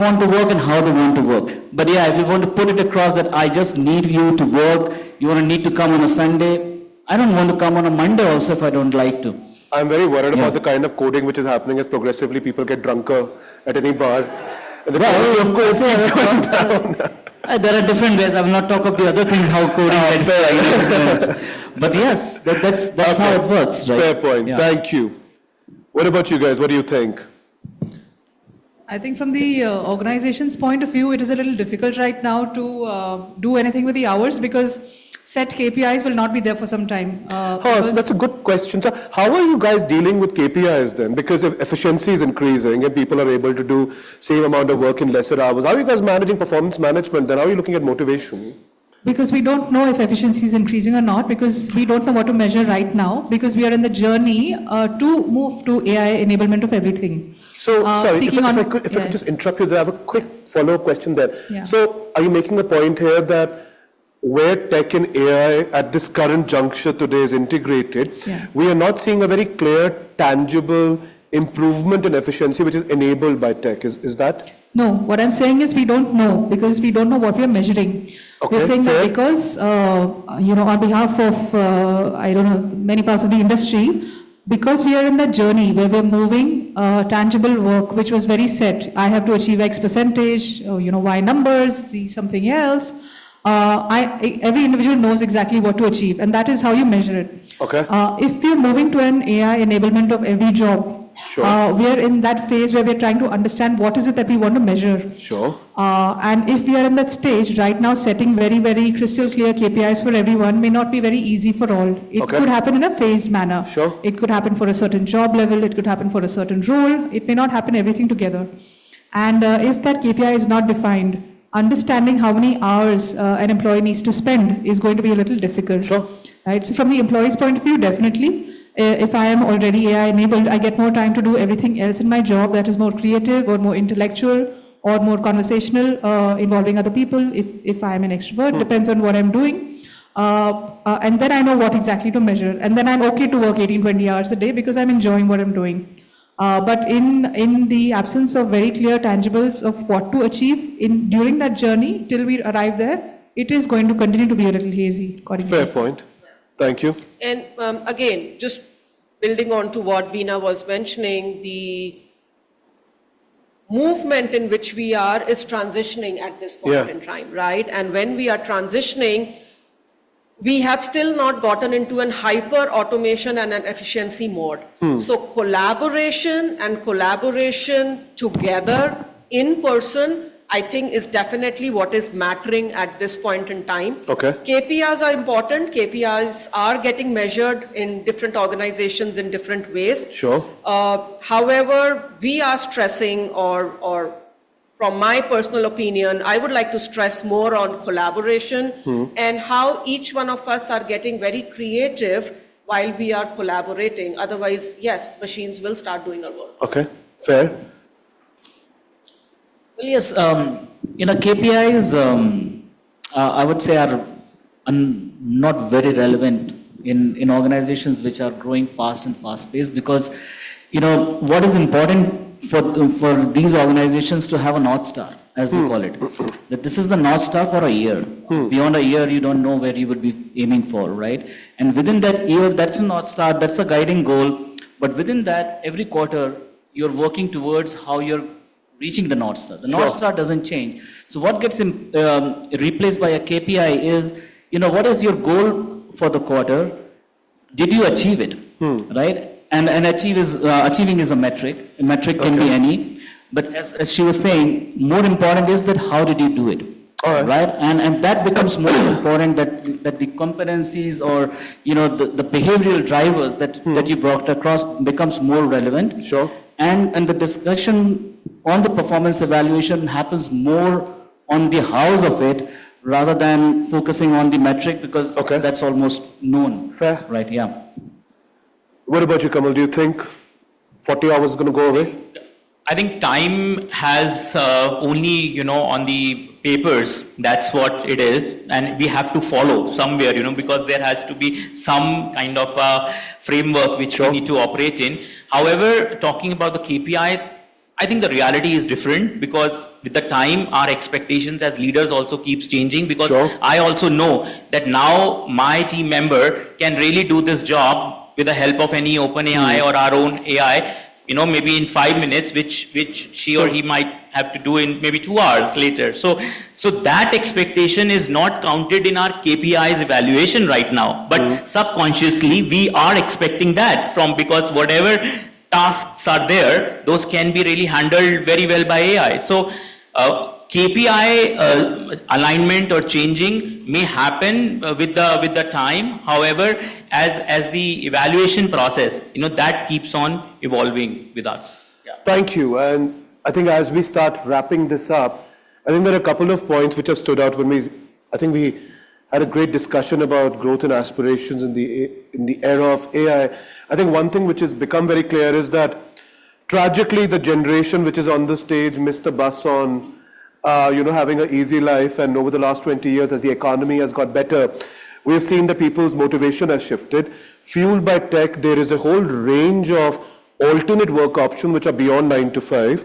want to work and how they want to work. But yeah, if you want to put it across that I just need you to work, you want to need to come on a Sunday, I don't want to come on a Monday also if I don't like to. I'm very worried about the kind of coding which is happening as progressively people get drunker at any bar. And Well, of course, there are different ways. I will not talk of the other things, how coding gets influenced. But yes, that's how it works, right? Fair point. Yeah. Thank you. What about you guys? What do you think? I think from the organization's point of view, it is a little difficult right now to do anything with the hours because set KPIs will not be there for some time. So that's a good question. So how are you guys dealing with KPIs then? Because if efficiency is increasing and people are able to do same amount of work in lesser hours, how are you guys managing performance management? Then how are you looking at motivation? Because we don't know if efficiency is increasing or not, because we don't know what to measure right now, because we are in the journey to move to AI enablement of everything. So, sorry, if I could just interrupt you there, I have a quick follow-up question there. Yeah. So, are you making a point here that where tech and AI at this current juncture today is integrated, we are not seeing a very clear, tangible improvement in efficiency which is enabled by tech? Is that? No, what I'm saying is we don't know because we don't know what we are measuring. Okay, we're saying fair. that because, on behalf of, many parts of the industry, because we are in that journey where we're moving tangible work, which was very set. I have to achieve X percentage, Y numbers, Z something else. Every individual knows exactly what to achieve, and that is how you measure it. Okay. If we're moving to an AI enablement of every job, we are in that phase where we're trying to understand what is it that we want to measure. Sure. And if we are in that stage right now, setting very, very crystal clear KPIs for everyone may not be very easy for all. It could happen in a phased manner. Sure. It could happen for a certain job level. It could happen for a certain role. It may not happen everything together. And if that KPI is not defined, understanding how many hours an employee needs to spend is going to be a little difficult. Sure. Right? So from the employee's point of view, definitely. If I am already AI enabled, I get more time to do everything else in my job that is more creative or more intellectual or more conversational, involving other people. If I am an extrovert, depends on what I'm doing. And then I know what exactly to measure. And then I'm okay to work 18, 20 hours a day because I'm enjoying what I'm doing. But in the absence of very clear tangibles of what to achieve during that journey till we arrive there, it is going to continue to be a little hazy. According Fair to point. Thank you. And again, just building on to what Veena was mentioning, the movement in which we are is transitioning at this point in time, right? And when we are transitioning, we have still not gotten into an hyper automation and an efficiency mode. So collaboration and collaboration together in person, I think is definitely what is mattering at this point in time. Okay. KPIs are important. KPIs are getting measured in different organizations in different ways. Sure. However, we are stressing or from my personal opinion, I would like to stress more on collaboration and how each one of us are getting very creative while we are collaborating. Otherwise, yes, machines will start doing our work. Okay. Fair. Well, yes, KPIs, I would say are not very relevant in organizations which are growing fast and fast-paced because, what is important for these organizations to have a North Star, as we call it. That this is the North Star for a year. Beyond a year, you don't know where you would be aiming for, right? And within that year, that's a North Star, that's a guiding goal. But within that, every quarter, you're working towards how you're reaching the North Star. The North Star doesn't change. So what gets replaced by a KPI is, what is your goal for the quarter? Did you achieve it, right? And achieving is a metric. A metric can be any. But as she was saying, more important is that how did you do it, right? And that becomes more important that the competencies or, the behavioral drivers that you brought across becomes more relevant. Sure. And the discussion on the performance evaluation happens more on the hows of it rather than focusing on the metric because that's almost known. Fair. Right, yeah. What about you, Kamal? Do you think 40 hours is going to go away? I think time has only, on the papers, that's what it is. And we have to follow somewhere, because there has to be some kind of a framework which we need to operate in. However, talking about the KPIs, I think the reality is different because with the time, our expectations as leaders also keeps changing because Sure. I also know that now my team member can really do this job with the help of any open AI or our own AI, maybe in 5 minutes, which she or he might have to do in maybe 2 hours later. So that expectation is not counted in our KPIs evaluation right now, but subconsciously we are expecting that because whatever tasks are there, those can be really handled very well by AI. So KPI alignment or changing may happen with the time. However, as the evaluation process, that keeps on evolving with us. Yeah. Thank you. And I think as we start wrapping this up, I think there are a couple of points which have stood out I think we had a great discussion about growth and aspirations in the era of AI. I think one thing which has become very clear is that tragically the generation which is on the stage missed the bus on having an easy life, and over the last 20 years as the economy has got better, we've seen that people's motivation has shifted. Fueled by tech, there is a whole range of alternate work options which are beyond 9 to 5,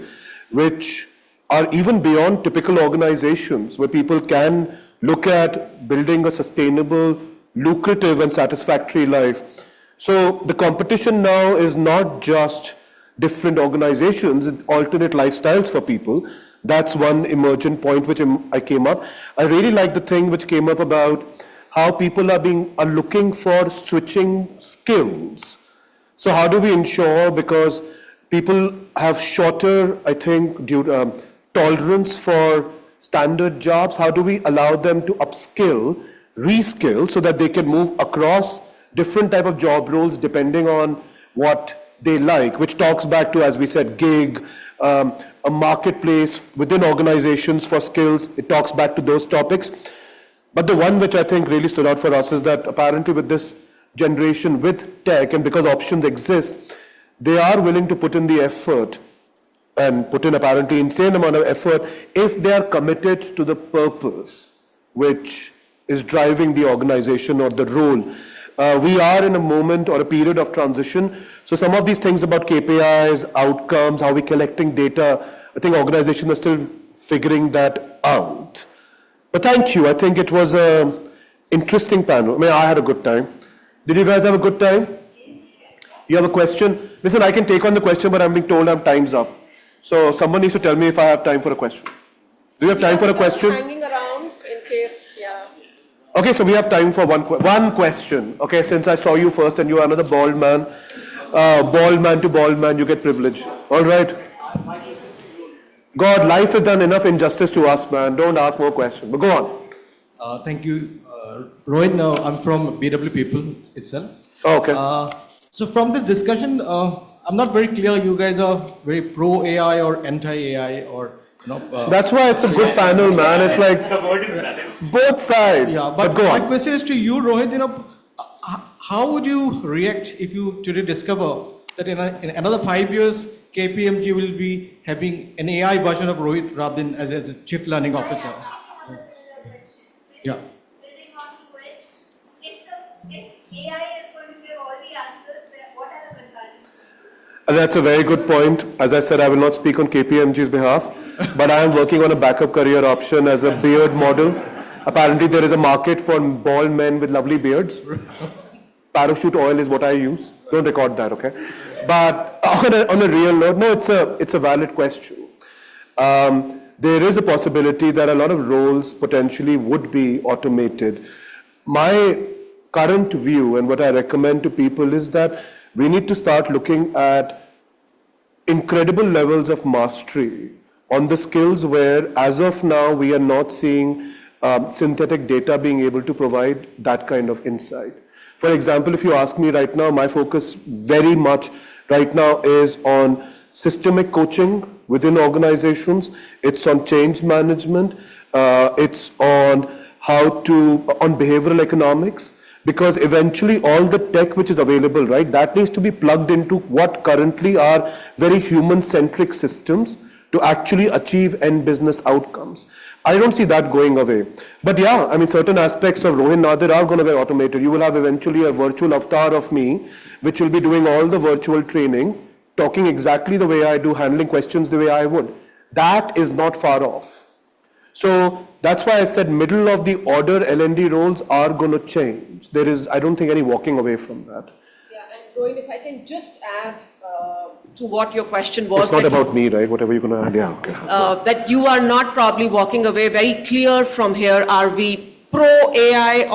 which are even beyond typical organizations, where people can look at building a sustainable, lucrative and satisfactory life. So the competition now is not just different organizations, it's alternate lifestyles for people. That's one emergent point which I came up. I really like the thing which came up about how people are looking for switching skills. So how do we ensure, because people have shorter, I think, tolerance for standard jobs, how do we allow them to upskill, reskill, so that they can move across different type of job roles depending on what they like, which talks back to, as we said, gig, a marketplace within organizations for skills. It talks back to those topics. But the one which I think really stood out for us is that apparently with this generation, with tech, and because options exist, they are willing to put in the effort and put in apparently insane amount of effort if they are committed to the purpose which is driving the organization or the role. We are in a moment or a period of transition. So some of these things about KPIs, outcomes, how we're collecting data, I think organizations are still figuring that out. But thank you. I think it was an interesting panel. I mean, I had a good time. Did you guys have a good time? You have a question? Listen, I can take on the question, but I'm being told time's up. So someone needs to tell me if I have time for a question. Do you have time for a question? Hanging around in case, yeah. Okay, so we have time for one question. Okay, since I saw you first and you are another bald man to bald man, you get privilege. All right. God, life has done enough injustice to us, man. Don't ask more questions. But go on. Thank you. Rohit, I'm from BW People itself. Oh, okay. So from this discussion, I'm not very clear. You guys are very pro AI or anti AI, or That's why it's a good panel, man. It's like both sides. Yeah, but go my on. question is to you, Rohit. How would you react if you today discover that in another 5 years, KPMG will be having an AI version of Rohit rather than as a chief learning officer? Yeah. Building on to it, if AI is going to give all the answers, what are the consultants? That's a very good point. As I said, I will not speak on KPMG's behalf, but I am working on a backup career option as a beard model. Apparently, there is a market for bald men with lovely beards. Parachute oil is what I use. Don't record that, okay? But on a real note, no, it's a valid question. There is a possibility that a lot of roles potentially would be automated. My current view and what I recommend to people is that we need to start looking at incredible levels of mastery on the skills where, as of now, we are not seeing synthetic data being able to provide that kind of insight. For example, if you ask me right now, my focus very much right now is on systemic coaching within organizations. It's on change management. It's on on behavioral economics, because eventually all the tech which is available, right, that needs to be plugged into what currently are very human-centric systems to actually achieve end business outcomes. I don't see that going away. But yeah, I mean, certain aspects of Rohin Nadir are going to be automated. You will have eventually a virtual avatar of me, which will be doing all the virtual training talking exactly the way I do, handling questions the way I would. That is not far off. So that's why I said middle of the order L&D roles are going to change. There is, I don't think, any walking away from that. Yeah, and Rohit, if I can just add to what your question was. It's not that about me, right? Whatever you're going to add, yeah, okay. That you are not probably walking away very clear from here, are we pro AI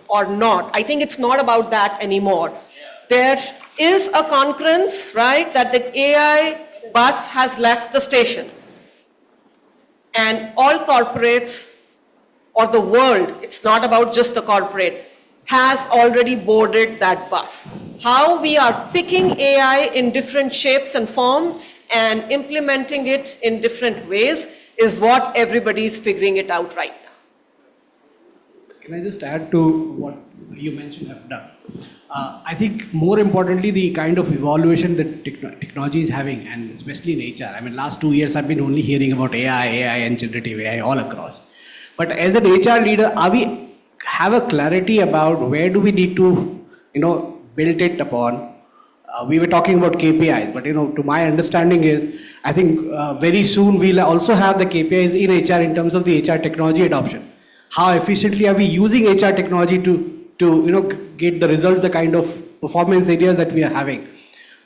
or not? I think it's not about that anymore. There is a concurrence, right, that the AI bus has left the station. And all corporates, or the world, it's not about just the corporate, has already boarded that bus. How we are picking AI in different shapes and forms and implementing it in different ways is what everybody is figuring it out right now. Can I just add to what you mentioned have done? I think more importantly, the kind of evaluation that technology is having, and especially in HR. I mean, last 2 years I've been only hearing about AI and generative AI all across. But as an HR leader, are we have a clarity about where do we need to, build it upon? We were talking about KPIs, but to my understanding is, I think very soon we'll also have the KPIs in HR in terms of the HR technology adoption. How efficiently are we using HR technology to get the results, the kind of performance areas that we are having.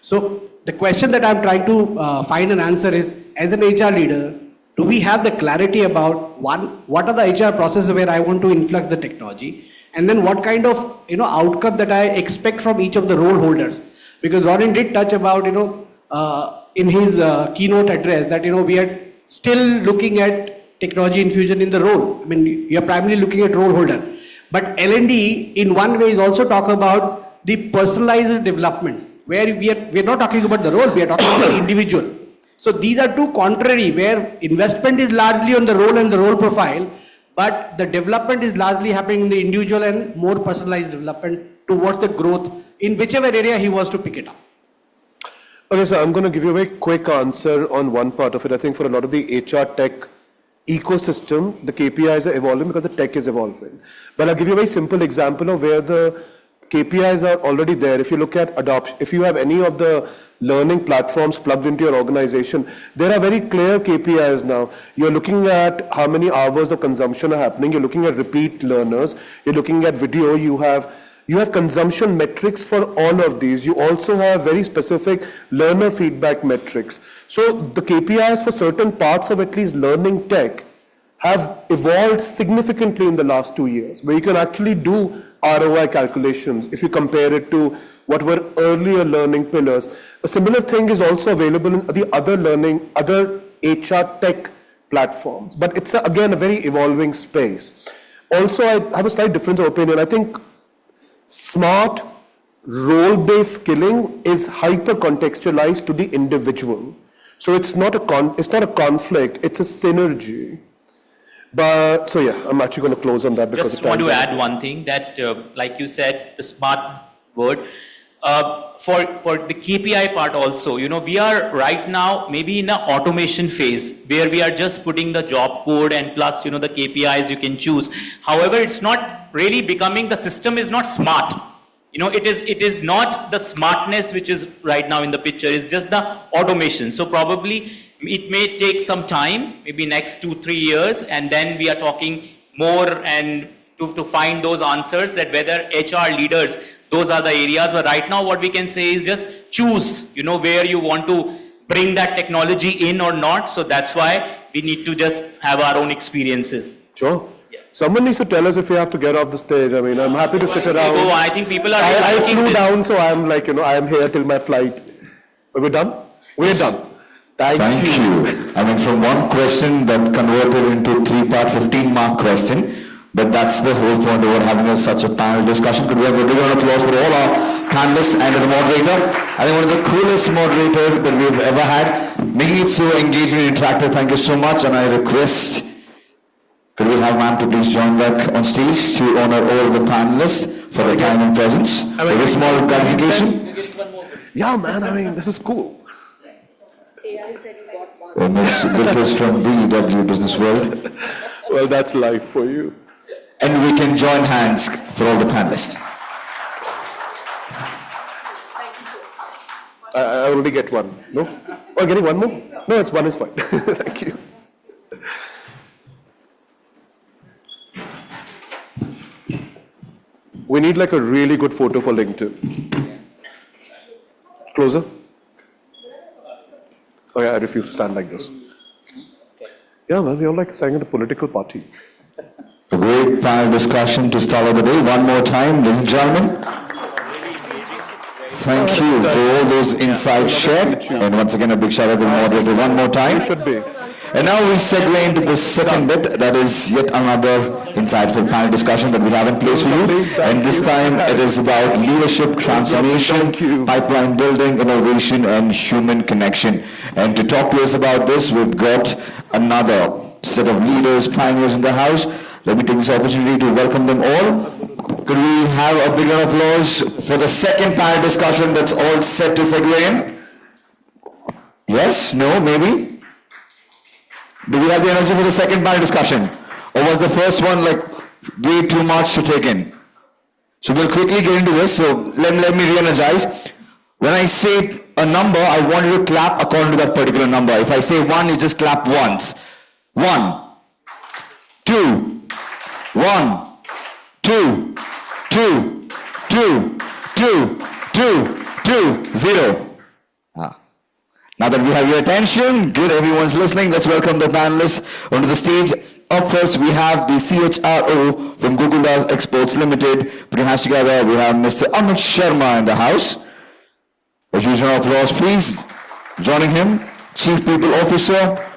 So the question that I'm trying to find an answer is, as an HR leader, do we have the clarity about what are the HR processes where I want to influx the technology, and then what kind of outcome that I expect from each of the role holders? Because Ronin did touch about in his keynote address that we are still looking at technology infusion in the role. I mean, you are primarily looking at role holder. But L&D in one way is also talk about the personalized development, where we are not talking about the role, we are talking about the individual. So these are two contrary, where investment is largely on the role and the role profile, but the development is largely happening in the individual and more personalized development towards the growth in whichever area he was to pick it up. Okay, so I'm going to give you a very quick answer on one part of it. I think for a lot of the HR tech ecosystem, the KPIs are evolving because the tech is evolving. But I'll give you a very simple example of where the KPIs are already there. If you look at adoption, if you have any of the learning platforms plugged into your organization, there are very clear KPIs now. You're looking at how many hours of consumption are happening. You're looking at repeat learners. You're looking at video. You have consumption metrics for all of these. You also have very specific learner feedback metrics. So the KPIs for certain parts of at least learning tech have evolved significantly in the last 2 years, where you can actually do ROI calculations if you compare it to what were earlier learning pillars. A similar thing is also available in the other HR tech platforms, but it's again a very evolving space. Also, I have a slight difference of opinion. I think smart role-based skilling is hyper-contextualized to the individual. So it's not a conflict, it's a synergy. But, so yeah, I'm actually going to close on that because Just want to add one thing that, like you said, the smart word, for the KPI part also, we are right now maybe in an automation phase where we are just putting the job code and plus, the KPIs you can choose. However, it's not really becoming, the system is not smart. It is not the smartness which is right now in the picture, it's just the automation. So probably it may take some time, maybe next 2-3 years, and then we are talking more and to find those answers that whether HR leaders, those are the areas. But right now what we can say is just choose, where you want to bring that technology in or not. So that's why we need to just have our own experiences. Sure. Someone needs to tell us if we have to get off the stage. I mean, I'm happy to sit around. I think people are I liking flew this. down, so I'm like, I am here till my flight. Are we done? We're done. Thank you. I mean, from one question that converted into 3-part 15-mark question, but that's the whole point of having such a panel discussion. Could we have a big round of applause for all our panelists and the moderator? I think one of the coolest moderators that we've ever had, making it so engaging and interactive. Thank you so much, and I request, could we have ma'am to please join back on stage to honor all the panelists for their time and presence. A very small gratification. Yeah, man, I mean, this is cool. Ms. Bilkis from BW Business World. Well, that's life for you. And we can join hands for all the panelists. I already get one. No? Oh, getting one more? No, it's one is fine. Thank you. We need like a really good photo for LinkedIn. Closer? Oh yeah, I refuse to stand like this. Yeah, man, we all like standing at a political party. A great panel discussion to start of the day. One more time, ladies and gentlemen. Thank you for all those insights shared. And once again, a big shout out to the moderator one more time. Should be. And now we segue into the second bit, that is yet another insightful panel discussion that we have in place for you. And this time it is about leadership transformation, pipeline building, innovation, and human connection. And to talk to us about this, we've got another set of leaders, pioneers in the house. Let me take this opportunity to welcome them all. Could we have a big round of applause for the second panel discussion that's all set to segue in? Yes? No? Maybe? Do we have the energy for the second panel discussion? Or was the first one like way too much to take in? So we'll quickly get into this. So let me re-energize. When I say a number, I want you to clap according to that particular number. If I say 1, you just clap once. 1, 2, 1, 2, 2, 2, 2, 2, 2, 0. Now that we have your attention, good, everyone's listening, let's welcome the panelists onto the stage. Up first, we have the CHRO from Google Exports Limited. Putting hands together, we have Mr. Amit Sharma in the house. A huge round of applause, please. Joining him, Chief People Officer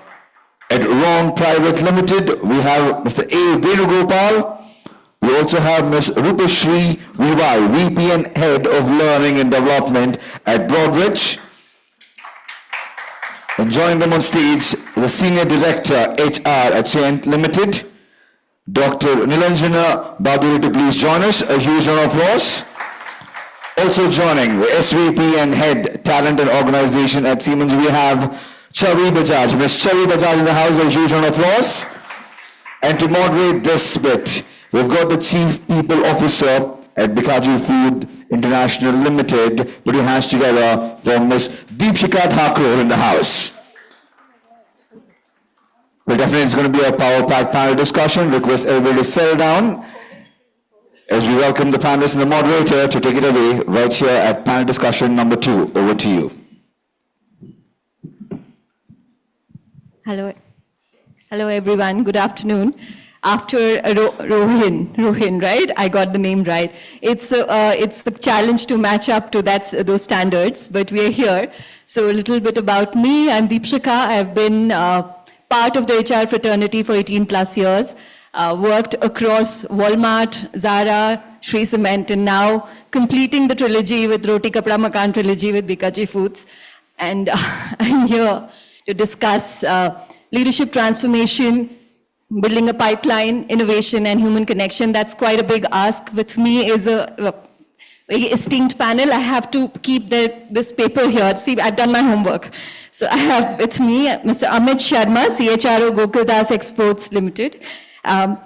at Wrong Private Limited, we have Mr. A. Venugopal. We also have Ms. Rupashri VY, VP and Head of Learning and Development at Broadridge. And joining them on stage, the Senior Director, HR at Saint Limited, Dr. Nilanjana Baduri, to please join us. A huge round of applause. Also joining the SVP and Head Talent and Organization at Siemens, we have Chavi Bajaj. Ms. Chavi Bajaj in the house, a huge round of applause. And to moderate this bit, we've got the Chief People Officer at BW Food International Limited. Put your hands together for Ms. Deepshika Thakur in the house. Well, definitely it's going to be a power-packed panel discussion. Request everybody to settle down as we welcome the panelists and the moderator to take it away right here at panel discussion number 2. Over to you. Hello everyone. Good afternoon. After Rohin, right? I got the name right. It's a challenge to match up to those standards, but we are here. So a little bit about me. I'm Deepshika. I've been part of the HR fraternity for 18 plus years. Worked across Walmart, Zara, Shree Cement, and now completing the trilogy with Roti Kapda Makan trilogy with BKG Foods. And I'm here to discuss leadership transformation, building a pipeline, innovation, and human connection. That's quite a big ask. With me is a very esteemed panel. I have to keep this paper here. See, I've done my homework. So I have with me Mr. Amit Sharma, CHRO Gokuldas Exports Limited.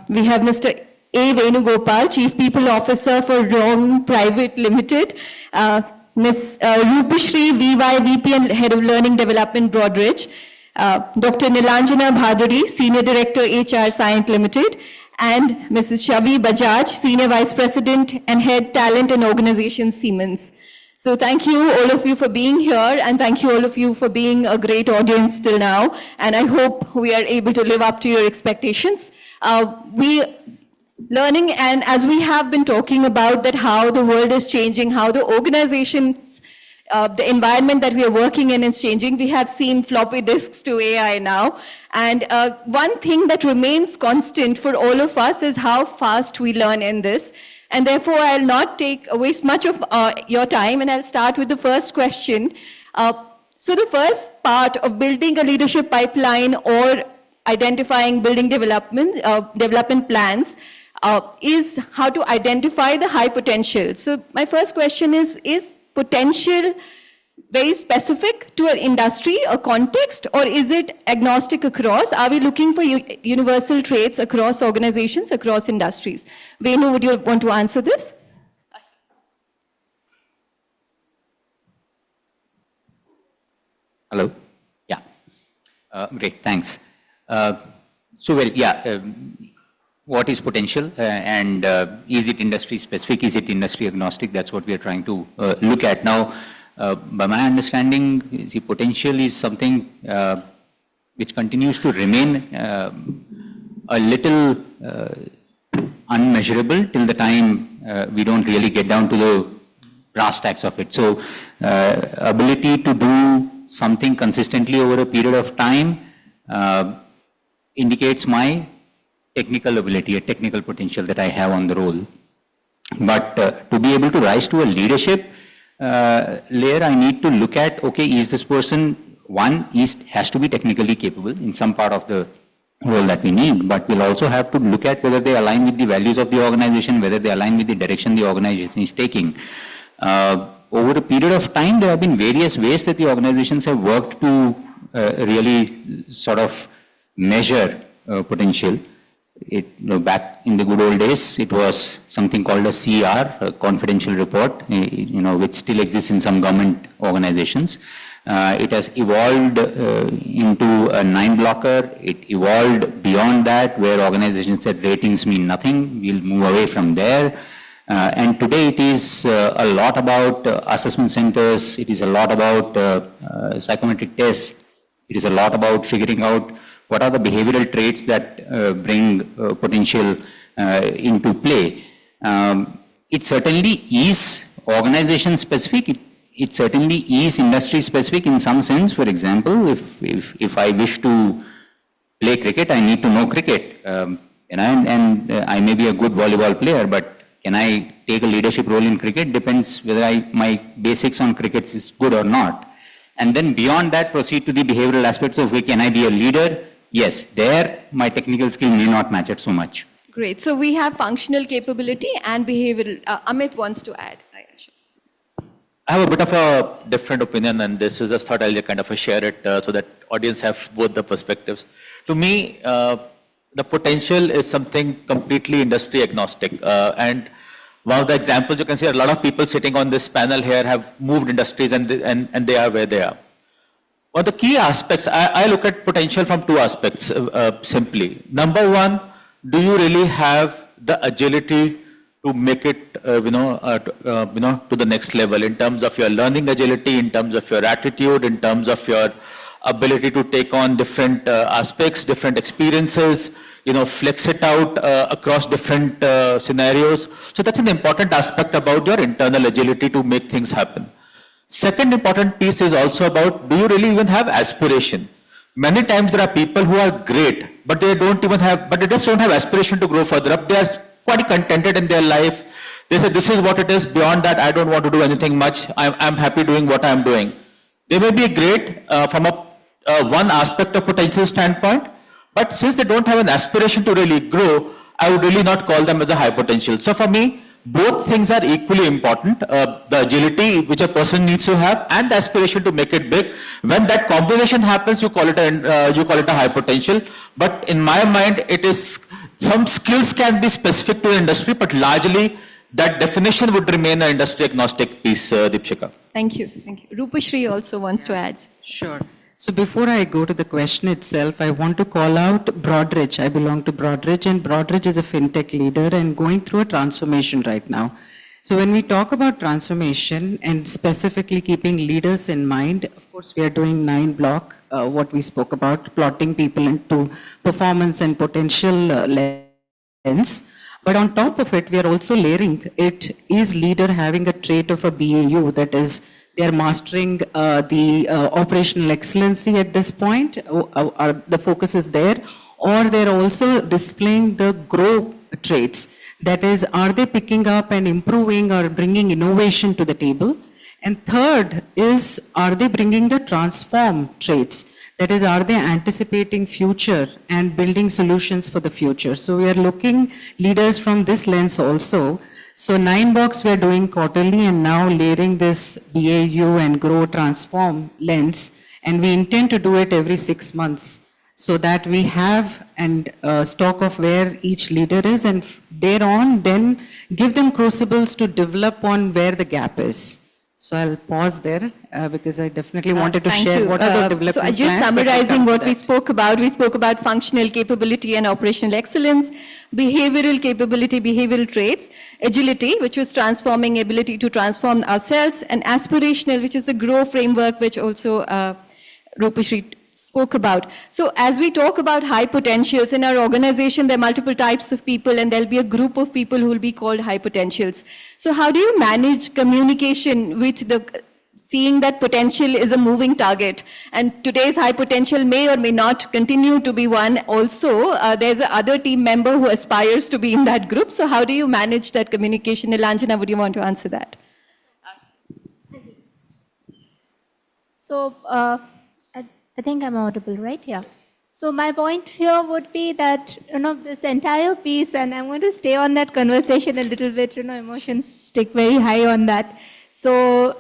We have Mr. A. Venugopal, Chief People Officer for Wrong Private Limited. Ms. Rupashri VY, VP and Head of Learning Development, Broadridge. Dr. Nilanjana Bhaduri, Senior Director, HR Science Limited, and Mrs. Chavi Bajaj, Senior Vice President and Head Talent and Organization, Siemens. So thank you all of you for being here, and thank you all of you for being a great audience till now, and I hope we are able to live up to your expectations. Learning, and as we have been talking about that how the world is changing, how the organizations, the environment that we are working in is changing. We have seen floppy disks to AI now. And one thing that remains constant for all of us is how fast we learn in this. And therefore, I'll not waste much of your time, and I'll start with the first question. So the first part of building a leadership pipeline or identifying building development plans is how to identify the high potential. So my first question is potential very specific to an industry, a context, or is it agnostic across? Are we looking for universal traits across organizations, across industries? Venu, would you want to answer this? Hello? Yeah. Great, thanks. What is potential and is it industry specific, is it industry agnostic? That's what we are trying to look at. Now, by my understanding, the potential is something which continues to remain a little unmeasurable till the time we don't really get down to the brass tacks of it. So, ability to do something consistently over a period of time indicates my technical ability, a technical potential that I have on the role. But to be able to rise to a leadership layer, I need to look at, okay, is this person, has to be technically capable in some part of the role that we need, but we'll also have to look at whether they align with the values of the organization, whether they align with the direction the organization is taking. Over a period of time, there have been various ways that the organizations have worked to really sort of measure potential. Back in the good old days, it was something called a CR, a confidential report, which still exists in some government organizations. It has evolved into a 9-blocker. It evolved beyond that, where organizations said ratings mean nothing. We'll move away from there. And today it is a lot about assessment centers. It is a lot about psychometric tests. It is a lot about figuring out what are the behavioral traits that bring potential into play. It certainly is organization specific. It certainly is industry specific in some sense. For example, if I wish to play cricket, I need to know cricket. And I may be a good volleyball player, but can I take a leadership role in cricket? Depends whether my basics on cricket is good or not. And then beyond that, proceed to the behavioral aspects of, can I be a leader? Yes, there my technical skill may not match it so much. Great. So we have functional capability and behavioral. Amit wants to add. I have a bit of a different opinion, and this is just thought I'll kind of share it so that audience have both the perspectives. To me, the potential is something completely industry agnostic. And one of the examples you can see, a lot of people sitting on this panel here have moved industries and they are where they are. One of the key aspects, I look at potential from two aspects simply. Number one, do you really have the agility to make it, to the next level in terms of your learning agility, in terms of your attitude, in terms of your ability to take on different aspects, different experiences, flex it out across different scenarios. So that's an important aspect about your internal agility to make things happen. Second important piece is also about, do you really even have aspiration? Many times there are people who are great, but they just don't have aspiration to grow further up. They are quite contented in their life. They say, this is what it is. Beyond that, I don't want to do anything much. I'm happy doing what I'm doing. They may be great from one aspect of potential standpoint, but since they don't have an aspiration to really grow, I would really not call them as a high potential. So for me, both things are equally important. The agility which a person needs to have and the aspiration to make it big. When that combination happens, you call it a high potential. But in my mind, it is some skills can be specific to the industry, but largely that definition would remain an industry agnostic piece, Deepshika. Thank you. Rupashri also wants to add. Sure. So before I go to the question itself, I want to call out Broadridge. I belong to Broadridge, and Broadridge is a fintech leader and going through a transformation right now. So when we talk about transformation and specifically keeping leaders in mind, of course, we are doing 9-block, what we spoke about, plotting people into performance and potential lens. But on top of it, we are also layering it, is leader having a trait of a BAU, that is, they are mastering the operational excellency at this point, the focus is there, or they're also displaying the grow traits. That is, are they picking up and improving or bringing innovation to the table? And third is, are they bringing the transform traits? That is, are they anticipating future and building solutions for the future? So we are looking leaders from this lens also. So 9-box we are doing quarterly and now layering this BAU and grow transform lens. And we intend to do it every 6 months so that we have a stock of where each leader is, and thereon then give them crucibles to develop on where the gap is. So I'll pause there because I definitely wanted to Thank share you. what are the development So plans. just that will summarizing come what to we that. spoke about functional capability and operational excellence, behavioral capability, behavioral traits, agility, which was transforming ability to transform ourselves, and aspirational, which is the grow framework, which also Rupashri spoke about. So as we talk about high potentials in our organization, there are multiple types of people, and there'll be a group of people who will be called high potentials. So how do you manage communication with the seeing that potential is a moving target, and today's high potential may or may not continue to be one also. There's another team member who aspires to be in that group. So how do you manage that communication? Nilanjana, would you want to answer that? So I think I'm audible, right? Yeah. So my point here would be that, this entire piece, and I'm going to stay on that conversation a little bit, emotions stick very high on that. So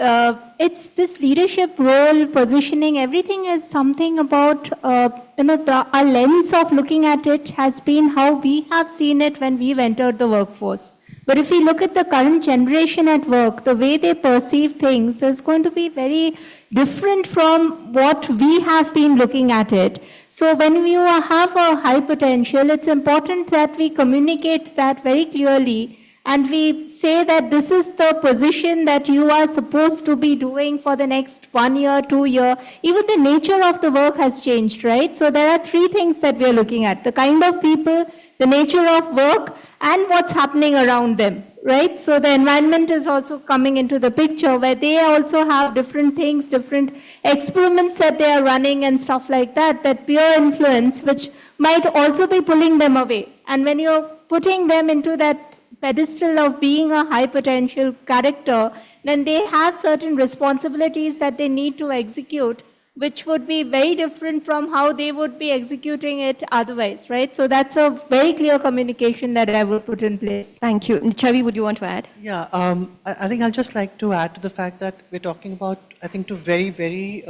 it's this leadership role, positioning, everything is something about, our lens of looking at it has been how we have seen it when we've entered the workforce. But if we look at the current generation at work, the way they perceive things is going to be very different from what we have been looking at it. So when you have a high potential, it's important that we communicate that very clearly, and we say that this is the position that you are supposed to be doing for the next 1 year, 2 years. Even the nature of the work has changed, right? So there are 3 things that we are looking at: the kind of people, the nature of work, and what's happening around them, right? So the environment is also coming into the picture, where they also have different things, different experiments that they are running and stuff like that, that peer influence, which might also be pulling them away. And when you're putting them into that pedestal of being a high potential character, then they have certain responsibilities that they need to execute, which would be very different from how they would be executing it otherwise, right? So that's a very clear communication that I would put in place. Thank you. Chavi, would you want to add? Yeah, I think I'll just like to add to the fact that we're talking about, I think, two very, very,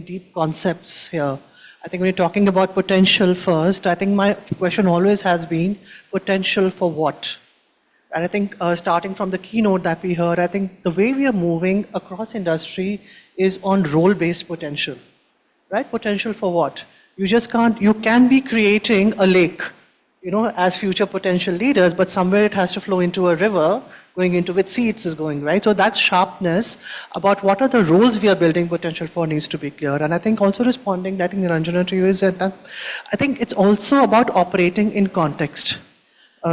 deep concepts here. I think when you're talking about potential first, I think my question always has been potential for what? And I think starting from the keynote that we heard, I think the way we are moving across industry is on role-based potential, right? Potential for what? You just can't, you can be creating a lake, as future potential leaders, but somewhere it has to flow into a river, going into which seeds is going, right? So that sharpness about what are the roles we are building potential for needs to be clear. And I think also responding, I think Nilanjana to you is that I think it's also about operating in context.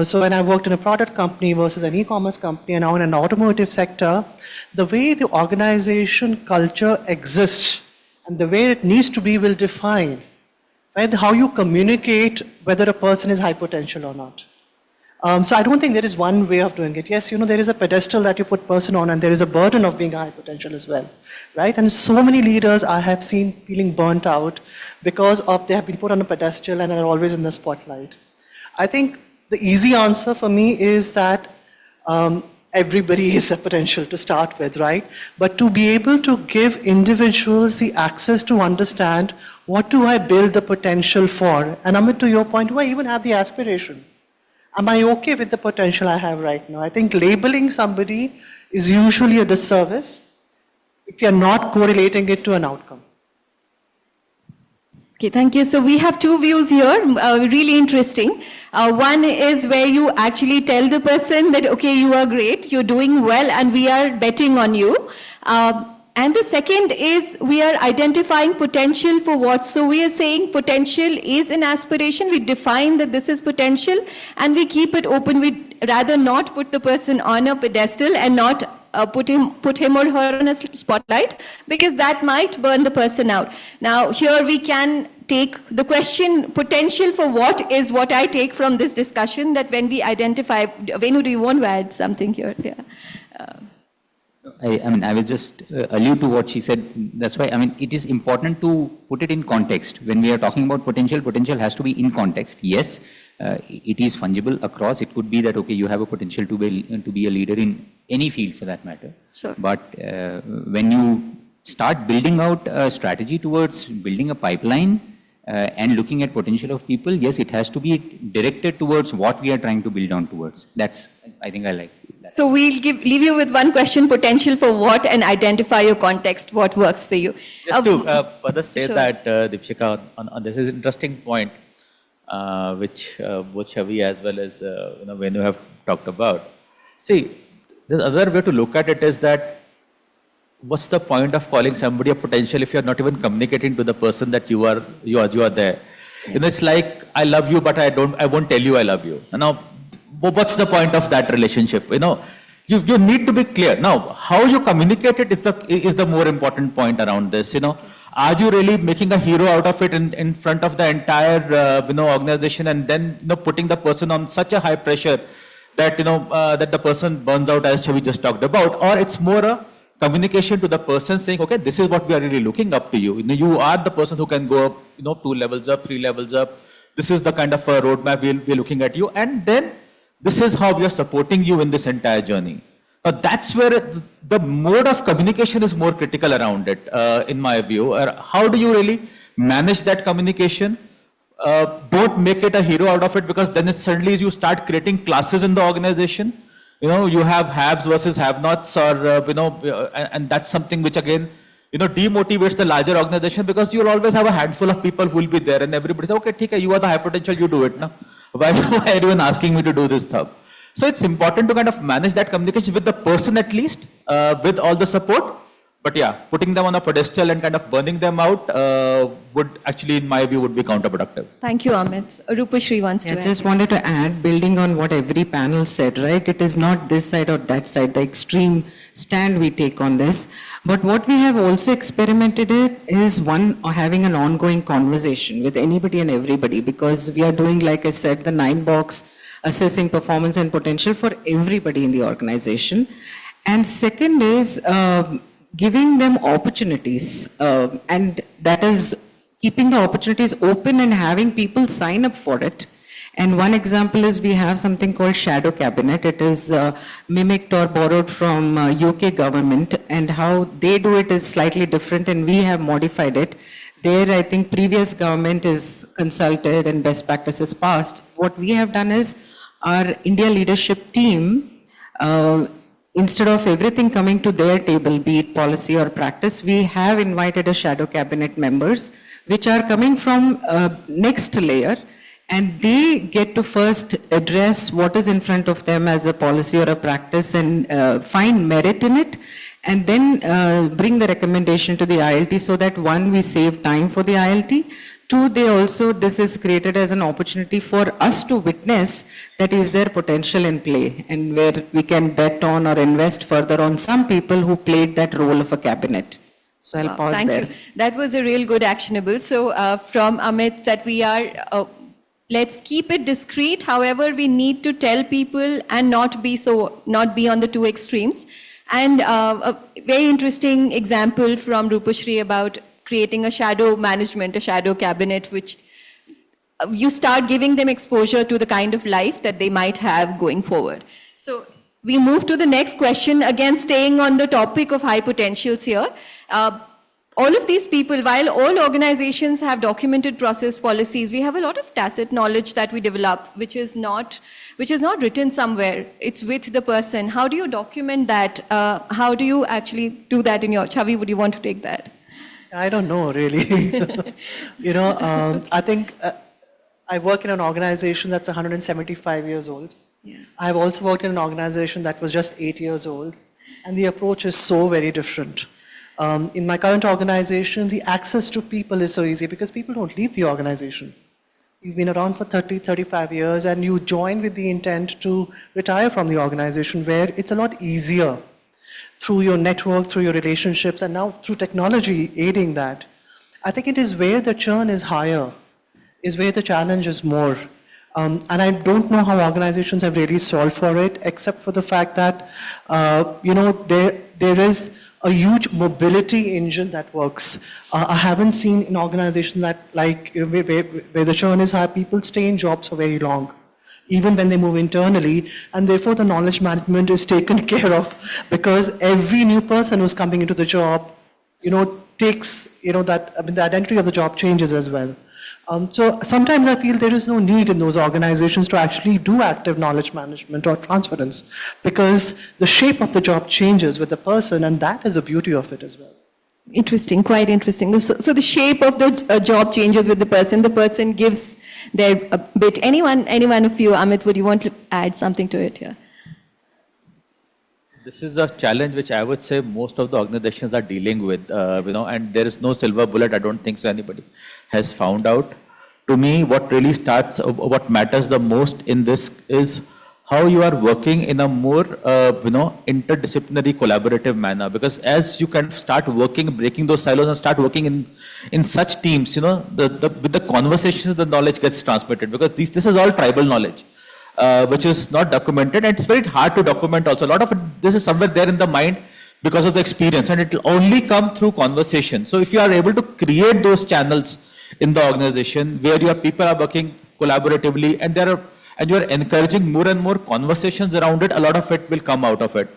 So when I worked in a product company versus an e-commerce company and now in an automotive sector, the way the organization culture exists and the way it needs to be will define, right, how you communicate whether a person is high potential or not. So I don't think there is one way of doing it. Yes, there is a pedestal that you put person on, and there is a burden of being a high potential as well, right? And so many leaders I have seen feeling burnt out because of they have been put on a pedestal and are always in the spotlight. I think the easy answer for me is that everybody is a potential to start with, right? But to be able to give individuals the access to understand what do I build the potential for? And Amit, to your point, do I even have the aspiration? Am I okay with the potential I have right now? I think labeling somebody is usually a disservice if you're not correlating it to an outcome. Okay, thank you. So we have 2 views here, really interesting. One is where you actually tell the person that, okay, you are great, you're doing well, and we are betting on you. And the second is we are identifying potential for what. So we are saying potential is an aspiration. We define that this is potential, and we keep it open. We rather not put the person on a pedestal and not put him or her on a spotlight, because that might burn the person out. Now, here we can take the question, potential for what is what I take from this discussion, that when we identify, Venu, do you want to add something here? Yeah. I will just allude to what she said. That's why, it is important to put it in context. When we are talking about potential, potential has to be in context. Yes, it is fungible across. It could be that, okay, you have a potential to be a leader in any field for that matter. Sure. But when you start building out a strategy towards building a pipeline and looking at potential of people, yes, it has to be directed towards what we are trying to build on towards. That's, I think I like that. So we'll leave you with one question, potential for what, and identify your context, what works for you. Just to further say sure. that, Deepshika, on this is an interesting point, which both Shavi as well as Venu have talked about. See, there's another way to look at it is that what's the point of calling somebody a potential if you're not even communicating to the person that you are there? It's like, I love you, but I won't tell you I love you. Now, what's the point of that relationship? You need to be clear. Now, how you communicate it is the more important point around this. Are you really making a hero out of it in front of the entire organization, and then putting the person on such a high pressure that that the person burns out, as Chavi just talked about, or it's more a communication to the person saying, okay, this is what we are really looking up to you. You are the person who can go up, 2 levels up, 3 levels up. This is the kind of a roadmap we're looking at you, and then this is how we are supporting you in this entire journey. Now, that's where the mode of communication is more critical around it, in my view. How do you really manage that communication? Don't make it a hero out of it, because then suddenly you start creating classes in the organization. You have haves versus have-nots, or, and that's something which again, demotivates the larger organization, because you'll always have a handful of people who will be there and everybody says, okay, okay, you are the high potential, you do it now. Why are you even asking me to do this stuff? So it's important to kind of manage that communication with the person at least, with all the support. But yeah, putting them on a pedestal and kind of burning them out would actually, in my view, would be counterproductive. Thank you, Amit. Rupashri wants to I add. just wanted to add, building on what every panel said, right? It is not this side or that side, the extreme stand we take on this. But what we have also experimented is having an ongoing conversation with anybody and everybody, because we are doing, like I said, the 9-box assessing performance and potential for everybody in the organization. And second is giving them opportunities, and that is keeping the opportunities open and having people sign up for it. And one example is we have something called Shadow Cabinet. It is mimicked or borrowed from UK government, and how they do it is slightly different, and we have modified it. There, I think previous government is consulted and best practices passed. What we have done is our India leadership team, instead of everything coming to their table, be it policy or practice, we have invited a shadow cabinet members, which are coming from next layer, and they get to first address what is in front of them as a policy or a practice and find merit in it, and then bring the recommendation to the ILT, so that one, we save time for the ILT. Two, this is created as an opportunity for us to witness that is there potential in play, and where we can bet on or invest further on some people who played that role of a cabinet. So I'll pause Thank there. you. That was a real good actionable. So from Amit, that we are, let's keep it discreet. However, we need to tell people and not be on the two extremes. And a very interesting example from Rupashri about creating a shadow management, a shadow cabinet, which you start giving them exposure to the kind of life that they might have going forward. So we move to the next question, again staying on the topic of high potentials here. All of these people, while all organizations have documented process policies, we have a lot of tacit knowledge that we develop, which is not written somewhere. It's with the person. How do you document that? How do you actually do that in your, Chavi, would you want to take that? I don't know, really. I think I work in an organization that's 175 years old. Yeah. I've also worked in an organization that was just 8 years old, and the approach is so very different. In my current organization, the access to people is so easy because people don't leave the organization. You've been around for 30, 35 years, and you join with the intent to retire from the organization, where it's a lot easier through your network, through your relationships, and now through technology aiding that. I think it is where the churn is higher, is where the challenge is more. And I don't know how organizations have really solved for it, except for the fact that, there is a huge mobility engine that works. I haven't seen an organization that, where the churn is high, people stay in jobs for very long, even when they move internally, and therefore the knowledge management is taken care of, because every new person who's coming into the job, takes, the identity of the job changes as well. So sometimes I feel there is no need in those organizations to actually do active knowledge management or transference, because the shape of the job changes with the person, and that is the beauty of it as well. Interesting, quite interesting. So the shape of the job changes with the person gives their bit. Anyone of you, Amit, would you want to add something to it here? This is a challenge which I would say most of the organizations are dealing with, and there is no silver bullet. I don't think so anybody has found out. To me, what what matters the most in this is how you are working in a more, interdisciplinary, collaborative manner. Because as you kind of start working, breaking those silos and start working in such teams, with the conversations, the knowledge gets transmitted. Because this is all tribal knowledge. Which is not documented, and it's very hard to document also. A lot of it, this is somewhere there in the mind because of the experience, and it will only come through conversation. So if you are able to create those channels in the organization where your people are working collaboratively, and you are encouraging more and more conversations around it, a lot of it will come out of it.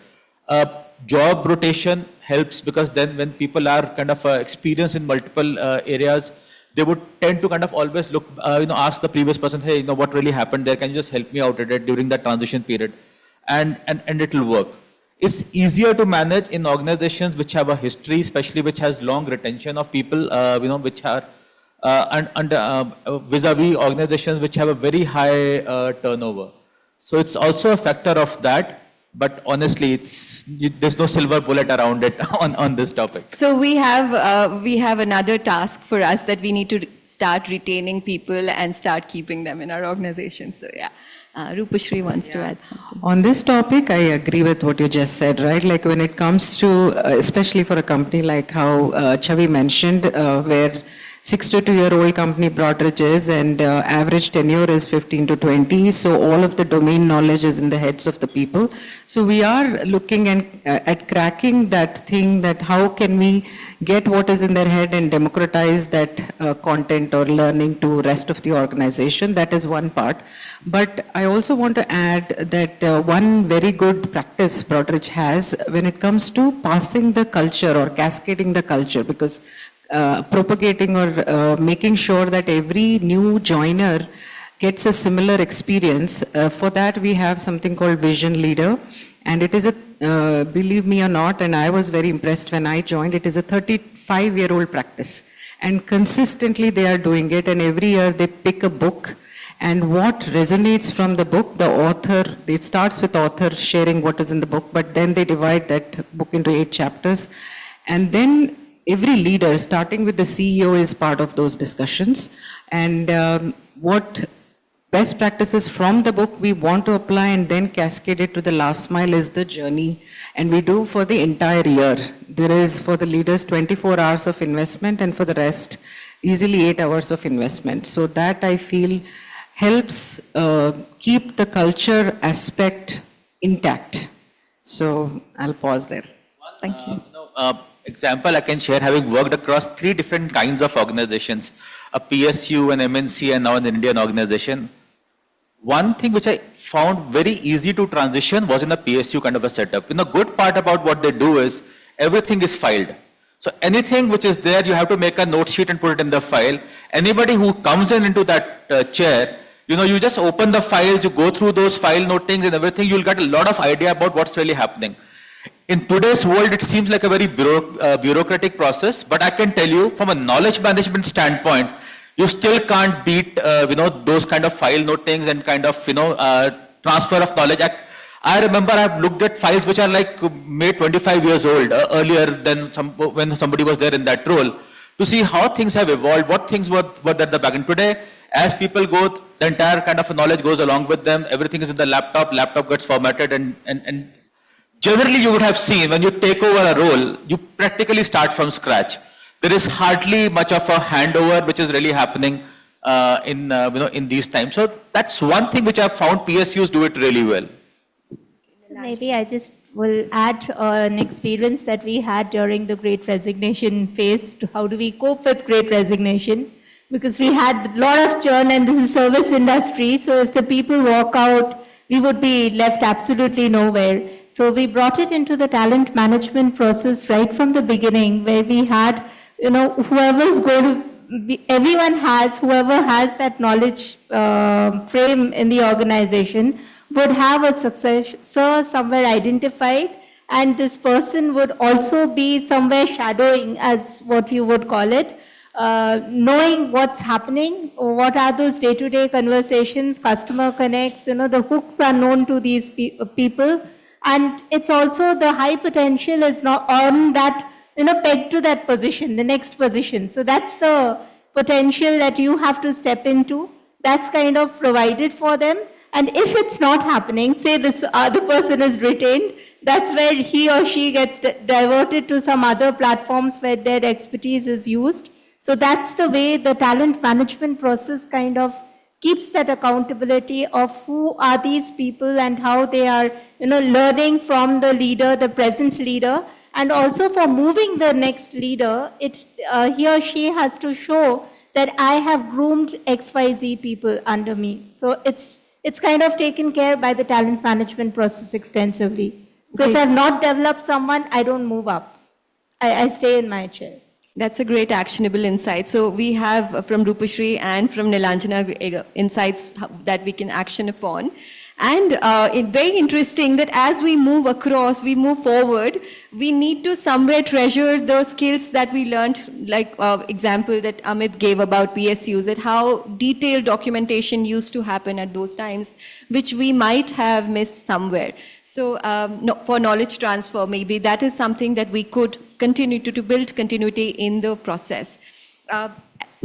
Job rotation helps, because then when people are kind of experienced in multiple areas, they would tend to kind of always look, ask the previous person, hey, what really happened there? Can you just help me out at it during that transition period? And it will work. It's easier to manage in organizations which have a history, especially which has long retention of people, which are vis-a-vis organizations which have a very high turnover. So it's also a factor of that. But honestly, there's no silver bullet around it on this topic. So we have another task for us, that we need to start retaining people and start keeping them in our organization. So yeah, Rupashri wants to add something. On this topic, I agree with what you just said, right? Like when it comes to, especially for a company like how Chavi mentioned, where 6 to 2-year-old company Broadridge is, and average tenure is 15 to 20. So all of the domain knowledge is in the heads of the people. So we are looking at cracking that thing, that how can we get what is in their head and democratize that content or learning to rest of the organization. That is one part. But I also want to add that one very good practice Broadridge has when it comes to passing the culture or cascading the culture, because propagating or making sure that every new joiner gets a similar experience. For that, we have something called Vision Leader, and it is a, believe me or not, and I was very impressed when I joined, it is a 35-year-old practice, and consistently they are doing it, and every year they pick a book, and what resonates from the book, the author, it starts with author sharing what is in the book, but then they divide that book into 8 chapters, and then every leader, starting with the CEO, is part of those discussions. And what best practices from the book we want to apply and then cascade it to the last mile is the journey. And we do for the entire year. There is for the leaders 24 hours of investment, and for the rest, easily 8 hours of investment. So that I feel helps keep the culture aspect intact. So I'll pause there. Thank you. Example I can share, having worked across 3 different kinds of organizations, a PSU, an MNC, and now an Indian organization. One thing which I found very easy to transition was in a PSU kind of a setup. The good part about what they do is everything is filed. So anything which is there, you have to make a note sheet and put it in the file. Anybody who comes into that chair, you just open the files, you go through those file notings and everything, you'll get a lot of idea about what's really happening. In today's world, it seems like a very bureaucratic process, but I can tell you from a knowledge management standpoint, you still can't beat, those kind of file notings and kind of, transfer of knowledge. I remember I've looked at files which are like made 25 years old, earlier than when somebody was there in that role, to see how things have evolved, what things were at the back end. Today, as people go, the entire kind of knowledge goes along with them, everything is in the laptop gets formatted, and generally, you would have seen when you take over a role, you practically start from scratch. There is hardly much of a handover which is really happening in these times. So that's one thing which I've found PSUs do it really well. So maybe I just will add an experience that we had during the Great Resignation phase to how do we cope with Great Resignation, because we had a lot of churn, and this is service industry. So if the people walk out, we would be left absolutely nowhere. So we brought it into the talent management process right from the beginning, where we had, whoever's going to everyone has, whoever has that knowledge frame in the organization would have a successor somewhere identified, and this person would also be somewhere shadowing, as what you would call it, knowing what's happening, what are those day-to-day conversations, customer connects, the hooks are known to these people. And it's also the high potential is not on that, pegged to that position, the next position. So that's the potential that you have to step into. That's kind of provided for them. And if it's not happening, say this other person is retained, that's where he or she gets diverted to some other platforms where their expertise is used. So that's the way the talent management process kind of keeps that accountability of who are these people and how they are, learning from the leader, the present leader, and also for moving the next leader, he or she has to show that I have groomed XYZ people under me. So it's kind of taken care by the talent management process extensively. So if I have not developed someone, I don't move up. I stay in my chair. That's a great actionable insight. So we have from Rupashri and from Nilanjana insights that we can action upon. And it's very interesting that as we move across, we move forward, we need to somewhere treasure the skills that we learned, like example that Amit gave about PSUs, that how detailed documentation used to happen at those times, which we might have missed somewhere. So for knowledge transfer, maybe that is something that we could continue to build continuity in the process.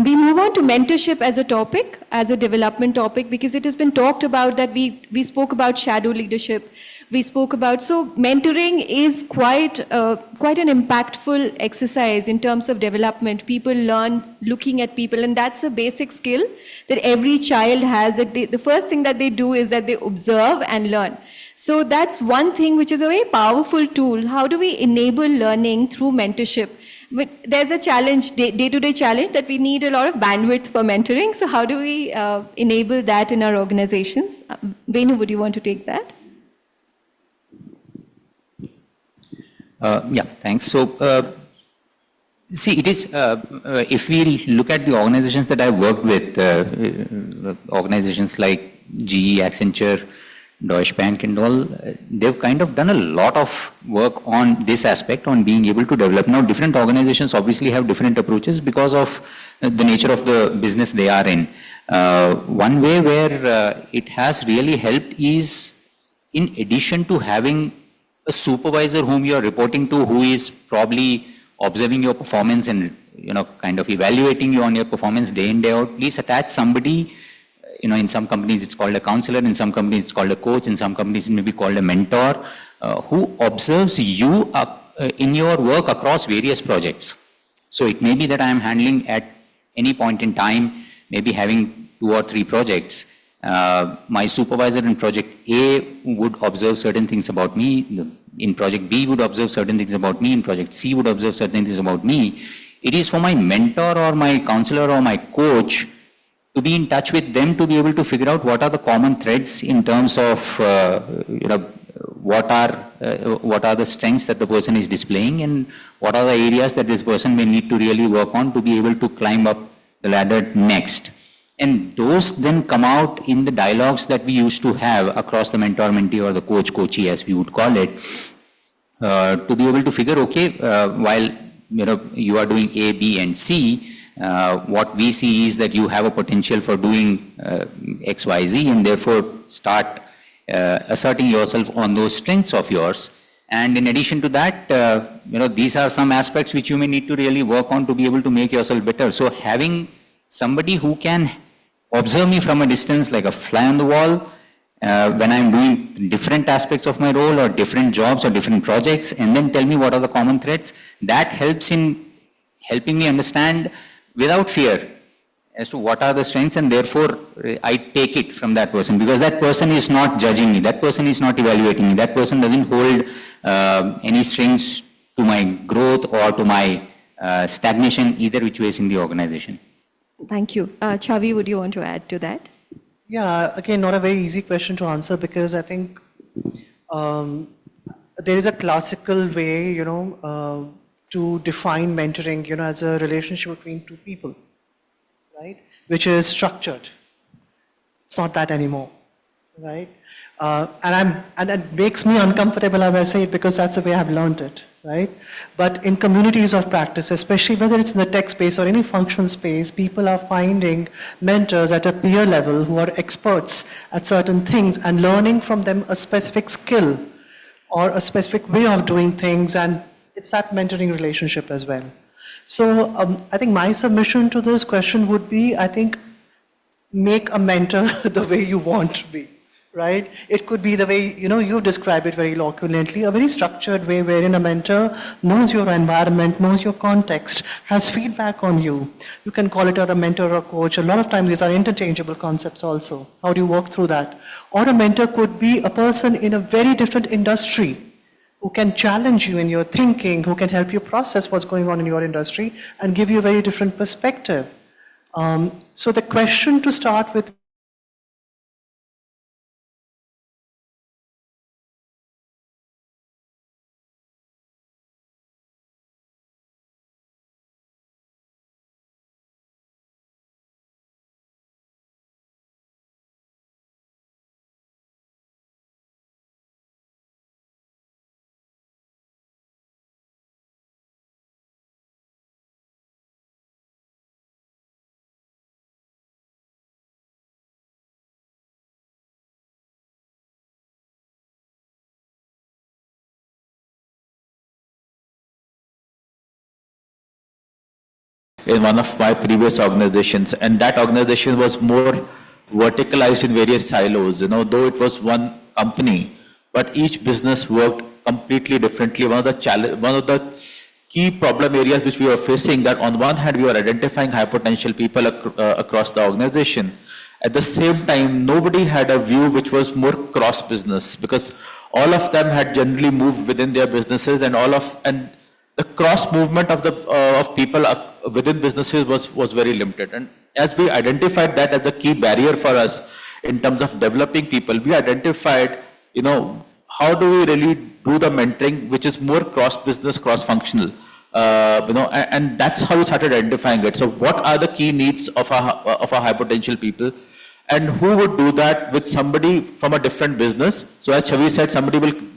We move on to mentorship as a topic, as a development topic, because it has been talked about that we spoke about shadow leadership. We spoke about, so mentoring is quite an impactful exercise in terms of development. People learn looking at people, and that's a basic skill that every child has. That the first thing that they do is that they observe and learn. So that's one thing which is a very powerful tool. How do we enable learning through mentorship? But there's a challenge, day-to-day challenge, that we need a lot of bandwidth for mentoring. So how do we enable that in our organizations? Venu, would you want to take that? Yeah, thanks. So, see, it is, if we look at the organizations that I've worked with, organizations like GE, Accenture, Deutsche Bank and all, they've kind of done a lot of work on this aspect, on being able to develop. Now, different organizations obviously have different approaches because of the nature of the business they are in. One way where it has really helped is, in addition to having a supervisor whom you are reporting to, who is probably observing your performance and, kind of evaluating you on your performance day in, day out, please attach somebody. In some companies it's called a counselor, in some companies it's called a coach, in some companies it may be called a mentor, who observes you in your work across various projects. So it may be that I am handling at any point in time, maybe having 2 or 3 projects. My supervisor in project A would observe certain things about me, in project B would observe certain things about me, in project C would observe certain things about me. It is for my mentor or my counselor or my coach to be in touch with them, to be able to figure out what are the common threads in terms of, what are the strengths that the person is displaying, and what are the areas that this person may need to really work on to be able to climb up the ladder next. And those then come out in the dialogues that we used to have across the mentor-mentee or the coach-coachee, as we would call it, to be able to figure, okay, while you are doing A, B, and C, what we see is that you have a potential for doing X, Y, Z, and therefore start asserting yourself on those strengths of yours. And in addition to that, these are some aspects which you may need to really work on to be able to make yourself better. So having somebody who can observe me from a distance like a fly on the wall, when I'm doing different aspects of my role or different jobs or different projects, and then tell me what are the common threads, that helps in helping me understand without fear as to what are the strengths, and therefore I take it from that person, because that person is not judging me, that person is not evaluating me, that person doesn't hold any strings to my growth or to my stagnation, either which ways in the organization. Thank you. Chavi, would you want to add to that? Yeah, again, not a very easy question to answer, because I think there is a classical way, to define mentoring, as a relationship between 2 people. which is structured. It's not that anymore, right? And it makes me uncomfortable as I say it because that's the way I've learned it, right? But in communities of practice, especially whether it's in the tech space or any functional space, people are finding mentors at a peer level who are experts at certain things and learning from them a specific skill or a specific way of doing things, and it's that mentoring relationship as well. So I think my submission to this question would be, I think, make a mentor the way you want to be. Right? It could be the way, you describe it very eloquently, a very structured way wherein a mentor knows your environment, knows your context, has feedback on you. You can call it a mentor or coach. A lot of times these are interchangeable concepts also. How do you work through that? Or a mentor could be a person in a very different industry who can challenge you in your thinking, who can help you process what's going on in your industry and give you a very different perspective. So the question to start with in one of my previous organizations, and that organization was more verticalized in various silos, though it was one company, but each business worked completely differently. One of the key problem areas which we were facing, that on one hand we were identifying high potential people across the organization. At the same time, nobody had a view which was more cross business, because all of them had generally moved within their businesses, and the cross movement of people within businesses was very limited. And as we identified that as a key barrier for us in terms of developing people, we identified, how do we really do the mentoring which is more cross business, cross functional, and that's how we started identifying it. So what are the key needs of our high potential people, and who would do that with somebody from a different business? So as Chavi said,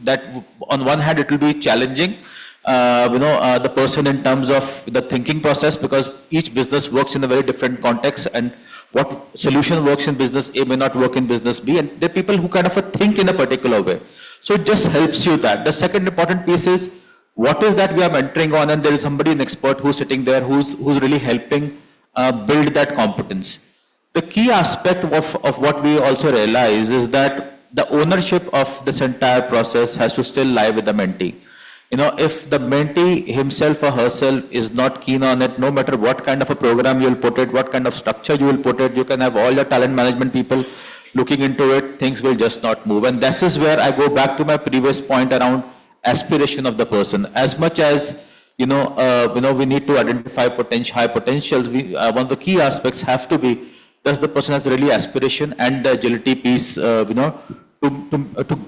that on one hand it will be challenging, the person in terms of the thinking process, because each business works in a very different context, and what solution works in business A may not work in business B, and there are people who kind of think in a particular way. So it just helps you that. The second important piece is, what is that we are mentoring on, and there is somebody, an expert who's sitting there who's really helping build that competence. The key aspect of what we also realize is that the ownership of this entire process has to still lie with the mentee. If the mentee himself or herself is not keen on it, no matter what kind of a program you'll put it, what kind of structure you will put it, you can have all your talent management people looking into it, things will just not move. And this is where I go back to my previous point around aspiration of the person. As much as, we need to identify high potentials, one of the key aspects have to be, does the person has really aspiration and the agility piece, to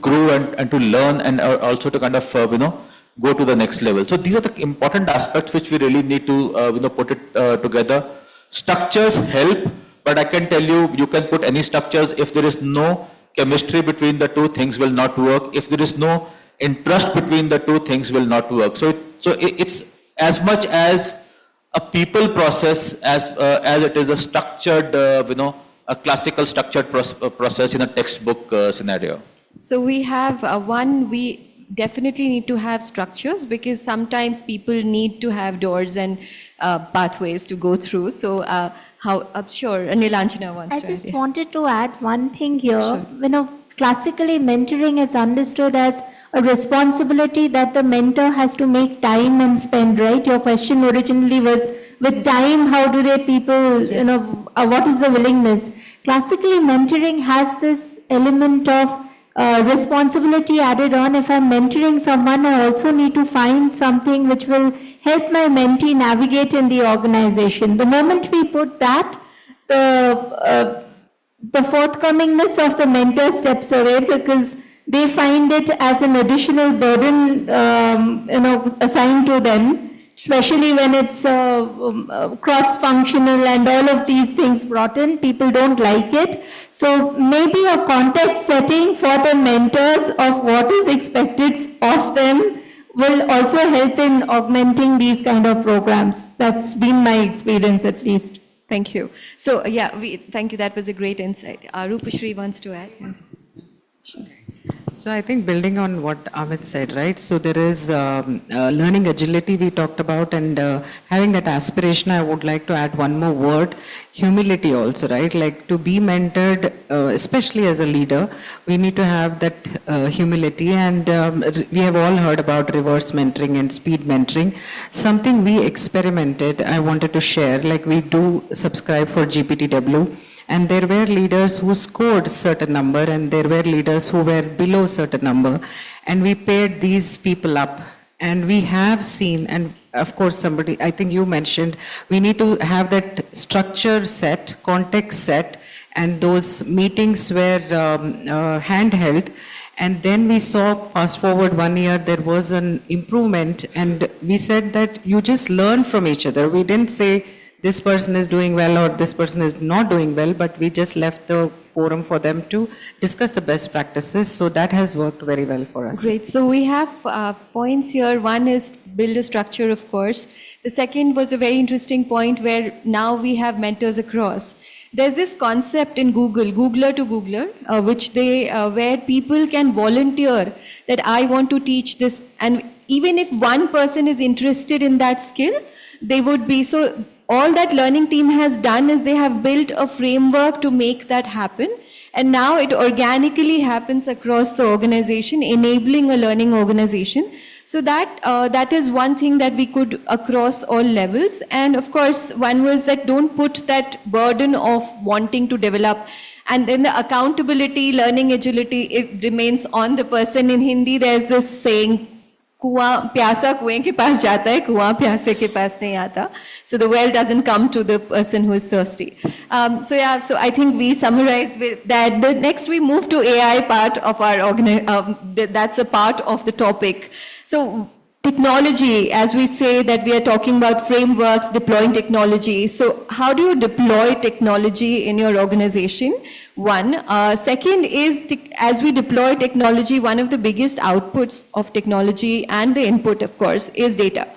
grow and to learn, and also to kind of, go to the next level. So these are the important aspects which we really need to, put it together. Structures help, but I can tell you, you can put any structures. If there is no chemistry between the two, things will not work. If there is no interest between the two, things will not work. So it's as much as a people process as it is a structured, a classical structured process in a textbook scenario. So we have we definitely need to have structures, because sometimes people need to have doors and pathways to go through. So sure, Nilanjana wants to. I just wanted to add one thing here. Sure. Classically, mentoring is understood as a responsibility that the mentor has to make time and spend, right? Your question originally was, with time, how do they people, yes, what is the willingness? Classically, mentoring has this element of responsibility added on. If I'm mentoring someone, I also need to find something which will help my mentee navigate in the organization. The moment we put that, the forthcomingness of the mentor steps away, because they find it as an additional burden, assigned to them. especially when it's cross-functional and all of these things brought in. People don't like it. So maybe a context setting for the mentors of what is expected of them will also help in augmenting these kind of programs. That's been my experience at least. Thank you. So, yeah, thank you. That was a great insight. Rupashri wants to add. Yes. So I think building on what Amit said, right? So there is learning agility we talked about, and having that aspiration, I would like to add one more word, humility also, right? Like to be mentored, especially as a leader, we need to have that humility, and we have all heard about reverse mentoring and speed mentoring. Something we experimented, I wanted to share, like we do subscribe for GPTW. And there were leaders who scored certain number and there were leaders who were below certain number. And we paired these people up. And we have seen, and of course somebody, I think you mentioned, we need to have that structure set, context set, and those meetings were handheld. And then we saw, fast forward 1 year, there was an improvement. And we said that you just learn from each other. We didn't say, this person is doing well or this person is not doing well, but we just left the forum for them to discuss the best practices. So that has worked very well for us. Great. So we have points here. One is build a structure, of course. The second was a very interesting point where now we have mentors across. There's this concept in Google, Googler to Googler, where people can volunteer that I want to teach this. And even if one person is interested in that skill, they would be. So all that learning team has done is they have built a framework to make that happen. And now it organically happens across the organization, enabling a learning organization. So that is one thing that we could across all levels. And of course, one was that don't put that burden of wanting to develop. And then the accountability, learning agility, it remains on the person. In Hindi, there's this saying, कुआं प्यासा कुएं के पास जाता है कुआं प्यासे के पास नहीं आता. So the well doesn't come to the person who is thirsty. So I think we summarize with that. The next we move to AI part of our that's a part of the topic. So technology, as we say that we are talking about frameworks, deploying technology. So how do you deploy technology in your organization? One. Second is, as we deploy technology, one of the biggest outputs of technology and the input, of course, is data.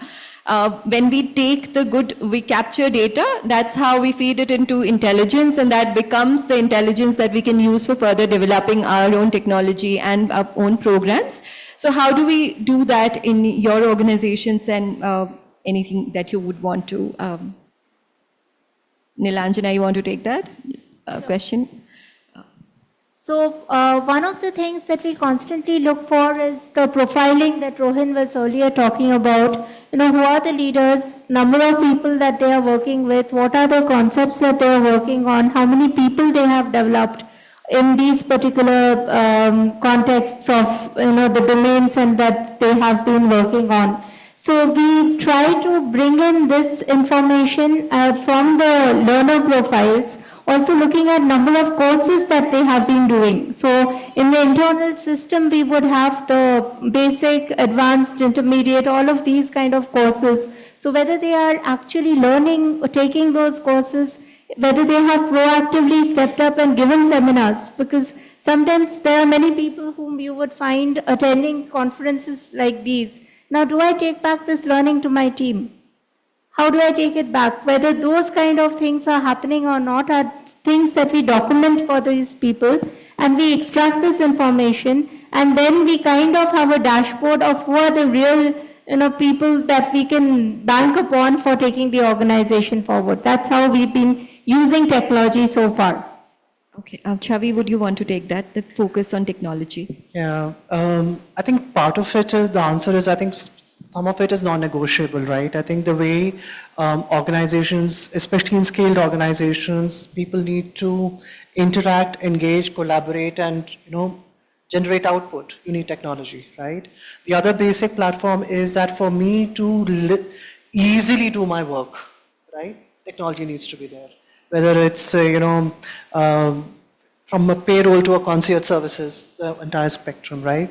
When we take we capture data, that's how we feed it into intelligence, and that becomes the intelligence that we can use for further developing our own technology and our own programs. So how do we do that in your organizations, and anything that you would want to? Nilanjana, you want to take that question? So one of the things that we constantly look for is the profiling that Rohin was earlier talking about. Who are the leaders, number of people that they are working with, what are the concepts that they are working on, how many people they have developed in these particular contexts of the domains and that they have been working on. So we try to bring in this information from the learner profiles, also looking at number of courses that they have been doing. So in the internal system, we would have the basic, advanced, intermediate, all of these kind of courses. So whether they are actually learning or taking those courses, whether they have proactively stepped up and given seminars, because sometimes there are many people whom you would find attending conferences like these. Now, do I take back this learning to my team? How do I take it back? Whether those kind of things are happening or not are things that we document for these people, and we extract this information, and then we kind of have a dashboard of who are the real people that we can bank upon for taking the organization forward. That's how we've been using technology so far. Okay, Chavi, would you want to take that, the focus on technology? Yeah, I think part of it is, the answer is, I think some of it is non-negotiable, right? I think the way organizations, especially in scaled organizations, people need to interact, engage, collaborate, and, generate output. You need technology, right? The other basic platform is that for me to easily do my work, right? Technology needs to be there. Whether it's, from a payroll to a concierge services, the entire spectrum, right?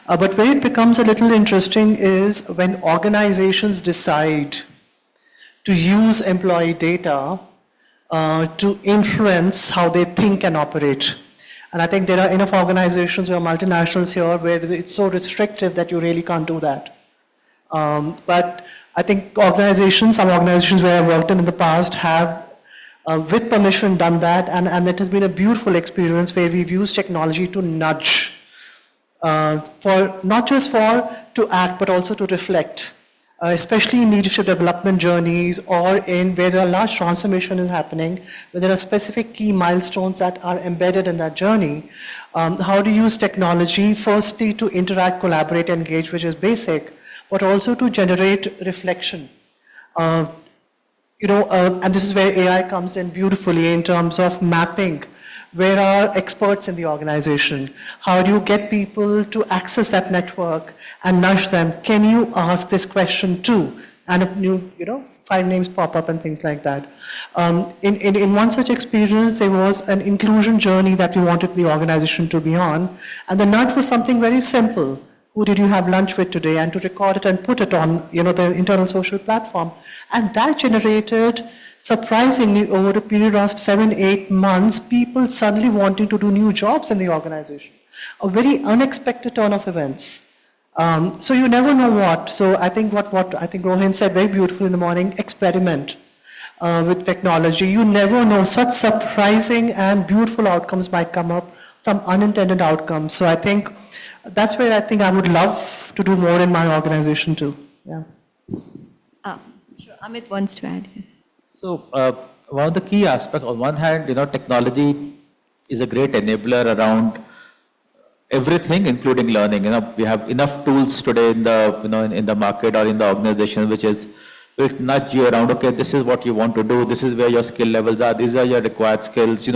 But where it becomes a little interesting is when organizations decide to use employee data to influence how they think and operate. And I think there are enough organizations or multinationals here where it's so restrictive that you really can't do that. But I think some organizations where I've worked in the past have, with permission, done that, and it has been a beautiful experience where we've used technology to nudge, for not just to act, but also to reflect. Especially in leadership development journeys or in where a large transformation is happening, where there are specific key milestones that are embedded in that journey. How to use technology, firstly to interact, collaborate, engage, which is basic, but also to generate reflection. And this is where AI comes in beautifully in terms of mapping. Where are experts in the organization? How do you get people to access that network and nudge them? Can you ask this question too? And if new, 5 names pop up and things like that. In one such experience, there was an inclusion journey that we wanted the organization to be on. And the nudge was something very simple. Who did you have lunch with today? And to record it and put it on, the internal social platform. And that generated, surprisingly, over a period of 7-8 months, people suddenly wanting to do new jobs in the organization. A very unexpected turn of events. So you never know what. So I think what I think Rohin said very beautifully in the morning, experiment with technology. You never know, such surprising and beautiful outcomes might come up, some unintended outcomes. So I think that's where I think I would love to do more in my organization too. Yeah. Sure. Amit wants to add, yes. So one of the key aspects, on one hand, technology is a great enabler around everything, including learning. We have enough tools today in the in the market or in the organization, which nudge you around. Okay, this is what you want to do. This is where your skill levels are. These are your required skills.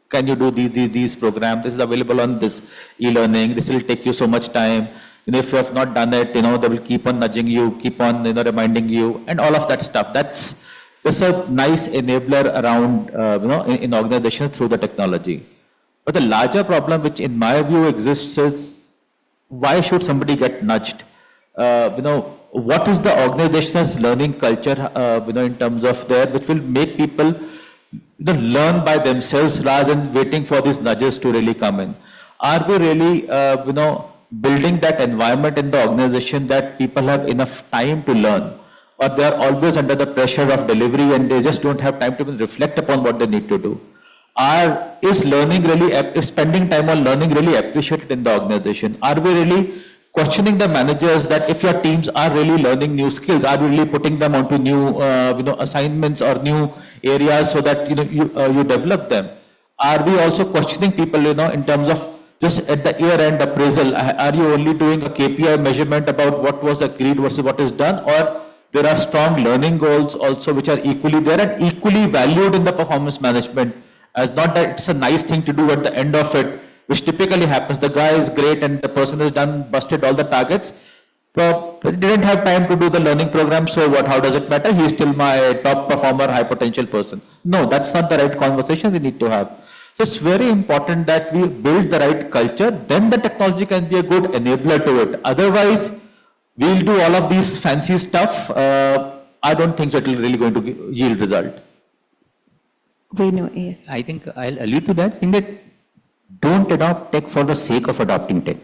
Can you do these programs? This is available on this e-learning. This will take you so much time. If you have not done it, they will keep on nudging you, keep on reminding you, and all of that stuff. That's a nice enabler around in organizations through the technology. But the larger problem, which in my view exists, is why should somebody get nudged? What is the organization's learning culture? In terms of which will make people learn by themselves rather than waiting for these nudges to really come in. Are we really, building that environment in the organization that people have enough time to learn, or they are always under the pressure of delivery and they just don't have time to reflect upon what they need to do? Is spending time on learning really appreciated in the organization? Are we really questioning the managers that if your teams are really learning new skills, are we really putting them onto new assignments or new areas so that you develop them? Are we also questioning people in terms of just at the year-end appraisal? Are you only doing a KPI measurement about what was agreed versus what is done, or there are strong learning goals also which are equally there and equally valued in the performance management? As not that it's a nice thing to do at the end of it, which typically happens. The guy is great and the person has busted all the targets, but he didn't have time to do the learning program, so what, how does it matter? He's still my top performer, high potential person. No, that's not the right conversation we need to have. So it's very important that we build the right culture, then the technology can be a good enabler to it. Otherwise, we'll do all of these fancy stuff. I don't think so it will really going to yield result. We know, yes. I think I'll allude to that in that don't adopt tech for the sake of adopting tech.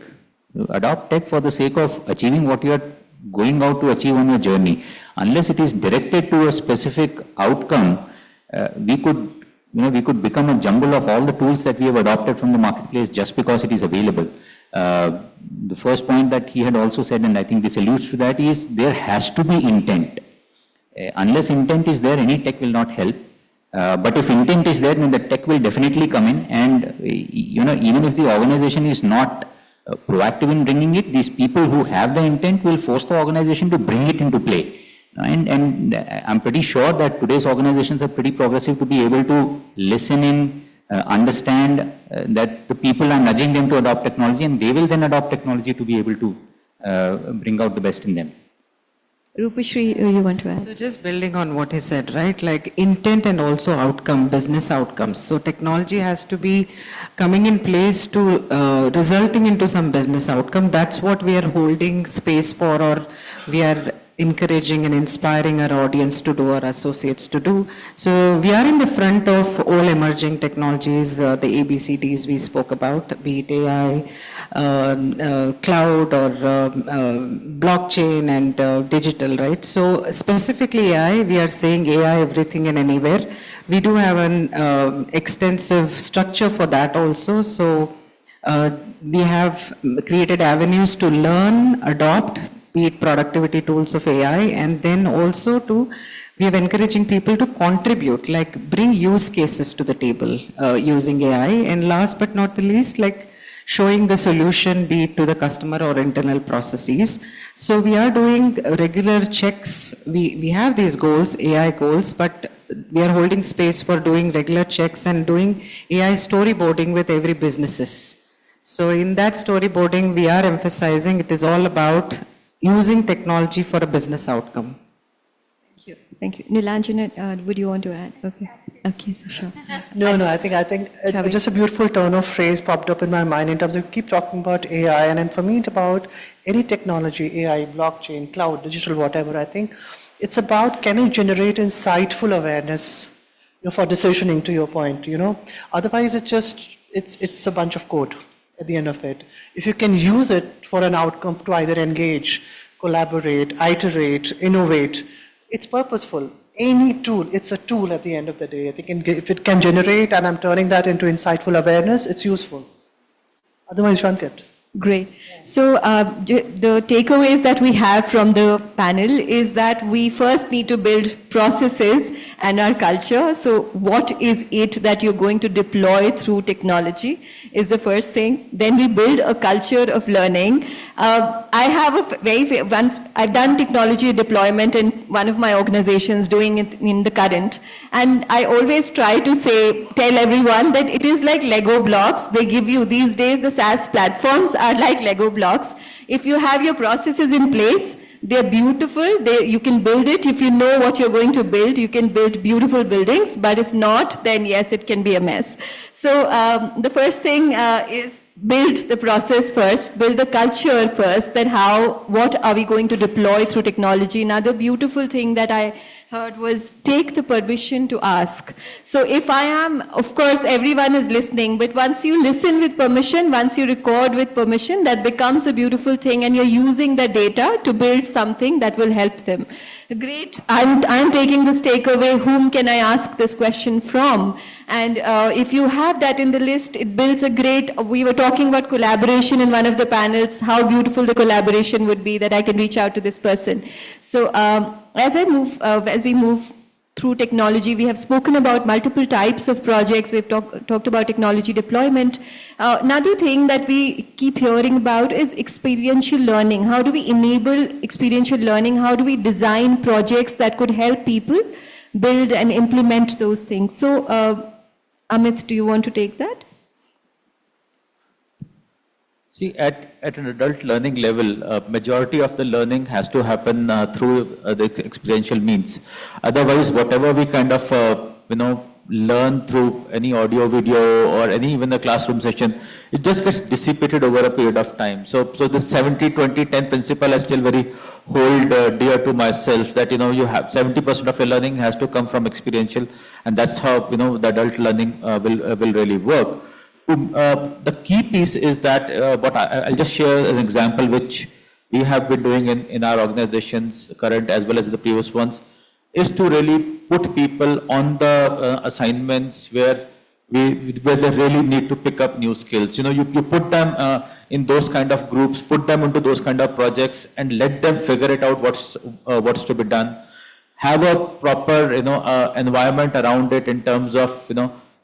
Adopt tech for the sake of achieving what you are going out to achieve on your journey. Unless it is directed to a specific outcome, we could become a jumble of all the tools that we have adopted from the marketplace just because it is available. The first point that he had also said, and I think this alludes to that, is there has to be intent. Unless intent is there, any tech will not help. But if intent is there, then the tech will definitely come in, and even if the organization is not proactive in bringing it, these people who have the intent will force the organization to bring it into play. And I'm pretty sure that today's organizations are pretty progressive to be able to listen in, understand that the people are nudging them to adopt technology, and they will then adopt technology to be able to bring out the best in them. Rupashri, you want to add? So just building on what he said, right? Like intent and also outcome, business outcomes. So technology has to be coming in place to resulting into some business outcome. That's what we are holding space for, or we are encouraging and inspiring our audience to do, our associates to do. So we are in the front of all emerging technologies, the ABCDs we spoke about, be it AI, cloud or blockchain and digital, right? So specifically AI, we are saying AI everything and anywhere. We do have an extensive structure for that also. So we have created avenues to learn, adopt, be it productivity tools of AI, and then also we are encouraging people to contribute, like bring use cases to the table using AI. And last but not the least, like showing the solution, be it to the customer or internal processes. So we are doing regular checks. We have these goals, AI goals, but we are holding space for doing regular checks and doing AI storyboarding with every businesses. So in that storyboarding, we are emphasizing it is all about using technology for a business outcome. Thank you. Thank you. Nilanjana, would you want to add? Okay. Okay, for sure. No, I think just a beautiful turn of phrase popped up in my mind in terms of keep talking about AI, and then for me it's about any technology, AI, blockchain, cloud, digital, whatever. I think it's about can it generate insightful awareness, for decisioning, to your point, Otherwise it's a bunch of code at the end of it. If you can use it for an outcome to either engage, collaborate, iterate, innovate, it's purposeful. Any tool, it's a tool at the end of the day. I think if it can generate and I'm turning that into insightful awareness, it's useful. Otherwise, you shan't get. Great. So the takeaways that we have from the panel is that we first need to build processes and our culture. So what is it that you're going to deploy through technology is the first thing. Then we build a culture of learning. I have once I've done technology deployment in one of my organizations, doing it in the current, and I always try to tell everyone that it is like Lego blocks. They give you these days, the SaaS platforms are like Lego blocks. If you have your processes in place, they're beautiful. You can build it. If you know what you're going to build, you can build beautiful buildings. But if not, then yes, it can be a mess. So the first thing is build the process first, build the culture first, that what are we going to deploy through technology. Another beautiful thing that I heard was take the permission to ask. So if I am, of course, everyone is listening, but once you listen with permission, once you record with permission, that becomes a beautiful thing, and you're using the data to build something that will help them. Great. I'm taking this takeaway, whom can I ask this question from? And if you have that in the list, it builds we were talking about collaboration in one of the panels, how beautiful the collaboration would be that I can reach out to this person. So as we move through technology, we have spoken about multiple types of projects. We've talked about technology deployment. Another thing that we keep hearing about is experiential learning. How do we enable experiential learning? How do we design projects that could help people build and implement those things? So, Amit, do you want to take that? See, at an adult learning level, majority of the learning has to happen through the experiential means. Otherwise, whatever we kind of, learn through any audio, video, or even the classroom session, it just gets dissipated over a period of time. So this 70-20-10 principle I still very hold dear to myself, that, you have 70% of your learning has to come from experiential, and that's how, the adult learning will really work. The key piece is that I'll just share an example which we have been doing in our organizations, current as well as the previous ones, is to really put people on the assignments where they really need to pick up new skills. You put them in those kind of groups, put them into those kind of projects, and let them figure it out what's to be done. Have a proper environment around it in terms of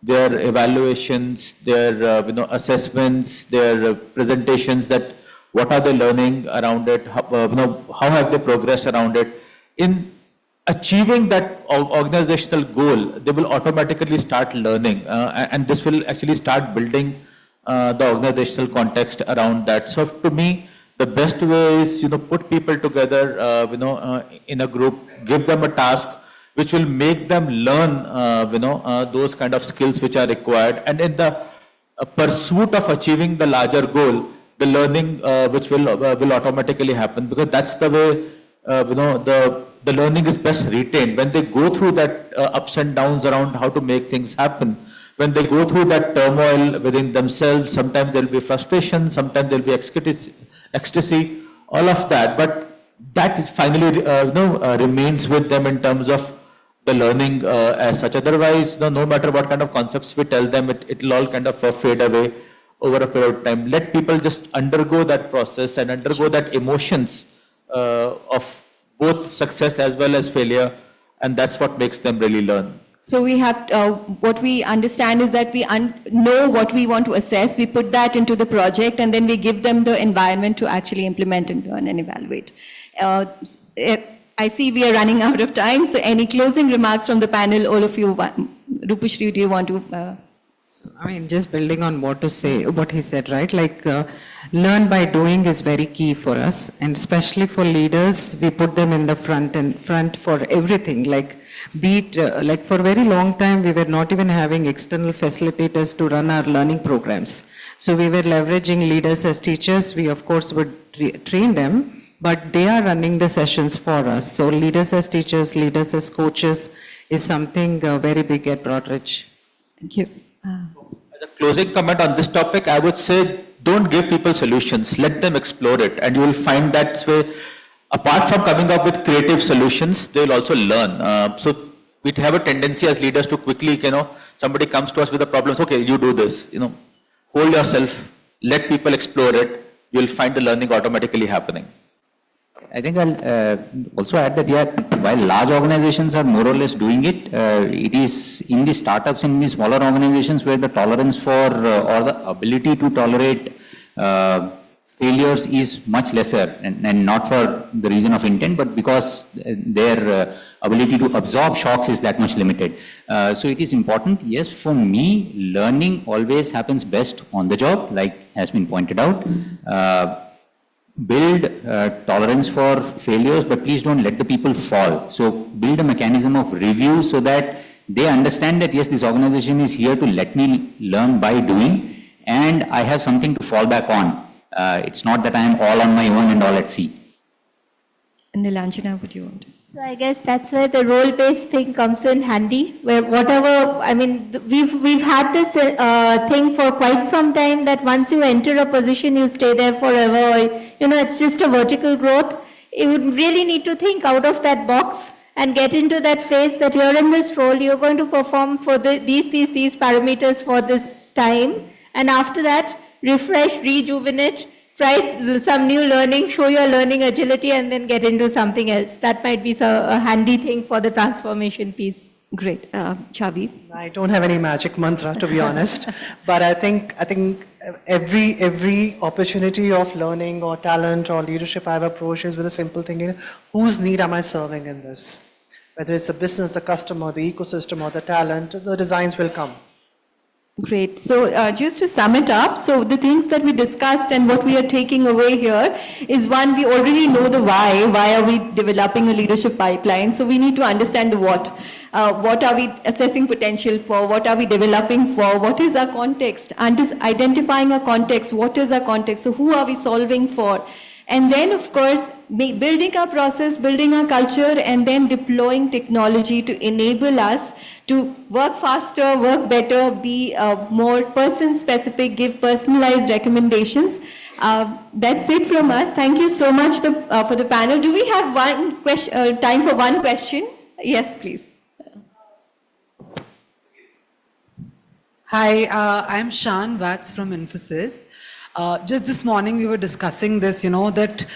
their evaluations, their assessments, their presentations, that what are they learning around it, how have they progressed around it. In achieving that organizational goal, they will automatically start learning, and this will actually start building the organizational context around that. So to me, the best way is, put people together, in a group, give them a task which will make them learn, those kind of skills which are required. And in the pursuit of achieving the larger goal, the learning which will automatically happen, because that's the way, the learning is best retained. When they go through that ups and downs around how to make things happen, when they go through that turmoil within themselves, sometimes there'll be frustration, sometimes there'll be ecstasy, all of that. But that finally, remains with them in terms of the learning as such. Otherwise, no matter what kind of concepts we tell them, it'll all kind of fade away over a period of time. Let people just undergo that process and undergo that emotions of both success as well as failure, and that's what makes them really learn. So we have, what we understand is that we know what we want to assess, we put that into the project, and then we give them the environment to actually implement and learn and evaluate. I see we are running out of time, so any closing remarks from the panel, all of you? Rupashri, do you want to? So, just building on what he said, right? Like, learn by doing is very key for us, and especially for leaders, we put them in the front for everything. Like, be it, like for a very long time, we were not even having external facilitators to run our learning programs. So we were leveraging leaders as teachers. We, of course, would train them, but they are running the sessions for us. So leaders as teachers, leaders as coaches is something very big at Broadridge. Thank you. As a closing comment on this topic, I would say don't give people solutions, let them explore it, and you will find that way, apart from coming up with creative solutions, they will also learn. So we have a tendency as leaders to quickly, somebody comes to us with a problem, okay, you do this, hold yourself, let people explore it, you will find the learning automatically happening. I think I'll also add that, while large organizations are more or less doing it, it is in the startups and in the smaller organizations where the tolerance for or the ability to tolerate failures is much lesser, and not for the reason of intent, but because their ability to absorb shocks is that much limited. So it is important, yes, for me, learning always happens best on the job, like has been pointed out. Build tolerance for failures, but please don't let the people fall. So build a mechanism of review so that they understand that, yes, this organization is here to let me learn by doing, and I have something to fall back on. It's not that I am all on my own and all at sea. And Nilanjana, would you want to? So I guess that's where the role-based thing comes in handy, where whatever, we've had this thing for quite some time that once you enter a position, you stay there forever. It's just a vertical growth. You would really need to think out of that box and get into that phase that you're in this role, you're going to perform for these parameters for this time. And after that, refresh, rejuvenate, try some new learning, show your learning agility, and then get into something else. That might be a handy thing for the transformation piece. Great. Chavi? I don't have any magic mantra, to be honest, but I think every opportunity of learning or talent or leadership I've approached is with a simple thing, whose need am I serving in this? Whether it's the business, the customer, the ecosystem, or the talent, the designs will come. Great. So just to sum it up, so the things that we discussed and what we are taking away here is, one, we already know the why. Why are we developing a leadership pipeline? So we need to understand the what. What are we assessing potential for? What are we developing for? What is our context? And just identifying a context. What is our context? So who are we solving for? And then, of course, building our process, building our culture, and then deploying technology to enable us to work faster, work better, be more person-specific, give personalized recommendations. That's it from us. Thank you so much for the panel. Do we have time for one question? Yes, please. Hi, I'm Shan Vats from Infosys. Just this morning we were discussing this, that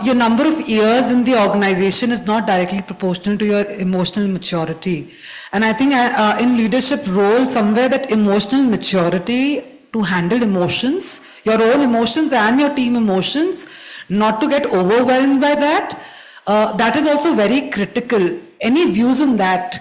your number of years in the organization is not directly proportional to your emotional maturity. And I think in leadership role, somewhere that emotional maturity to handle emotions, your own emotions and your team emotions, not to get overwhelmed by that, that is also very critical. Any views on that,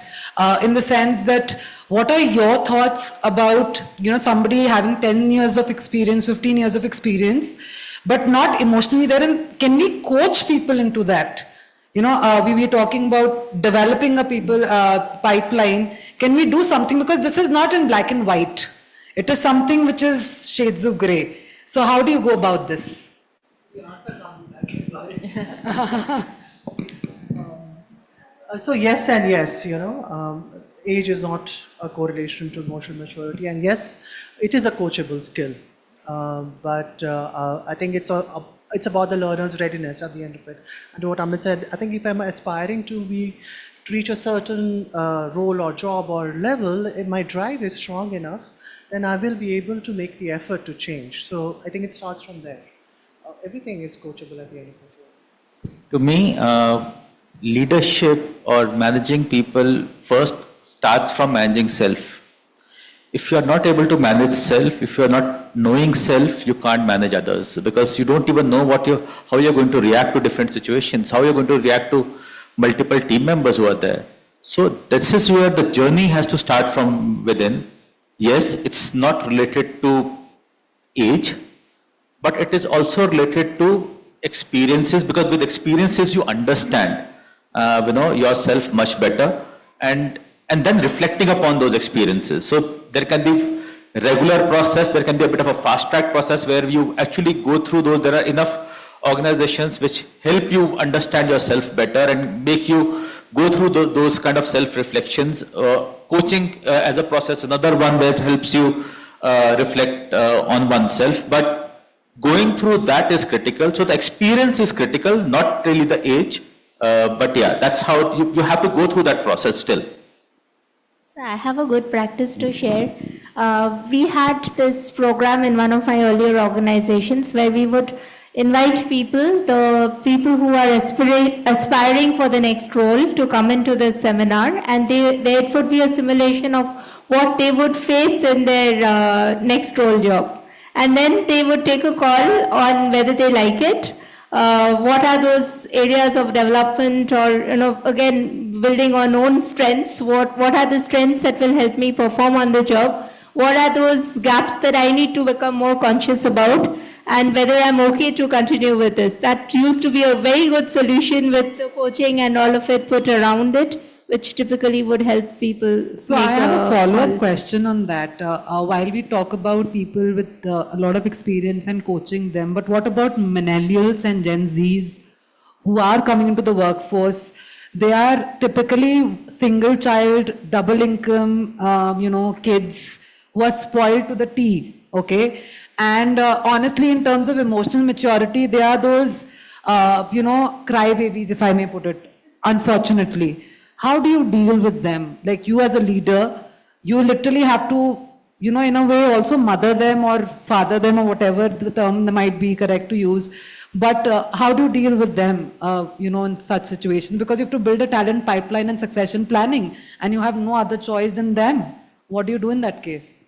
in the sense that what are your thoughts about, somebody having 10 years of experience, 15 years of experience, but not emotionally there. And can we coach people into that? We were talking about developing a people pipeline. Can we do something? Because this is not in black and white. It is something which is shades of gray. So how do you go about this? The answer can't be black and white. So yes and yes, age is not a correlation to emotional maturity, and yes, it is a coachable skill. But I think it's about the learner's readiness at the end of it. And what Amit said, I think if I'm aspiring to reach a certain role or job or level, if my drive is strong enough, then I will be able to make the effort to change. So I think it starts from there. Everything is coachable at the end of it. To me, leadership or managing people first starts from managing self. If you are not able to manage self, if you are not knowing self, you can't manage others, because you don't even know how you're going to react to different situations, how you're going to react to multiple team members who are there. So this is where the journey has to start from within. Yes, it's not related to age, but it is also related to experiences, because with experiences you understand yourself much better, and then reflecting upon those experiences. So there can be regular process, there can be a bit of a fast track process where you actually go through those. There are enough organizations which help you understand yourself better and make you go through those kind of self-reflections. Coaching as a process, another one that helps you reflect on oneself. But going through that is critical. So the experience is critical, not really the age. But yeah, that's how you have to go through that process still. So I have a good practice to share. We had this program in one of my earlier organizations where we would invite the people who are aspiring for the next role, to come into this seminar, and there would be a simulation of what they would face in their next role job. And then they would take a call on whether they like it. What are those areas of development, or again building on own strengths? What are the strengths that will help me perform on the job? What are those gaps that I need to become more conscious about, and whether I'm okay to continue with this? That used to be a very good solution with the coaching and all of it put around it, which typically would help people. So I have a follow-up question on that. While we talk about people with a lot of experience and coaching them, but what about millennials and Gen Zs who are coming into the workforce? They are typically single child, double income, kids who are spoiled to the T, okay? And honestly, in terms of emotional maturity, they are those, crybabies, if I may put it, unfortunately. How do you deal with them? Like, you as a leader, you literally have to, in a way also mother them or father them, or whatever the term might be correct to use. But how do you deal with them, in such situations? Because you have to build a talent pipeline and succession planning, and you have no other choice than them. What do you do in that case?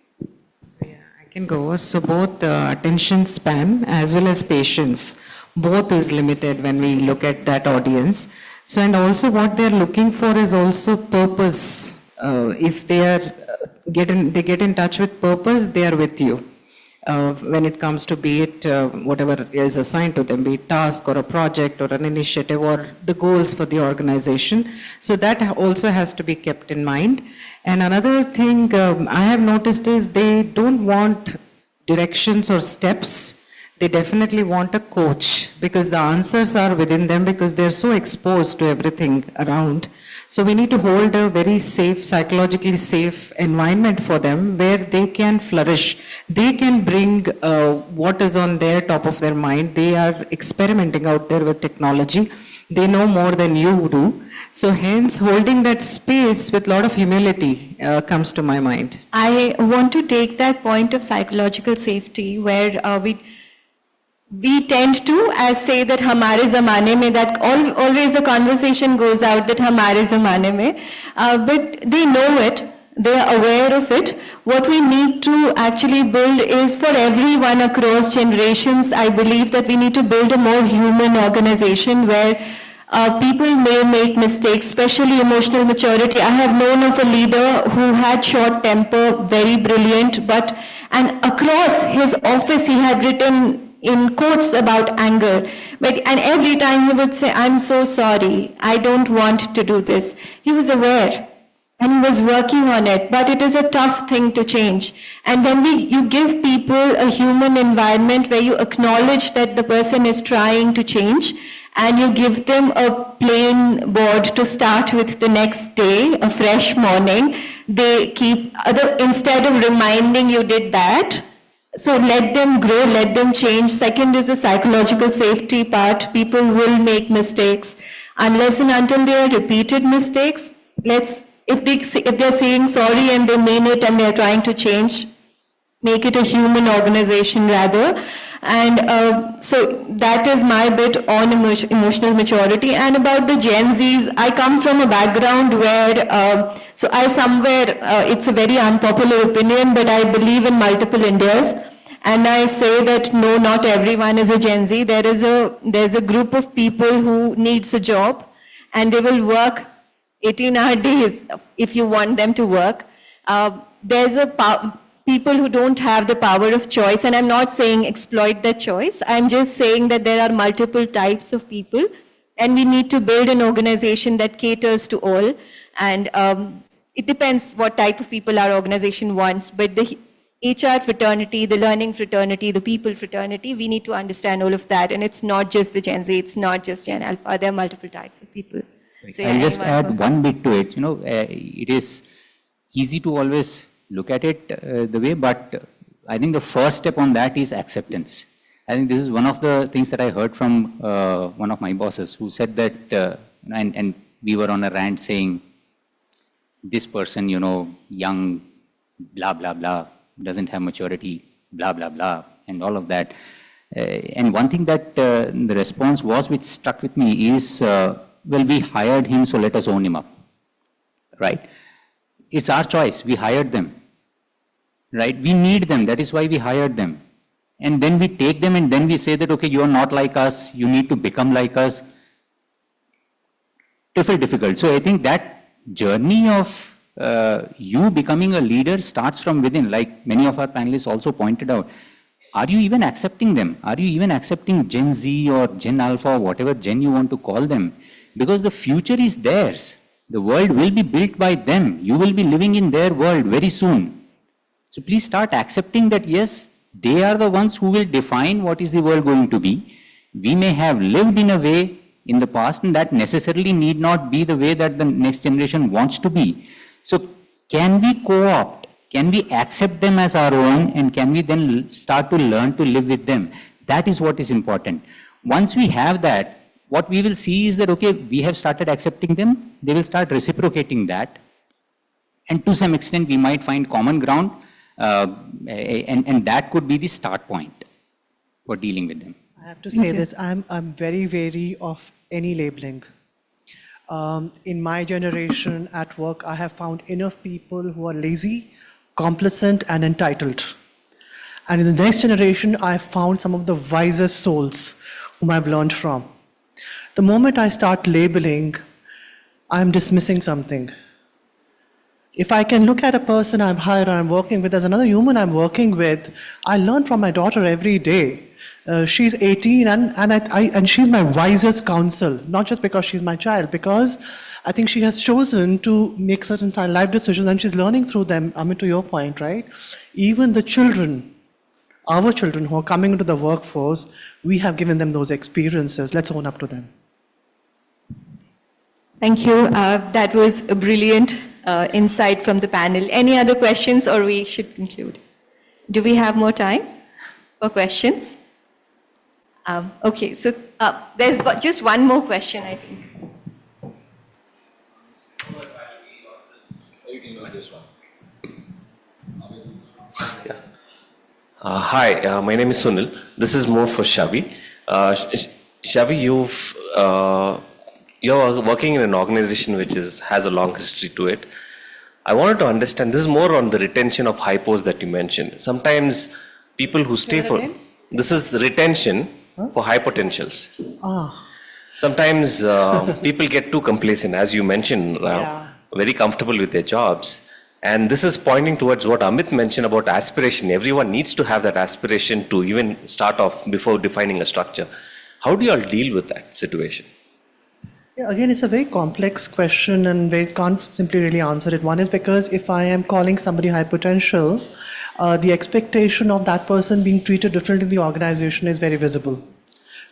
I can go. So both attention span as well as patience, both is limited when we look at that audience. So, and also what they're looking for is also purpose. If they are get in touch with purpose, they are with you. When it comes to be it whatever is assigned to them, be it task or a project or an initiative or the goals for the organization. So that also has to be kept in mind. And another thing I have noticed is they don't want directions or steps. They definitely want a coach, because the answers are within them, because they're so exposed to everything around. So we need to hold a very safe, psychologically safe environment for them where they can flourish. They can bring what is on their top of their mind. They are experimenting out there with technology. They know more than you do. So hence, holding that space with a lot of humility comes to my mind. I want to take that point of psychological safety where we tend to say that hamare zamane mein, that always the conversation goes out that hamare zamane mein, but they know it, they are aware of it. What we need to actually build is for everyone across generations. I believe that we need to build a more human organization where people may make mistakes, especially emotional maturity. I have known of a leader who had short temper, very brilliant, and across his office he had written in quotes about anger. And every time he would say, I'm so sorry, I don't want to do this. He was aware and he was working on it, but it is a tough thing to change. And when you give people a human environment where you acknowledge that the person is trying to change, and you give them a plain board to start with the next day, a fresh morning, they instead of reminding you did that, so let them grow, let them change. Second is the psychological safety part. People will make mistakes. Unless and until they are repeated mistakes, if they're saying sorry and they mean it and they're trying to change, make it a human organization rather. And so that is my bit on emotional maturity. And about the Gen Zs, I come from a background where, it's a very unpopular opinion, but I believe in multiple Indias. And I say that no, not everyone is a Gen Z. There's a group of people who needs a job and they will work 18-hour days if you want them to work. There's people who don't have the power of choice, and I'm not saying exploit that choice. I'm just saying that there are multiple types of people, and we need to build an organization that caters to all. And it depends what type of people our organization wants, but the HR fraternity, the learning fraternity, the people fraternity, we need to understand all of that. And it's not just the Gen Z, it's not just Gen Alpha, there are multiple types of people. So, I'll just add one bit to it. It is easy to always look at it the way, but I think the first step on that is acceptance. I think this is one of the things that I heard from one of my bosses who said that, and we were on a rant saying, this person, young, blah, blah, blah, doesn't have maturity, blah, blah, blah, and all of that. And one thing that the response was, which stuck with me, is, well, we hired him, so let us own him up, right? It's our choice. We hired them, right? We need them. That is why we hired them. And then we take them and then we say that, okay, you're not like us. You need to become like us. Difficult. So I think that journey of you becoming a leader starts from within, like many of our panelists also pointed out. Are you even accepting them? Are you even accepting Gen Z or Gen Alpha or whatever Gen you want to call them? Because the future is theirs. The world will be built by them. You will be living in their world very soon. So please start accepting that, yes, they are the ones who will define what is the world going to be. We may have lived in a way in the past, and that necessarily need not be the way that the next generation wants to be. So can we co-opt? Can we accept them as our own, and can we then start to learn to live with them? That is what is important. Once we have that, what we will see is that, okay, we have started accepting them, they will start reciprocating that, and to some extent we might find common ground, and that could be the start point for dealing with them. I have to say this, I'm very wary of any labeling. In my generation at work, I have found enough people who are lazy, complacent, and entitled. And in the next generation, I have found some of the wisest souls whom I've learned from. The moment I start labeling, I'm dismissing something. If I can look at a person I've hired or I'm working with as another human I'm working with, I learn from my daughter every day. She's 18 and she's my wisest counsel, not just because she's my child, because I think she has chosen to make certain life decisions and she's learning through them. I mean, to your point, right? Even the children, our children who are coming into the workforce, we have given them those experiences. Let's own up to them. Thank you. That was a brilliant insight from the panel. Any other questions, or we should conclude? Do we have more time for questions? Okay, so there's just one more question, I think. You can use this one. Yeah. Hi, my name is Sunil. This is more for Shavi. Shavi, you're working in an organization which has a long history to it. I wanted to understand, this is more on the retention of hypos that you mentioned. Sometimes people who stay for, this is retention for high potentials. Sometimes people get too complacent, as you mentioned, very comfortable with their jobs. And this is pointing towards what Amit mentioned about aspiration. Everyone needs to have that aspiration to even start off before defining a structure. How do you all deal with that situation? Yeah, again, it's a very complex question and we can't simply really answer it. One is because if I am calling somebody high potential, the expectation of that person being treated differently in the organization is very visible,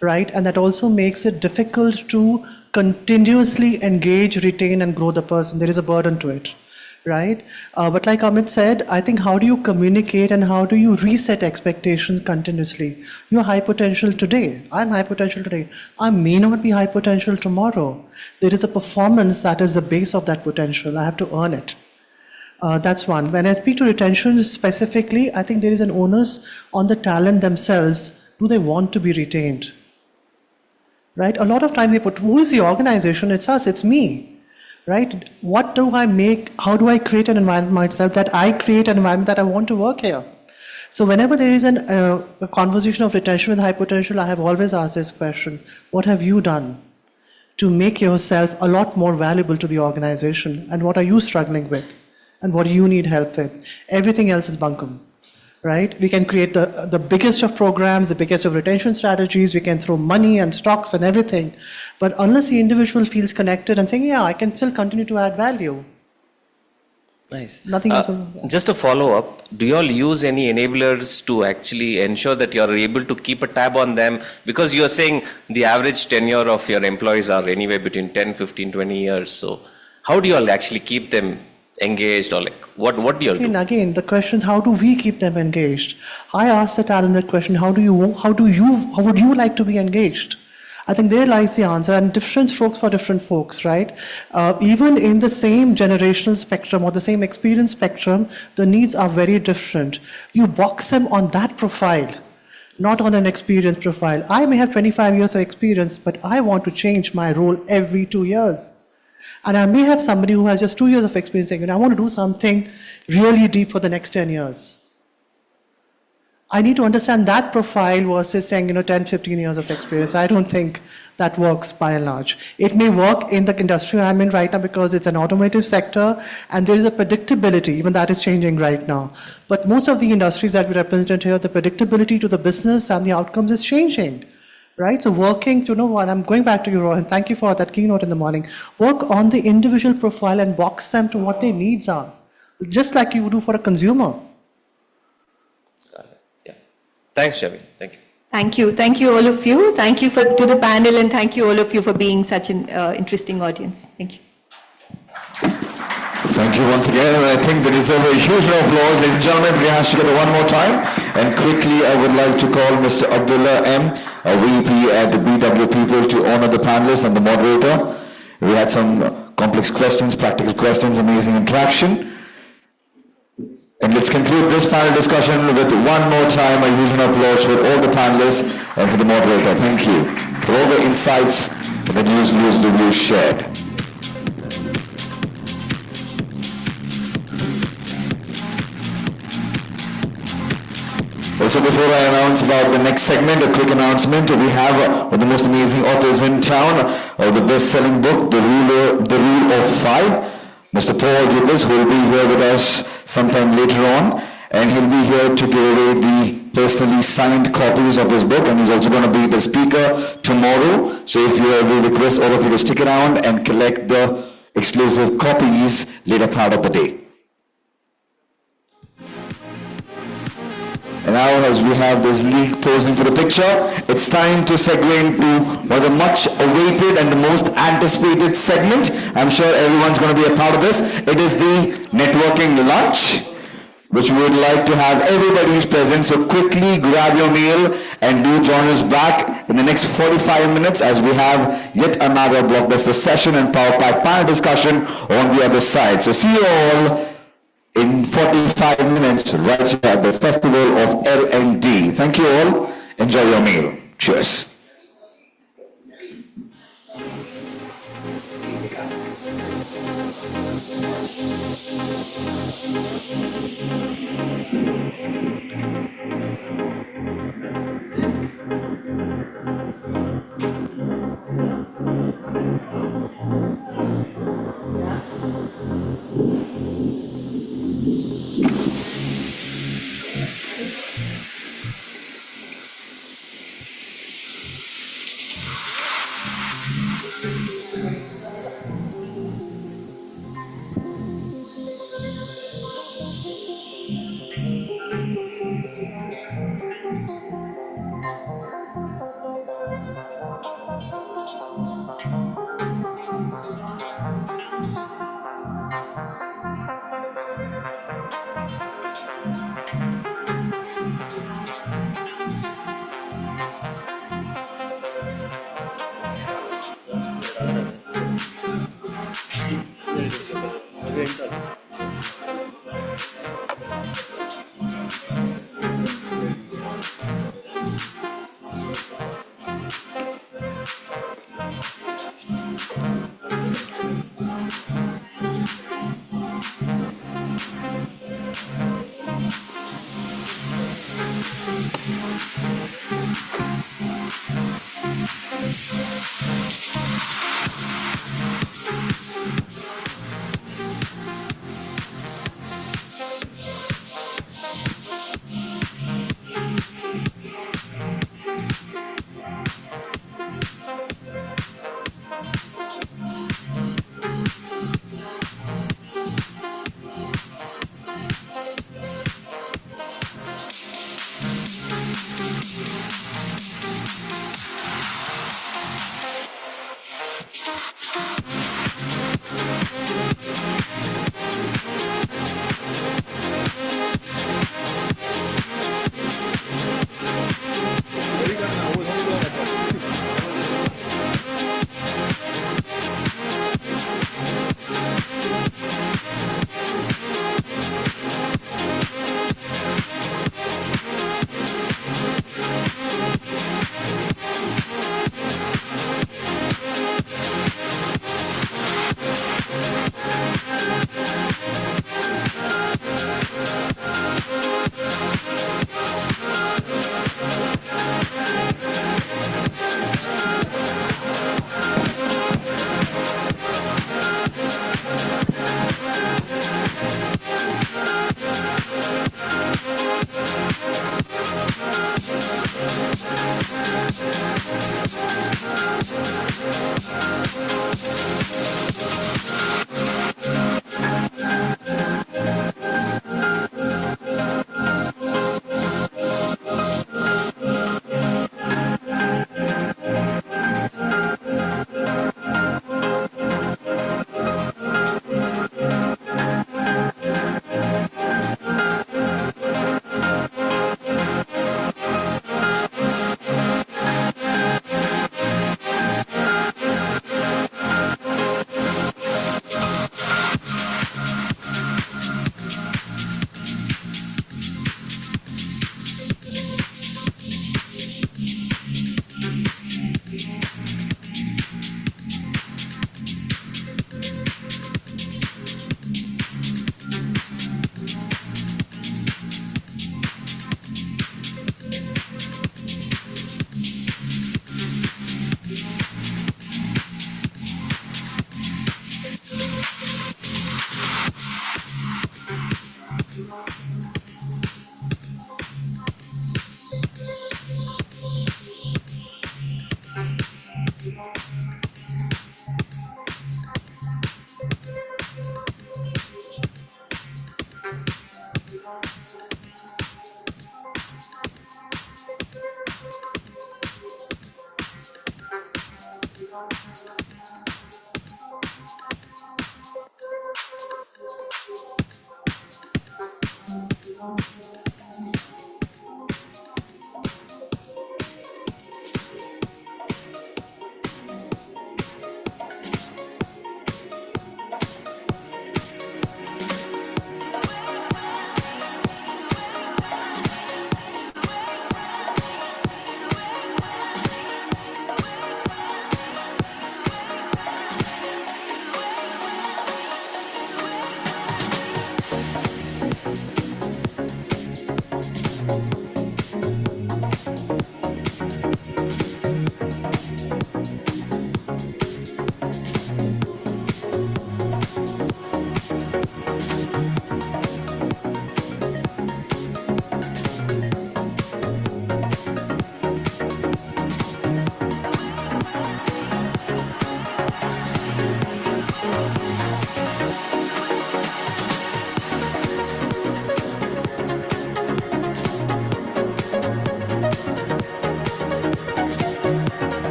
right? And that also makes it difficult to continuously engage, retain, and grow the person. There is a burden to it, right? But like Amit said, I think how do you communicate and how do you reset expectations continuously? You're high potential today. I'm high potential today. I may not be high potential tomorrow. There is a performance that is the base of that potential. I have to earn it. That's one. When I speak to retention specifically, I think there is an onus on the talent themselves. Do they want to be retained? Right? A lot of times they put, who is the organization? It's us, it's me. Right? What do I make? How do I create an environment myself that I create an environment that I want to work here? So whenever there is a conversation of retention with high potential, I have always asked this question: what have you done to make yourself a lot more valuable to the organization? And what are you struggling with? And what do you need help with? Everything else is bunkum. Right? We can create the biggest of programs, the biggest of retention strategies, we can throw money and stocks and everything. But unless the individual feels connected and saying, yeah, I can still continue to add value. Nice. Nothing else. Just a follow-up, do you all use any enablers to actually ensure that you're able to keep a tab on them? Because you're saying the average tenure of your employees are anywhere between 10, 15, 20 years. So how do you all actually keep them engaged, or like what do you all do? Again, the question is, how do we keep them engaged? I asked the talent that question: how would you like to be engaged? I think there lies the answer, and different strokes for different folks, right? Even in the same generational spectrum or the same experience spectrum, the needs are very different. You box them on that profile, not on an experience profile. I may have 25 years of experience, but I want to change my role every 2 years. And I may have somebody who has just 2 years of experience saying, I want to do something really deep for the next 10 years. I need to understand that profile versus saying, 10, 15 years of experience. I don't think that works by and large. It may work in the industry I'm in right now because it's an automotive sector and there is a predictability, even that is changing right now. But most of the industries that we represent here, the predictability to the business and the outcomes is changing. Right? So working to know what, I'm going back to you, Rohan, thank you for that keynote in the morning. Work on the individual profile and box them to what their needs are, just like you would do for a consumer. Got it. Yeah. Thanks, Shavi. Thank you. Thank you. Thank you, all of you. Thank you to the panel, and thank you, all of you, for being such an interesting audience. Thank you. Thank you once again, and I think they deserve a huge round of applause. Ladies and gentlemen, we have to get it one more time. And quickly, I would like to call Mr. Abdullah M., a VP at BW People, to honor the panelists and the moderator. We had some complex questions, practical questions, amazing interaction. And let's conclude this panel discussion with one more time a huge round of applause for all the panelists and for the moderator. Thank you for all the insights and the news reviews shared. Also, before I announce about the next segment, a quick announcement. We have one of the most amazing authors in town of the best-selling book, The Rule of Five, Mr. Paul Gibbs, who will be here with us sometime later on. And he'll be here to give away the personally signed copies of his book. And he's also going to be the speaker tomorrow. So if you will request all of you to stick around and collect the exclusive copies later part of the day. And now, as we have this league posing for the picture, it's time to segue into one of the much awaited and the most anticipated segment. I'm sure everyone's going to be a part of this. It is the networking lunch, which we would like to have everybody's present. So quickly grab your meal and do join us back in the next 45 minutes as we have yet another blockbuster session and power pack panel discussion on the other side. So see you all in 45 minutes right here at the Festival of L&D. Thank you all. Enjoy your meal. Cheers.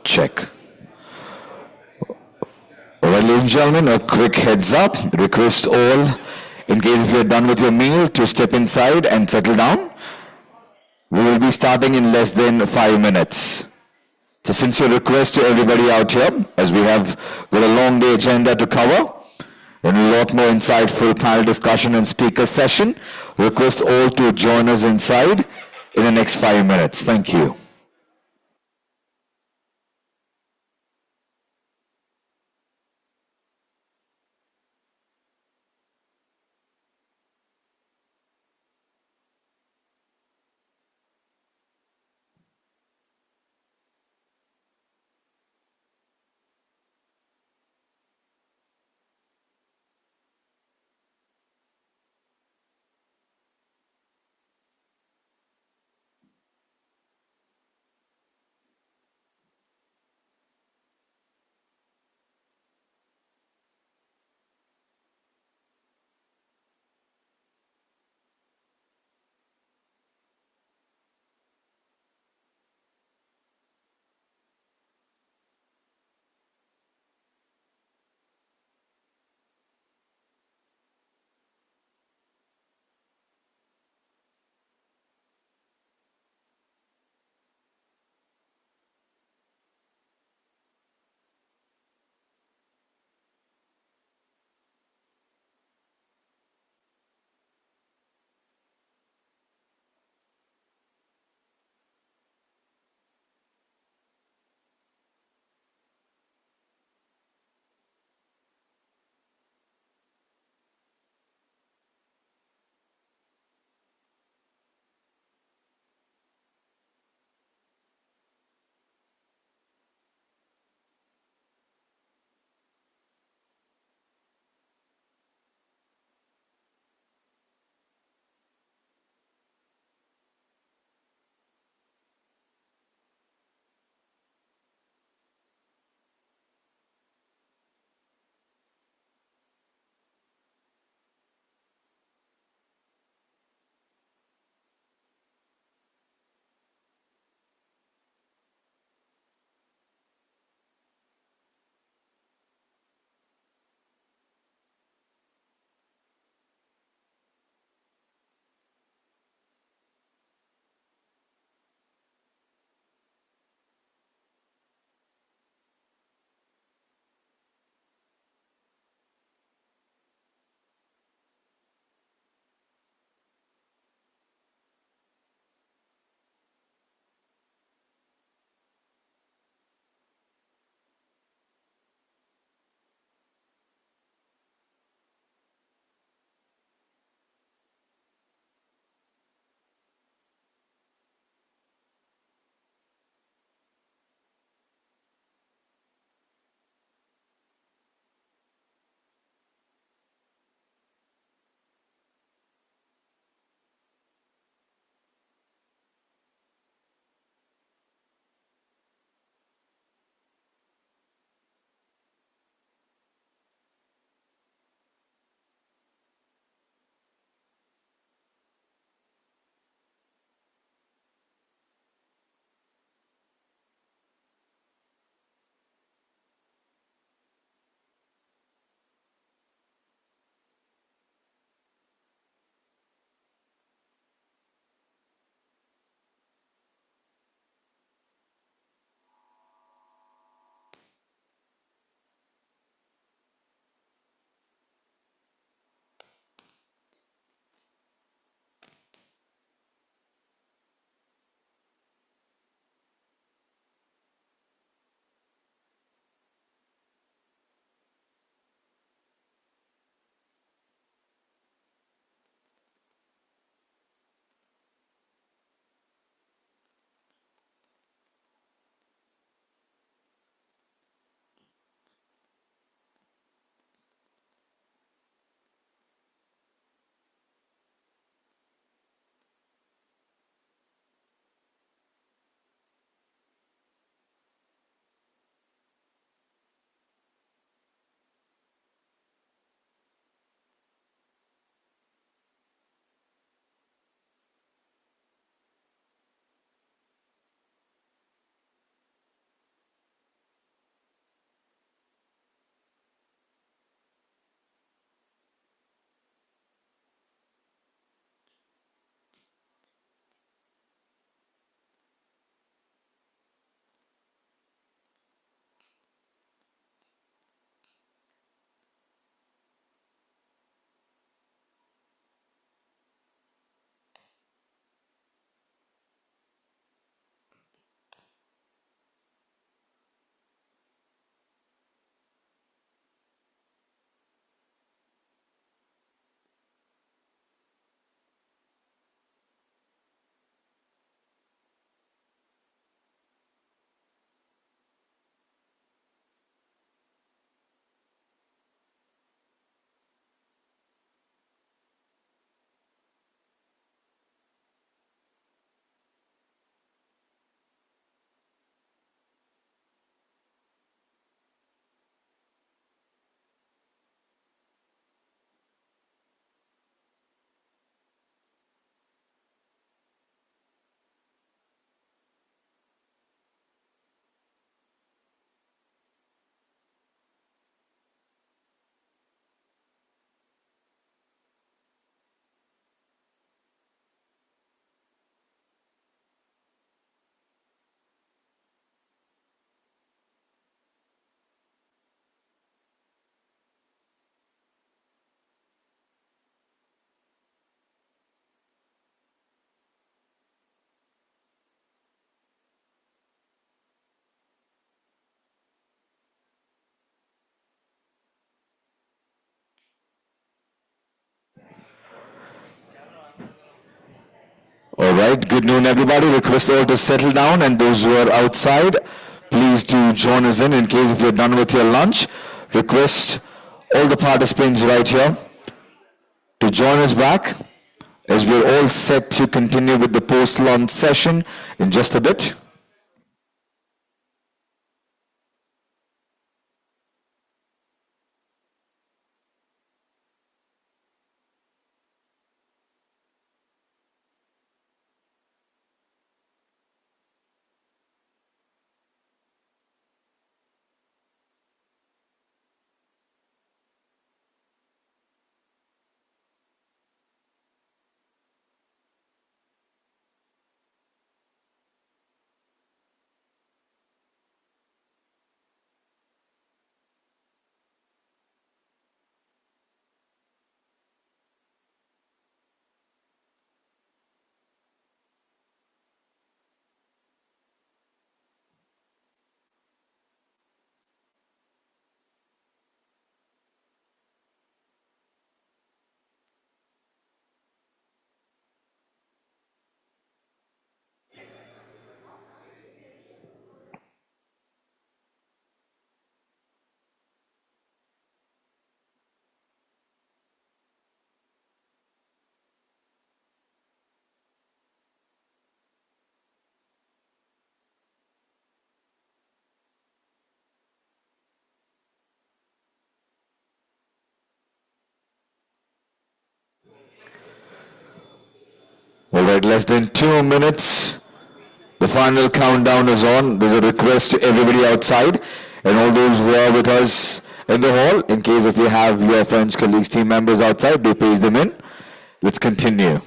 Check. All right, ladies and gentlemen, a quick heads up. Request all, in case if you're done with your meal, to step inside and settle down. We will be starting in less than 5 minutes. So sincere request to everybody out here, as we have got a long day agenda to cover, and a lot more insightful panel discussion and speaker session. Request all to join us inside in the next 5 minutes. Thank you. right, good noon everybody. Request all to settle down, and those who are outside, please do join us in case if you're done with your lunch. Request all the participants right here to join us back as we're all set to continue with the post-lunch session in just a bit. All right, less than 2 minutes. The final countdown is on. There's a request to everybody outside and all those who are with us in the hall. In case if you have your friends, colleagues, team members outside, do pace them in. Let's continue.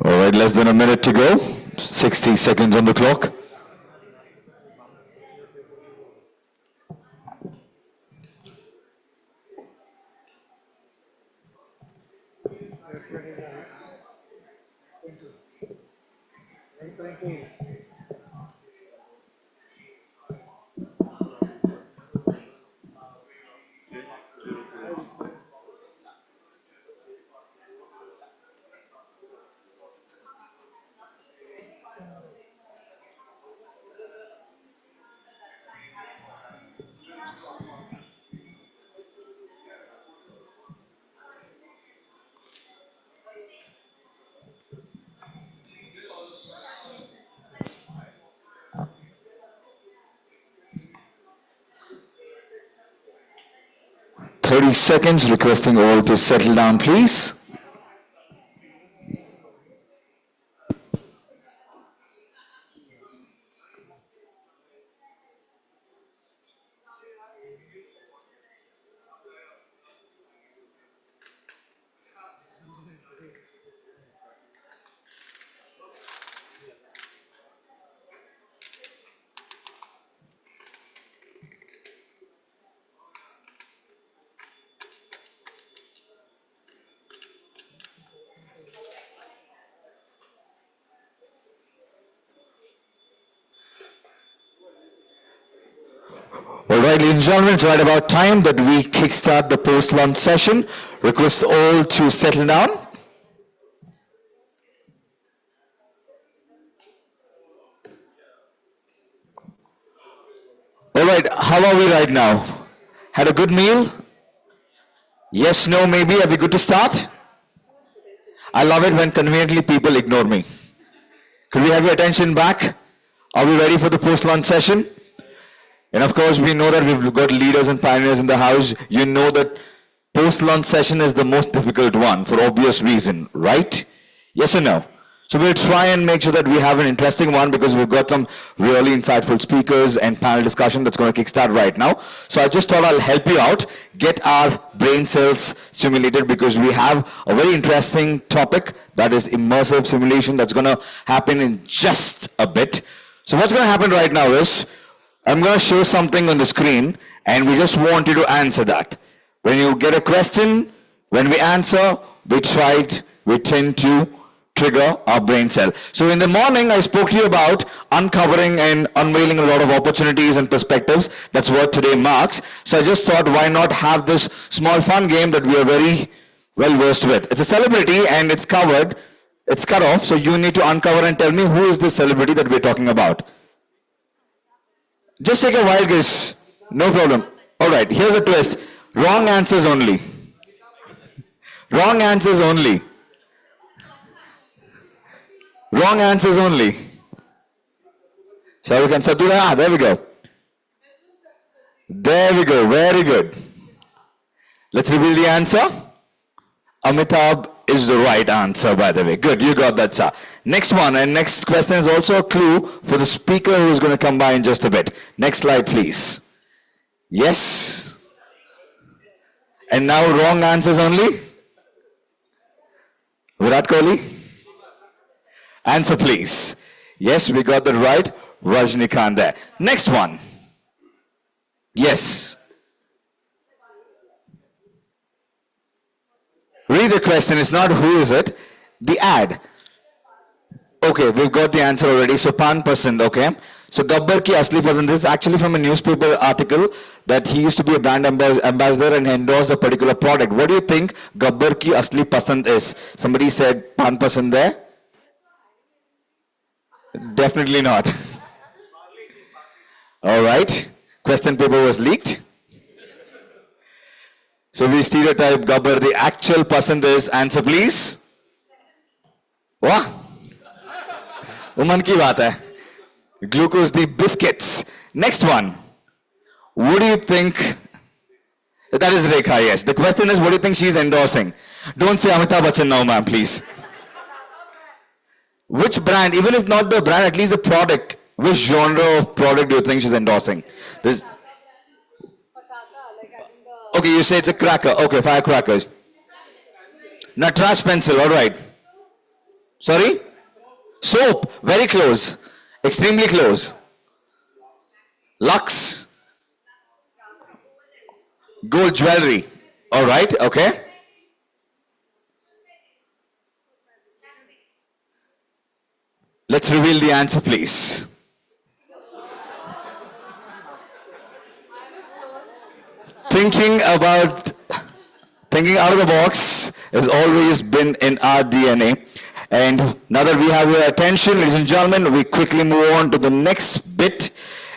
All right, less than a minute to go. 60 seconds on the clock. Thirty seconds, requesting all to settle down, please. right, ladies and gentlemen, it's right about time that we kickstart the post-lunch session. Request all to settle down. All right, how are we right now? Had a good meal? Yes, no, maybe. Are we good to start? I love it when conveniently people ignore me. Could we have your attention back? Are we ready for the post-lunch session? And of course, we know that we've got leaders and pioneers in the house. You know that post-lunch session is the most difficult one for obvious reason, right? Yes or no? So we'll try and make sure that we have an interesting one because we've got some really insightful speakers and panel discussion that's going to kickstart right now. So I just thought I'll help you out, get our brain cells simulated because we have a very interesting topic that is immersive simulation that's going to happen in just a bit. So what's going to happen right now is I'm going to show something on the screen and we just want you to answer that. When you get a question, when we answer, we tend to trigger our brain cell. So in the morning, I spoke to you about uncovering and unveiling a lot of opportunities and perspectives. That's what today marks. So I just thought, why not have this small fun game that we are very well versed with. It's a celebrity and it's covered, it's cut off. So you need to uncover and tell me who is this celebrity that we're talking about. Just take a wild guess. No problem. All right, here's a twist. Wrong answers only. Wrong answers only. Wrong answers only. Shall we consider? There we go. There we go. Very good. Let's reveal the answer. Amitabh is the right answer, by the way. Good, you got that, sir. Next one, and next question is also a clue for the speaker who is going to come by in just a bit. Next slide, please. Yes. And now wrong answers only. Virat Kohli. Answer, please. Yes, we got that right. Rajnikant there. Next one. Yes. Read the question. It's not who is it. The ad. Okay, we've got the answer already. So, Pan Pasand, okay. So, Gabbar ki asli pasand. This is actually from a newspaper article that he used to be a brand ambassador and endorsed a particular product. What do you think Gabbar ki asli pasand is? Somebody said Pan Pasand there. Definitely not. All right. Question paper was leaked. So we stereotype Gabbar. The actual pasand is, answer please. What? Woman ki baat hai. Glucose the biscuits. Next one. What do you think? That is Rekha, yes. The question is, what do you think she's endorsing? Don't say Amitabh Bachchan now, ma'am, please. Which brand, even if not the brand, at least the product, which genre of product do you think she's endorsing? Okay, you say it's a cracker. Okay, firecrackers. Natraj pencil, all right. Sorry? Soap, very close. Extremely close. Lux. Gold jewelry. All right, okay. Let's reveal the answer, please. Thinking out of the box has always been in our DNA. And now that we have your attention, ladies and gentlemen, we quickly move on to the next bit.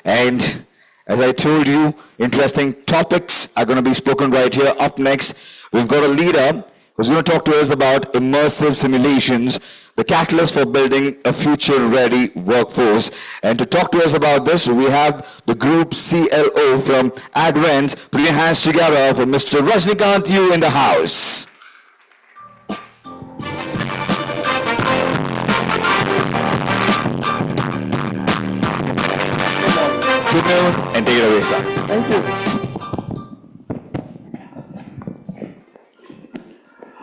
And as I told you, interesting topics are going to be spoken right here. Up next, we've got a leader who's going to talk to us about immersive simulations, the catalyst for building a future-ready workforce. And to talk to us about this, we have the group CLO from Advent. Put your hands together for Mr. Rajnikant Yu in the house. Good noon, and take it away, sir. Thank you.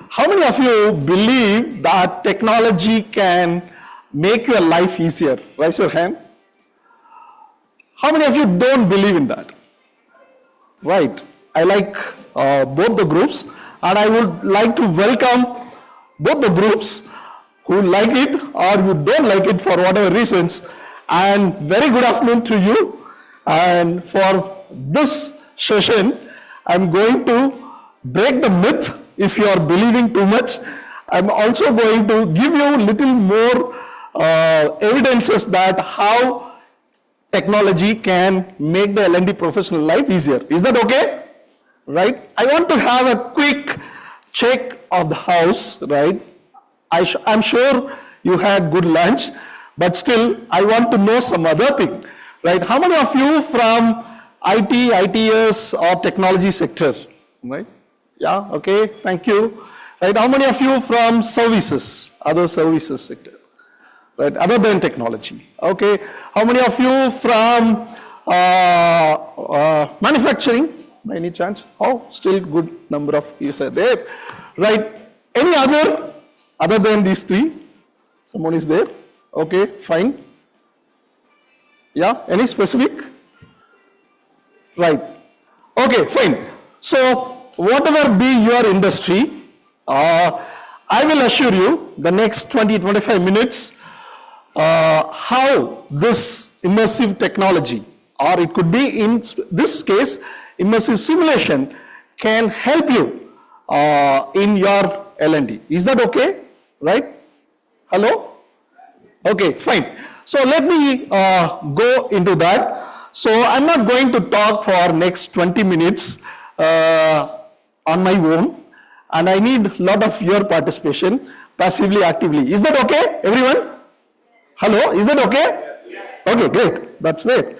How many of you believe that technology can make your life easier? Raise your hand. How many of you don't believe in that? Right. I like both the groups, and I would like to welcome both the groups who like it or who don't like it for whatever reasons. And very good afternoon to you. And for this session, I'm going to break the myth if you are believing too much. I'm also going to give you little more evidences that how technology can make the L&D professional life easier. Is that okay? Right? I want to have a quick check of the house, right? I'm sure you had good lunch, but still I want to know some other thing, right? How many of you from IT, ITS or technology sector, right? Yeah, okay, thank you. Right, how many of you from services, other services sector, right, other than technology? Okay, how many of you from manufacturing, by any chance? Oh, still good number of you are there, right? Any other than these three? Someone is there? Okay, fine. Yeah, any specific? Right, okay, fine. So, whatever be your industry, I will assure you the next 20-25 minutes how this immersive technology, or it could be in this case immersive simulation, can help you in your L&D. Is that okay? Right? Hello? Okay, fine. So let me go into that. So I'm not going to talk for next 20 minutes on my own. And I need a lot of your participation, passively, actively. Is that okay, everyone? Hello, is that okay? Yes. Okay, great, that's great.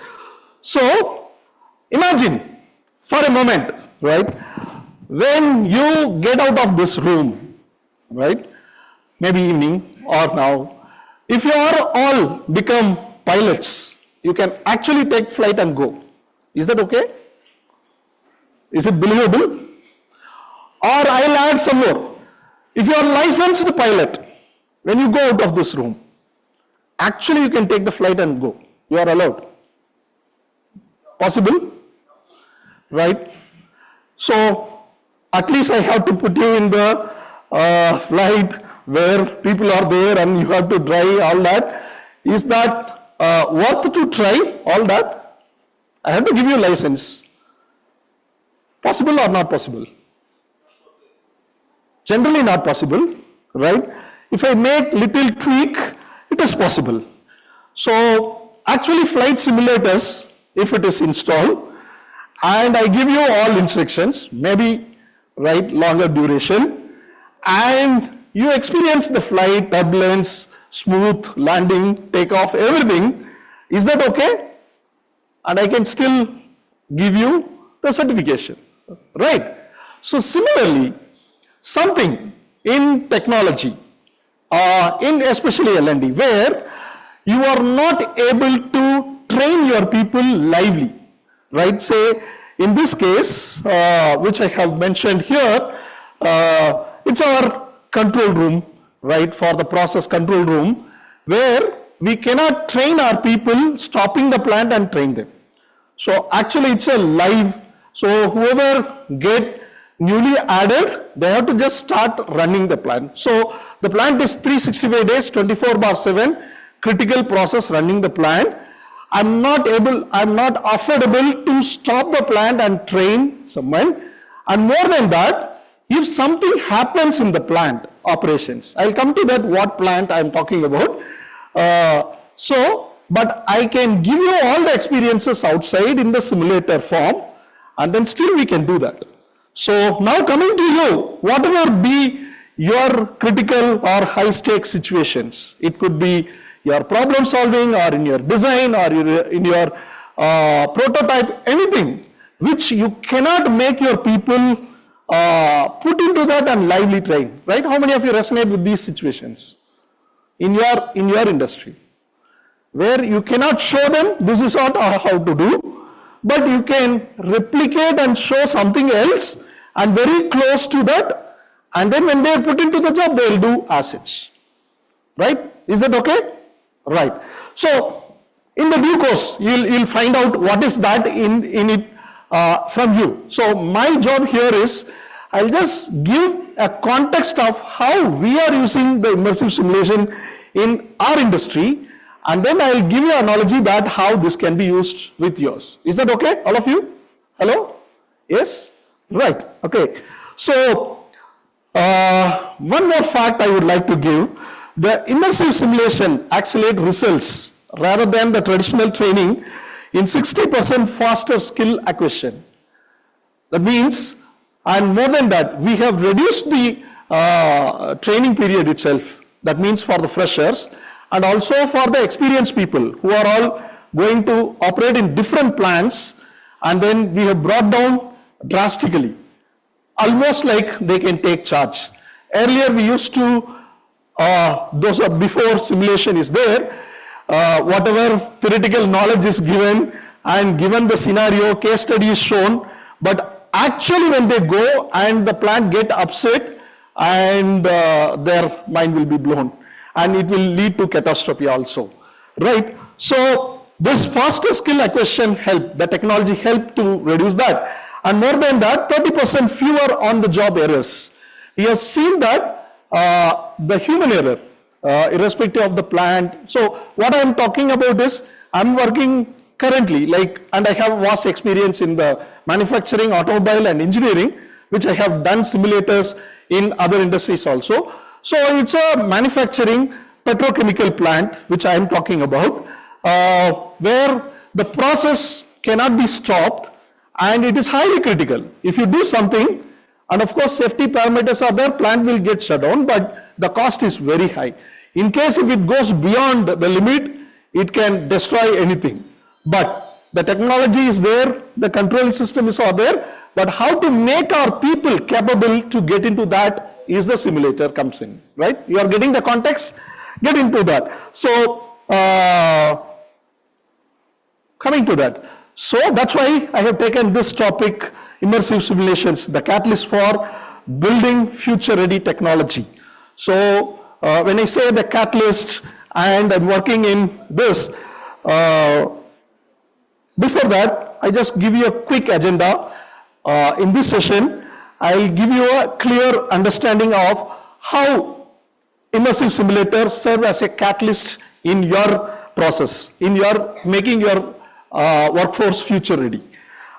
So, imagine for a moment, right, when you get out of this room, right, maybe evening or now, if you are all become pilots, you can actually take flight and go. Is that okay? Is it believable? Or I'll add some more. If you are licensed pilot, when you go out of this room, actually you can take the flight and go. You are allowed. Possible? Right? So, at least I have to put you in the flight where people are there and you have to drive all that. Is that worth to try all that? I have to give you a license. Possible or not possible? Generally not possible, right? If I make little tweak, it is possible. So actually flight simulators, if it is installed, and I give you all instructions, maybe right longer duration, and you experience the flight, turbulence, smooth landing, takeoff, everything, is that okay? And I can still give you the certification, right? So similarly, something in technology, in especially L&D, where you are not able to train your people lively, right? Say, in this case, which I have mentioned here, it's our control room, right, for the process control room, where we cannot train our people stopping the plant and train them. So actually it's a live, so whoever get newly added, they have to just start running the plant. So the plant is 365 days, 24/7, critical process running the plant. I'm not affordable to stop the plant and train someone. And more than that, if something happens in the plant operations, I'll come to that what plant I'm talking about. But I can give you all the experiences outside in the simulator form, and then still we can do that. So now coming to you, whatever be your critical or high stake situations, it could be your problem solving or in your design or in your prototype, anything which you cannot make your people put into that and lively train, right? How many of you resonate with these situations in your industry? Where you cannot show them this is not how to do, but you can replicate and show something else and very close to that, and then when they are put into the job, they will do assets. Right? Is that okay? Right. So, in the due course, you'll find out what is that in it from you. So, my job here is, I'll just give a context of how we are using the immersive simulation in our industry, and then I'll give you an analogy that how this can be used with yours. Is that okay, all of you? Hello? Yes? Right. Okay. So, one more fact I would like to give. The immersive simulation accelerate results rather than the traditional training in 60% faster skill acquisition. That means, and more than that, we have reduced the training period itself. That means for the freshers and also for the experienced people who are all going to operate in different plants, and then we have brought down drastically, almost like they can take charge. Earlier we used to, those are before simulation is there, whatever theoretical knowledge is given and given the scenario, case study is shown, but actually when they go and the plant get upset and their mind will be blown and it will lead to catastrophe also, right? So this faster skill acquisition help, the technology help to reduce that. And more than that, 30% fewer on the job errors. We have seen that the human error, irrespective of the plant. So what I am talking about is, I'm working currently, and I have vast experience in the manufacturing, automobile and engineering, which I have done simulators in other industries also. So it's a manufacturing petrochemical plant, which I am talking about, where the process cannot be stopped and it is highly critical. If you do something, and of course safety parameters are there, plant will get shut down, but the cost is very high. In case if it goes beyond the limit, it can destroy anything. But the technology is there, the control system is all there, but how to make our people capable to get into that is the simulator comes in, right? You are getting the context? Get into that. So, coming to that. So that's why I have taken this topic, immersive simulations, the catalyst for building future-ready technology. So when I say the catalyst and I'm working in this, before that, I just give you a quick agenda. In this session, I'll give you a clear understanding of how immersive simulators serve as a catalyst in your process, in your making your workforce future ready.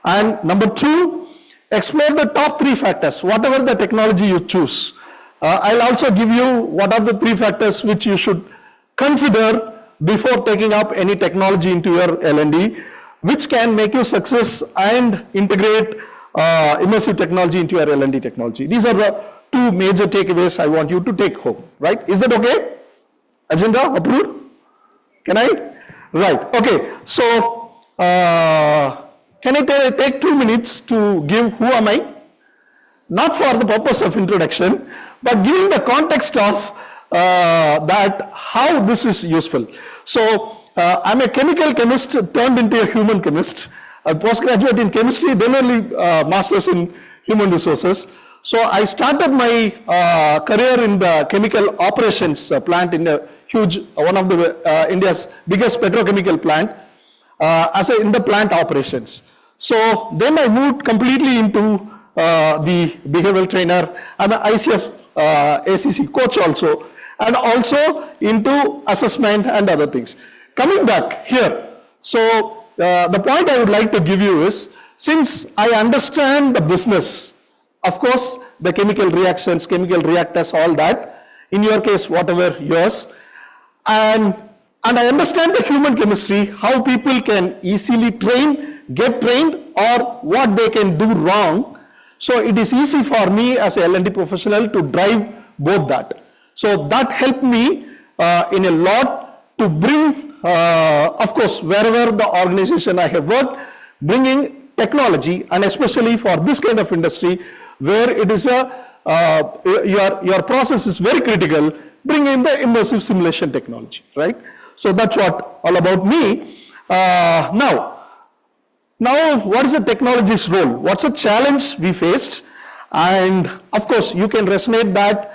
And number two, explore the top 3 factors, whatever the technology you choose. I'll also give you what are the 3 factors which you should consider before taking up any technology into your L&D, which can make you success and integrate immersive technology into your L&D technology. These are the 2 major takeaways I want you to take home, right? Is that okay? Agenda approved? Can I? Right, okay. So, can I take 2 minutes to give who am I? Not for the purpose of introduction, but giving the context of that how this is useful. So, I'm a chemical chemist turned into a human chemist, a postgraduate in chemistry, then only masters in human resources. So I started my career in the chemical operations plant in a huge, one of the India's biggest petrochemical plant, in the plant operations. So then I moved completely into the behavioral trainer and the ICF ACC coach also, and also into assessment and other things. Coming back here, so the point I would like to give you is, since I understand the business, of course, the chemical reactions, chemical reactors, all that, in your case, whatever yours, and I understand the human chemistry, how people can easily get trained, or what they can do wrong. So it is easy for me as a L&D professional to drive both that. So that helped me in a lot to bring, of course, wherever the organization I have worked, bringing technology, and especially for this kind of industry, where it is your process is very critical, bring in the immersive simulation technology, right? So that's what all about me. Now, what is the technology's role? What's the challenge we faced? And of course, you can resonate that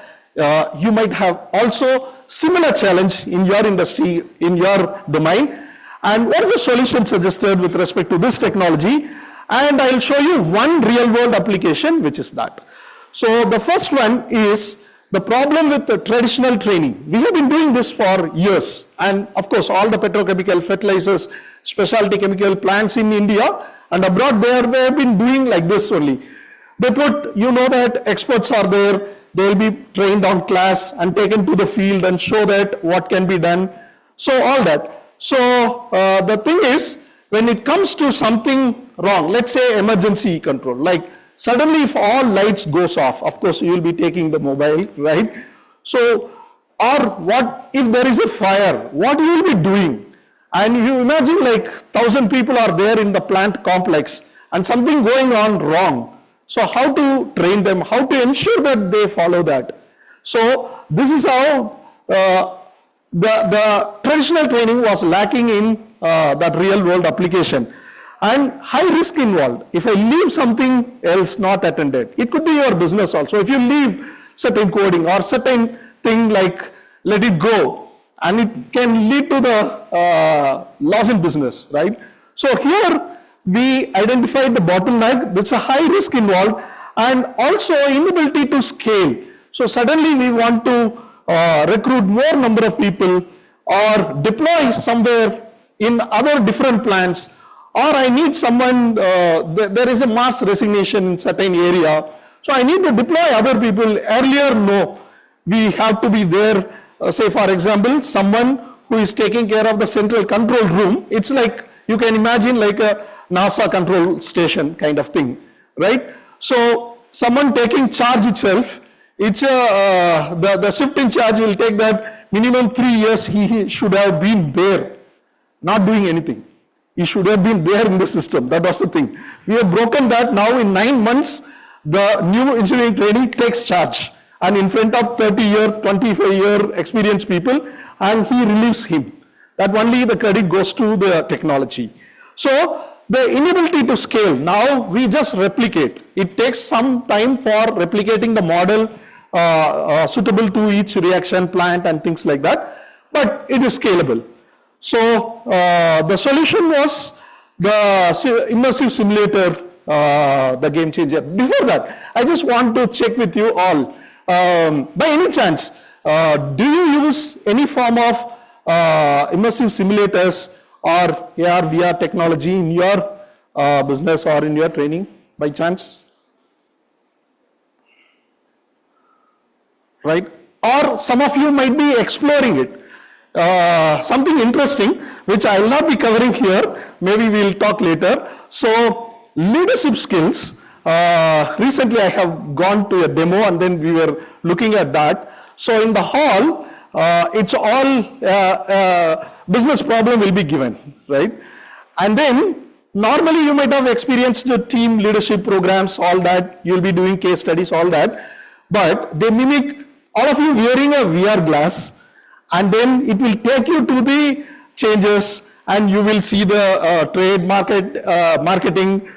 you might have also similar challenge in your industry, in your domain. And what is the solution suggested with respect to this technology? And I'll show you one real world application, which is that. So the first one is The problem with the traditional training, we have been doing this for years. And of course, all the petrochemical fertilizers, specialty chemical plants in India and abroad, they have been doing like this only. They put, you know that experts are there, they will be trained on class and taken to the field and show that what can be done. So all that. So the thing is, when it comes to something wrong, let's say emergency control, like suddenly if all lights goes off, of course you will be taking the mobile, right? So, or what if there is a fire, what you will be doing? And you imagine like 1,000 people are there in the plant complex and something going on wrong. So how to train them, how to ensure that they follow that. So this is how the traditional training was lacking in that real world application. And high risk involved. If I leave something else not attended, it could be your business also. If you leave certain coding or certain thing like let it go, and it can lead to the loss in business, right? So here we identified the bottleneck, there's a high risk involved, and also inability to scale. So suddenly we want to recruit more number of people or deploy somewhere in other different plants, or I need someone, there is a mass resignation in certain area, so I need to deploy other people. Earlier, no, we have to be there, say for example, someone who is taking care of the central control room. It's like, you can imagine like a NASA control station kind of thing, right? So someone taking charge itself, it's the shift in charge will take that minimum 3 years he should have been there, not doing anything. He should have been there in the system. That was the thing. We have broken that. Now in 9 months, the new engineering training takes charge. And in front of 30-year, 25-year experienced people, and he relieves him. That only the credit goes to the technology. So the inability to scale, now we just replicate. It takes some time for replicating the model suitable to each reaction plant and things like that, but it is scalable. So the solution was the immersive simulator, the game changer. Before that, I just want to check with you all. By any chance, do you use any form of immersive simulators or AR, VR technology in your business or in your training by chance? Right? Or some of you might be exploring it. Something interesting, which I will not be covering here, maybe we will talk later. So, leadership skills, recently I have gone to a demo and then we were looking at that. So, in the hall, it's all business problem will be given, right? And then, normally you might have experienced the team leadership programs, all that, you will be doing case studies, all that. But they mimic all of you wearing a VR glass, and then it will take you to the changes and you will see the trade, marketing,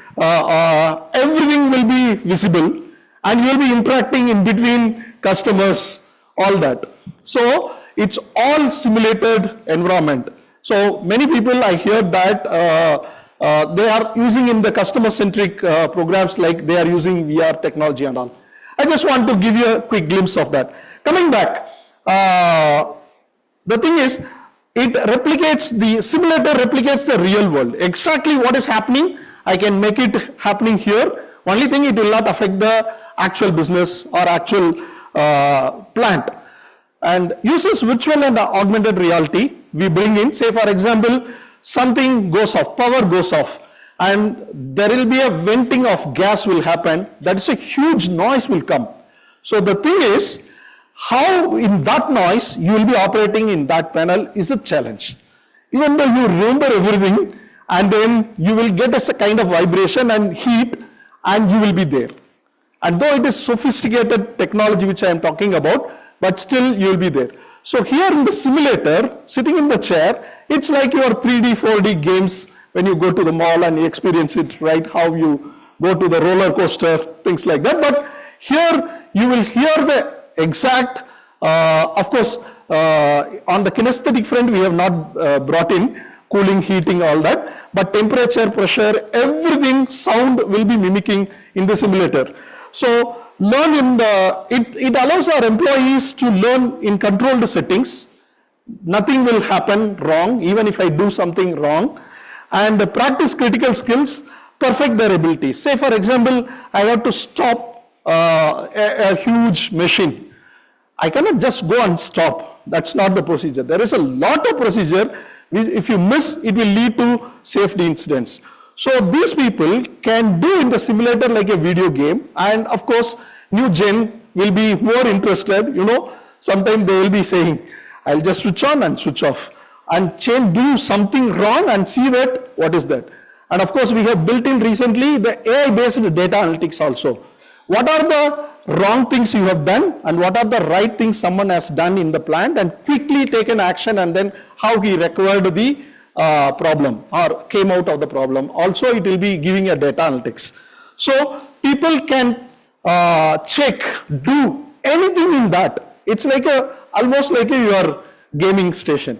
everything will be visible and you will be interacting in between customers, all that. So it's all simulated environment. So many people I hear that they are using in the customer-centric programs like they are using VR technology and all. I just want to give you a quick glimpse of that. Coming back, the thing is, the simulator replicates the real world. Exactly what is happening, I can make it happening here. Only thing, it will not affect the actual business or actual plant. And uses virtual and augmented reality, we bring in, say for example, something goes off, power goes off, and there will be a venting of gas will happen, that is a huge noise will come. So the thing is, how in that noise you will be operating in that panel is a challenge. Even though you remember everything, and then you will get a kind of vibration and heat, and you will be there. And though it is sophisticated technology which I am talking about, but still you will be there. So here in the simulator, sitting in the chair, it's like your 3D, 4D games when you go to the mall and you experience it, right? How you go to the roller coaster, things like that. But here you will hear the exact, of course, on the kinesthetic front we have not brought in cooling, heating, all that, but temperature, pressure, everything, sound will be mimicking in the simulator. So learn in the, it allows our employees to learn in controlled settings. Nothing will happen wrong, even if I do something wrong. And practice critical skills, perfect their abilities. Say for example, I have to stop a huge machine. I cannot just go and stop. That's not the procedure. There is a lot of procedure. If you miss, it will lead to safety incidents. So these people can do in the simulator like a video game. And of course, new gen will be more interested. You know, sometimes they will be saying, I'll just switch on and switch off and do something wrong and see that what is that. And of course, we have built in recently the AI-based data analytics also. What are the wrong things you have done and what are the right things someone has done in the plant, and quickly taken action, and then how he recovered the problem or came out of the problem. Also, it will be giving a data analytics. So people can check, do anything in that. It's like almost like your gaming station,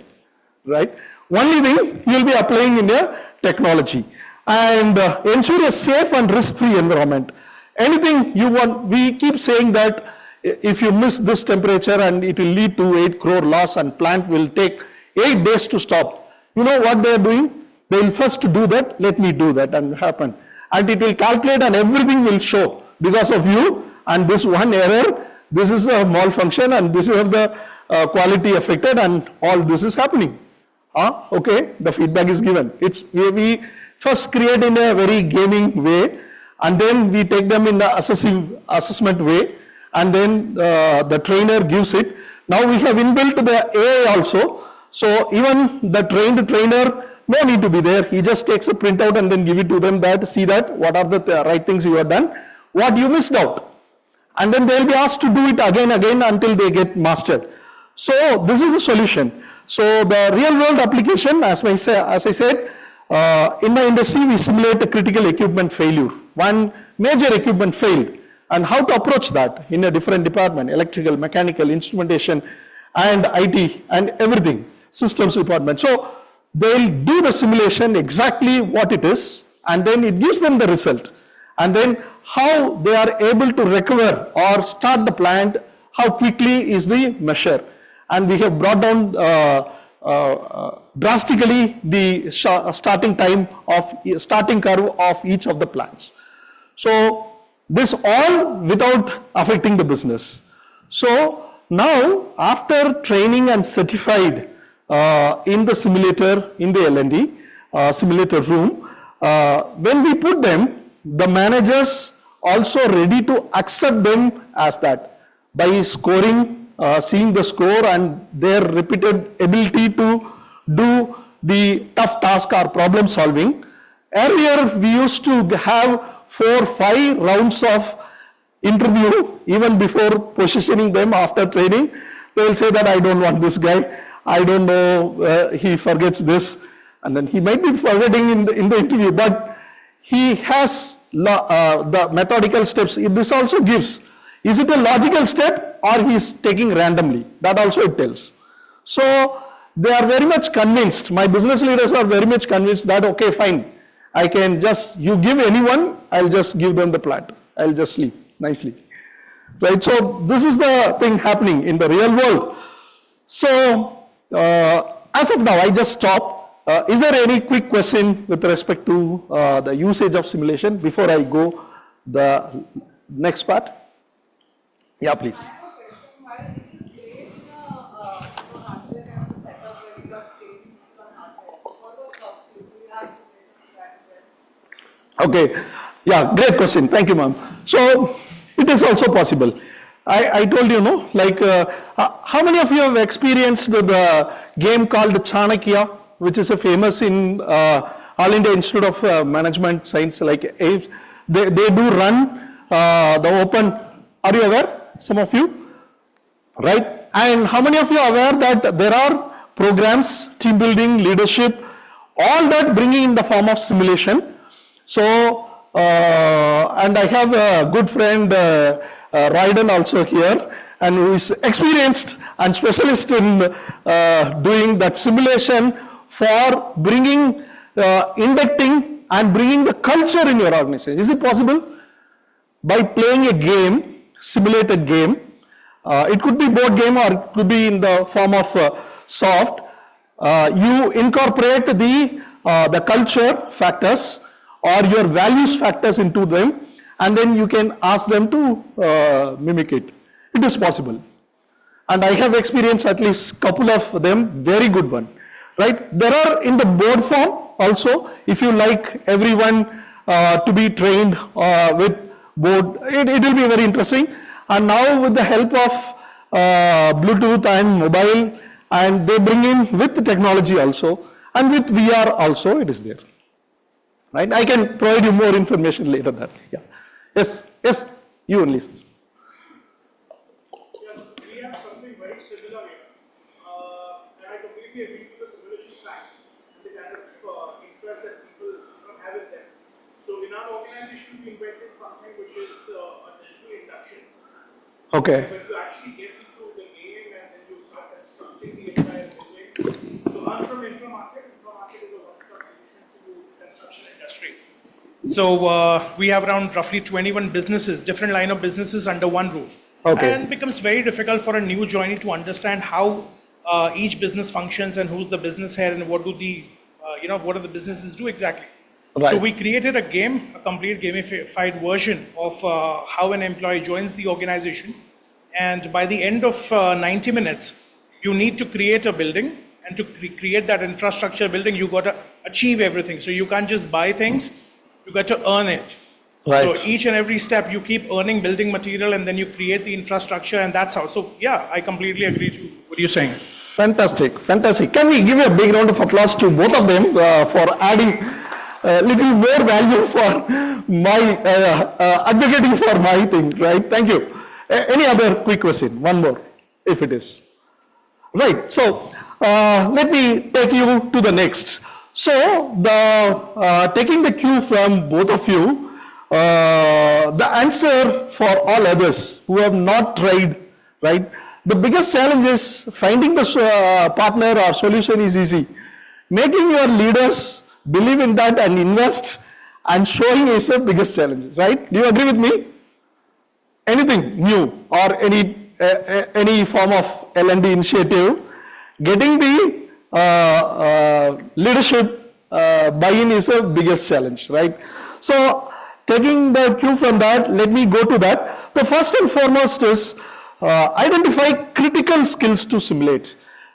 right? Only thing you will be applying in your technology, and ensure a safe and risk-free environment. Anything you want, we keep saying that if you miss this temperature and it will lead to 8 crore loss and plant will take 8 days to stop. You know what they are doing? They will first do that, let me do that and happen. And it will calculate and everything will show because of you and this one error, this is a malfunction and this is the quality affected and all this is happening. Okay, the feedback is given. We first create in a very gaming way, and then we take them in the assessment way, and then the trainer gives it. Now we have inbuilt the AI also, so even the trained trainer no need to be there. He just takes a printout and then give it to them, that see that what are the right things you have done, what you missed out, and then they will be asked to do it again until they get mastered. So this is the solution. So the real world application, as I said, in the industry we simulate a critical equipment failure. One major equipment failed, and how to approach that in a different department, electrical, mechanical, instrumentation, and IT, and everything, systems department. So they'll do the simulation exactly what it is, and then it gives them the result. And then how they are able to recover or start the plant, how quickly is the measure. And we have brought down drastically the starting curve of each of the plants. So this all without affecting the business. So now after training and certified in the simulator, in the L&D simulator room, when we put them, the managers also ready to accept them as that by scoring, seeing the score and their repeated ability to do the tough task or problem solving. Earlier we used to have 4-5 rounds of interview even before positioning them after training. They will say that I don't want this guy, I don't know, he forgets this, and then he might be forgetting in the interview, but he has the methodical steps. This also gives, is it a logical step or he is taking randomly? That also it tells. So they are very much convinced, my business leaders are very much convinced that okay, fine, I can just, you give anyone, I'll just give them the plant, I'll just sleep nicely, right? So this is the thing happening in the real world. So as of now, I just stop. Is there any quick question with respect to the usage of simulation before I go the next part? Yeah, please. Okay, yeah, great question. Thank you, ma'am. So it is also possible. I told you, no, like how many of you have experienced the game called Chanakya, which is a famous in L&D Institute of Management Science, like they do run the open, are you aware, some of you, right? And how many of you are aware that there are programs, team building, leadership, all that bringing in the form of simulation. So, and I have a good friend, Royden also here, and who is experienced and specialist in doing that simulation for bringing, inducting and bringing the culture in your organization. Is it possible? By playing a game, simulated game. It could be board game or it could be in the form of soft. You incorporate the culture factors or your values factors into them, and then you can ask them to mimic it. It is possible. And I have experienced at least couple of them, very good one, right? There are in the board form also, if you like everyone to be trained with board, it will be very interesting. And now with the help of Bluetooth and mobile, and they bring in with the technology also, and with VR also, it is there. Right? I can provide you more information later that. Yeah. Yes, you only. Yes, we have something very similar here. And I completely agree to the simulation fact and the kind of interest that people have in them. So in our organization, we invented something which is a digital induction. Okay. But you actually get into the game and then you start constructing the entire building. So I'm from Inframarket. Inframarket is a one-stop solution to construction industry. So we have around roughly 21 businesses, different line of businesses under one roof. Okay. And it becomes very difficult for a new joinee to understand how each business functions and who's the business head and what do the, what do the businesses do exactly. Right. So we created a game, a complete gamified version of how an employee joins the organization. And by the end of 90 minutes, you need to create a building, and to create that infrastructure building, you got to achieve everything. So you can't just buy things, you got to earn it. Right. So each and every step you keep earning building material and then you create the infrastructure, and that's how. So yeah, I completely agree to what you're saying. Fantastic, fantastic. Can we give a big round of applause to both of them for adding a little more value for my, advocating for my thing, right? Thank you. Any other quick question? One more, if it is. Right, so let me take you to the next. So, taking the cue from both of you, the answer for all others who have not tried, right? The biggest challenge is finding the partner or solution is easy. Making your leaders believe in that and invest and showing is the biggest challenge, right? Do you agree with me? Anything new or any form of L&D initiative, getting the leadership buy-in is the biggest challenge, right? So, taking the cue from that, let me go to that. The first and foremost is identify critical skills to simulate.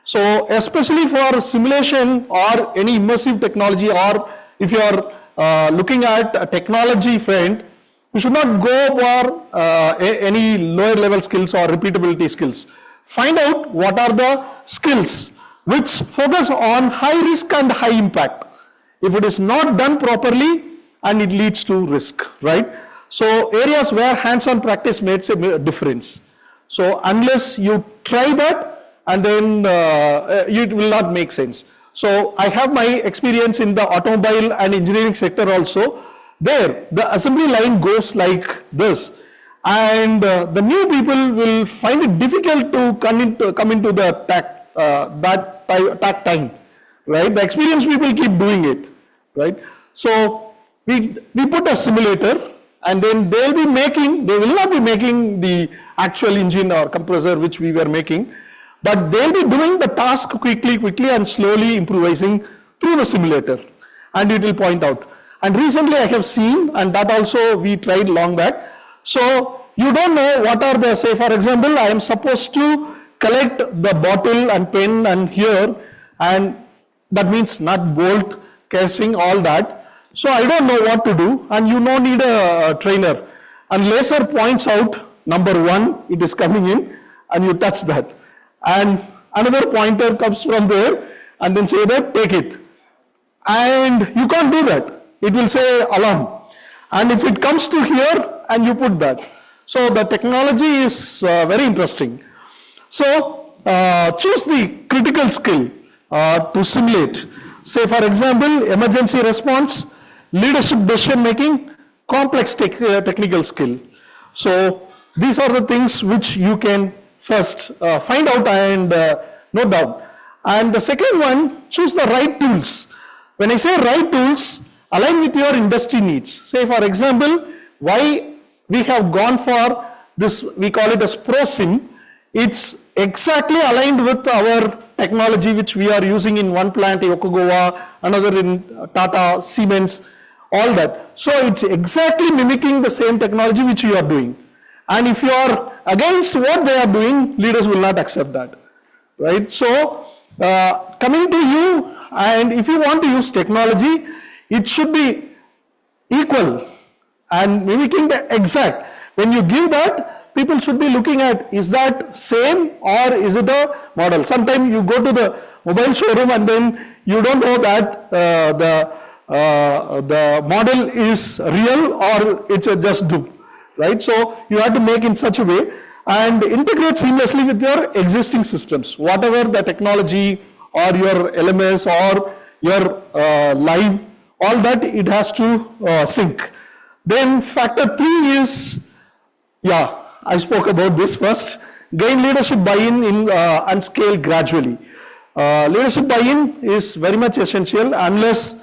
So, especially for simulation or any immersive technology, or if you are looking at a technology front, you should not go for any lower level skills or repeatability skills. Find out what are the skills which focus on high risk and high impact. If it is not done properly, and it leads to risk, right? So areas where hands-on practice makes a difference. So unless you try that, and then it will not make sense. So I have my experience in the automobile and engineering sector also. There, the assembly line goes like this, and the new people will find it difficult to come into the tack time, right? The experienced people keep doing it, right? So we put a simulator, and then they will not be making the actual engine or compressor which we were making, but they'll be doing the task quickly and slowly improvising through the simulator, and it will point out. And recently I have seen, and that also we tried long back. So you don't know what are the, say for example, I am supposed to collect the bottle and pen and here, and that means nut, bolt, casing, all that. So I don't know what to do, and you don't need a trainer. And laser points out, number 1, it is coming in, and you touch that. And another pointer comes from there, and then say that, take it. And you can't do that. It will say alarm. And if it comes to here, and you put that. So the technology is very interesting. So choose the critical skill to simulate. Say for example, emergency response, leadership decision making, complex technical skill. So these are the things which you can first find out and note down. And the second one, choose the right tools. When I say right tools, align with your industry needs. Say for example, why we have gone for this, we call it as ProSim. It's exactly aligned with our technology which we are using in one plant, Yokogawa, another in Tata, Siemens, all that. So it's exactly mimicking the same technology which you are doing. And if you are against what they are doing, leaders will not accept that, right? So coming to you, and if you want to use technology, it should be equal and mimicking the exact. When you give that, people should be looking at, is that same or is it a model? Sometimes you go to the mobile showroom and then you don't know that the model is real or it's a just dupe, right? So you have to make in such a way and integrate seamlessly with your existing systems, whatever the technology or your LMS or your live, all that it has to sync. Then factor 3 is, yeah, I spoke about this first, gain leadership buy-in and scale gradually. Leadership buy-in is very much essential unless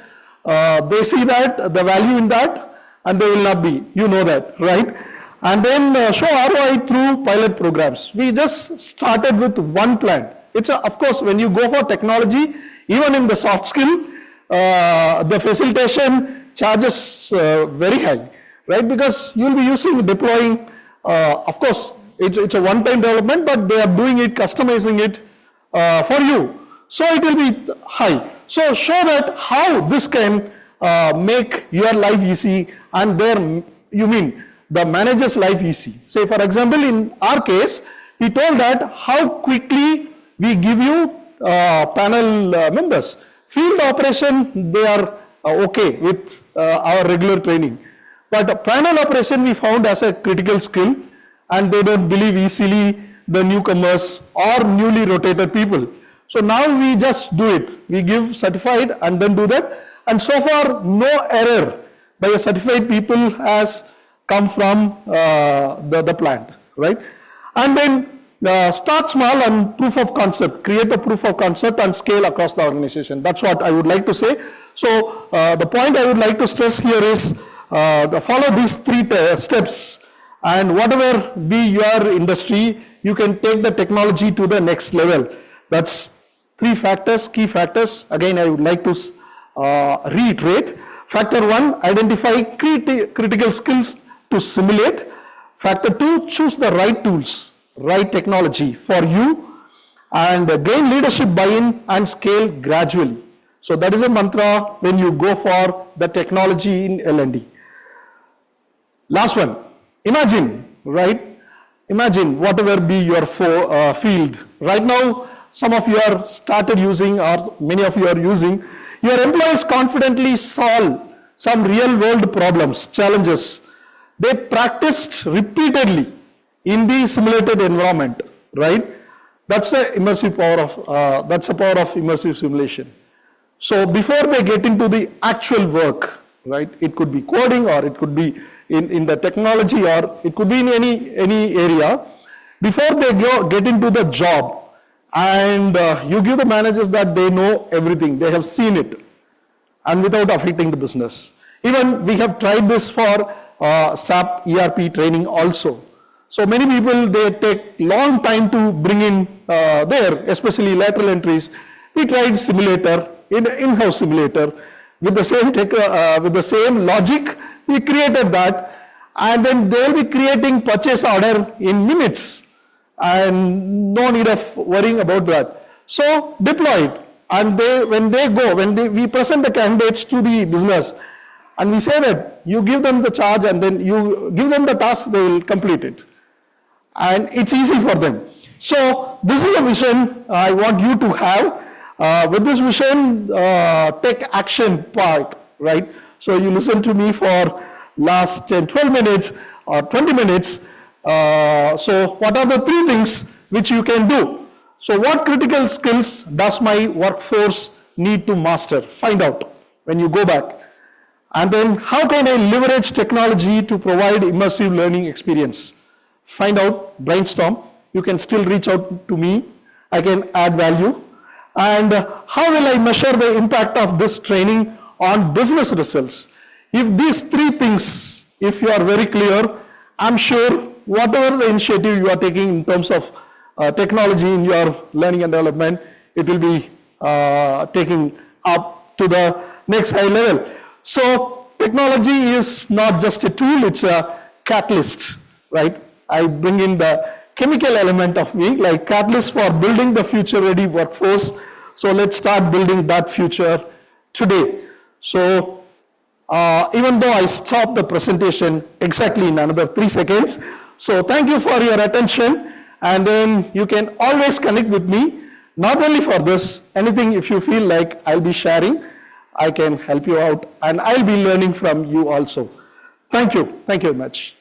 they see that, the value in that, and they will not be, you know that, right? And then show ROI through pilot programs. We just started with one plant. It's of course, when you go for technology, even in the soft skill, the facilitation charges very high, right? Because you'll be deploying, of course, it's a one-time development, but they are doing it, customizing it for you. So it will be high. So show that how this can make your life easy and the manager's life easy. Say for example, in our case, he told that how quickly we give you panel members. Field operation, they are okay with our regular training. But panel operation we found as a critical skill, and they don't believe easily the newcomers or newly rotated people. So now we just do it. We give certified and then do that. And so far, no error by a certified people has come from the plant, right? And then start small and proof of concept. Create a proof of concept and scale across the organization. That's what I would like to say. So the point I would like to stress here is follow these 3 steps, and whatever be your industry, you can take the technology to the next level. That's 3 factors, key factors. Again, I would like to reiterate. Factor 1, identify critical skills to simulate. Factor 2, choose the right tools, right technology for you, and gain leadership buy-in and scale gradually. So that is a mantra when you go for the technology in L&D. Last one, imagine, right? Imagine whatever be your field. Right now, some of you are started using, or many of you are using, your employees confidently solve some real world problems, challenges. They practiced repeatedly in the simulated environment, right? That's the immersive power of, that's the power of immersive simulation. So before they get into the actual work, right? It could be coding, or it could be in the technology, or it could be in any area. Before they get into the job, and you give the managers that they know everything, they have seen it, and without affecting the business. Even we have tried this for SAP ERP training also. So many people, they take long time to bring in there, especially lateral entries. We tried simulator, in-house simulator, with the same logic. We created that, and then they will be creating purchase order in minutes, and no need of worrying about that. So deploy it, and when we present the candidates to the business, and we say that you give them the charge and then you give them the task, they will complete it. And it's easy for them. So this is a vision I want you to have. With this vision, take action part, right? So you listen to me for last 10, 12 minutes or 20 minutes. So what are the 3 things which you can do? So what critical skills does my workforce need to master? Find out when you go back. And then how can I leverage technology to provide immersive learning experience? Find out, brainstorm. You can still reach out to me. I can add value. And how will I measure the impact of this training on business results? If these 3 things, if you are very clear, I'm sure whatever the initiative you are taking in terms of technology in your learning and development, it will be taking up to the next high level. So technology is not just a tool, it's a catalyst, right? I bring in the chemical element of me, like catalyst for building the future-ready workforce. So let's start building that future today. So even though I stopped the presentation exactly in another 3 seconds, so thank you for your attention, and then you can always connect with me, not only for this, anything if you feel like I'll be sharing, I can help you out, and I'll be learning from you also. Thank you very much.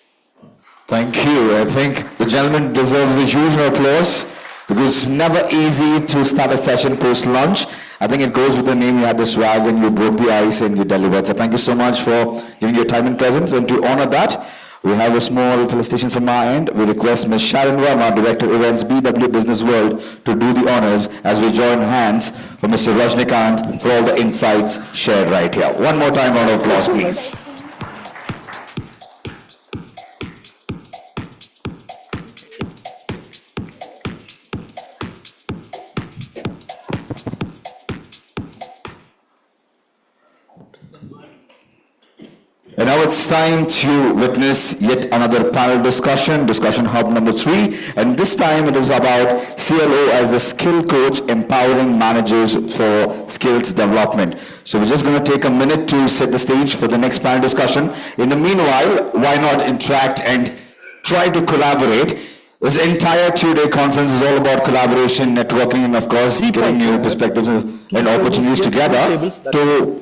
Thank you. I think the gentleman deserves a huge applause because it's never easy to start a session post-lunch. I think it goes with the name, you had the swag and you broke the ice and you delivered. So thank you so much for giving your time and presence, and to honor that, we have a small felicitation from our end. We request Ms. Sharon Verma, Director Events, BW Business World, to do the honors as we join hands for Mr. Rajnikant for all the insights shared right here. One more time, round of applause, please. And now it's time to witness yet another panel discussion, discussion hub number 3. And this time it is about CLO as a skill coach empowering managers for skills development. So we're just going to take a minute to set the stage for the next panel discussion. In the meanwhile, why not interact and try to collaborate? This entire 2-day conference is all about collaboration, networking, and of course, getting new perspectives and opportunities together. To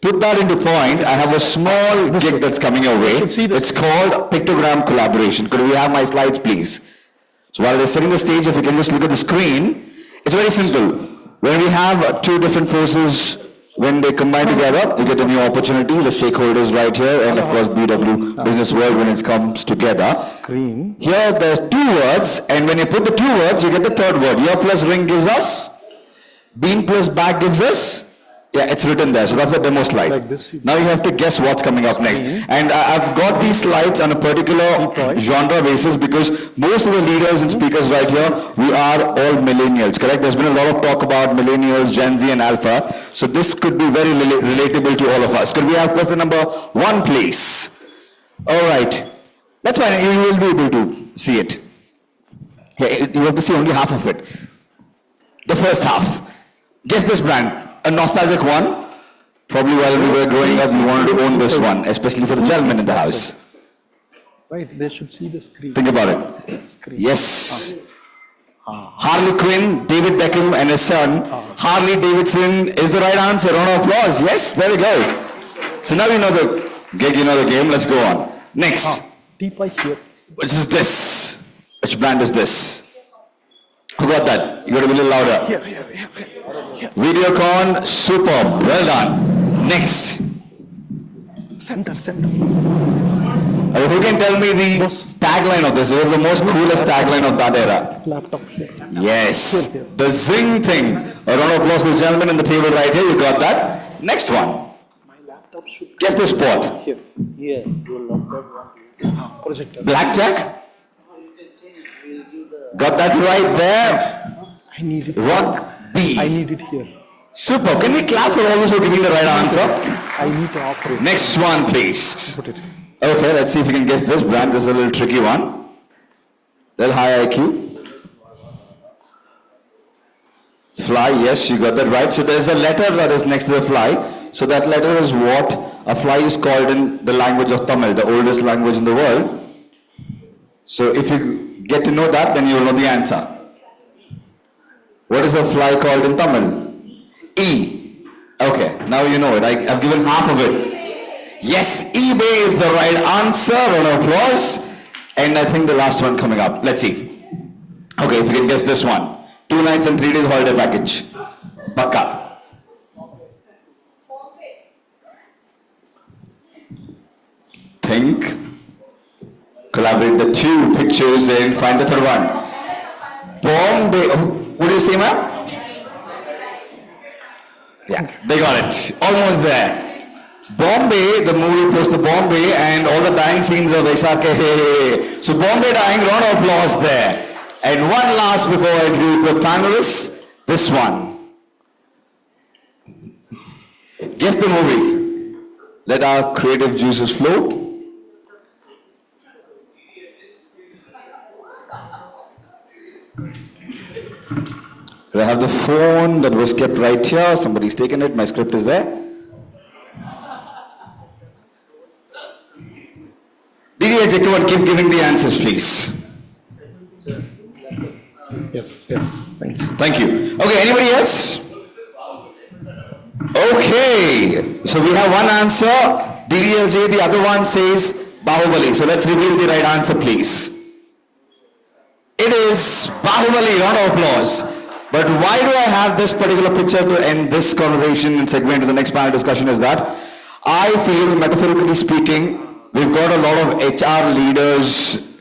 put that into point, I have a small gig that's coming your way. It's called Pictogram Collaboration. Could we have my slides, please? So while they're setting the stage, if you can just look at the screen, it's very simple. When we have two different forces, when they combine together, you get a new opportunity, the stakeholders right here, and of course BW Business World when it comes together. Here there's 2 words, and when you put the 2 words, you get the 3rd word. Year plus ring gives us, bean plus bag gives us, yeah, it's written there, so that's the demo slide. Now you have to guess what's coming up next. And I've got these slides on a particular genre basis because most of the leaders and speakers right here, we are all millennials, correct? There's been a lot of talk about millennials, Gen Z and Alpha, so this could be very relatable to all of us. Could we have question number 1, please? All right, that's fine, you will be able to see it. Yeah, you have to see only half of it. The first half. Guess this brand. A nostalgic one. Probably while we were growing up, we wanted to own this one, especially for the gentlemen in the house. Right, they should see the screen. Think about it. Yes. Harley Quinn, David Beckham and his son, Harley Davidson is the right answer. Round of applause. Yes, there we go. So now you know the gig, you know the game. Let's go on. Next. T-pipe here. Which is this? Which brand is this? Who got that? You got to be a little louder. Here. Videocon, superb. Well done. Next. Center. Who can tell me the tagline of this? It was the most coolest tagline of that era. Laptop here. Yes. The Zing thing. A round of applause to the gentleman in the table right here. You got that. Next one. Guess the sport. Here. Your laptop one. Projector. Blackjack? Got that right there. I need it. Rugby. I need it here. Super. Can we clap for all those who are giving the right answer? I need to operate. Next one, please. Put it. Okay, let's see if we can guess this brand. This is a little tricky one. Little high IQ. Fly, yes, you got that right. So there's a letter that is next to the fly. So that letter is what a fly is called in the language of Tamil, the oldest language in the world. So if you get to know that, then you'll know the answer. What is a fly called in Tamil? E. Okay, now you know it. I've given half of it. Yes, eBay is the right answer. Round of applause. And I think the last one coming up. Let's see. Okay, if you can guess this one. 2 nights and 3 days holiday package. Pakka. Think. Collaborate the 2 pictures and find the 3rd one. Bombay. What do you say, ma'am? Yeah, they got it. Almost there. Bombay, the movie poster Bombay, and all the dying scenes of SRK. So Bombay dying, round of applause there. And one last before I introduce the panelists, this one. Guess the movie. Let our creative juices flow. I have the phone that was kept right here. Somebody's taken it. My script is there. DDLJ, come on, keep giving the answers, please. Yes, thank you. Thank you. Okay, anybody else? Okay, so we have one answer, DDLJ, the other one says Bahubali. So let's reveal the right answer, please. It is Bahubali, round of applause. But why do I have this particular picture to end this conversation and segment to the next panel discussion is that I feel, metaphorically speaking, we've got a lot of HR leaders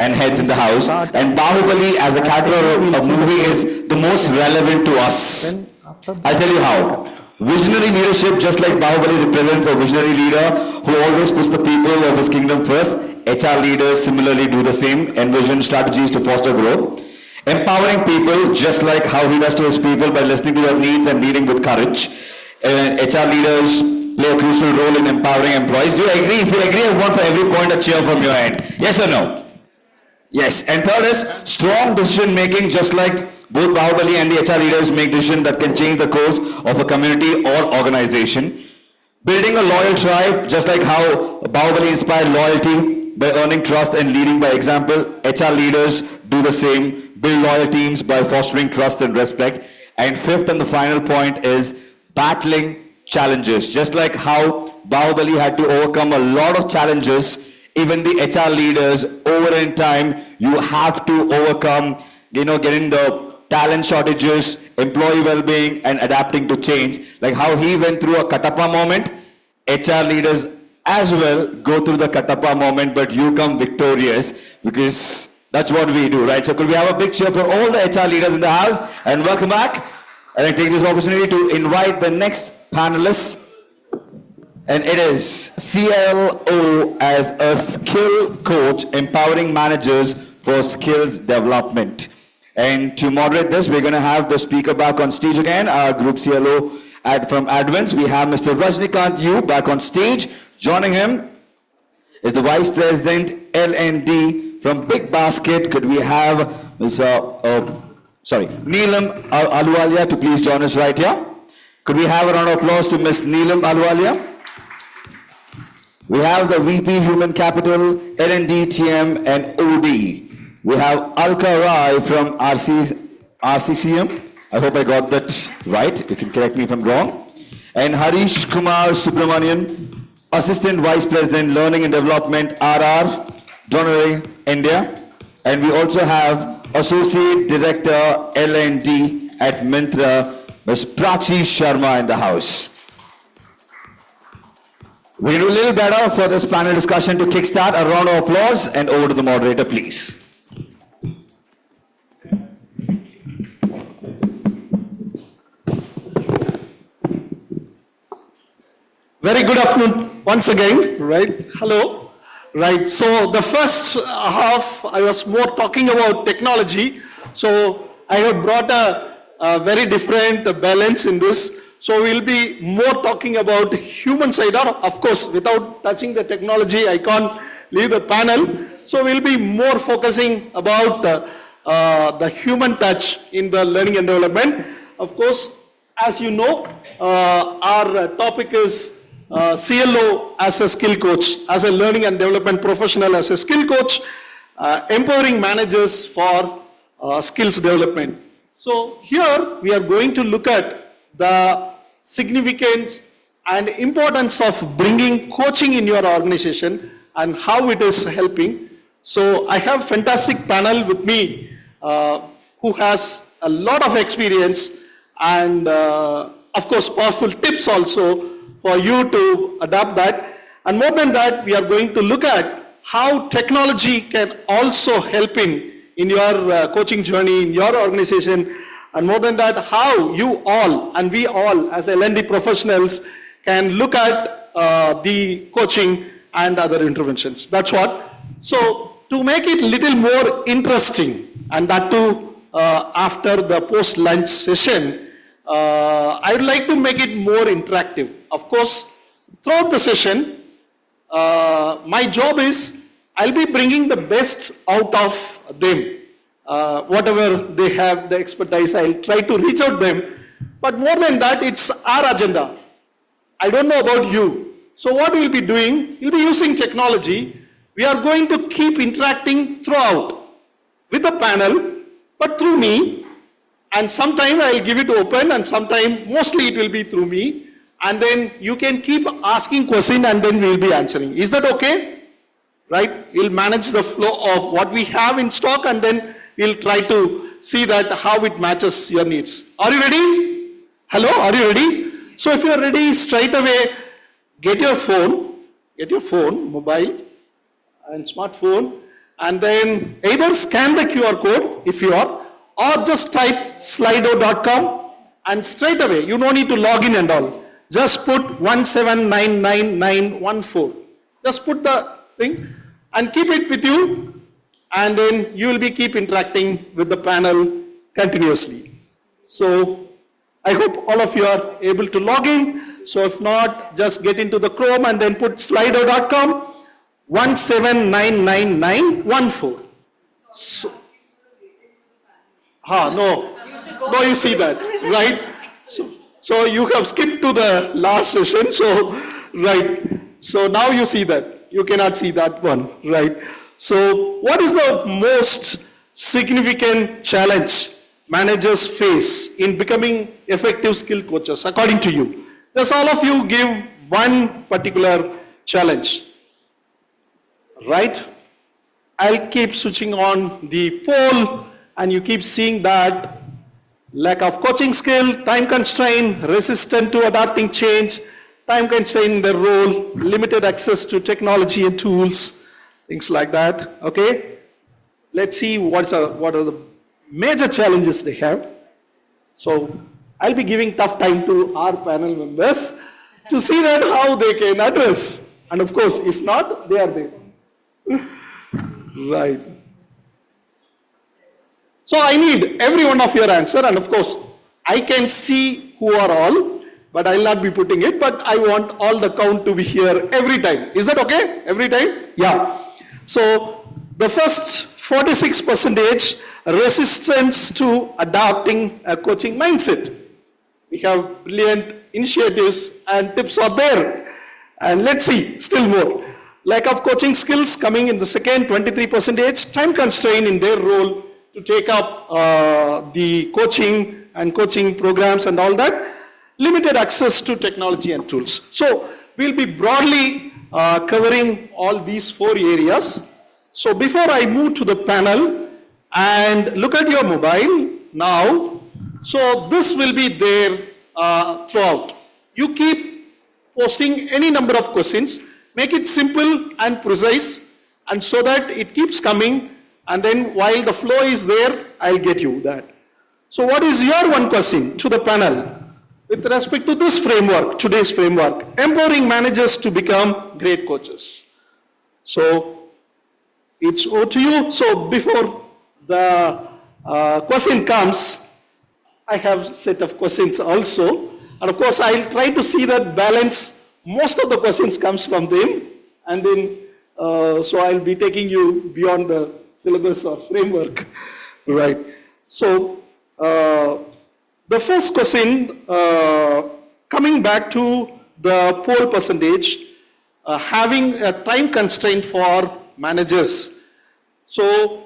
and heads in the house, and Bahubali as a category of movie is the most relevant to us. I'll tell you how. Visionary leadership, just like Bahubali represents a visionary leader who always puts the people of his kingdom first, HR leaders similarly do the same, envision strategies to foster growth. Empowering people, just like how he does to his people by listening to their needs and leading with courage. HR leaders play a crucial role in empowering employees. Do you agree? If you agree, I want for every point a cheer from your end. Yes or no? Yes. And third is strong decision making, just like both Bahubali and the HR leaders make decisions that can change the course of a community or organization. Building a loyal tribe, just like how Bahubali inspired loyalty by earning trust and leading by example. HR leaders do the same. Build loyal teams by fostering trust and respect. And fifth and the final point is battling challenges. Just like how Bahubali had to overcome a lot of challenges, even the HR leaders over in time, you have to overcome, getting the talent shortages, employee well-being, and adapting to change. Like how he went through a Katappa moment, HR leaders as well go through the Katappa moment, but you come victorious because that's what we do, right? So could we have a big cheer for all the HR leaders in the house? And welcome back. And I take this opportunity to invite the next panelist. And it is CLO as a skill coach, empowering managers for skills development. And to moderate this, we're going to have the speaker back on stage again, our group CLO from Advance. We have Mr. Rajnikant Yu back on stage. Joining him is the Vice President L&D from Big Basket. Could we have Neelam Ahluwalia to please join us right here? Could we have a round of applause to Ms. Neelam Ahluwalia? We have the VP Human Capital, L&D, TM, and OD. We have Alka Rai from RCCM. I hope I got that right. You can correct me if I'm wrong. And Harish Kumar Subramanian, Assistant Vice President, Learning and Development, RR, Donnery, India. And we also have Associate Director, L&D at Myntra, Ms. Prachi Sharma in the house. We'll do a little better for this panel discussion to kickstart. A round of applause and over to the moderator, please. Very good afternoon once again, right? Hello. Right, so the first half I was more talking about technology. So I have brought a very different balance in this. So we'll be more talking about human side. Of course, without touching the technology, I can't leave the panel. So we'll be more focusing about the human touch in the learning and development. Of course, as you know, our topic is CLO as a skill coach, as a learning and development professional, as a skill coach, empowering managers for skills development. So here we are going to look at the significance and importance of bringing coaching in your organization and how it is helping. So I have a fantastic panel with me who has a lot of experience and of course powerful tips also for you to adopt that. And more than that, we are going to look at how technology can also help in your coaching journey, in your organization. And more than that, how you all and we all as L&D professionals can look at the coaching and other interventions. That's what. So to make it little more interesting, and that too after the post-lunch session, I would like to make it more interactive. Of course, throughout the session, my job is I'll be bringing the best out of them. Whatever they have, the expertise, I'll try to reach out them. But more than that, it's our agenda. I don't know about you. So what we'll be doing, we'll be using technology. We are going to keep interacting throughout with the panel, but through me. And sometime I'll give it open, and sometime mostly it will be through me. And then you can keep asking questions, and then we'll be answering. Is that okay? Right? We'll manage the flow of what we have in stock, and then we'll try to see that how it matches your needs. Are you ready? Hello, are you ready? So if you're ready, straight away, get your phone, mobile and smartphone, and then either scan the QR code if you are, or just type slido.com, and straight away, you don't need to log in and all. Just put 1799914. Just put the thing and keep it with you, and then you will be keep interacting with the panel continuously. So I hope all of you are able to log in. So if not, just get into the Chrome and then put slido.com 1799914. So, no, you see that, right? So you have skipped to the last session, so, right. So now you see that. You cannot see that one, right? So what is the most significant challenge managers face in becoming effective skill coaches, according to you? Just all of you give one particular challenge, right? I'll keep switching on the poll, and you keep seeing that lack of coaching skill, time constraint, resistant to adapting change, time constraint in their role, limited access to technology and tools, things like that, okay? Let's see what are the major challenges they have. So I'll be giving tough time to our panel members to see that how they can address. And of course, if not, they are there. Right. So I need every one of your answer, and of course, I can see who are all, but I'll not be putting it, but I want all the count to be here every time. Is that okay? Every time? Yeah. So the first 46% resistance to adopting a coaching mindset. We have brilliant initiatives and tips are there. And let's see, still more. Lack of coaching skills coming in the second 23%, time constraint in their role to take up the coaching and coaching programs and all that. Limited access to technology and tools. So we'll be broadly covering all these 4 areas. So before I move to the panel and look at your mobile now, so this will be there throughout. You keep posting any number of questions, make it simple and precise, and so that it keeps coming, and then while the flow is there, I'll get you that. So what is your one question to the panel with respect to this framework, today's framework, empowering managers to become great coaches? So it's over to you. So before the question comes, I have a set of questions also. And of course, I'll try to see that balance. Most of the questions comes from them. And then, so I'll be taking you beyond the syllabus or framework. Right. So the first question, coming back to the poll percentage, having a time constraint for managers. So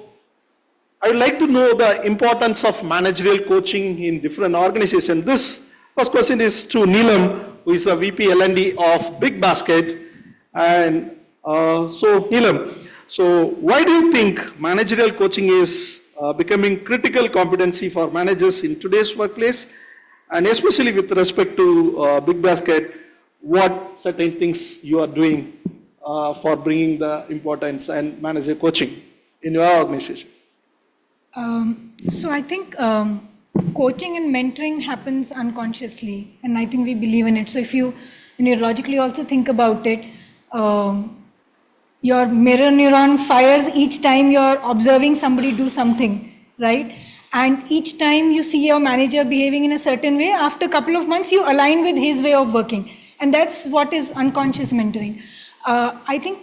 I would like to know the importance of managerial coaching in different organizations. This first question is to Neelam, who is a VP L&D of Big Basket. And so Neelam, so why do you think managerial coaching is becoming critical competency for managers in today's workplace? And especially with respect to Big Basket, what certain things you are doing for bringing the importance and manager coaching in your organization? So I think coaching and mentoring happens unconsciously, and I think we believe in it. So if neurologically also think about it, your mirror neuron fires each time you're observing somebody do something, right? And each time you see your manager behaving in a certain way, after a couple of months, you align with his way of working. And that's what is unconscious mentoring. I think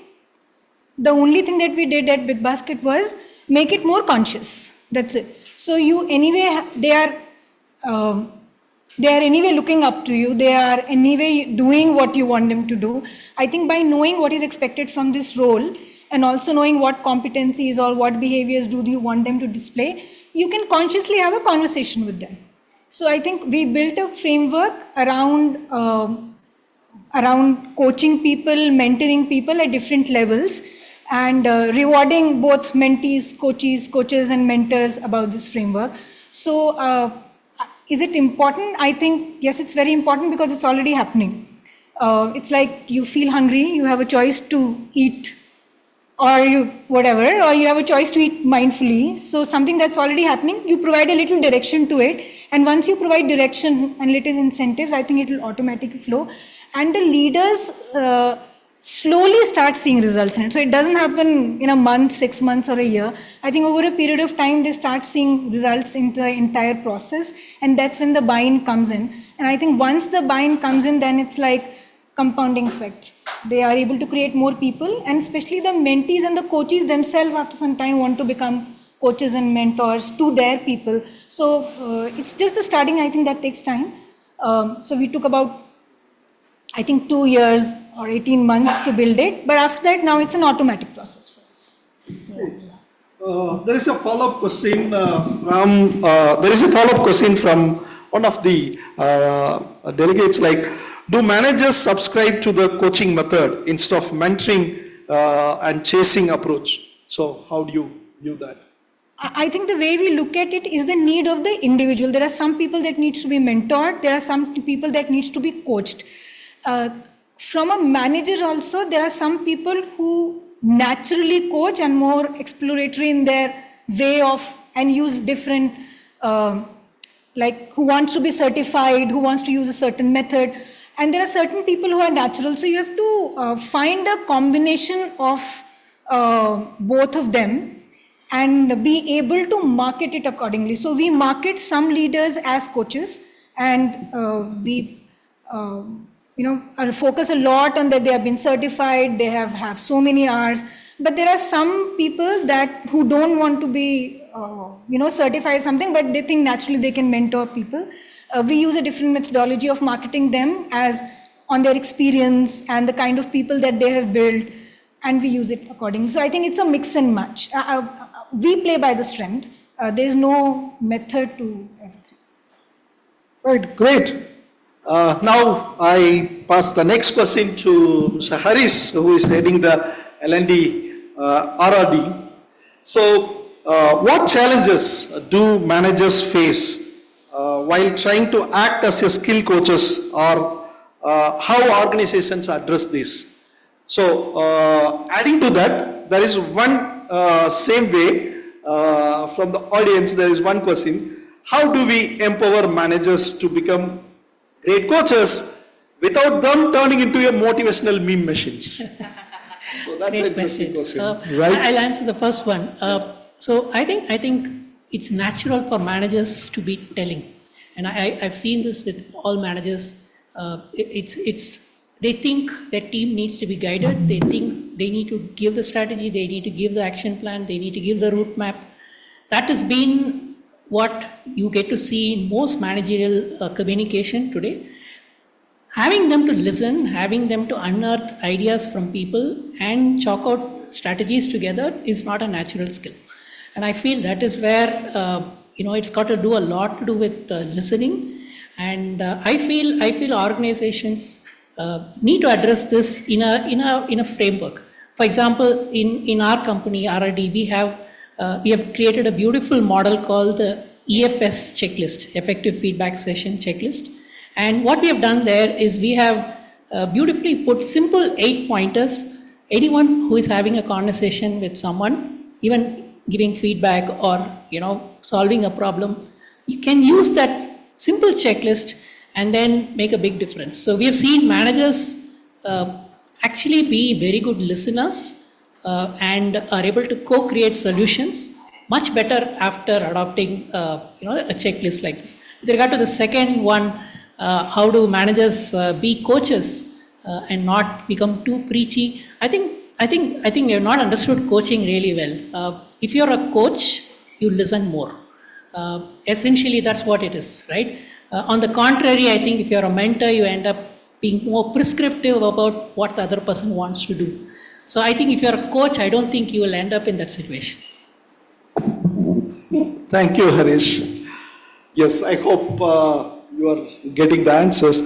the only thing that we did at Big Basket was make it more conscious. That's it. So you anyway, they are anyway looking up to you. They are anyway doing what you want them to do. I think by knowing what is expected from this role and also knowing what competencies or what behaviors do you want them to display, you can consciously have a conversation with them. So I think we built a framework around coaching people, mentoring people at different levels, and rewarding both mentees, coaches and mentors about this framework. So is it important? I think, yes, it's very important because it's already happening. It's like you feel hungry, you have a choice to eat or you have a choice to eat mindfully. So something that's already happening, you provide a little direction to it. And once you provide direction and little incentives, I think it will automatically flow. And the leaders slowly start seeing results in it. So it doesn't happen in a month, 6 months or a year. I think over a period of time, they start seeing results in the entire process. And that's when the buy-in comes in. And I think once the buy-in comes in, then it's like compounding effect. They are able to create more people, and especially the mentees and the coaches themselves after some time want to become coaches and mentors to their people. So it's just the starting, I think that takes time. So we took about, I think 2 years or 18 months to build it, but after that now it's an automatic process for us. So, there is a follow-up question from one of the delegates, like, do managers subscribe to the coaching method instead of mentoring and chasing approach? So how do you view that? I think the way we look at it is the need of the individual. There are some people that needs to be mentored. There are some people that needs to be coached. From a manager also, there are some people who naturally coach and more exploratory in their way of and use different, like who wants to be certified, who wants to use a certain method. And there are certain people who are natural. So you have to find a combination of both of them and be able to market it accordingly. So we market some leaders as coaches, and we focus a lot on that they have been certified, they have so many hours. But there are some people who don't want to be certified something, but they think naturally they can mentor people. We use a different methodology of marketing them as on their experience and the kind of people that they have built, and we use it accordingly. So I think it's a mix and match. We play by the strength. There's no method to everything. Right, great. Now I pass the next question to Mr. Haris, who is heading the L&D RRD. So what challenges do managers face while trying to act as a skill coaches, or how organizations address this? So adding to that, there is one same way from the audience, there is one question. How do we empower managers to become great coaches without them turning into a motivational meme machines? So that's Great a interesting question. right? I'll answer the first one. So I think it's natural for managers to be telling, and I've seen this with all managers. They think their team needs to be guided. They think they need to give the strategy. They need to give the action plan. They need to give the route map. That has been what you get to see in most managerial communication today. Having them to listen, having them to unearth ideas from people and chalk out strategies together is not a natural skill. And I feel that is where, it's got to do a lot to do with listening. And I feel organizations need to address this in a framework. For example, in our company, RRD, we have created a beautiful model called the EFS checklist, Effective Feedback Session Checklist. And what we have done there is we have beautifully put simple 8 pointers. Anyone who is having a conversation with someone, even giving feedback or solving a problem, you can use that simple checklist and then make a big difference. So we have seen managers actually be very good listeners and are able to co-create solutions much better after adopting a checklist like this. With regard to the second one, how do managers be coaches and not become too preachy? I think we have not understood coaching really well. If you're a coach, you listen more. Essentially, that's what it is, right? On the contrary, I think if you're a mentor, you end up being more prescriptive about what the other person wants to do. So I think if you're a coach, I don't think you will end up in that situation. Thank you, Harish. Yes, I hope you are getting the answers.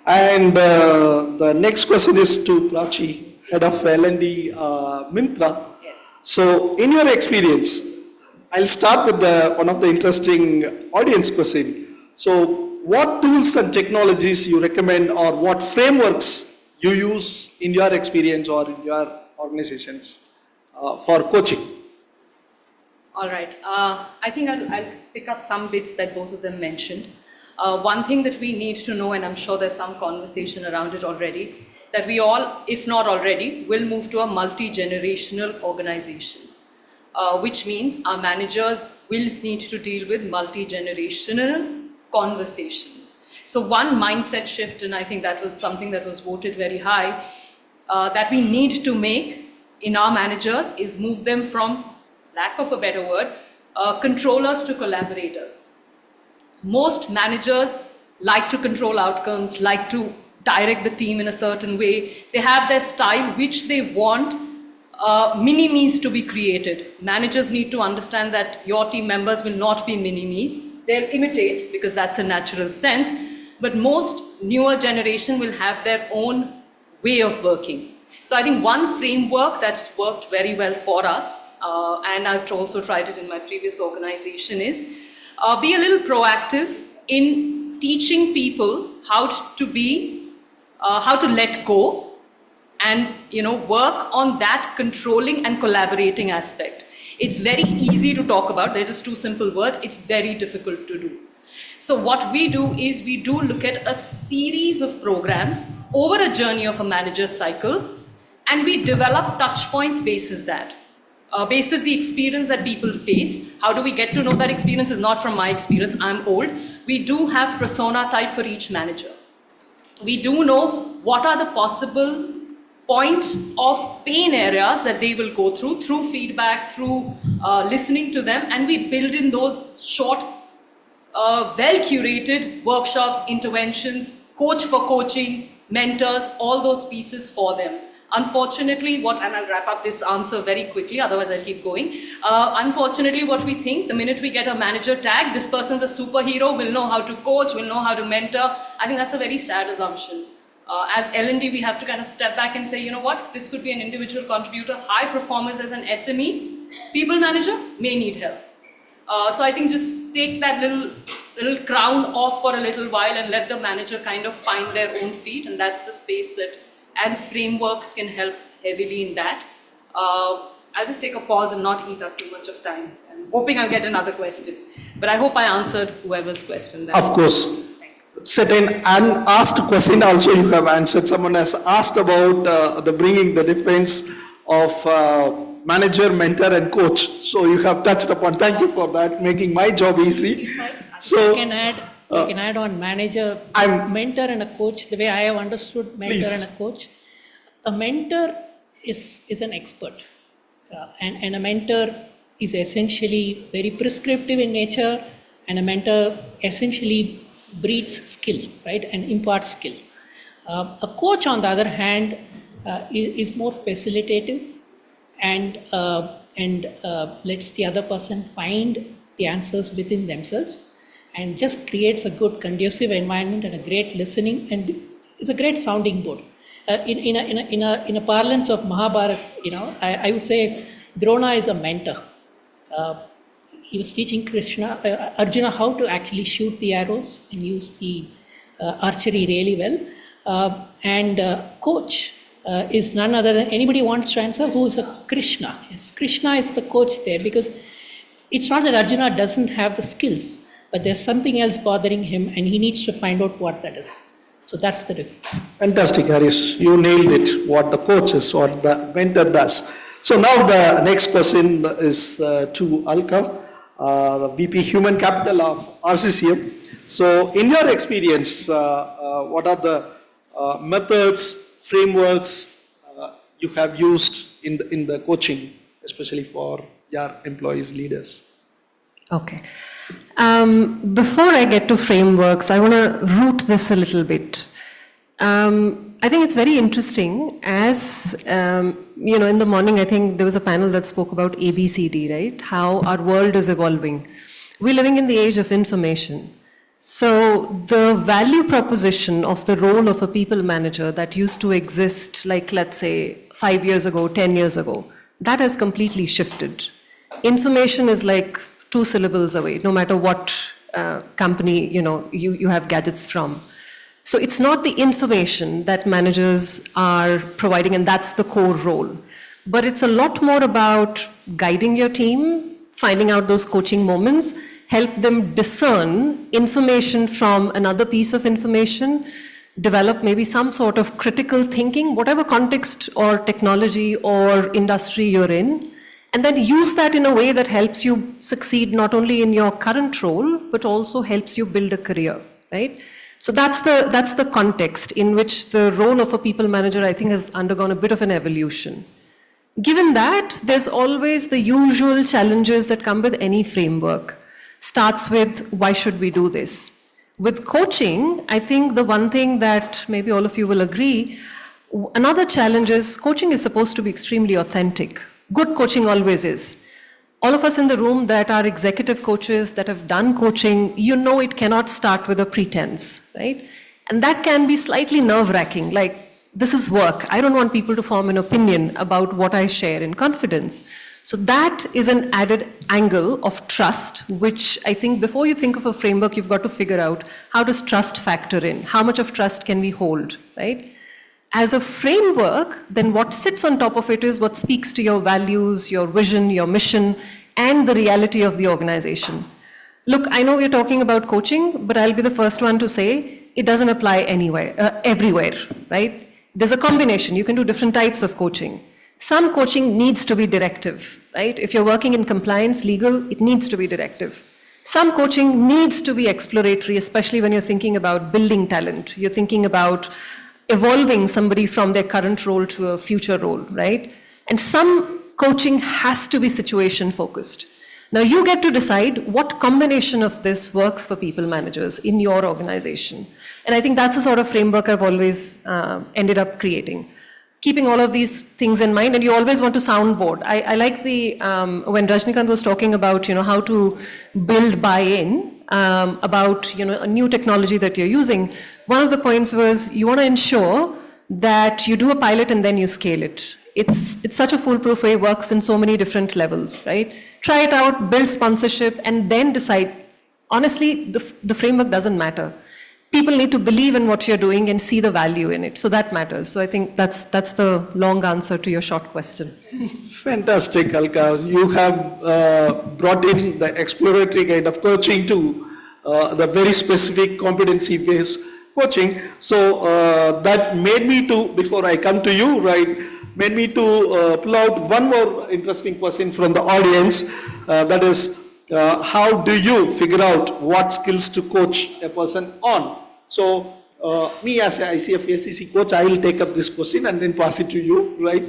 And the next question is to Prachi, Head of L&D Mintra. Yes. So, in your experience, I'll start with one of the interesting audience question. So, what tools and technologies you recommend, or what frameworks you use in your experience or in your organizations for coaching? All right. I think I'll pick up some bits that both of them mentioned. One thing that we need to know, and I'm sure there's some conversation around it already, that we all, if not already, will move to a multi-generational organization, which means our managers will need to deal with multi-generational conversations. So one mindset shift, and I think that was something that was voted very high, that we need to make in our managers is move them from, lack of a better word, controllers to collaborators. Most managers like to control outcomes, like to direct the team in a certain way. They have their style which they want mini-me's to be created. Managers need to understand that your team members will not be mini-me's. They'll imitate because that's a natural sense. But most newer generation will have their own way of working. So I think one framework that's worked very well for us, and I've also tried it in my previous organization, is be a little proactive in teaching people how to let go and work on that controlling and collaborating aspect. It's very easy to talk about, they're just two simple words, it's very difficult to do. So what we do is we do look at a series of programs over a journey of a manager's cycle, and we develop touch points basis that. Basis the experience that people face. How do we get to know that experience is not from my experience, I'm old. We do have persona type for each manager. We do know what are the possible point of pain areas that they will go through feedback, through listening to them, and we build in those short, well-curated workshops, interventions, coach for coaching, mentors, all those pieces for them. Unfortunately, and I'll wrap up this answer very quickly, otherwise I'll keep going. Unfortunately, what we think, the minute we get a manager tag, this person's a superhero, will know how to coach, will know how to mentor. I think that's a very sad assumption. As L&D, we have to kind of step back and say, you know what, this could be an individual contributor, high performers as an SME, people manager may need help. So I think just take that little crown off for a little while and let the manager kind of find their own feet, and that's the space that and frameworks can help heavily in that. I'll just take a pause and not eat up too much of time. I'm hoping I'll get another question, but I hope I answered whoever's question. Of course. Certain unasked question also you have answered. Someone has asked about the bringing the difference of manager, mentor and coach. So you have touched upon. Thank you for that, making my job easy. So I can add on manager, mentor and a coach, the way I have understood mentor and a coach. A mentor is an expert and a mentor is essentially very prescriptive in nature, and a mentor essentially breeds skill, right, and imparts skill. A coach, on the other hand, is more facilitative and lets the other person find the answers within themselves, and just creates a good conducive environment and a great listening, and is a great sounding board. In a parlance of Mahabharata, I would say Drona is a mentor. He was teaching Arjuna how to actually shoot the arrows and use the archery really well. And coach is none other than, anybody wants to answer, who is a Krishna. Yes, Krishna is the coach there, because it's not that Arjuna doesn't have the skills, but there's something else bothering him and he needs to find out what that is. So that's the difference. Fantastic, Harish. You nailed it, what the coach is, what the mentor does. So now the next question is to Alka, the VP Human Capital of RCCM. So in your experience, what are the methods, frameworks you have used in the coaching, especially for your employees, leaders? Okay. Before I get to frameworks, I want to root this a little bit. I think it's very interesting. As in the morning, I think there was a panel that spoke about ABCD, right? How our world is evolving. We're living in the age of information. So the value proposition of the role of a people manager that used to exist, like let's say 5 years ago, 10 years ago, that has completely shifted. Information is like 2 syllables away, no matter what company you have gadgets from. So it's not the information that managers are providing, and that's the core role. But it's a lot more about guiding your team, finding out those coaching moments, help them discern information from another piece of information, develop maybe some sort of critical thinking, whatever context or technology or industry you're in, and then use that in a way that helps you succeed not only in your current role, but also helps you build a career, right? So that's the context in which the role of a people manager, I think, has undergone a bit of an evolution. Given that, there's always the usual challenges that come with any framework. Starts with, why should we do this? With coaching, I think the one thing that maybe all of you will agree, another challenge is coaching is supposed to be extremely authentic. Good coaching always is. All of us in the room that are executive coaches that have done coaching, it cannot start with a pretense, right? And that can be slightly nerve-wracking, like, this is work. I don't want people to form an opinion about what I share in confidence. So that is an added angle of trust, which I think before you think of a framework, you've got to figure out, how does trust factor in? How much of trust can we hold, right? As a framework, then what sits on top of it is what speaks to your values, your vision, your mission, and the reality of the organization. Look, I know we're talking about coaching, but I'll be the first one to say it doesn't apply everywhere, right? There's a combination. You can do different types of coaching. Some coaching needs to be directive, right? If you're working in compliance, legal, it needs to be directive. Some coaching needs to be exploratory, especially when you're thinking about building talent. You're thinking about evolving somebody from their current role to a future role, right? And some coaching has to be situation focused. Now you get to decide what combination of this works for people managers in your organization. And I think that's the sort of framework I've always ended up creating. Keeping all of these things in mind, and you always want to soundboard. I like when Rajnikant was talking about, how to build buy-in, about, a new technology that you're using. One of the points was you want to ensure that you do a pilot and then you scale it. It's such a foolproof way, works in so many different levels, right? Try it out, build sponsorship, and then decide. Honestly, the framework doesn't matter. People need to believe in what you're doing and see the value in it. So that matters. So I think that's the long answer to your short question. Fantastic, Alka. You have brought in the exploratory kind of coaching to the very specific competency-based coaching. So that made me to, before I come to you, right, made me to pull out one more interesting question from the audience. That is, how do you figure out what skills to coach a person on? So me as an ICF ACC coach, I will take up this question and then pass it to you, right?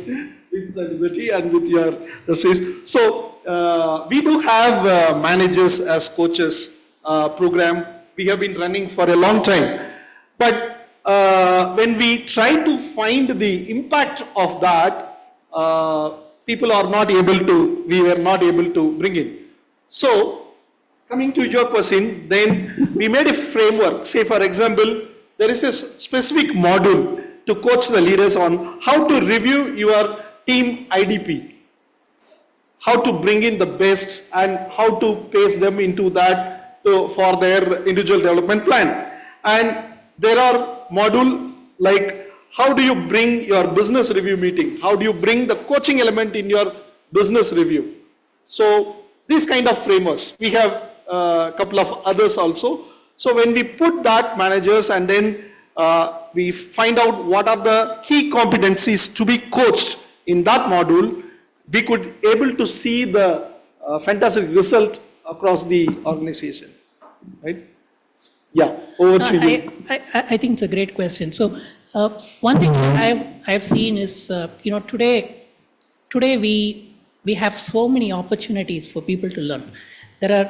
With the liberty and with your assist. So we do have managers as coaches program. We have been running for a long time. But when we try to find the impact of that, people are not able to, we were not able to bring in. So, coming to your question, then we made a framework. Say, for example, there is a specific module to coach the leaders on how to review your team IDP, how to bring in the best and how to pace them into that for their individual development plan. And there are modules like how do you bring your business review meeting? How do you bring the coaching element in your business review? So, these kind of frameworks. We have a couple of others also. So when we put that managers and then we find out what are the key competencies to be coached in that module, we could able to see the fantastic result across the organization, right? Yeah, over to you. I think it's a great question. So one thing I've seen is, today we have so many opportunities for people to learn. There are,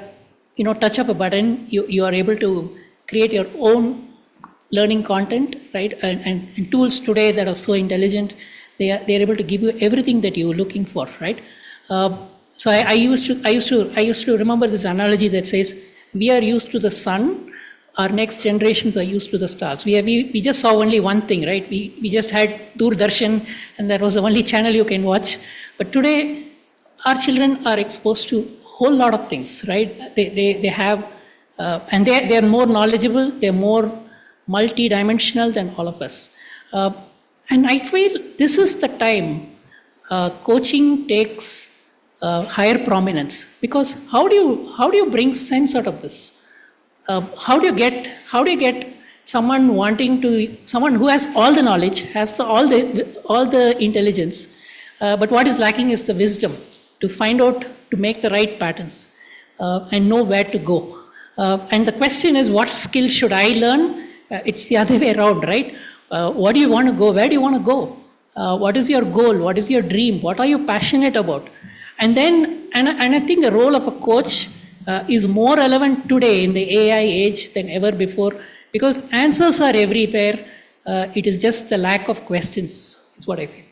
touch of a button, you are able to create your own learning content, right? And tools today that are so intelligent, they're able to give you everything that you're looking for, right? So I used to remember this analogy that says, we are used to the sun, our next generations are used to the stars. We just saw only one thing, right? We just had Doordarshan, and that was the only channel you can watch. But today, our children are exposed to a whole lot of things, right? They have, and they're more knowledgeable, they're more multi-dimensional than all of us. And I feel this is the time coaching takes higher prominence, because how do you bring sense out of this? How do you get someone who has all the knowledge, has all the intelligence, but what is lacking is the wisdom to find out, to make the right patterns, and know where to go. And the question is, what skill should I learn? It's the other way around, right? What do you want to go? Where do you want to go? What is your goal? What is your dream? What are you passionate about? And I think the role of a coach is more relevant today in the AI age than ever before, because answers are everywhere. It is just the lack of questions, is what I feel.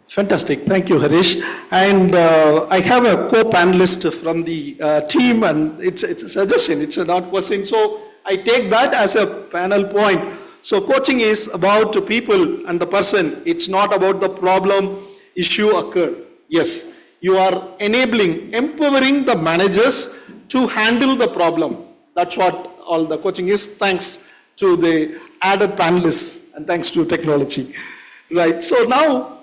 Fantastic. Thank you, Harish. And I have a co-panelist from the team, and it's a suggestion, it's not question. So I take that as a panel point. So coaching is about people and the person. It's not about the problem issue occurred. Yes, you are empowering the managers to handle the problem. That's what all the coaching is, thanks to the added panelists and thanks to technology. Right, so now,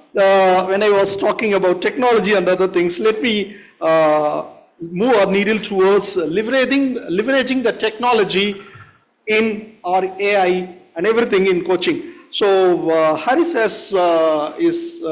when I was talking about technology and other things, let me move our needle towards leveraging the technology in our AI and everything in coaching. So Harish is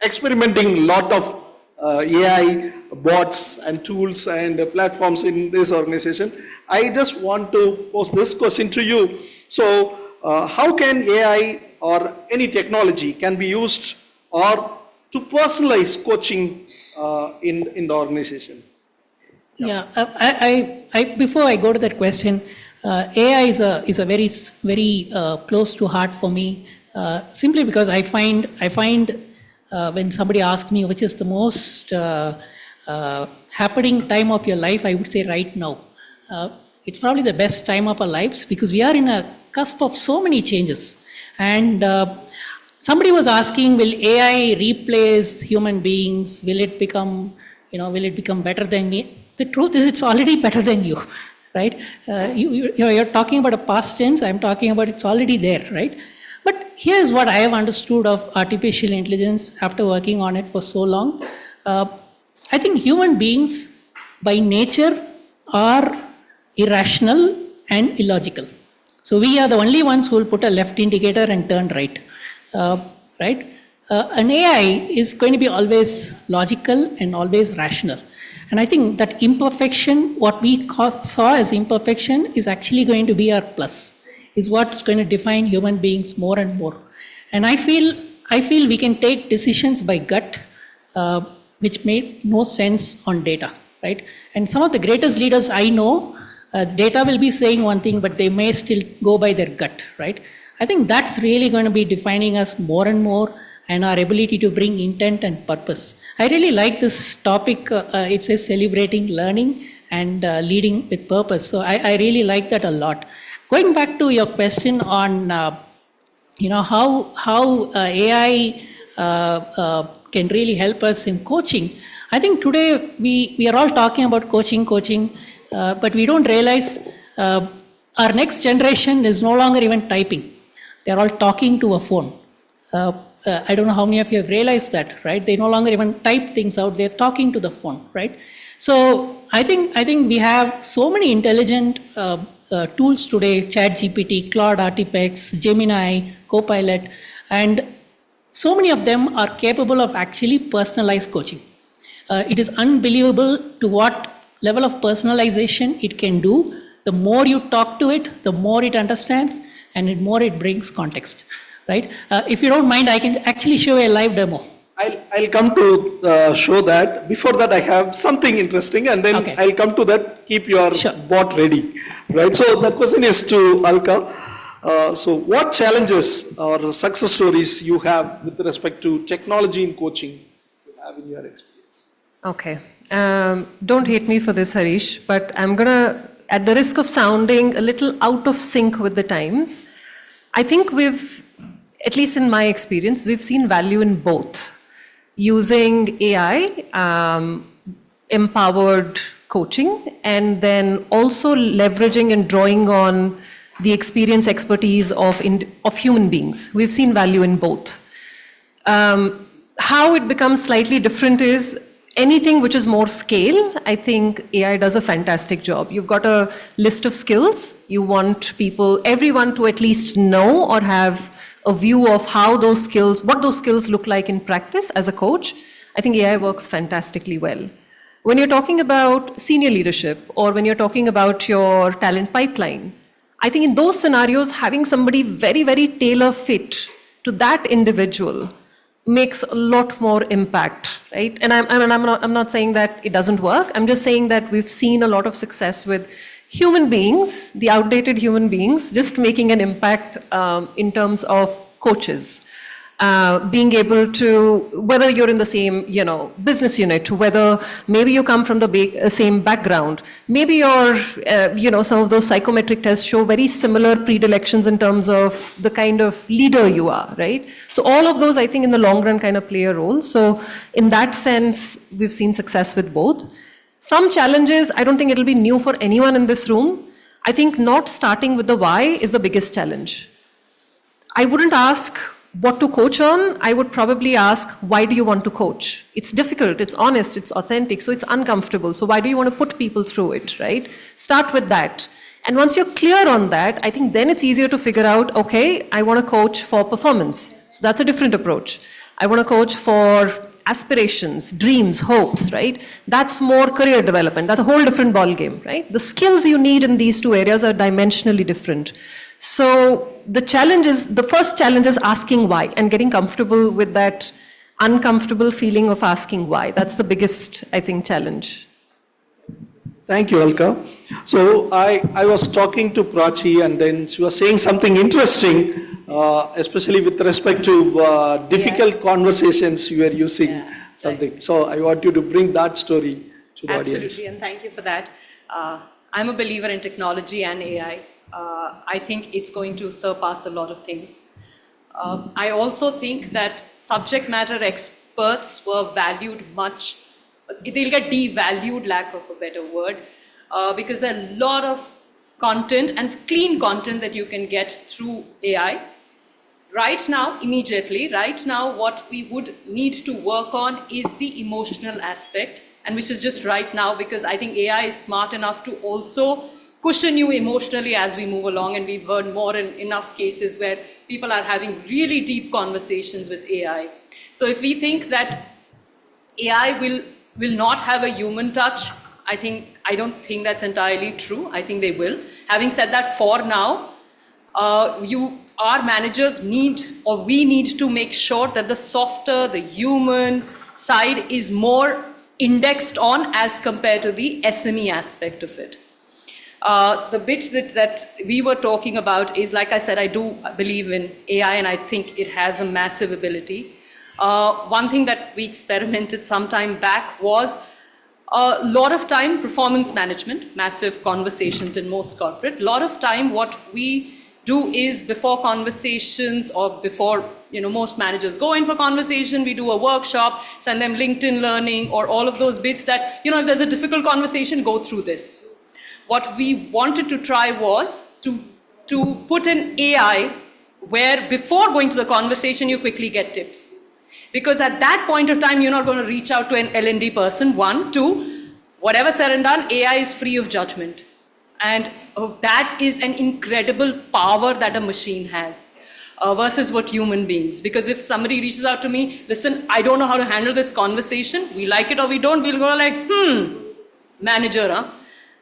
experimenting a lot of AI bots and tools and platforms in this organization. I just want to pose this question to you. So how can AI or any technology can be used or to personalize coaching in the organization? Yeah, I before I go to that question, AI is a very close to heart for me, simply because I find when somebody asks me which is the most happening time of your life, I would say right now. It's probably the best time of our lives, because we are in a cusp of so many changes. And somebody was asking, will AI replace human beings? Will it become better than me? The truth is, it's already better than you, right? You're talking about a past tense. I'm talking about it's already there, right? But here's what I have understood of artificial intelligence after working on it for so long. I think human beings by nature are irrational and illogical. So we are the only ones who will put a left indicator and turn right. Right? An AI is going to be always logical and always rational. And I think that imperfection, what we saw as imperfection, is actually going to be our plus, is what's going to define human beings more and more. And I feel we can take decisions by gut, which make no sense on data, right? And some of the greatest leaders I know, data will be saying one thing, but they may still go by their gut, right? I think that's really going to be defining us more and more, and our ability to bring intent and purpose. I really like this topic. It says celebrating learning and leading with purpose. So I really like that a lot. Going back to your question on how AI can really help us in coaching. I think today we are all talking about coaching, but we don't realize our next generation is no longer even typing. They're all talking to a phone. I don't know how many of you have realized that, right? They no longer even type things out. They're talking to the phone, right? So I think we have so many intelligent tools today, ChatGPT, Claude Artifacts, Gemini, Copilot, and so many of them are capable of actually personalized coaching. It is unbelievable to what level of personalization it can do. The more you talk to it, the more it understands, and the more it brings context, right? If you don't mind, I can actually show a live demo. I'll come to show that. Before that, I have something interesting, and then I'll come to that. Keep your bot ready, right? So the question is to Alka. So what challenges or success stories you have with respect to technology in coaching you have in your experience? Okay. Don't hate me for this, Harish, but I'm going to, at the risk of sounding a little out of sync with the times, I think we've, at least in my experience, we've seen value in both. Using AI, empowered coaching, and then also leveraging and drawing on the experience, expertise of human beings. We've seen value in both. How it becomes slightly different is anything which is more scale, I think AI does a fantastic job. You've got a list of skills. You want everyone to at least know or have a view of how those skills, what those skills look like in practice as a coach. I think AI works fantastically well. When you're talking about senior leadership or when you're talking about your talent pipeline, I think in those scenarios, having somebody very, very tailor fit to that individual makes a lot more impact, right? And I'm not saying that it doesn't work. I'm just saying that we've seen a lot of success with human beings, the outdated human beings, just making an impact in terms of coaches. Being able to, whether you're in the same, business unit, whether maybe you come from the same background, maybe you're, some of those psychometric tests show very similar predilections in terms of the kind of leader you are, right? So all of those, I think, in the long run kind of play a role. So in that sense, we've seen success with both. Some challenges, I don't think it'll be new for anyone in this room. I think not starting with the why is the biggest challenge. I wouldn't ask what to coach on. I would probably ask, why do you want to coach? It's difficult, it's honest, it's authentic, so it's uncomfortable. So why do you want to put people through it, right? Start with that. And once you're clear on that, I think then it's easier to figure out, okay, I want to coach for performance. So that's a different approach. I want to coach for aspirations, dreams, hopes, right? That's more career development. That's a whole different ballgame, right? The skills you need in these two areas are dimensionally different. So the first challenge is asking why and getting comfortable with that uncomfortable feeling of asking why. That's the biggest, I think, challenge. Thank you, Alka. So I was talking to Prachi and then she was saying something interesting, especially with respect to difficult conversations you were using something. Right. So I want you to bring that story to the audience. Absolutely, and thank you for that. I'm a believer in technology and AI. I think it's going to surpass a lot of things. I also think that subject matter experts were valued much. They'll get devalued, lack of a better word, because there are a lot of content and clean content that you can get through AI. Right now, immediately, what we would need to work on is the emotional aspect, and which is just right now, because I think AI is smart enough to also cushion you emotionally as we move along, and we've heard more in enough cases where people are having really deep conversations with AI. So if we think that AI will not have a human touch, I don't think that's entirely true. I think they will. Having said that, for now, our managers need, or we need to make sure that the softer, the human side is more indexed on as compared to the SME aspect of it. The bit that we were talking about is, like I said, I do believe in AI and I think it has a massive ability. One thing that we experimented some time back was a lot of time performance management, massive conversations in most corporate. A lot of time what we do is before conversations or before most managers go in for conversation, we do a workshop, send them LinkedIn Learning or all of those bits that, if there's a difficult conversation, go through this. What we wanted to try was to put an AI where before going to the conversation, you quickly get tips. Because at that point of time, you're not going to reach out to an L&D person. One, two, whatever said and done, AI is free of judgment. And that is an incredible power that a machine has. Versus what human beings. Because if somebody reaches out to me, listen, I don't know how to handle this conversation, we like it or we don't, we'll go like, manager, huh?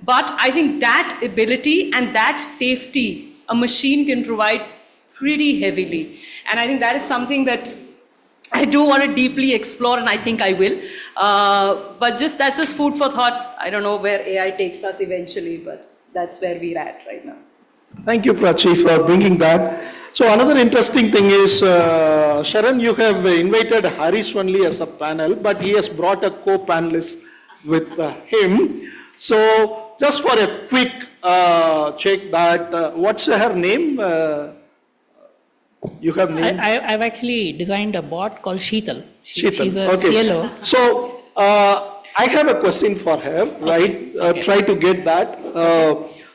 But I think that ability and that safety a machine can provide pretty heavily. And I think that is something that I do want to deeply explore, and I think I will. But that's just food for thought. I don't know where AI takes us eventually, but that's where we're at right now. Thank you, Prachi, for bringing that. So another interesting thing is, Sharon, you have invited Harish only as a panel, but he has brought a co-panelist with him. So just for a quick check that, what's her name? You have named? I've actually designed a bot called Sheetal. Sheetal, She's a okay. CLO. So I have a question for her, right? Okay. Try to get that.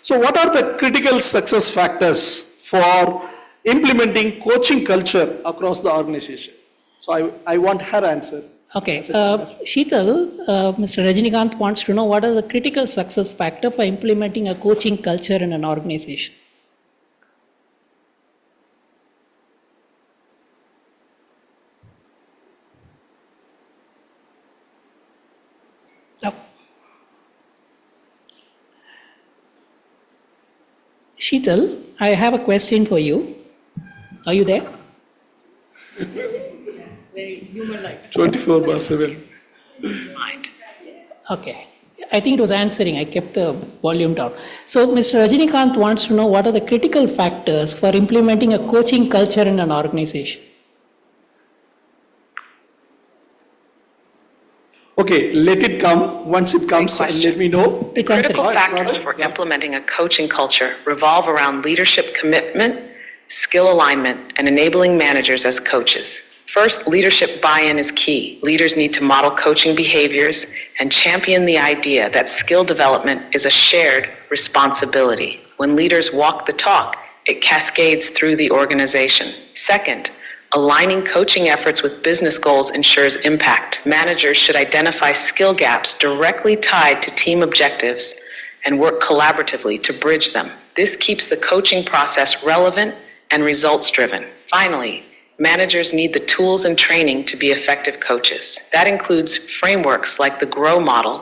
So what are the critical success factors for implementing coaching culture across the organization? So I want her answer. Okay, Sheetal, Mr. Rajinikanth wants to know what are the critical success factor for implementing a coaching culture in an organization? Sheetal, I have a question for you. Are you there? Very human-like. 24/7. Okay. I think it was answering. I kept the volume down. So Mr. Rajinikanth wants to know what are the critical factors for implementing a coaching culture in an organization? Okay, let it come. Once it comes, let me know. It's Critical answering. factors for implementing a coaching culture revolve around leadership commitment, skill alignment, and enabling managers as coaches. First, leadership buy-in is key. Leaders need to model coaching behaviors and champion the idea that skill development is a shared responsibility. When leaders walk the talk, it cascades through the organization. Second, aligning coaching efforts with business goals ensures impact. Managers should identify skill gaps directly tied to team objectives and work collaboratively to bridge them. This keeps the coaching process relevant and results-driven. Finally, managers need the tools and training to be effective coaches. That includes frameworks like the GROW model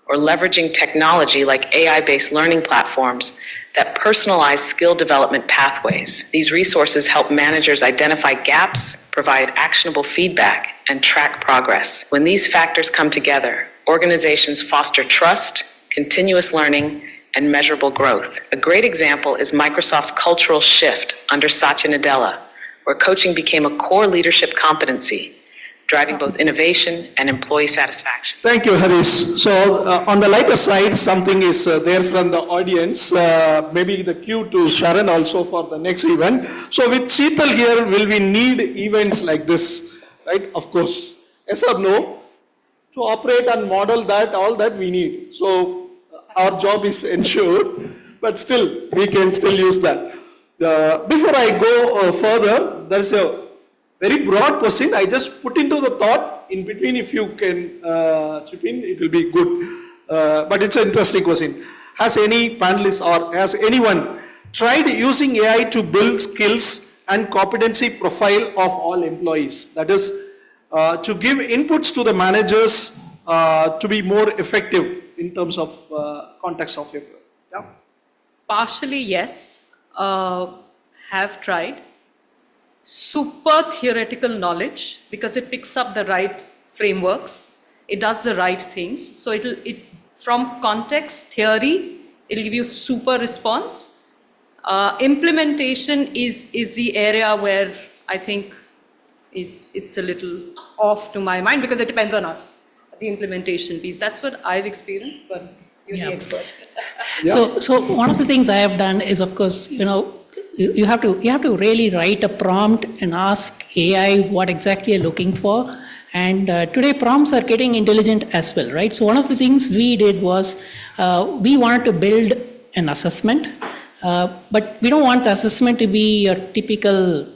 or leveraging technology like AI-based learning platforms that personalize skill development pathways. These resources help managers identify gaps, provide actionable feedback, and track progress. When these factors come together, organizations foster trust, continuous learning, and measurable growth. A great example is Microsoft's cultural shift under Satya Nadella, where coaching became a core leadership competency, driving both innovation and employee satisfaction. Thank you, Harish. So on the lighter side, something is there from the audience, maybe the cue to Sharon also for the next event. So with Sheetal here, will we need events like this, right? Of course. Yes or no? To operate and model that, all that we need. So our job is ensured, but still, we can still use that. Before I go further, there's a very broad question. I just put into the thought in between. If you can chip in, it will be good. But it's an interesting question. Has any panelist or has anyone tried using AI to build skills and competency profile of all employees? That is, to give inputs to the managers to be more effective in terms of context of effort. Yeah. Partially, yes. Have tried. Super theoretical knowledge because it picks up the right frameworks. It does the right things. So from context, theory, it'll give you super response. Implementation is the area where I think it's a little off to my mind because it depends on us, the implementation piece. That's what I've experienced, but you're the expert. So one of the things I have done is, of course, you have to really write a prompt and ask AI what exactly you're looking for. And today prompts are getting intelligent as well, right? So one of the things we did was we wanted to build an assessment, but we don't want the assessment to be your typical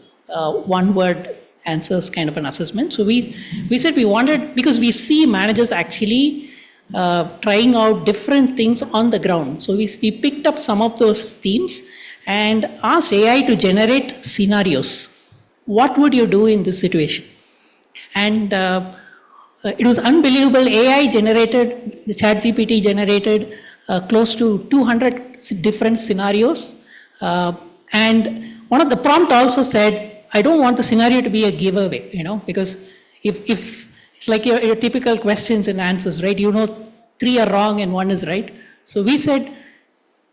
one-word answers kind of an assessment. So we said we wanted, because we see managers actually trying out different things on the ground. So we picked up some of those themes and asked AI to generate scenarios. What would you do in this situation? And it was unbelievable. AI generated, the ChatGPT generated close to 200 different scenarios. And one of the prompt also said, I don't want the scenario to be a giveaway, because if it's like your typical questions and answers, right? 3 are wrong and 1 is right. So we said,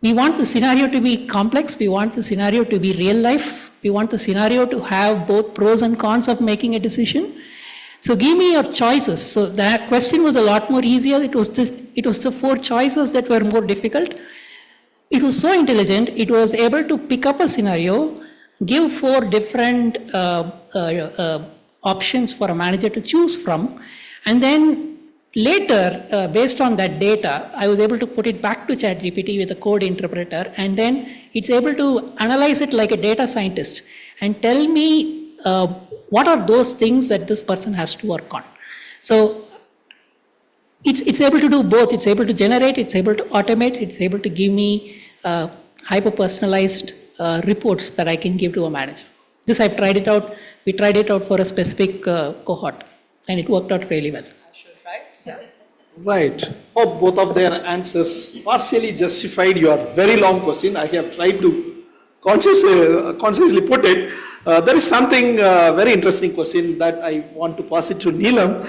we want the scenario to be complex. We want the scenario to be real life. We want the scenario to have both pros and cons of making a decision. So give me your choices. So that question was a lot more easier. It was the 4 choices that were more difficult. It was so intelligent. It was able to pick up a scenario, give 4 different options for a manager to choose from, and then later, based on that data, I was able to put it back to ChatGPT with a code interpreter, and then it's able to analyze it like a data scientist and tell me what are those things that this person has to work on. So it's able to do both. It's able to generate, it's able to automate, it's able to give me hyper-personalized reports that I can give to a manager. This I've tried it out. We tried it out for a specific cohort, and it worked out really well. Right. Hope both of their answers partially justified your very long question. I have tried to consciously put it. There is something very interesting question that I want to pass it to Neelam.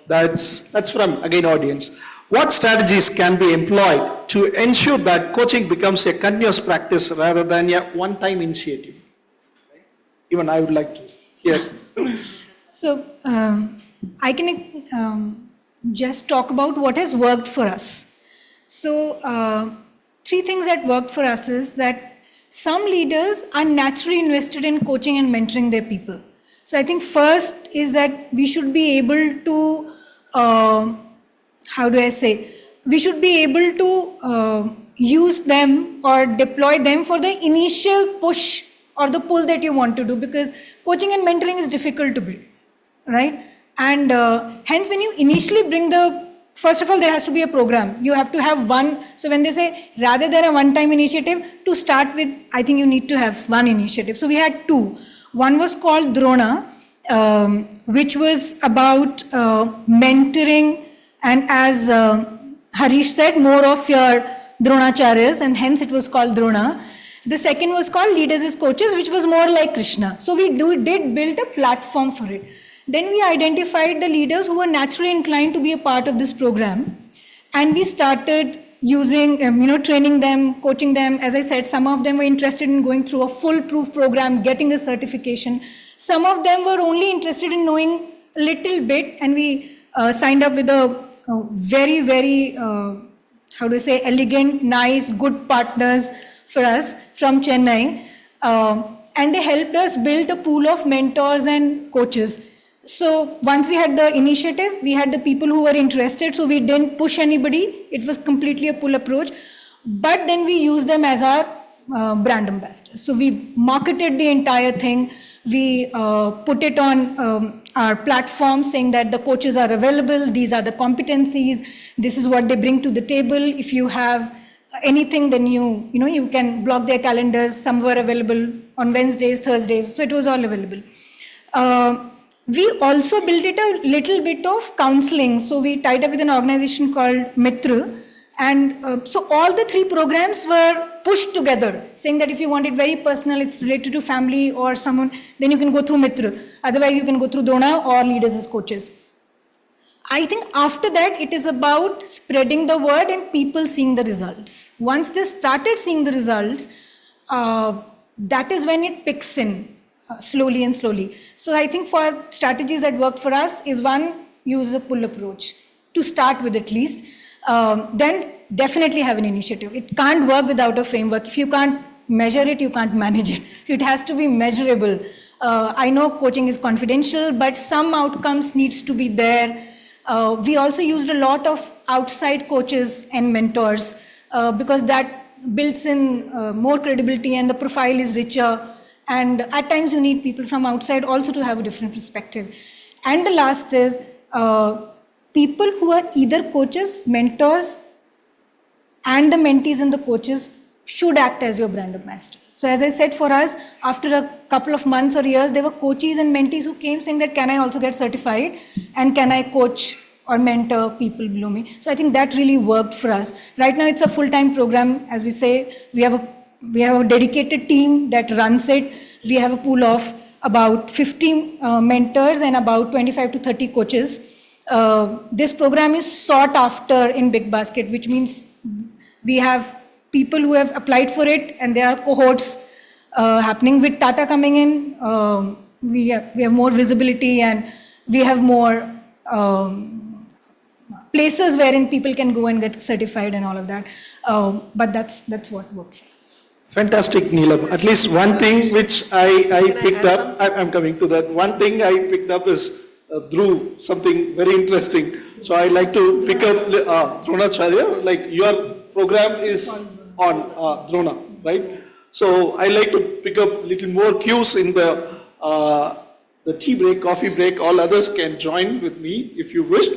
That's from, again, audience. What strategies can be employed to ensure that coaching becomes a continuous practice rather than a one-time initiative? Even I would like to hear. So I can just talk about what has worked for us. So 3 things that worked for us is that some leaders are naturally invested in coaching and mentoring their people. So I think first is that we should be able to, we should be able to use them or deploy them for the initial push or the pull that you want to do, because coaching and mentoring is difficult to build, right? And hence when you initially bring first of all, there has to be a program. You have to have one. So when they say rather than a one-time initiative, to start with, I think you need to have one initiative. So we had 2. One was called Drona, which was about mentoring, and as Harish said, more of your Dronacharyas, and hence it was called Drona. The second was called Leaders as Coaches, which was more like Krishna. So we did build a platform for it. Then we identified the leaders who were naturally inclined to be a part of this program, and we started using, training them, coaching them. As I said, some of them were interested in going through a foolproof program, getting the certification. Some of them were only interested in knowing a little bit, and we signed up with a very, very, elegant, nice, good partners for us from Chennai. And they helped us build a pool of mentors and coaches. So once we had the initiative, we had the people who were interested, so we didn't push anybody. It was completely a pull approach. But then we used them as our brand ambassadors. So we marketed the entire thing. We put it on our platform saying that the coaches are available, these are the competencies, this is what they bring to the table. If you have anything, then you can block their calendars. Some were available on Wednesdays, Thursdays, so it was all available. We also built it a little bit of counseling. So we tied up with an organization called Mitra. And so all the 3 programs were pushed together, saying that if you want it very personal, it's related to family or someone, then you can go through Mitra. Otherwise, you can go through Drona or Leaders as Coaches. I think after that, it is about spreading the word and people seeing the results. Once they started seeing the results, that is when it picks in. Slowly and slowly. So I think for strategies that work for us is one, use a pull approach to start with at least. Then definitely have an initiative. It can't work without a framework. If you can't measure it, you can't manage it. It has to be measurable. I know coaching is confidential, but some outcomes needs to be there. We also used a lot of outside coaches and mentors because that builds in more credibility and the profile is richer. And at times you need people from outside also to have a different perspective. And the last is people who are either coaches, mentors, and the mentees and the coaches should act as your brand ambassador. So as I said, for us, after a couple of months or years, there were coaches and mentees who came saying that, can I also get certified? And can I coach or mentor people below me? So I think that really worked for us. Right now, it's a full-time program. As we say, we have a dedicated team that runs it. We have a pool of about 50 mentors and about 25 to 30 coaches. This program is sought after in Big Basket, which means we have people who have applied for it, and there are cohorts happening with Tata coming in. We have more visibility, and we have more places wherein people can go and get certified and all of that. But that's what worked for us. Fantastic, Neelam. At least one thing which I picked up, I'm coming to that. One thing I picked up is Dhruv, something very interesting. So I like to pick up Dronacharya, like your program is on Drona, right? So I like to pick up little more cues in the tea break, coffee break. All others can join with me if you wish,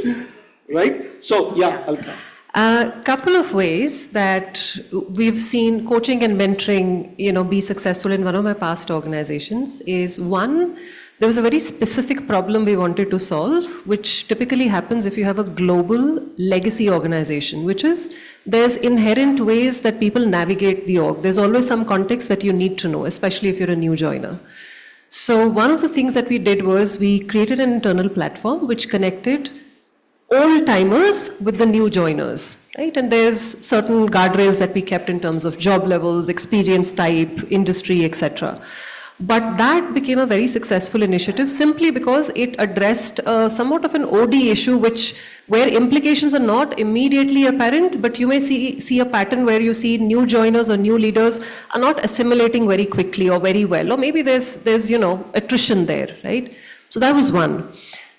right? So yeah, I'll come. A couple of ways that we've seen coaching and mentoring, be successful in one of my past organizations is one, there was a very specific problem we wanted to solve, which typically happens if you have a global legacy organization, which is there's inherent ways that people navigate the org. There's always some context that you need to know, especially if you're a new joiner. So one of the things that we did was we created an internal platform which connected old timers with the new joiners, right? And there's certain guardrails that we kept in terms of job levels, experience type, industry, etc. But that became a very successful initiative simply because it addressed somewhat of an OD issue, where implications are not immediately apparent, but you may see a pattern where you see new joiners or new leaders are not assimilating very quickly or very well, or maybe there's attrition there, right? So that was one.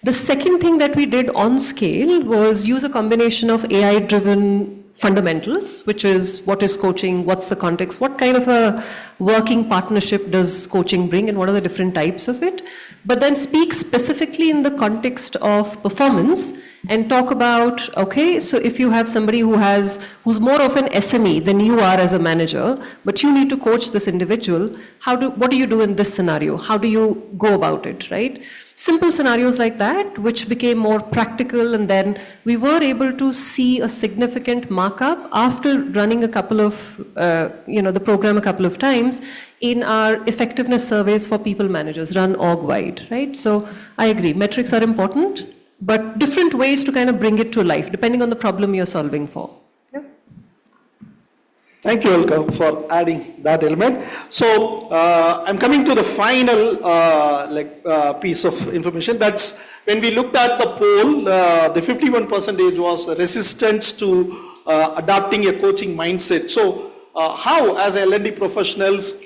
The second thing that we did on scale was use a combination of AI-driven fundamentals, which is what is coaching, what's the context, what kind of a working partnership does coaching bring, and what are the different types of it, but then speak specifically in the context of performance and talk about, okay, so if you have somebody who's more of an SME than you are as a manager, but you need to coach this individual, what do you do in this scenario? How do you go about it, right? Simple scenarios like that, which became more practical, and then we were able to see a significant markup after running a couple of, the program a couple of times in our effectiveness surveys for people managers, run org-wide, right? So I agree, metrics are important, but different ways to kind of bring it to life, depending on the problem you're solving for. Thank you, Alka, for adding that element. So I'm coming to the final piece of information. That's when we looked at the poll, the 51% was resistance to adopting a coaching mindset. So how, as L&D professionals,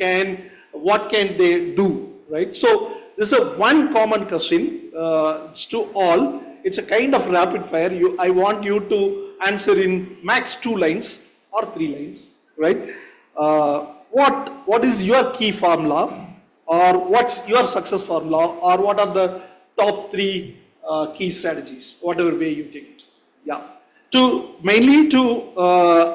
what can they do, right? So this is a one common question it's to all. It's a kind of rapid fire. I want you to answer in max 2 lines or 3 lines. Right? What is your key formula, or what's your success formula, or what are the top 3 key strategies, whatever way you take it? Yeah. Mainly to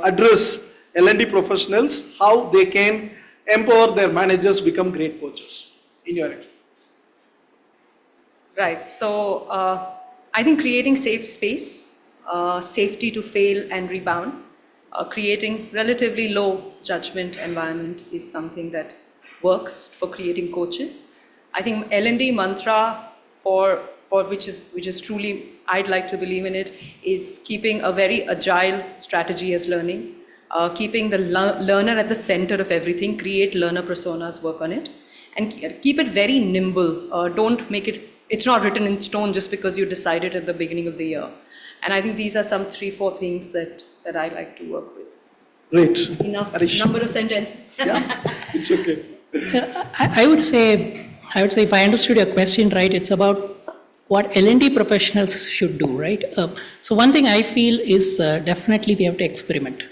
address L&D professionals, how they can empower their managers become great coaches, in your experience. Right. So I think creating safe space, safety to fail and rebound, creating relatively low judgment environment is something that works for creating coaches. I think L&D mantra for which is truly, I'd like to believe in it, is keeping a very agile strategy as learning, keeping the learner at the center of everything, create learner personas, work on it, and keep it very nimble. Don't make it, it's not written in stone just because you decided at the beginning of the year. And I think these are some 3-4 things that I like to work with. Great. Enough number of sentences. Yeah, it's okay. I would say if I understood your question right, it's about what L&D professionals should do, right? So one thing I feel is definitely we have to experiment.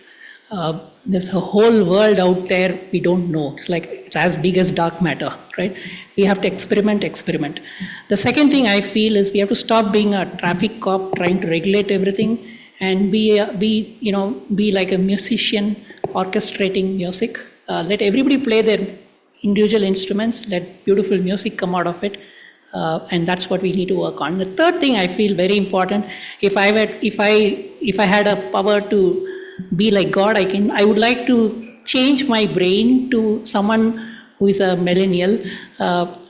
there's a whole world out there we don't know. It's like it's as big as dark matter, right? We have to experiment. The second thing I feel is we have to stop being a traffic cop trying to regulate everything and be like a musician orchestrating music. Let everybody play their individual instruments, let beautiful music come out of it. And that's what we need to work on. The third thing I feel very important, if I had a power to be like God, I would like to change my brain to someone who is a millennial,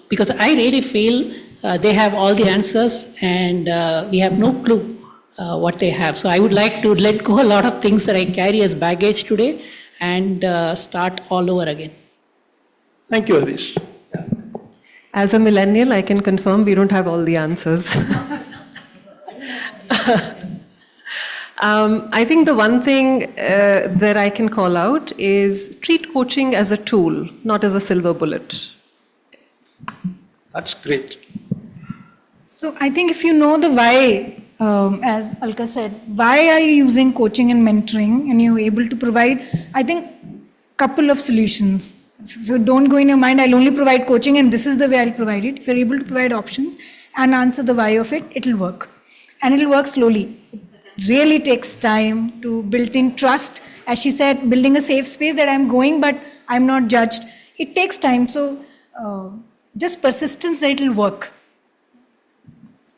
because I really feel they have all the answers and we have no clue what they have. So I would like to let go a lot of things that I carry as baggage today and start all over again. Thank you, Harish. As a millennial, I can confirm we don't have all the answers. I think the one thing that I can call out is treat coaching as a tool, not as a silver bullet. That's great. So I think if you know the why, as Alka said, why are you using coaching and mentoring, and you're able to provide, I think, couple of solutions. So don't go in your mind, I'll only provide coaching and this is the way I'll provide it. If you're able to provide options and answer the why of it, it'll work. And it'll work slowly. It really takes time to build in trust. As she said, building a safe space that I'm going, but I'm not judged. It takes time. So just persistence that it'll work.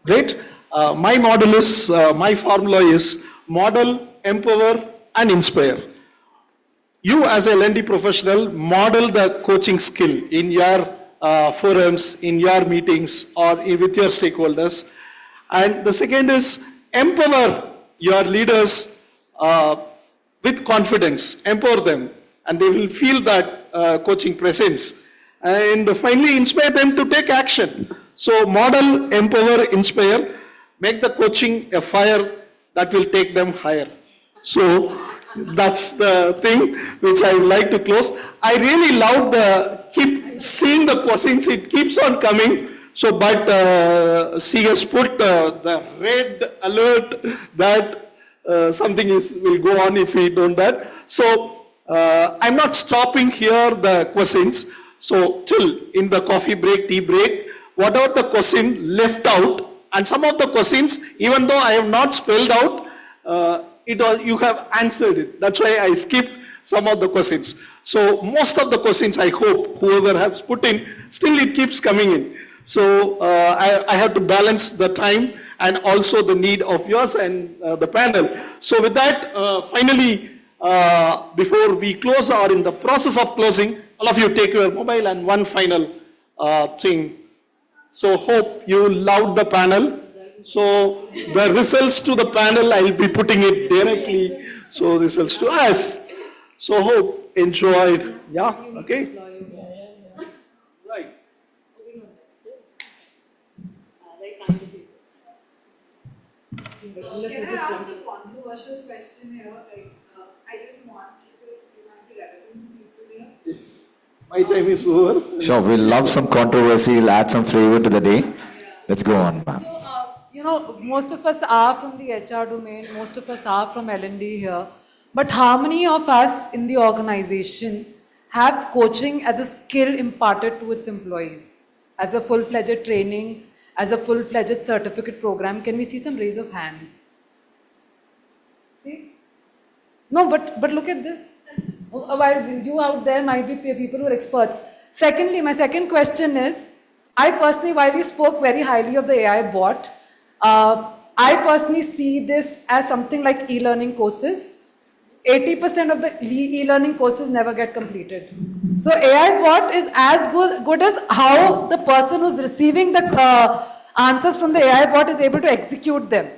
Great. My model is, my formula is model, empower, and inspire. You as a L&D professional model the coaching skill in your forums, in your meetings, or with your stakeholders. And the second is empower your leaders with confidence, empower them, and they will feel that coaching presence. And finally, inspire them to take action. So model, empower, inspire, make the coaching a fire that will take them higher. So that's the thing which I would like to close. I really love keep seeing the questions, it keeps on coming. So, but she has put the red alert that something will go on if we don't that. So, I'm not stopping here the questions. So, till in the coffee break, tea break, whatever the question left out, and some of the questions, even though I have not spelled out, you have answered it. That's why I skipped some of the questions. So most of the questions, I hope, whoever has put in, still it keeps coming in. So I have to balance the time and also the need of yours and the panel. So with that, finally, before we close or in the process of closing, all of you take your mobile and one final thing. So hope you loved the panel. So the results to the panel, I'll be putting it directly. So results to us. So hope enjoyed. Yeah, okay. Right. Can I ask a controversial question here? I just want you might be relevant to people here. Yes. My time is over. Sure, we'll love some controversy, we'll add some flavor to the day. Let's go on, ma'am. Most of us are from the HR domain, most of us are from L&D here, but how many of us in the organization have coaching as a skill imparted to its employees, as a full-fledged training, as a full-fledged certificate program? Can we see some raise of hands? See? No, but look at this. While you out there might be people who are experts. Secondly, my second question is, I personally, while you spoke very highly of the AI bot, I personally see this as something like e-learning courses. 80% of the e-learning courses never get completed. So AI bot is as good as how the person who's receiving the answers from the AI bot is able to execute them.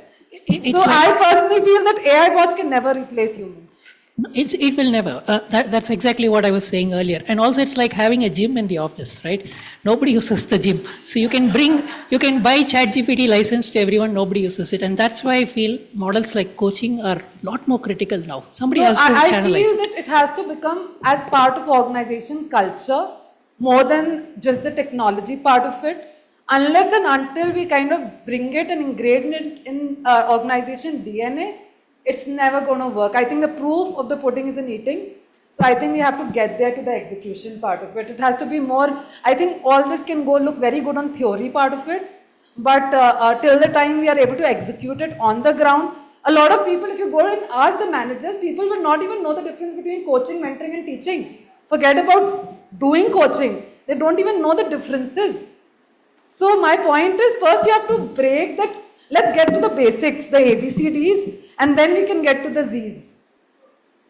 So I personally feel that AI bots can never replace humans. It will never. That's exactly what I was saying earlier. And also it's like having a gym in the office, right? Nobody uses the gym. So you can buy ChatGPT license to everyone, nobody uses it. And that's why I feel models like coaching are a lot more critical now. Somebody has to channelize I feel that it has to become as part of organization culture more than just the technology part of it. Unless and until we kind of bring it and ingrain it in organization DNA, it's never going to work. I think the proof of the pudding is in eating. So I think we have to get there to the execution part of it. It has to be more, I think all this can go look very good on theory part of it, but till the time we are able to execute it on the ground, a lot of people, if you go and ask the managers, people will not even know the difference between coaching, mentoring and teaching. Forget about doing coaching. They don't even know the differences. So my point is, first you have to break that, let's get to the basics, the ABCDs, and then we can get to the Zs.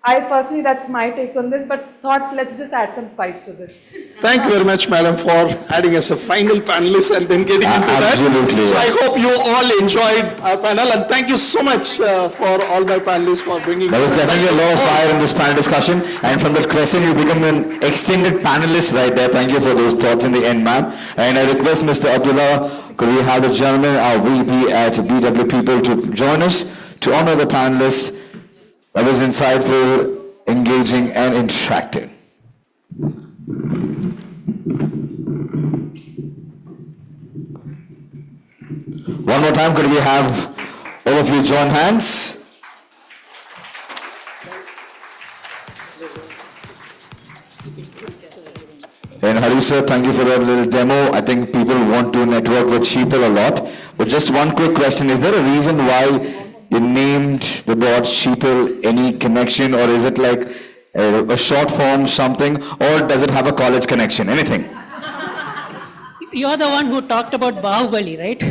I personally, that's my take on this, but thought let's just add some spice to this. Thank you very much, madam, for adding as a final panelist and then getting into that. Absolutely. So I hope you all enjoyed our panel, and thank you so much for all my panelists for bringing. There was definitely a lot of fire in this panel discussion, and from that question you become an extended panelist right there. Thank you for those thoughts in the end, ma'am. And I request Mr. Abdullah, could we have the gentleman, our VP at BW People, to join us to honor the panelists. That was insightful, engaging, and interactive. One more time, could we have all of you join hands? And Hari sir, thank you for that little demo. I think people want to network with Sheetal a lot. But just one quick question, is there a reason why you named the dot Sheetal? Any connection, or is it like a short form something, or does it have a college connection? Anything? You're the one who talked about Bahubali, right?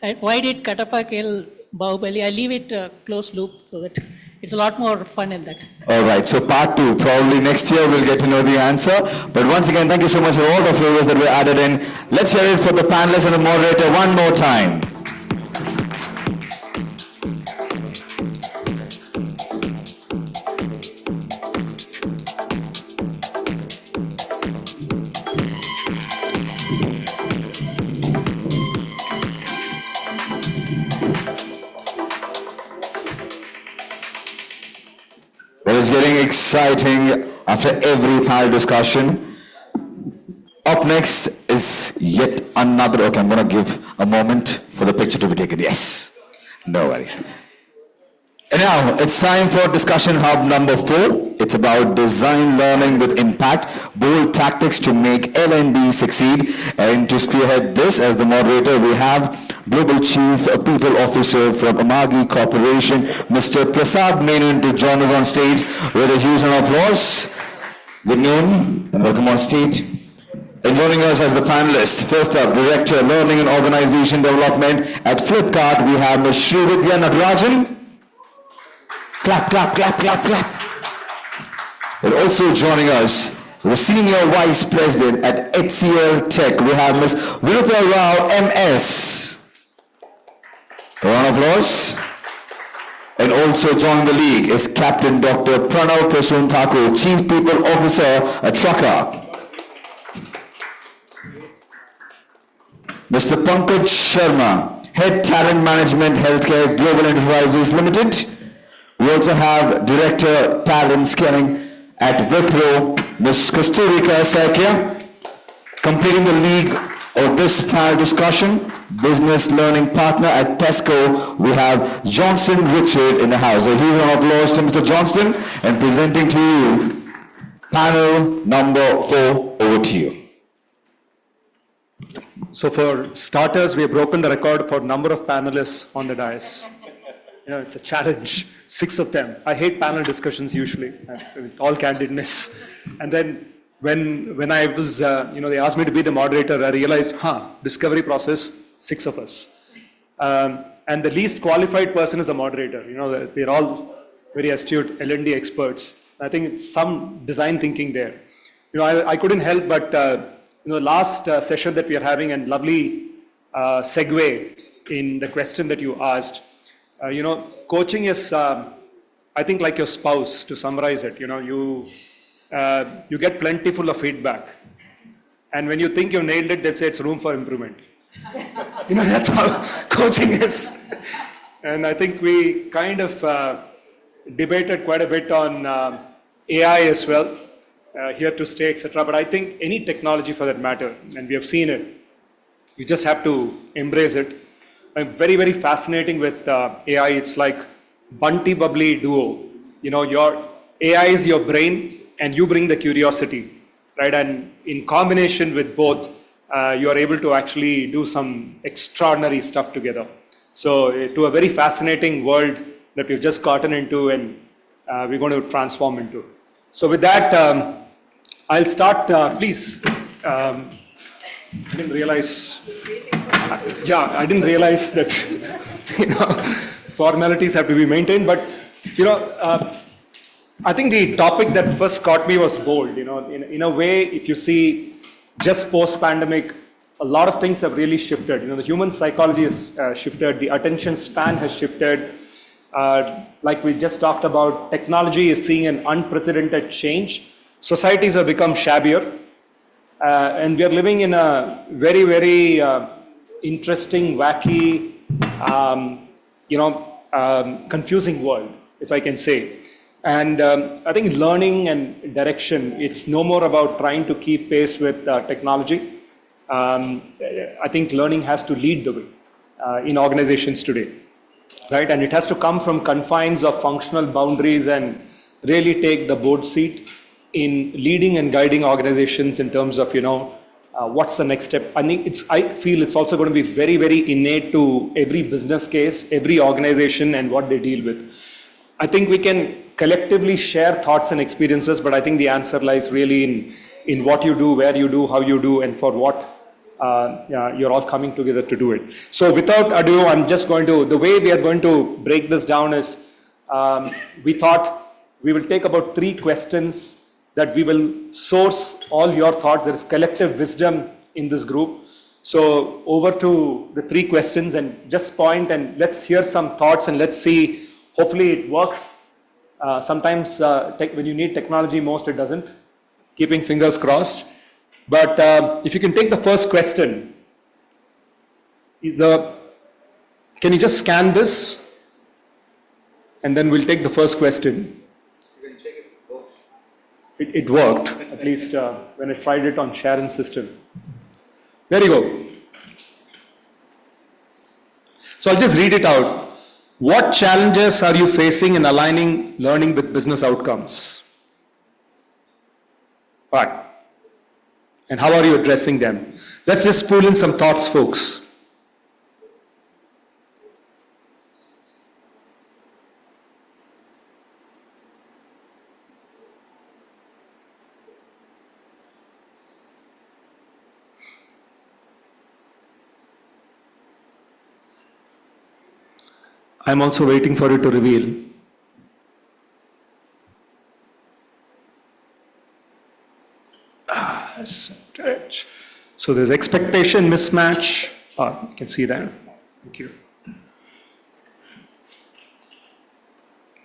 And why did Katappa kill Bahubali? I leave it closed loop so that it's a lot more fun in that. All right, so part 2, probably next year we'll get to know the answer. But once again, thank you so much for all the flavors that were added in. Let's hear it for the panelists and the moderator one more time. It's getting exciting after every panel discussion. Up next is yet another, okay, I'm going to give a moment for the picture to be taken. Yes, no worries. And now it's time for discussion hub number 4. It's about design learning with impact, bold tactics to make L&D succeed. And to spearhead this as the moderator, we have Global Chief People Officer from Amagi Corporation, Mr. Prasad Menon, to join us on stage with a huge round of applause. Good noon and welcome on stage. And joining us as the panelists, first up, Director Learning and Organization Development at Flipkart, we have Ms. Srividya Natarajan. Clap, clap, clap, clap, clap. And also joining us, the Senior Vice President at HCL Tech, we have Ms. Vinutha Rao, MS. A round of applause. And also joining the league is Captain Dr. Pranav Prasoon Thakur, Chief People Officer at Trucker. Mr. Pankaj Sharma, Head Talent Management Healthcare Global Enterprises Limited. We also have Director Talent Scaling at Wipro, Ms. Kusturika Sakya. Completing the league of this panel discussion, Business Learning Partner at Tesco, we have Johnston Richard in the house. A huge round of applause to Mr. Johnston, and presenting to you panel number 4, over to you. So for starters, we have broken the record for number of panelists on the dais. You know, it's a challenge, 6 of them. I hate panel discussions usually, with all candidness. And then when I was, they asked me to be the moderator, I realized, discovery process, 6 of us. And the least qualified person is the moderator. You know, they're all very astute L&D experts. I think it's some design thinking there. You know, I couldn't help but, last session that we are having, and lovely segue in the question that you asked. Coaching is, I think, like your spouse, to summarize it. You get plentiful of feedback. And when you think you nailed it, they'll say it's room for improvement. That's how coaching is. And I think we kind of debated quite a bit on AI as well, here to stay, etc. But I think any technology for that matter, and we have seen it, you just have to embrace it. I'm very, very fascinating with AI. It's like Bunty Bubbly duo. Your AI is your brain, and you bring the curiosity, right? And in combination with both, you are able to actually do some extraordinary stuff together. So to a very fascinating world that we've just gotten into and we're going to transform into. So with that, I'll start, please. I didn't realize, I didn't realize that, formalities have to be maintained, but, I think the topic that first caught me was bold. In a way, if you see just post-pandemic, a lot of things have really shifted. The human psychology has shifted, the attention span has shifted. Like we just talked about, technology is seeing an unprecedented change. Societies have become shabbier, and we are living in a very, very interesting, wacky, confusing world, if I can say. And I think learning and direction, it's no more about trying to keep pace with technology. I think learning has to lead the way in organizations today, right? And it has to come from confines of functional boundaries and really take the board seat in leading and guiding organizations in terms of, what's the next step. I feel it's also going to be very, very innate to every business case, every organization and what they deal with. I think we can collectively share thoughts and experiences, but I think the answer lies really in what you do, where you do, how you do, and for what you're all coming together to do it. So without ado, the way we are going to break this down is, we thought we will take about 3 questions that we will source all your thoughts. There is collective wisdom in this group. So over to the 3 questions and just point and let's hear some thoughts and let's see, hopefully it works. Sometimes when you need technology most, it doesn't. Keeping fingers crossed. But if you can take the first question, can you just scan this? And then we'll take the first question. You can check it. It worked, at least when I tried it on Sharon's system. There you go. So I'll just read it out. What challenges are you facing in aligning learning with business outcomes? What? And how are you addressing them? Let's just pull in some thoughts, folks. I'm also waiting for it to reveal. So there's expectation mismatch. You can see that. Thank you.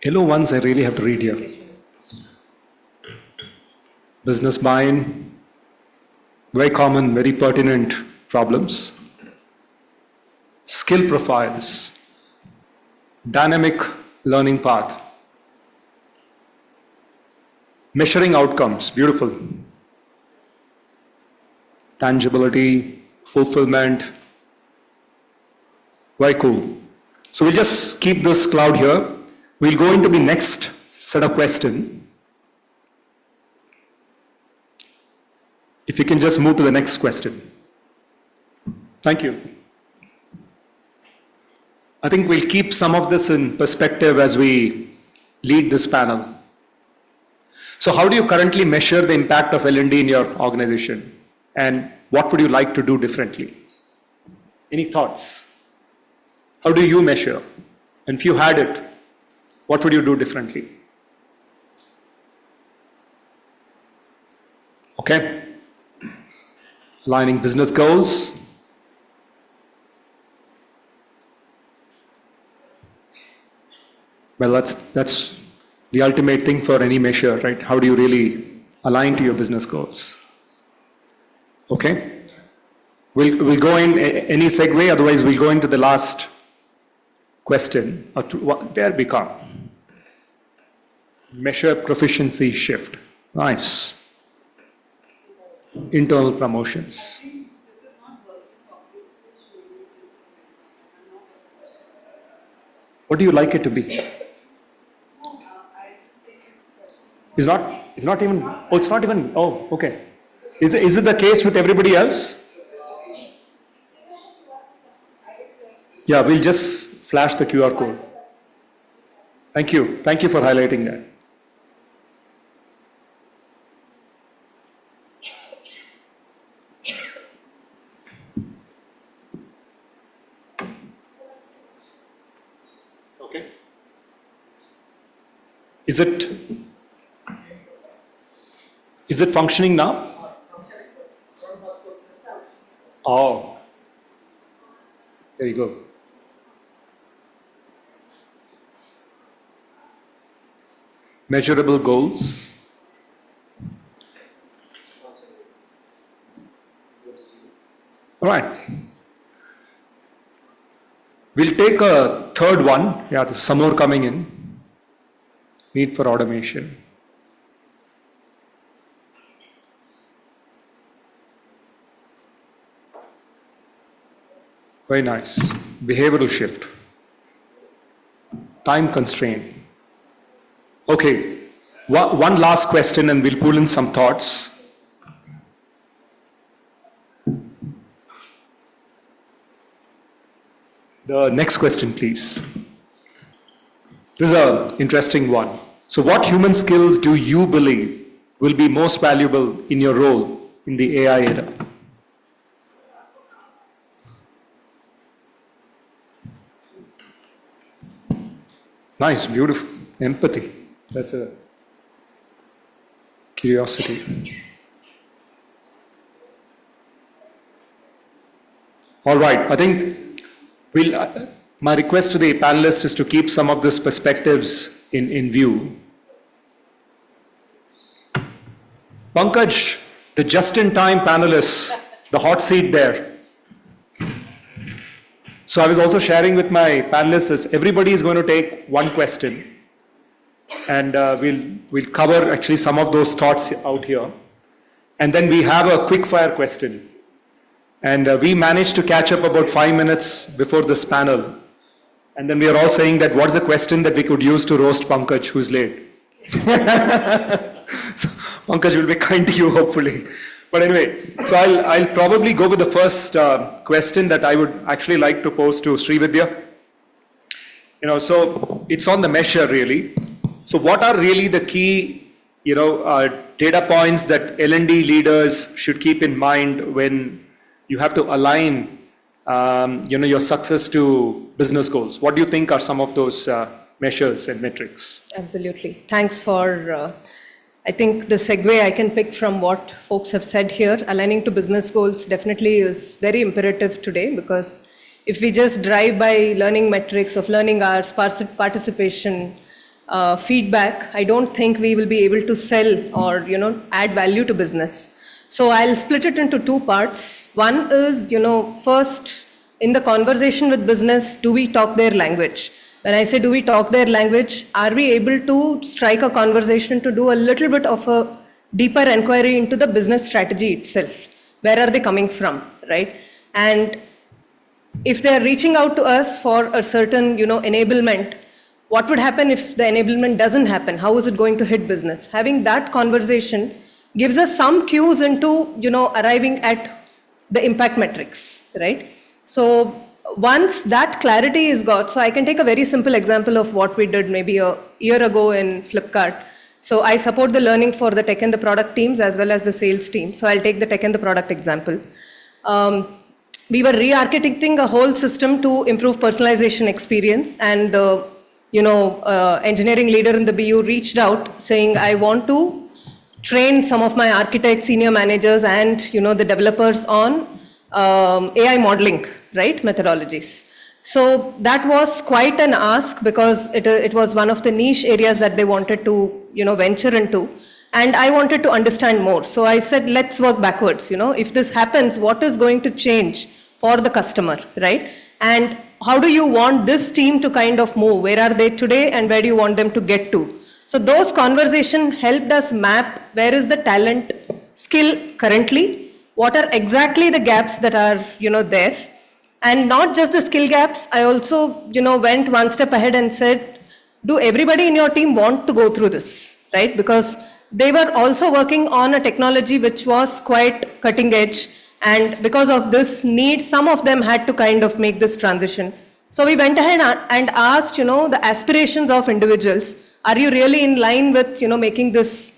Yellow ones I really have to read here. Business buy-in, very common, very pertinent problems. Skill profiles, dynamic learning path. Measuring outcomes, beautiful. Tangibility, fulfillment, very cool. So we'll just keep this cloud here. We'll go into the next set of questions. If you can just move to the next question. Thank you. I think we'll keep some of this in perspective as we lead this panel. So how do you currently measure the impact of L&D in your organization? And what would you like to do differently? Any thoughts? How do you measure? And if you had it, what would you do differently? Okay. Aligning business goals. Well, that's the ultimate thing for any measure, right? How do you really align to your business goals? Okay. We'll go in any segue, otherwise we'll go into the last question. There we come. Measure proficiency shift. Nice. Internal promotions. What do you like it to be? Is not? It's not even, okay. Is it the case with everybody else? Yeah, we'll just flash the QR code. Thank you. Thank you for highlighting that. Okay. Is it functioning now? Oh. There you go. Measurable goals. All right. We'll take a third one. Yeah, there's some more coming in. Need for automation. Very nice. Behavioral shift. Time constraint. Okay. One last question and we'll pull in some thoughts. The next question, please. This is an interesting one. So what human skills do you believe will be most valuable in your role in the AI era? Nice, beautiful. Empathy. That's a curiosity. All right, I think my request to the panelists is to keep some of these perspectives in view. Pankaj, the just-in-time panelists, the hot seat there. So I was also sharing with my panelists is everybody is going to take one question and we'll cover actually some of those thoughts out here. And then we have a quick fire question. And we managed to catch up about 5 minutes before this panel. And then we are all saying that what's the question that we could use to roast Pankaj who's late. So Pankaj will be kind to you hopefully. But anyway, so I'll probably go with the first question that I would actually like to pose to Srividya. So it's on the measure really. So what are really the key, data points that L&D leaders should keep in mind when you have to align, your success to business goals? What do you think are some of those measures and metrics? Absolutely. Thanks for I think the segue I can pick from what folks have said here, aligning to business goals definitely is very imperative today, because if we just drive by learning metrics of learning hours, participation, feedback, I don't think we will be able to sell or, add value to business. So I'll split it into two parts. One is, first in the conversation with business, do we talk their language? When I say do we talk their language, are we able to strike a conversation to do a little bit of a deeper inquiry into the business strategy itself? Where are they coming from, right? And if they're reaching out to us for a certain, enablement, what would happen if the enablement doesn't happen? How is it going to hit business? Having that conversation gives us some cues into, arriving at the impact metrics, right? So once that clarity is got, so I can take a very simple example of what we did maybe a year ago in Flipkart. So I support the learning for the tech and the product teams as well as the sales team. So I'll take the tech and the product example. We were re-architecting a whole system to improve personalization experience, and the engineering leader in the BU reached out saying, I want to train some of my architects, senior managers, and the developers on AI modeling, right, methodologies. So that was quite an ask, because it was one of the niche areas that they wanted to venture into, and I wanted to understand more. So I said, let's work backwards. If this happens, what is going to change for the customer, right? And how do you want this team to kind of move? Where are they today and where do you want them to get to? So those conversations helped us map where is the talent skill currently, what are exactly the gaps that are there, and not just the skill gaps. I also went one step ahead and said, do everybody in your team want to go through this, right? Because they were also working on a technology which was quite cutting edge. And because of this need, some of them had to kind of make this transition. So we went ahead and asked, the aspirations of individuals. Are you really in line with, making this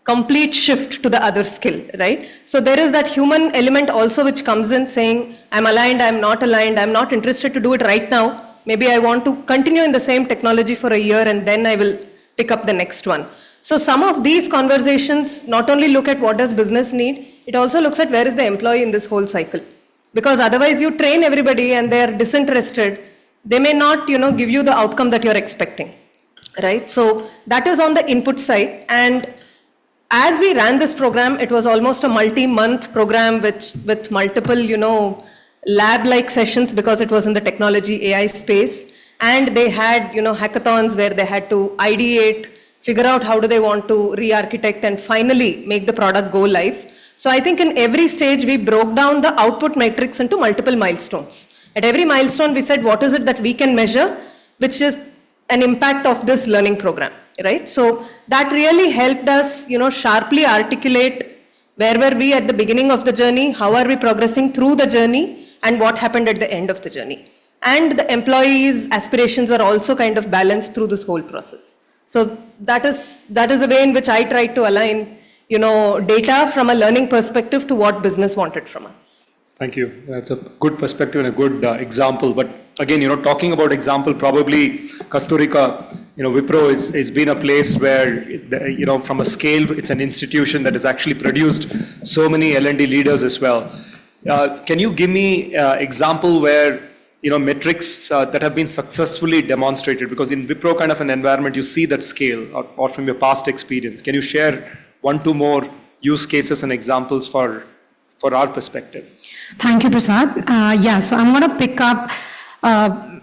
complete shift to the other skill, right? So there is that human element also which comes in saying, I'm aligned, I'm not aligned, I'm not interested to do it right now. Maybe I want to continue in the same technology for a year and then I will pick up the next one. So some of these conversations not only look at what does business need, it also looks at where is the employee in this whole cycle. Because otherwise you train everybody and they're disinterested, they may not, give you the outcome that you're expecting, right? So that is on the input side. And as we ran this program, it was almost a multi-month program with multiple, lab-like sessions because it was in the technology AI space. And they had, hackathons where they had to ideate, figure out how do they want to re-architect and finally make the product go live. So I think in every stage, we broke down the output metrics into multiple milestones. At every milestone, we said, what is it that we can measure, which is an impact of this learning program, right? So that really helped us, sharply articulate where were we at the beginning of the journey, how are we progressing through the journey, and what happened at the end of the journey. And the employees' aspirations were also kind of balanced through this whole process. So that is a way in which I tried to align, data from a learning perspective to what business wanted from us. Thank you. That's a good perspective and a good example. But again, talking about example, probably Kasturika, Wipro is been a place where, from a scale, it's an institution that has actually produced so many L&D leaders as well. Can you give me example where, metrics that have been successfully demonstrated? Because in Wipro kind of an environment, you see that scale or from your past experience. Can you share 1-2 more use cases and examples for our perspective? Thank you, Prasad. So I'm going to pick up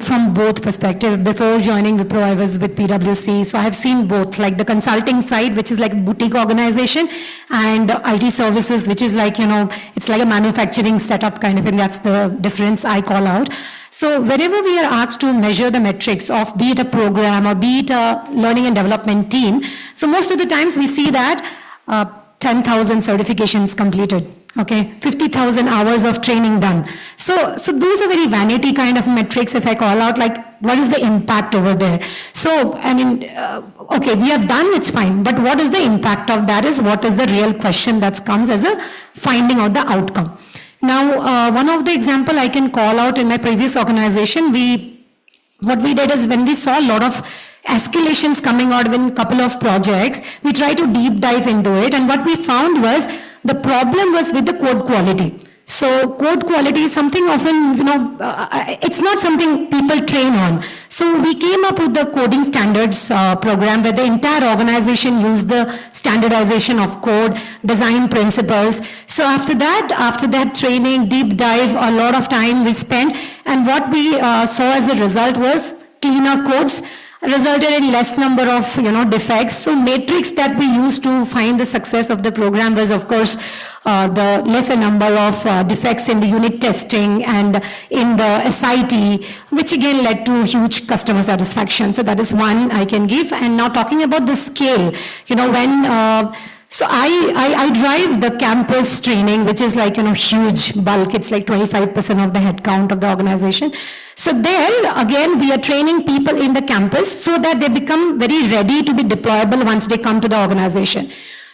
from both perspectives. Before joining Wipro, I was with PwC. So I have seen both, like the consulting side, which is like a boutique organization, and IT services, which is like, it's like a manufacturing setup kind of, and that's the difference I call out. So wherever we are asked to measure the metrics of be it a program or be it a learning and development team, so most of the times we see that 10,000 certifications completed. Okay, 50,000 hours of training done. So those are very vanity kind of metrics if I call out, like what is the impact over there? So, okay, we have done, it's fine, but what is the impact of that is what is the real question that comes as a finding out the outcome. Now, one of the example I can call out in my previous organization, what we did is when we saw a lot of escalations coming out in a couple of projects, we tried to deep dive into it, and what we found was the problem was with the code quality. So code quality is something often, it's not something people train on. So we came up with the coding standards program where the entire organization used the standardization of code, design principles. So after that training, deep dive, a lot of time we spent, and what we saw as a result was cleaner codes, resulted in less number of defects. So matrix that we used to find the success of the program was of course the lesser number of defects in the unit testing and in the SIT, which again led to huge customer satisfaction. So that is one I can give. And now talking about the scale, so I drive the campus training, which is like, huge bulk. It's like 25% of the headcount of the organization. So there, again, we are training people in the campus so that they become very ready to be deployable once they come to the organization.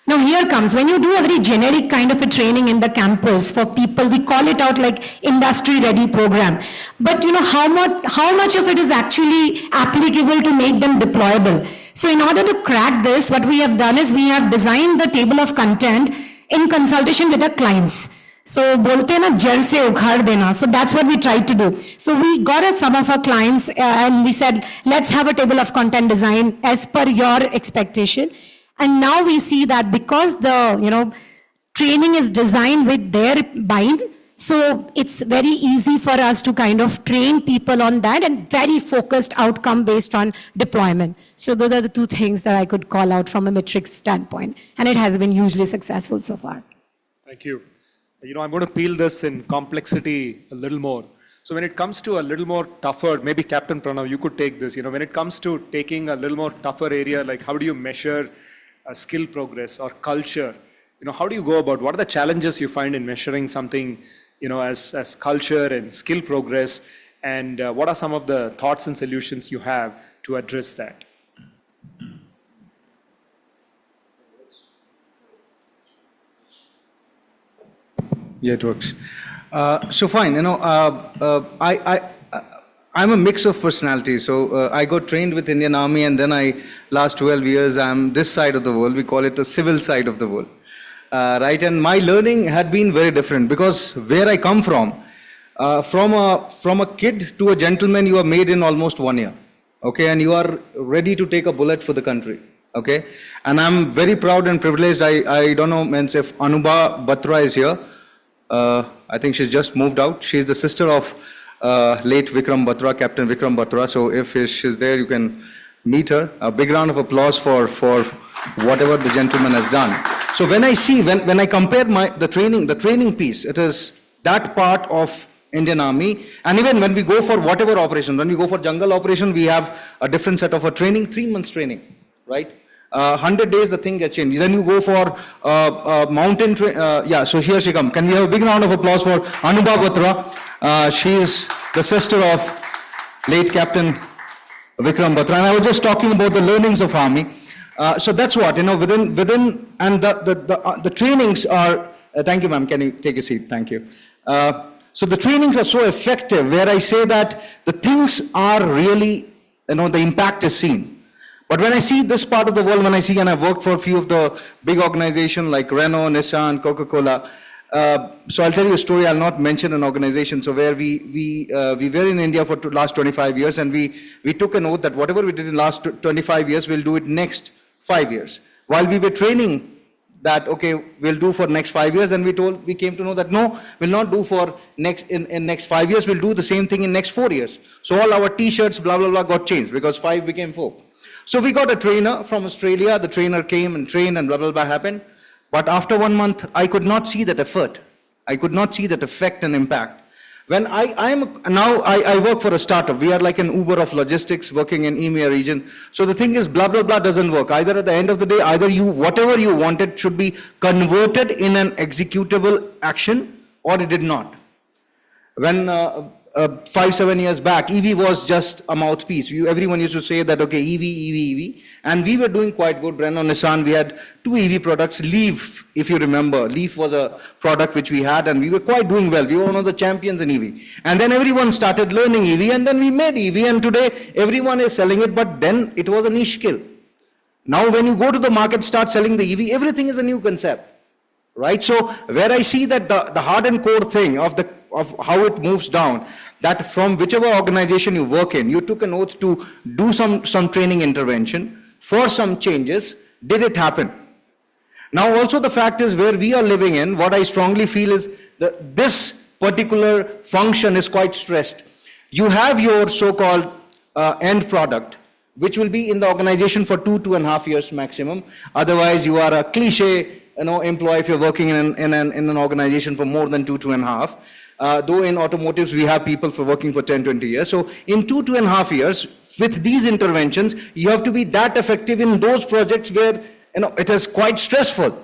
Now here comes, when you do a very generic kind of a training in the campus for people, we call it out like industry ready program. But how much of it is actually applicable to make them deployable? So in order to crack this, what we have done is we have designed the table of content in consultation with our clients. So bolte na jar se ukhad dena. So that's what we tried to do. So we got some of our clients and we said, let's have a table of content design as per your expectation. And now we see that because the training is designed with their bind, so it's very easy for us to kind of train people on that and very focused outcome based on deployment. So those are the two things that I could call out from a metrics standpoint. And it has been hugely successful so far. Thank you. I'm going to peel this in complexity a little more. So when it comes to a little more tougher, maybe Captain Pranav, you could take this, when it comes to taking a little more tougher area, like how do you measure skill progress or culture, how do you go about, what are the challenges you find in measuring something, as culture and skill progress, and what are some of the thoughts and solutions you have to address that? Yeah, it works. So fine, I'm a mix of personalities. So I got trained with Indian Army, and then last 12 years, I'm this side of the world. We call it the civil side of the world, right? And my learning had been very different because where I come from a kid to a gentleman, you are made in almost 1 year, okay? And you are ready to take a bullet for the country, okay? And I'm very proud and privileged. I don't know, if Anuba Batra is here. I think she's just moved out. She's the sister of late Vikram Batra, Captain Vikram Batra. So if she's there, you can meet her. A big round of applause for whatever the gentleman has done. So when I see, when I compare the training piece, it is that part of Indian Army. And even when we go for whatever operation, when we go for jungle operation, we have a different set of a training, 3 months training, right? 100 days, the thing gets changed. Then you go for mountain yeah, so here she comes. Can we have a big round of applause for Anuba Batra? She is the sister of late Captain Vikram Batra. And I was just talking about the learnings of Army. So that's what, within, and the trainings are, thank you ma'am, can you take a seat? Thank you. So the trainings are so effective where I say that the things are really, the impact is seen. But when I see this part of the world, and I've worked for a few of the big organizations like Renault, Nissan, Coca-Cola. So I'll tell you a story. I'll not mention an organization. So where we were in India for last 25 years, and we took an oath that whatever we did in last 25 years, we'll do it next 5 years. While we were training that, okay, we'll do for next 5 years, and we came to know that no, we'll not do for in next 5 years. We'll do the same thing in next 4 years. So all our T-shirts, blah blah blah, got changed because 5 became 4. So we got a trainer from Australia. The trainer came and trained, and blah, blah, blah happened. But after 1 month, I could not see that effort. I could not see that effect and impact. When I work for a startup. We are like an Uber of logistics working in EMEA region. So the thing is, blah, blah, blah doesn't work. Either at the end of the day, whatever you wanted should be converted in an executable action, or it did not. When 5-7 years back, EV was just a mouthpiece. Everyone used to say that, okay, EV. And we were doing quite good. Renault, Nissan, we had 2 EV products. Leaf, if you remember, Leaf was a product which we had, and we were quite doing well. We were one of the champions in EV. And then everyone started learning EV, and then we made EV, and today everyone is selling it, but then it was a niche skill. Now when you go to the market, start selling the EV, everything is a new concept. Right? So where I see that the hard and core thing of how it moves down, that from whichever organization you work in, you took an oath to do some training intervention for some changes. Did it happen? Now also the fact is, where we are living in, what I strongly feel is that this particular function is quite stressed. You have your so-called end product, which will be in the organization for 2.5 years maximum. Otherwise you are a cliche employee if you're working in an organization for more than 2.5. Though in automotives we have people working for 10-20 years. So in 2.5 years, with these interventions, you have to be that effective in those projects where it is quite stressful,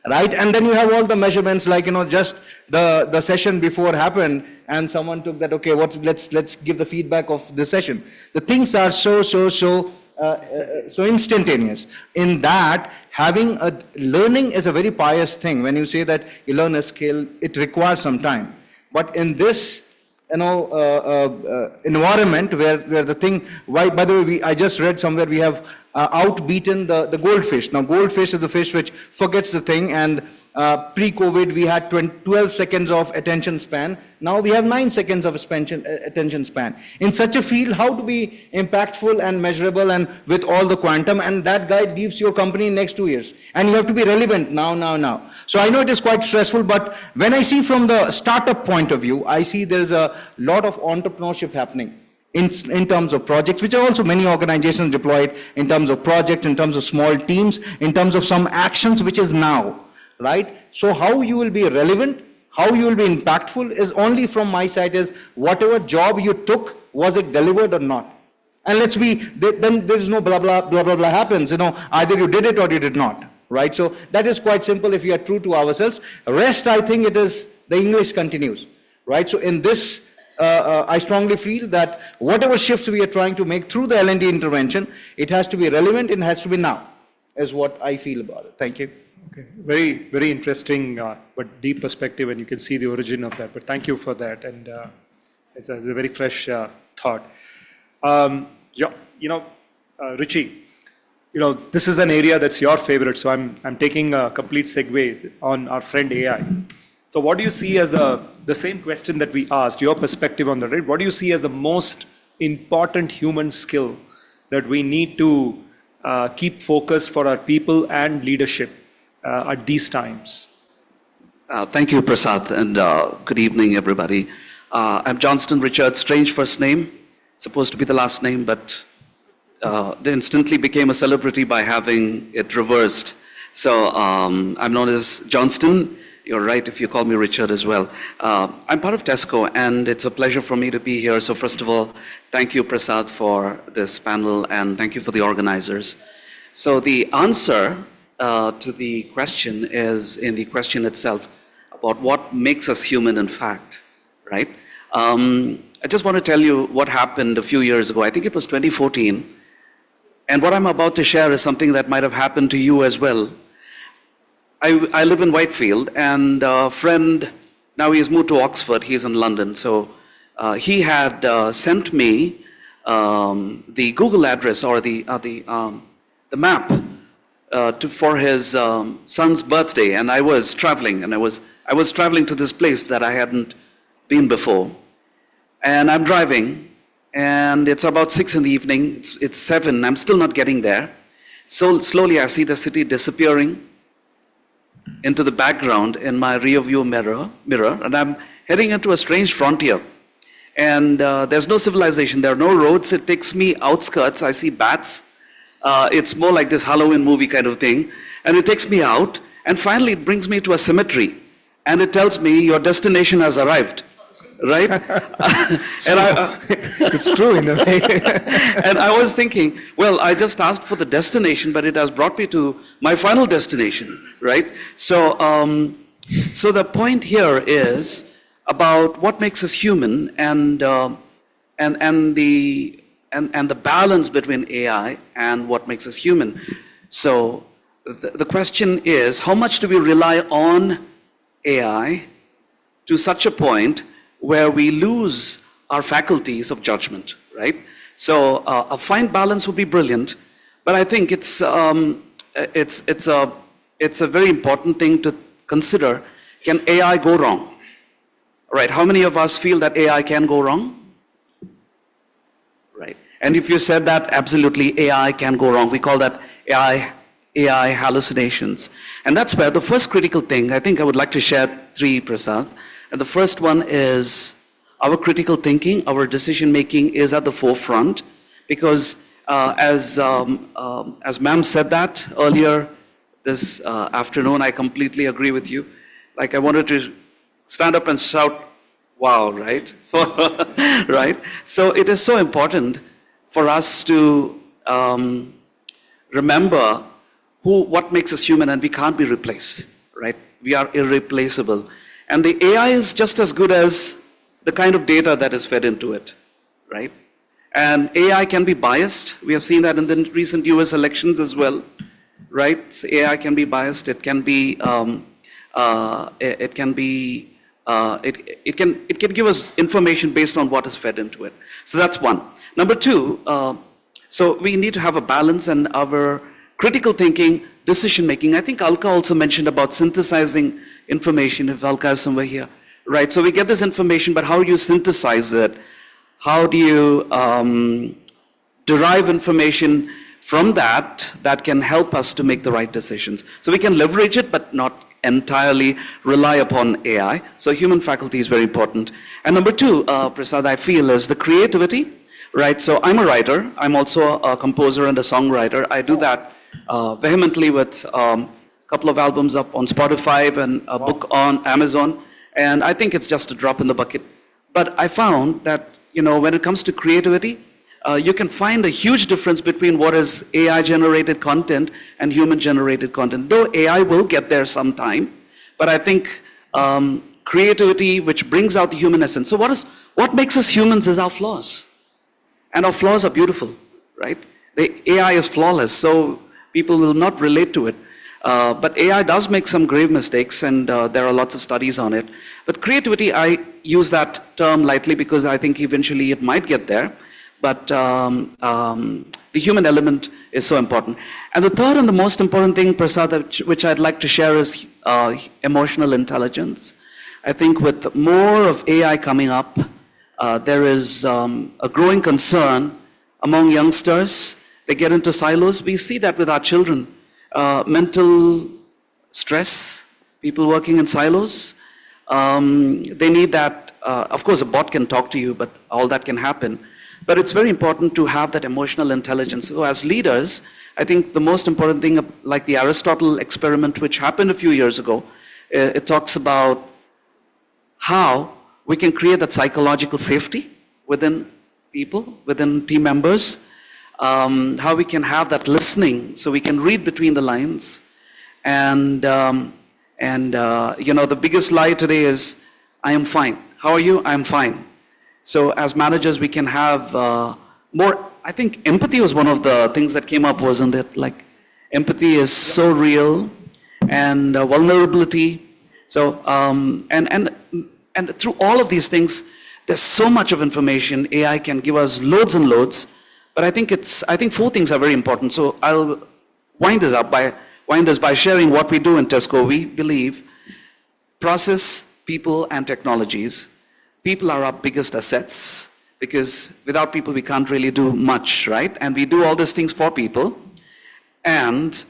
right? And then you have all the measurements, like just the session before happened, and someone took that, okay, let's give the feedback of the session. The things are so instantaneous. In that, learning is a very pious thing. When you say that you learn a skill, it requires some time. But in this, environment where the thing, by the way, I just read somewhere we have outbeaten the goldfish. Now, goldfish is the fish which forgets the thing, and pre-COVID we had 12 seconds of attention span. Now we have 9 seconds of attention span. In such a field, how to be impactful and measurable and with all the quantum, and that guide gives your company in next 2 years. And you have to be relevant now. So I know it is quite stressful, but when I see from the startup point of view, I see there's a lot of entrepreneurship happening in terms of projects, which are also many organizations deployed in terms of projects, in terms of small teams, in terms of some actions, which is now, right? So how you will be relevant, how you will be impactful is only from my side is whatever job you took, was it delivered or not? And then there's no blah, blah, blah, blah, blah happens. Either you did it or you did not, right? So that is quite simple if we are true to ourselves. Rest, I think it is, the English continues, right? So in this, I strongly feel that whatever shifts we are trying to make through the L&D intervention, it has to be relevant, it has to be now, is what I feel about it. Thank you. Okay, very, very interesting but deep perspective, and you can see the origin of that. But thank you for that, and it's a very fresh thought. Ruchi, this is an area that's your favorite, so I'm taking a complete segue on our friend AI. So what do you see as the same question that we asked, your perspective on that, right? What do you see as the most important human skill that we need to keep focused for our people and leadership at these times? Thank you, Prasad, and good evening, everybody. I'm Johnston Richard, strange first name, supposed to be the last name, but they instantly became a celebrity by having it reversed. So I'm known as Johnston. You're right if you call me Richard as well. I'm part of Tesco, and it's a pleasure for me to be here. So first of all, thank you, Prasad, for this panel, and thank you for the organizers. So the answer to the question is in the question itself about what makes us human, in fact, right? I just want to tell you what happened a few years ago. I think it was 2014. And what I'm about to share is something that might have happened to you as well. I live in Whitefield, and a friend, now he has moved to Oxford, he's in London. So he had sent me the Google address or the map for his son's birthday, and I was traveling, and I was traveling to this place that I hadn't been before. And I'm driving, and it's about 6 in the evening, it's 7, I'm still not getting there. So slowly I see the city disappearing into the background in my rear view mirror, and I'm heading into a strange frontier. And there's no civilization, there are no roads, it takes me outskirts, I see bats. It's more like this Halloween movie kind of thing. And it takes me out, and finally it brings me to a cemetery. And it tells me your destination has arrived, right? It's true in a way. And I was thinking, well, I just asked for the destination, but it has brought me to my final destination, right? So, so the point here is about what makes us human and the balance between AI and what makes us human. So the question is, how much do we rely on AI to such a point where we lose our faculties of judgment, right? So a fine balance would be brilliant, but I think it's a very important thing to consider. Can AI go wrong? Right? How many of us feel that AI can go wrong? Right. And if you said that, absolutely, AI can go wrong. We call that AI hallucinations. And that's where the first critical thing, I think I would like to share 3, Prasad. And the first one is our critical thinking, our decision making is at the forefront, because as ma'am said that earlier this afternoon, I completely agree with you. Like I wanted to stand up and shout, wow, right? Right? So it is so important for us to remember what makes us human, and we can't be replaced, right? We are irreplaceable. And the AI is just as good as the kind of data that is fed into it, right? And AI can be biased. We have seen that in the recent US elections as well, right? So AI can be biased. It can be, it can give us information based on what is fed into it. So that's one. Number 2, so we need to have a balance in our critical thinking, decision making. I think Alka also mentioned about synthesizing information, if Alka is somewhere here, right? So we get this information, but how do you synthesize it? How do you derive information from that can help us to make the right decisions? So we can leverage it, but not entirely rely upon AI. So human faculty is very important. And number 2, Prasad, I feel is the creativity, right? So I'm a writer. I'm also a composer and a songwriter. I do that vehemently with a couple of albums up on Spotify and a book on Amazon. And I think it's just a drop in the bucket. But I found that, when it comes to creativity, you can find a huge difference between what is AI-generated content and human-generated content. Though AI will get there sometime, but I think creativity, which brings out the human essence. So what makes us humans is our flaws. And our flaws are beautiful, right? The AI is flawless, so people will not relate to it. But AI does make some grave mistakes, and there are lots of studies on it. But creativity, I use that term lightly because I think eventually it might get there. But the human element is so important. And the third and the most important thing, Prasad, which I'd like to share is emotional intelligence. I think with more of AI coming up, there is a growing concern among youngsters. They get into silos. We see that with our children. Mental stress, people working in silos. They need that. Of course, a bot can talk to you, but all that can happen. But it's very important to have that emotional intelligence. So as leaders, I think the most important thing, like the Aristotle experiment, which happened a few years ago, it talks about how we can create that psychological safety within people, within team members, how we can have that listening so we can read between the lines. And you know, the biggest lie today is, I am fine. How are you? I'm fine. So as managers, we can have more, I think empathy was one of the things that came up, wasn't it? Like empathy is so real, and vulnerability. So, and through all of these things, there's so much of information. AI can give us loads and loads, but I think four things are very important. So I'll wind this by sharing what we do in Tesco. We believe process, people, and technologies. People are our biggest assets, because without people we can't really do much, right? And we do all these things for people. And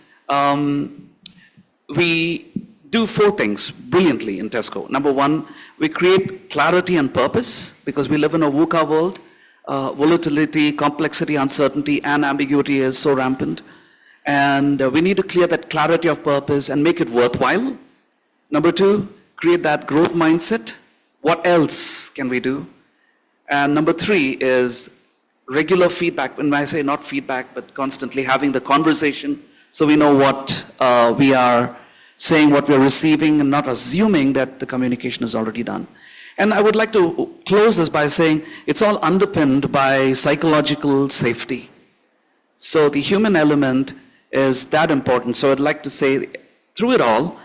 we do four things brilliantly in Tesco. Number one, we create clarity and purpose, because we live in a VUCA world. Volatility, complexity, uncertainty, and ambiguity is so rampant. And we need to clear that clarity of purpose and make it worthwhile. Number two, create that growth mindset. What else can we do? And number three is regular feedback. When I say not feedback, but constantly having the conversation so we know what we are saying, what we're receiving, and not assuming that the communication is already done. And I would like to close this by saying it's all underpinned by psychological safety. So the human element is that important. So I'd like to say, through it all,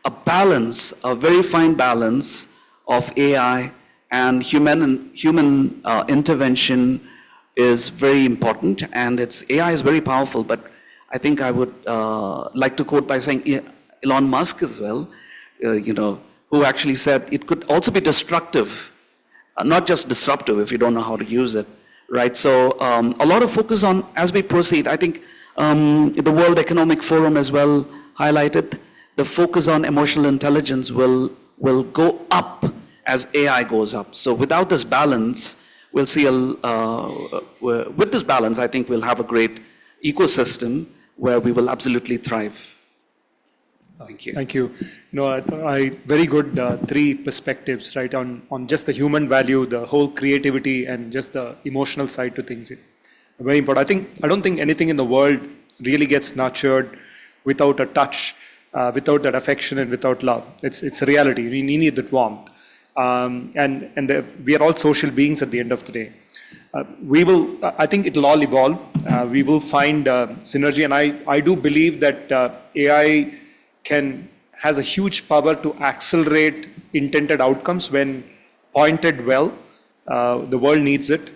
a balance, a very fine balance of AI and human intervention is very important. And AI is very powerful, but I think I would like to quote by saying Elon Musk as well, you know, who actually said it could also be destructive, not just disruptive if you don't know how to use it, right? So a lot of focus on, as we proceed, I think the World Economic Forum as well highlighted, the focus on emotional intelligence will go up as AI goes up. So without this balance, we'll see with this balance, I think we'll have a great ecosystem where we will absolutely thrive. Thank you. Thank you. You know, I very good three perspectives, right, on just the human value, the whole creativity, and just the emotional side to things. Very important. I don't think anything in the world really gets nurtured without a touch, without that affection, and without love. It's a reality. We need that warmth. We are all social beings at the end of the day. I think it'll all evolve. We will find synergy, and I do believe that AI has a huge power to accelerate intended outcomes when pointed well. The world needs it.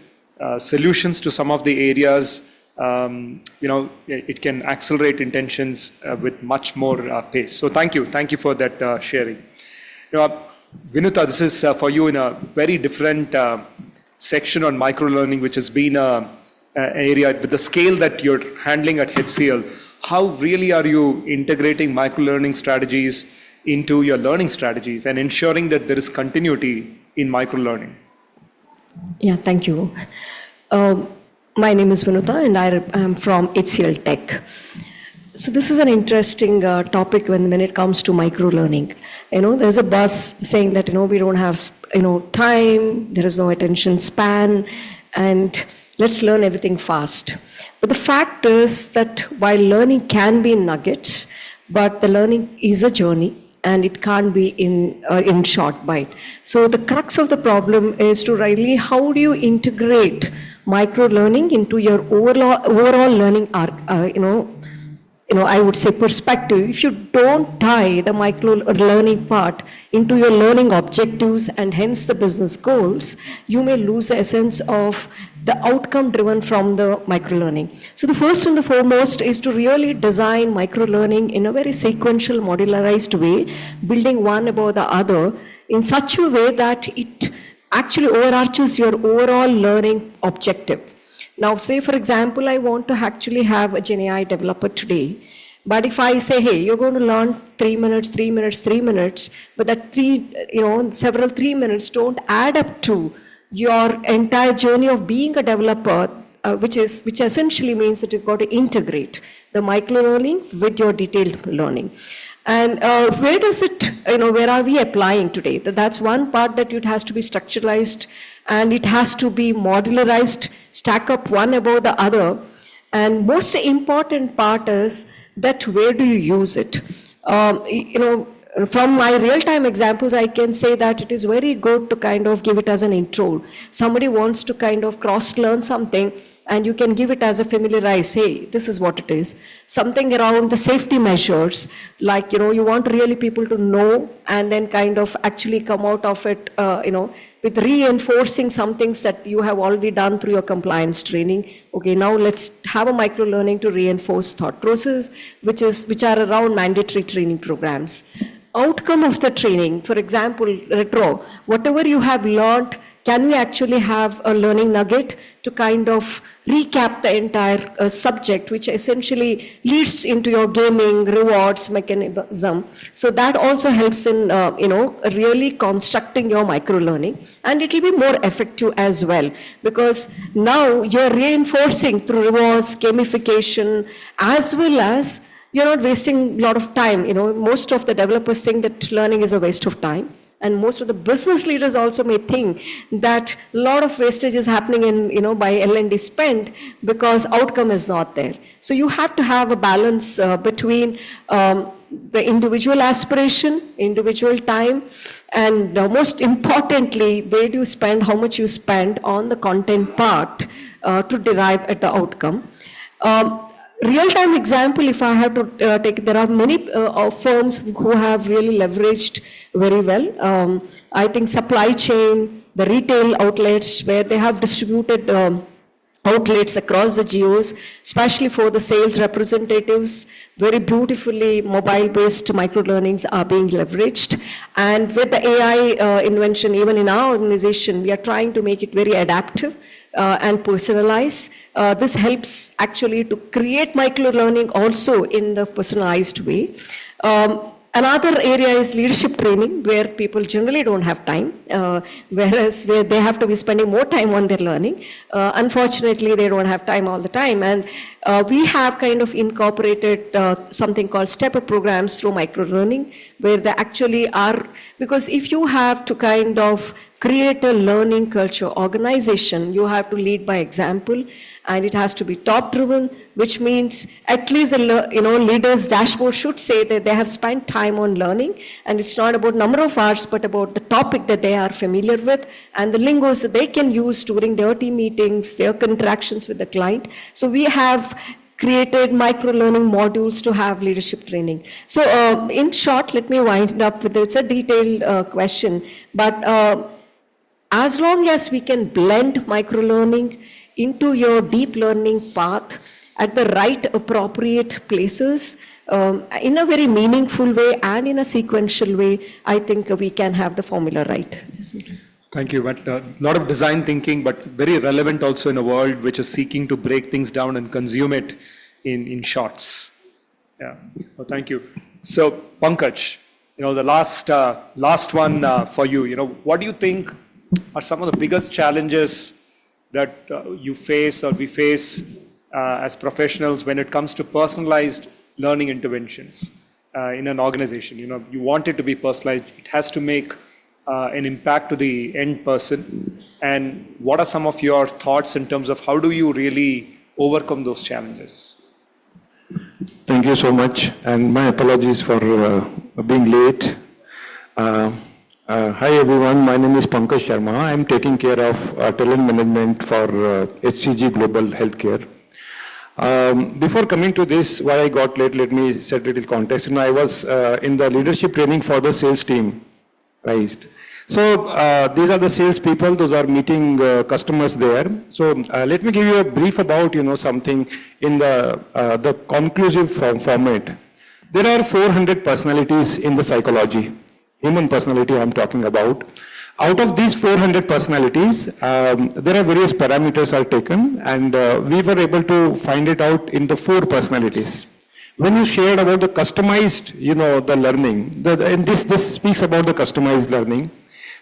Solutions to some of the areas, you know, it can accelerate intentions with much more pace. So thank you for that sharing. You know, Vinuta, this is for you in a very different section on microlearning, which has been an area with the scale that you're handling at HCL. How really are you integrating microlearning strategies into your learning strategies and ensuring that there is continuity in microlearning? Yeah, thank you. My name is Vinuta, and I am from HCL Tech. So this is an interesting topic when it comes to microlearning. You know, there's a buzz saying that, you know, we don't have, you know, time, there is no attention span, and let's learn everything fast. But the fact is that while learning can be in nuggets, but the learning is a journey and it can't be in short bite. So the crux of the problem is to really how do you integrate micro learning into your overall learning I would say perspective. If you don't tie the micro learning part into your learning objectives and hence the business goals, you may lose the essence of the outcome driven from the micro learning. So the first and the foremost is to really design micro learning in a very sequential, modularized way, building one above the other in such a way that it actually overarches your overall learning objective. Now, say for example, I want to actually have a GenAI developer today, but if I say, hey, you're going to learn 3 minutes, 3 minutes, 3 minutes, but that several 3 minutes don't add up to your entire journey of being a developer, which essentially means that you've got to integrate the micro learning with your detailed learning. And where does it, where are we applying today? That's one part that it has to be structuralized and it has to be modularized, stack up one above the other. And most important part is that where do you use it? From my real-time examples, I can say that it is very good to kind of give it as an intro. Somebody wants to kind of cross-learn something, and you can give it as a familiarize, hey, this is what it is. Something around the safety measures, like, you want really people to know and then kind of actually come out of it, with reinforcing some things that you have already done through your compliance training. Okay, now let's have a micro learning to reinforce thought process, which are around mandatory training programs. Outcome of the training, for example, retro, whatever you have learned, can we actually have a learning nugget to kind of recap the entire subject, which essentially leads into your gaming, rewards mechanism. So that also helps in, really constructing your micro learning, and it will be more effective as well, because now you're reinforcing through rewards, gamification, as well as you're not wasting a lot of time. Most of the developers think that learning is a waste of time. And most of the business leaders also may think that a lot of wastage is happening in, by L&D spend because outcome is not there. So you have to have a balance between the individual aspiration, individual time, and most importantly, where do you spend, how much you spend on the content part to derive at the outcome. Real-time example, if I have to take, there are many firms who have really leveraged very well. I think supply chain, the retail outlets where they have distributed outlets across the geos, especially for the sales representatives, very beautifully mobile-based micro-learnings are being leveraged. And with the AI invention, even in our organization, we are trying to make it very adaptive and personalize. This helps actually to create micro-learning also in the personalized way. Another area is leadership training, where people generally don't have time, whereas where they have to be spending more time on their learning. Unfortunately, they don't have time all the time. And we have kind of incorporated something called step-up programs through micro-learning, where they actually are, because if you have to kind of create a learning culture organization, you have to lead by example, and it has to be top-driven, which means at least leaders' dashboard should say that they have spent time on learning, and it's not about number of hours, but about the topic that they are familiar with and the lingos that they can use during their team meetings, their interactions with the client. So we have created micro-learning modules to have leadership training. So in short, let me wind up with, it's a detailed question, but as long as we can blend micro-learning into your deep learning path at the right appropriate places, in a very meaningful way and in a sequential way, I think we can have the formula right. Thank you. But a lot of design thinking, but very relevant also in a world which is seeking to break things down and consume it in shots. Yeah. Well, thank you. So, Pankaj, the last one for you. What do you think are some of the biggest challenges that you face or we face as professionals when it comes to personalized learning interventions in an organization? You want it to be personalized. It has to make an impact to the end person. And what are some of your thoughts in terms of how do you really overcome those challenges? Thank you so much, and my apologies for being late. Hi everyone, my name is Pankaj Sharma. I'm taking care of talent management for HCG Global Healthcare. Before coming to this, why I got late, let me set a little context. I was in the leadership training for the sales team, right? So these are the sales people, those are meeting customers there. So let me give you a brief about, something in the conclusive format. There are 400 personalities in the psychology, human personality I'm talking about. Out of these 400 personalities, there are various parameters are taken, and we were able to find it out in the 4 personalities. When you shared about the customized, the learning, and this speaks about the customized learning.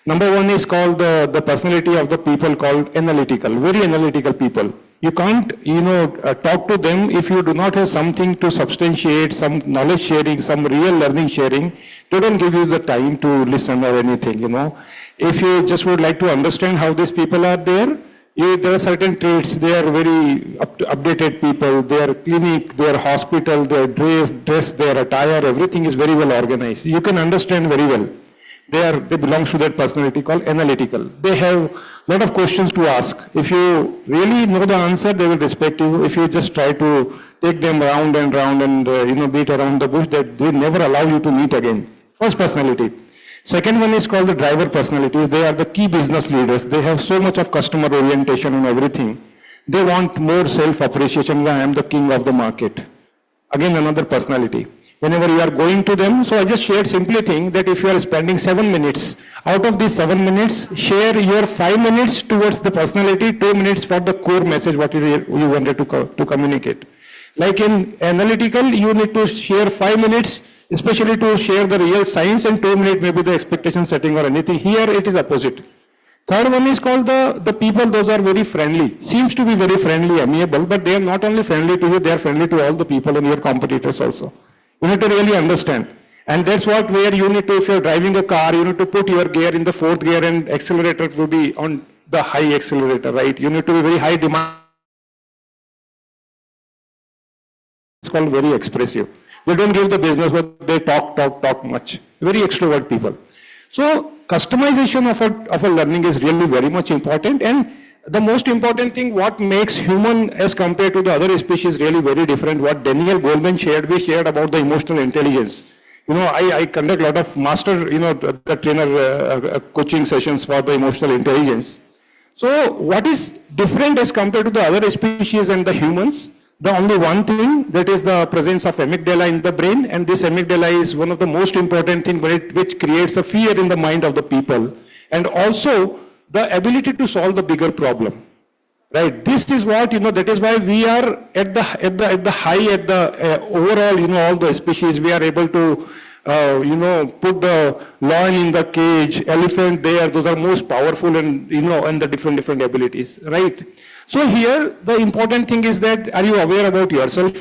Number 1 is called the personality of the people called analytical, very analytical people. You can't, talk to them if you do not have something to substantiate, some knowledge sharing, some real learning sharing. They don't give you the time to listen or anything, If you just would like to understand how these people are there are certain traits. They are very updated people. Their clinic, their hospital, their dress, their attire, everything is very well organized. You can understand very well. They belong to that personality called analytical. They have a lot of questions to ask. If you really know the answer, they will respect you. If you just try to take them round and round and beat around the bush, that they never allow you to meet again. First personality. Second one is called the driver personalities. They are the key business leaders. They have so much of customer orientation and everything. They want more self-appreciation. I am the king of the market. Again, another personality. Whenever you are going to them, so I just shared simply thing that if you are spending 7 minutes, out of these 7 minutes, share your 5 minutes towards the personality, 2 minutes for the core message, what you wanted to communicate. Like in analytical, you need to share 5 minutes, especially to share the real science, and 2 minutes maybe the expectation setting or anything. Here it is opposite. Third one is called the people, those are very friendly. Seems to be very friendly, amiable, but they are not only friendly to you, they are friendly to all the people and your competitors also. You need to really understand. And that's where you need to, if you're driving a car, you need to put your gear in the 4th gear and accelerator will be on the high accelerator, right? You need to be very high demand. It's called very expressive. They don't give the business, but they talk much. Very extrovert people. So customization of a learning is really very much important. And the most important thing, what makes human as compared to the other species really very different, what Daniel Goleman shared, we shared about the emotional intelligence. I conduct a lot of master, the trainer coaching sessions for the emotional intelligence. So what is different as compared to the other species and the humans? The only one thing, that is the presence of amygdala in the brain, and this amygdala is one of the most important things which creates a fear in the mind of the people, and also the ability to solve the bigger problem, right? This is what, that is why we are at the high, at the overall, all the species, we are able to, put the lion in the cage, elephant there, those are most powerful and, and the different abilities, right? So here, the important thing is that, are you aware about yourself?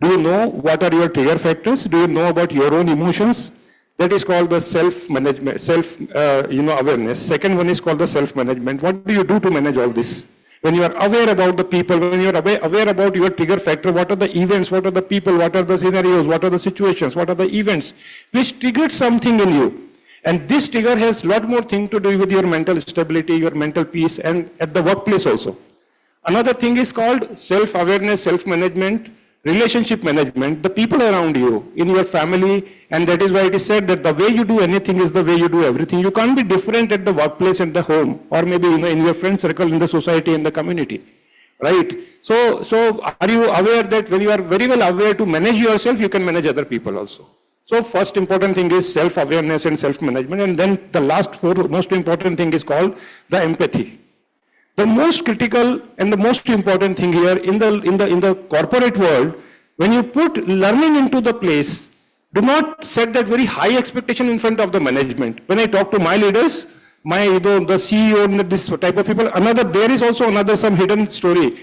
Do you know what are your trigger factors? Do you know about your own emotions? That is called the self-management, awareness. Second one is called the self-management. What do you do to manage all this? When you are aware about the people, when you are aware about your trigger factor, what are the events, what are the people, what are the scenarios, what are the situations, what are the events, which triggered something in you. And this trigger has a lot more thing to do with your mental stability, your mental peace, and at the workplace also. Another thing is called self-awareness, self-management, relationship management, the people around you, in your family, and that is why it is said that the way you do anything is the way you do everything. You can't be different at the workplace and the home, or maybe in your friend circle, in the society, in the community, right? So are you aware that when you are very well aware to manage yourself, you can manage other people also? So first important thing is self-awareness and self-management, and then the last most important thing is called the empathy. The most critical and the most important thing here in the corporate world, when you put learning into the place, do not set that very high expectation in front of the management. When I talk to my leaders, the CEO and this type of people, there is also some hidden story.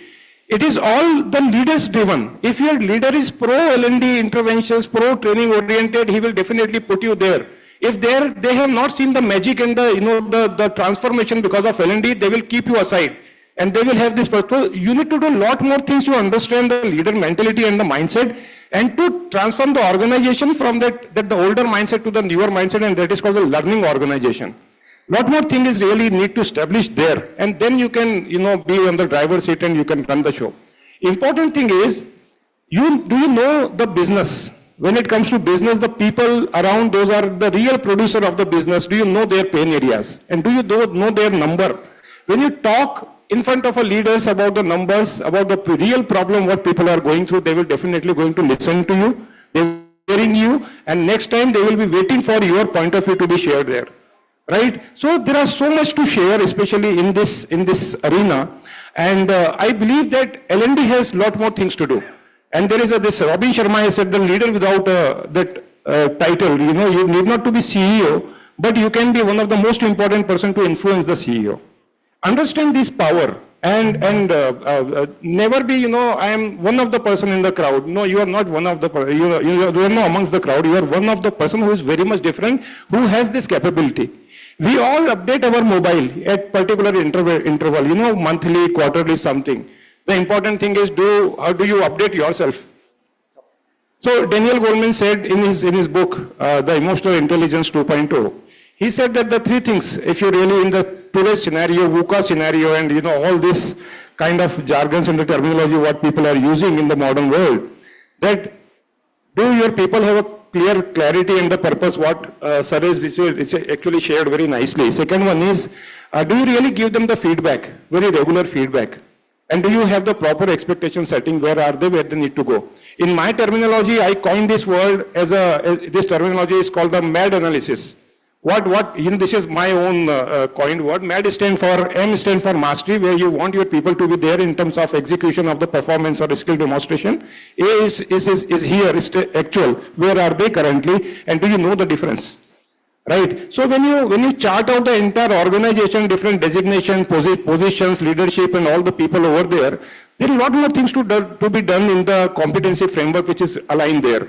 It is all the leaders driven. If your leader is pro L&D interventions, pro training oriented, he will definitely put you there. If they have not seen the magic and the transformation because of L&D, they will keep you aside. And they will have this purpose. You need to do a lot more things to understand the leader mentality and the mindset, and to transform the organization from that the older mindset to the newer mindset, and that is called the learning organization. Lot more thing is really need to establish there, and then you can, be on the driver's seat and you can run the show. Important thing is, do you know the business? When it comes to business, the people around, those are the real producer of the business. Do you know their pain areas? And do you know their number? When you talk in front of a leaders about the numbers, about the real problem, what people are going through, they will definitely going to listen to you, they will be hearing you, and next time they will be waiting for your point of view to be shared there, right? So there are so much to share, especially in this arena, and I believe that L&D has a lot more things to do. And there is this Robin Sharma has said, the leader without that title, you need not to be CEO, but you can be one of the most important person to influence the CEO. Understand this power and never be, I am one of the person in the crowd. No, you are not one of the, you are not amongst the crowd. You are one of the person who is very much different, who has this capability. We all update our mobile at particular interval, monthly, quarterly, something. The important thing is how do you update yourself? So Daniel Goleman said in his book, The Emotional Intelligence 2.0, he said that the three things, if you really in the today's scenario, VUCA scenario, and all this kind of jargons and the terminology what people are using in the modern world, that do your people have a clarity and the purpose what Sir is actually shared very nicely. Second one is, do you really give them the feedback, very regular feedback? And do you have the proper expectation setting? Where are they, where they need to go? In my terminology, I coined this word this terminology is called the MAD analysis. This is my own coined word. MAD stands for, M stands for mastery, where you want your people to be there in terms of execution of the performance or skill demonstration. A is here, is actual. Where are they currently? And do you know the difference? Right? So when you chart out the entire organization, different designation, positions, leadership, and all the people over there, there are a lot more things to be done in the competency framework which is aligned there.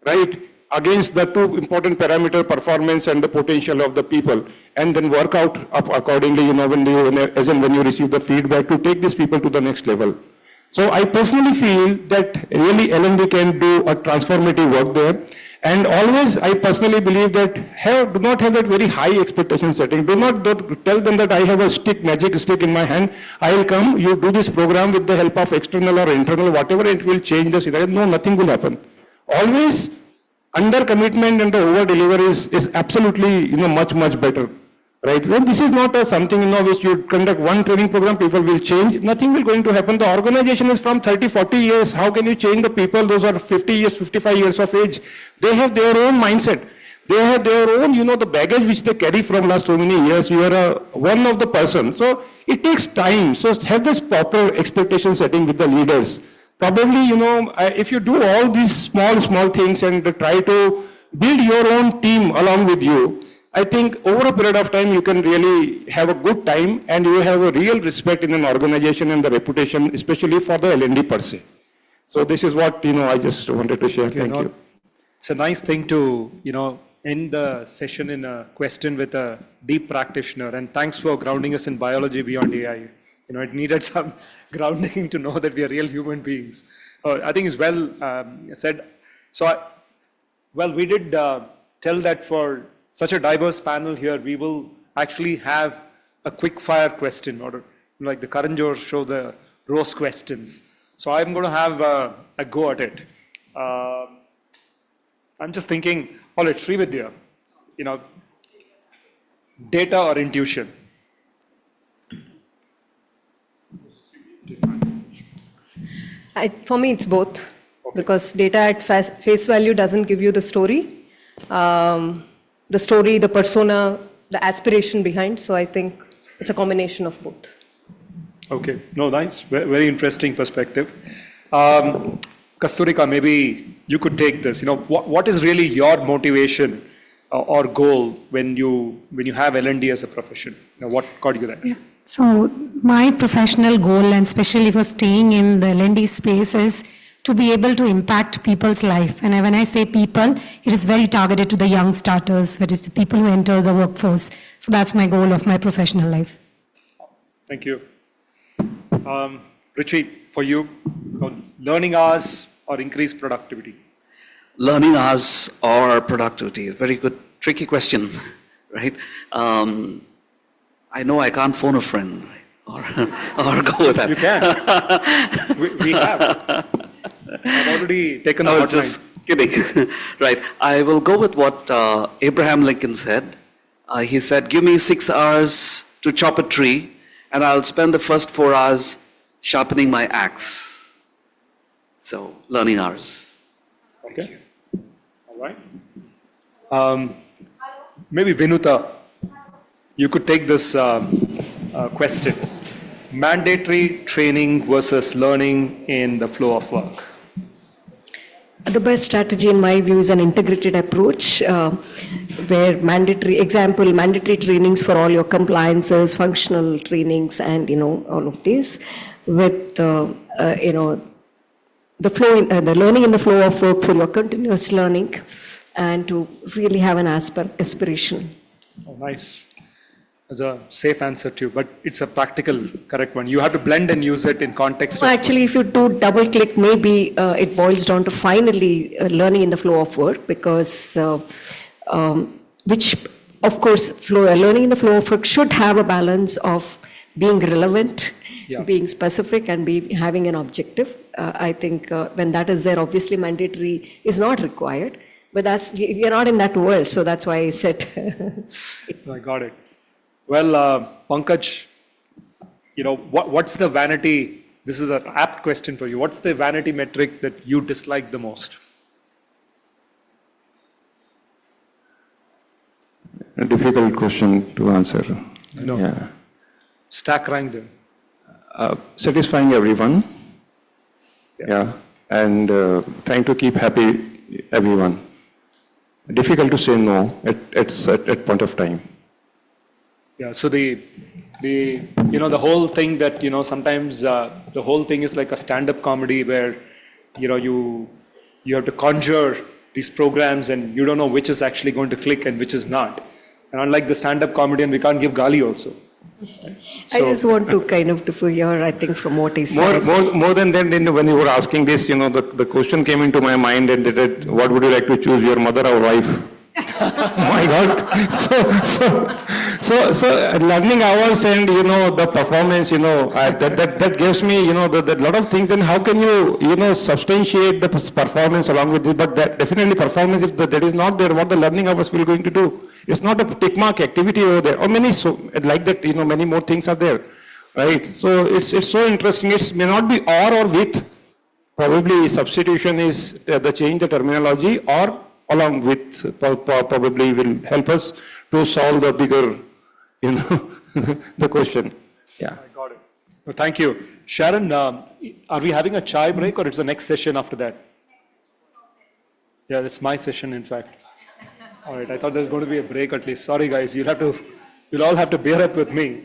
Right? Against the two important parameter, performance and the potential of the people, and then work out accordingly, when you receive the feedback to take these people to the next level. So I personally feel that really L&D can do a transformative work there. And always, I personally believe that do not have that very high expectation setting. Do not tell them that I have a magic stick in my hand. I will come, you do this program with the help of external or internal, whatever, it will change the scenario. No, nothing will happen. Always, under commitment and the over delivery is absolutely much better, right? When this is not something which you conduct one training program, people will change. Nothing will going to happen. The organization is from 30-40 years. How can you change the people? Those are 50 years, 55 years of age. They have their own mindset. They have their own, the baggage which they carry from last so many years. You are one of the person. So it takes time. So have this proper expectation setting with the leaders. Probably, if you do all these small things and try to build your own team along with you, I think over a period of time, you can really have a good time and you have a real respect in an organization and the reputation, especially for the L&D per se. So this is what, I just wanted to share. Thank you. It's a nice thing to, end the session in a question with a deep practitioner. And thanks for grounding us in biology beyond AI. It needed some grounding to know that we are real human beings. I think it's well said. So, we did tell that for such a diverse panel here, we will actually have a quick fire question, or like the Karanjor show, the rose questions. So I'm going to have a go at it. I'm just thinking, all right, Srividya, data or intuition? For me, it's both, because data at face value doesn't give you the story, the persona, the aspiration behind. So I think it's a combination of both. Okay, no, nice, very interesting perspective. Kasturika, maybe you could take this. What is really your motivation or goal when you have L&D as a profession? What got you there? Yeah. So my professional goal, and especially for staying in the L&D space, is to be able to impact people's life. And when I say people, it is very targeted to the young starters, which is the people who enter the workforce. So that's my goal of my professional life. Thank you. Richie, for you, learning hours or increased productivity? Learning hours or productivity? Very good, tricky question, right? I know I can't phone a friend, right? or go with that. You can. we have. I've already taken the hotline. Just kidding. Right. I will go with what Abraham Lincoln said. He said, give me 6 hours to chop a tree, and I'll spend the first 4 hours sharpening my axe. So, learning hours. Okay. All right. Maybe Vinuta, you could take this question. Mandatory training versus learning in the flow of work. The best strategy in my view is an integrated approach where mandatory trainings for all your compliances, functional trainings, and all of these with the learning in the flow of work for your continuous learning and to really have an aspiration. Oh, nice. That's a safe answer too, but it's a practical, correct one. You have to blend and use it in context. Well, actually, if you do double click, maybe it boils down to finally learning in the flow of work because which, of course, learning in the flow of work should have a balance of being relevant, being specific, and having an objective. I think when that is there, obviously mandatory is not required, but we are not in that world, so that's why I said. I got it. Well, Pankaj, what's the vanity? This is an apt question for you. What's the vanity metric that you dislike the most? A difficult question to answer. No. Yeah. Stack rank them. Satisfying everyone. Yeah. And trying to keep happy everyone. Difficult to say no at point of time. Yeah, so the whole thing that, sometimes the whole thing is like a stand-up comedy where, you have to conjure these programs and you don't know which is actually going to click and which is not. And unlike the stand-up comedian, we can't give gali also. I just want to kind of differ here, I think, from what he said. More than that, when you were asking this, the question came into my mind and that what would you like to choose, your mother or wife? My God. So learning hours and, the performance, that gives me, that lot of things. And how can you, substantiate the performance along with it? But that definitely performance, if that is not there, what the learning hours will going to do? It's not a tick mark activity over there. Or many, like that, many more things are there, right? So it's so interesting. It may not be or with. Probably substitution is the change the terminology, or along with probably will help us to solve the bigger, the question. Yeah. I got it. Well, thank you. Sharon, are we having a chai break or it's the next session after that? Yeah, that's my session, in fact. All right, I thought there's going to be a break at least. Sorry, guys, you'll all have to bear up with me.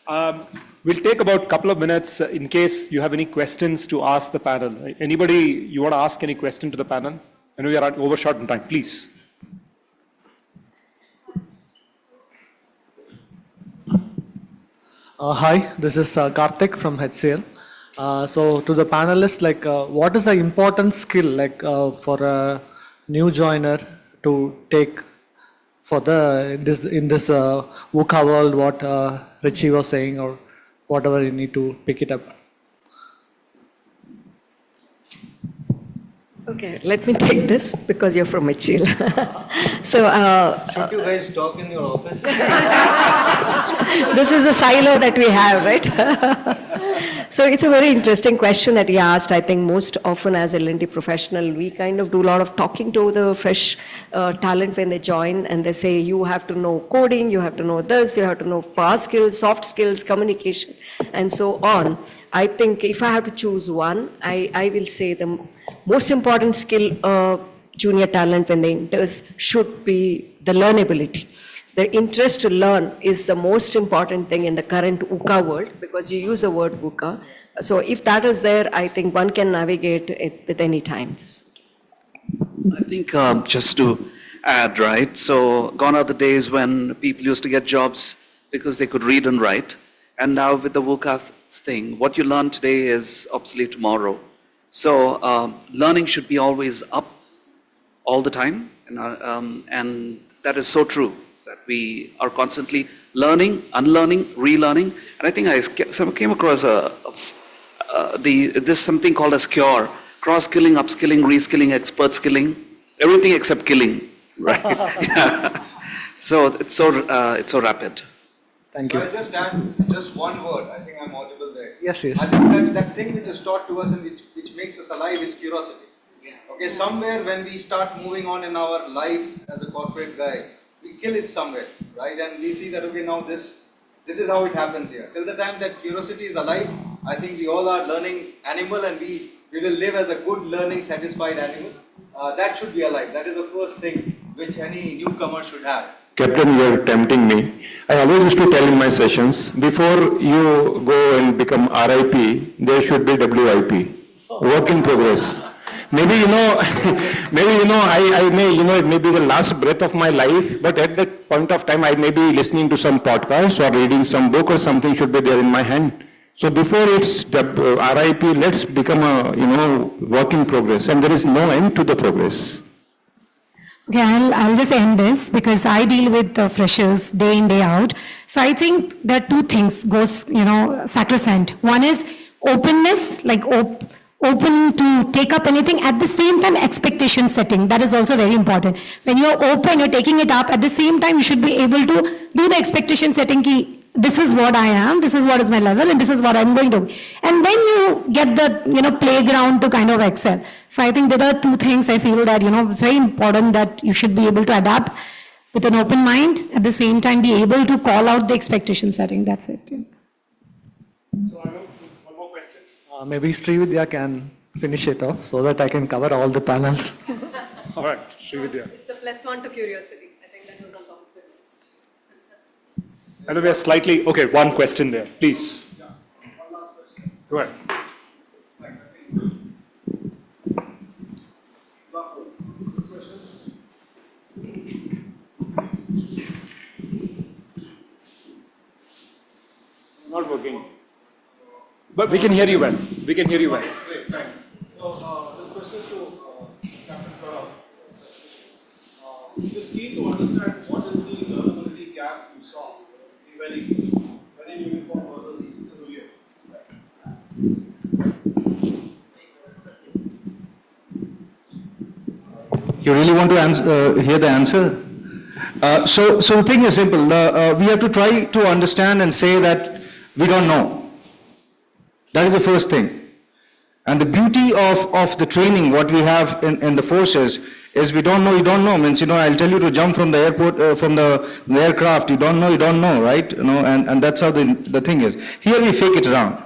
We'll take about a couple of minutes in case you have any questions to ask the panel. Anybody, you want to ask any question to the panel? I know we are overshot in time, please. Hi, this is Karthik from HCL. So to the panelists, what is the important skill for a new joiner to take for in this VUCA world, what Richie was saying, or whatever you need to pick it up? Okay, let me take this because you're from HCL. Should you guys talk in your office? This is a silo that we have, right? So it's a very interesting question that he asked. I think most often as L&D professional, we kind of do a lot of talking to the fresh talent when they join, and they say, you have to know coding, you have to know this, you have to know power skills, soft skills, communication, and so on. I think if I have to choose one, I will say the most important skill junior talent when they enters should be the learnability. The interest to learn is the most important thing in the current VUCA world, because you use the word VUCA, So if that is there, I think one can navigate it with any times. I think just to add, right? So gone are the days when people used to get jobs because they could read and write. And now with the VUCA thing, what you learn today is obsolete tomorrow. So learning should be always up all the time. And that is so true, that we are constantly learning, unlearning, relearning. And I think I came across this something called as CURE, cross-skilling, upskilling, reskilling, expert skilling, everything except killing, right? Yeah. So it's so rapid. Thank you. I'll just add just one word. I think I'm audible there. Yes, yes. I think that thing which is taught to us and which makes us alive is curiosity. Okay, somewhere when we start moving on in our life as a corporate guy, we kill it somewhere, right? And we see that, okay, now this is how it happens here. Till the time that curiosity is alive, I think we all are learning animal, and we will live as a good learning satisfied animal. That should be alive. That is the first thing which any newcomer should have. Captain, you are tempting me. I always used to tell in my sessions, before you go and become RIP, there should be WIP, work in progress. Maybe, I may, it may be the last breath of my life, but at that point of time, I may be listening to some podcast or reading some book or something should be there in my hand. So before it's RIP, let's become a, work in progress, and there is no end to the progress. Okay, I'll just end this because I deal with freshers day in, day out. So I think there are two things goes, sacrosanct. One is openness, like open to take up anything. At the same time, expectation setting. That is also very important. When you're open, you're taking it up. At the same time, you should be able to do the expectation setting. This is what I am, this is what is my level, and this is what I'm going to be. And then you get the, playground to kind of excel. So I think there are two things I feel that, it's very important that you should be able to adapt with an open mind, at the same time be able to call out the expectation setting. That's it. Yeah. So I have one more question. Maybe Srividya can finish it off so that I can cover all the panels. All right, Srividya. It's a +1 to curiosity. I think that was on top of it. And we are slightly, okay, one question there, please. Yeah, one last question. Go ahead. Thanks. This question. Not working. But we can hear you well. We can hear you well. Great, thanks. So this question is to Captain Pranav. Just keen to understand what is the learnability gap you saw, if any, when in uniform versus civilian. You really want to hear the answer? So the thing is simple. We have to try to understand and say that we don't know. That is the first thing. And the beauty of the training, what we have in the forces, is we don't know, you don't know. Means, I'll tell you to jump from the airport, from the aircraft, you don't know, right? And that's how the thing is. Here we fake it around.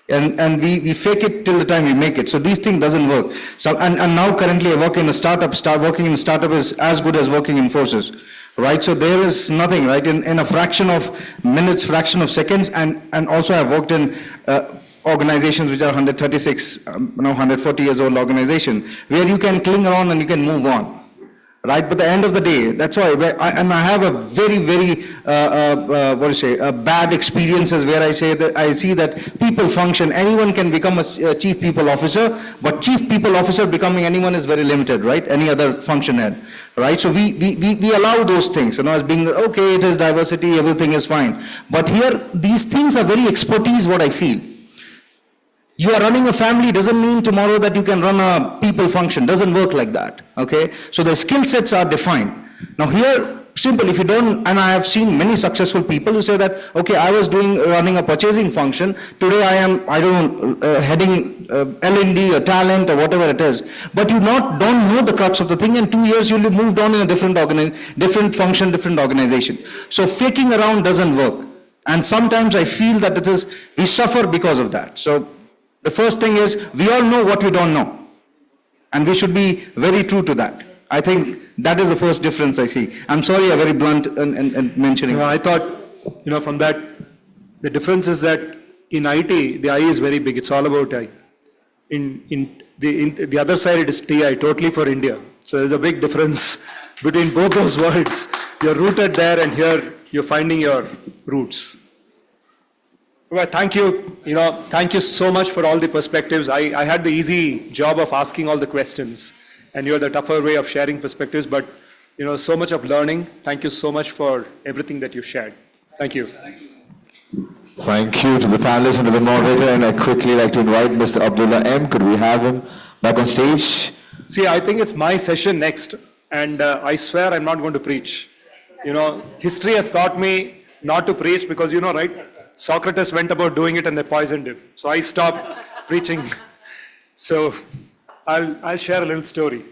And we fake it till the time we make it. So these things doesn't work. So, and now currently I work in a startup. Working in a startup is as good as working in forces. Right, so there is nothing, right, in a fraction of minutes, fraction of seconds, and also I've worked in organizations which are 136, 140 years old organization, where you can cling around and you can move on, right, but at the end of the day, that's why, I have a very, very, bad experiences where I see that people function, anyone can become a chief people officer, but chief people officer becoming anyone is very limited, right, any other function head. Right, so we allow those things, as being, okay, it is diversity, everything is fine. But here, these things are very expertise, what I feel. You are running a family doesn't mean tomorrow that you can run a people function, doesn't work like that, okay? So the skill sets are defined. Now here, simple, if you don't, and I have seen many successful people who say that, okay, I was running a purchasing function, today I am, heading L&D or talent or whatever it is, but you don't know the crux of the thing, and 2 years you'll be moved on in a different function, different organization. So faking around doesn't work. And sometimes I feel that we suffer because of that. So the first thing is, we all know what we don't know. And we should be very true to that. I think that is the first difference I see. I'm sorry I'm very blunt in mentioning. I thought, from that, the difference is that in IT, the I is very big. It's all about I. In the other side, it is TI, totally for India. So there's a big difference between both those worlds. You're rooted there, and here you're finding your roots. Well, thank you. Thank you so much for all the perspectives. I had the easy job of asking all the questions, and you had the tougher way of sharing perspectives. But so much of learning. Thank you so much for everything that you shared. Thank you. Thank you to the panelists and to the moderator, and I quickly like to invite Mr. Abdullah M. Could we have him back on stage? See, I think it's my session next, and I swear I'm not going to preach. History has taught me not to preach because, right? Socrates went about doing it and they poisoned him. So I stopped preaching. So I'll share a little story.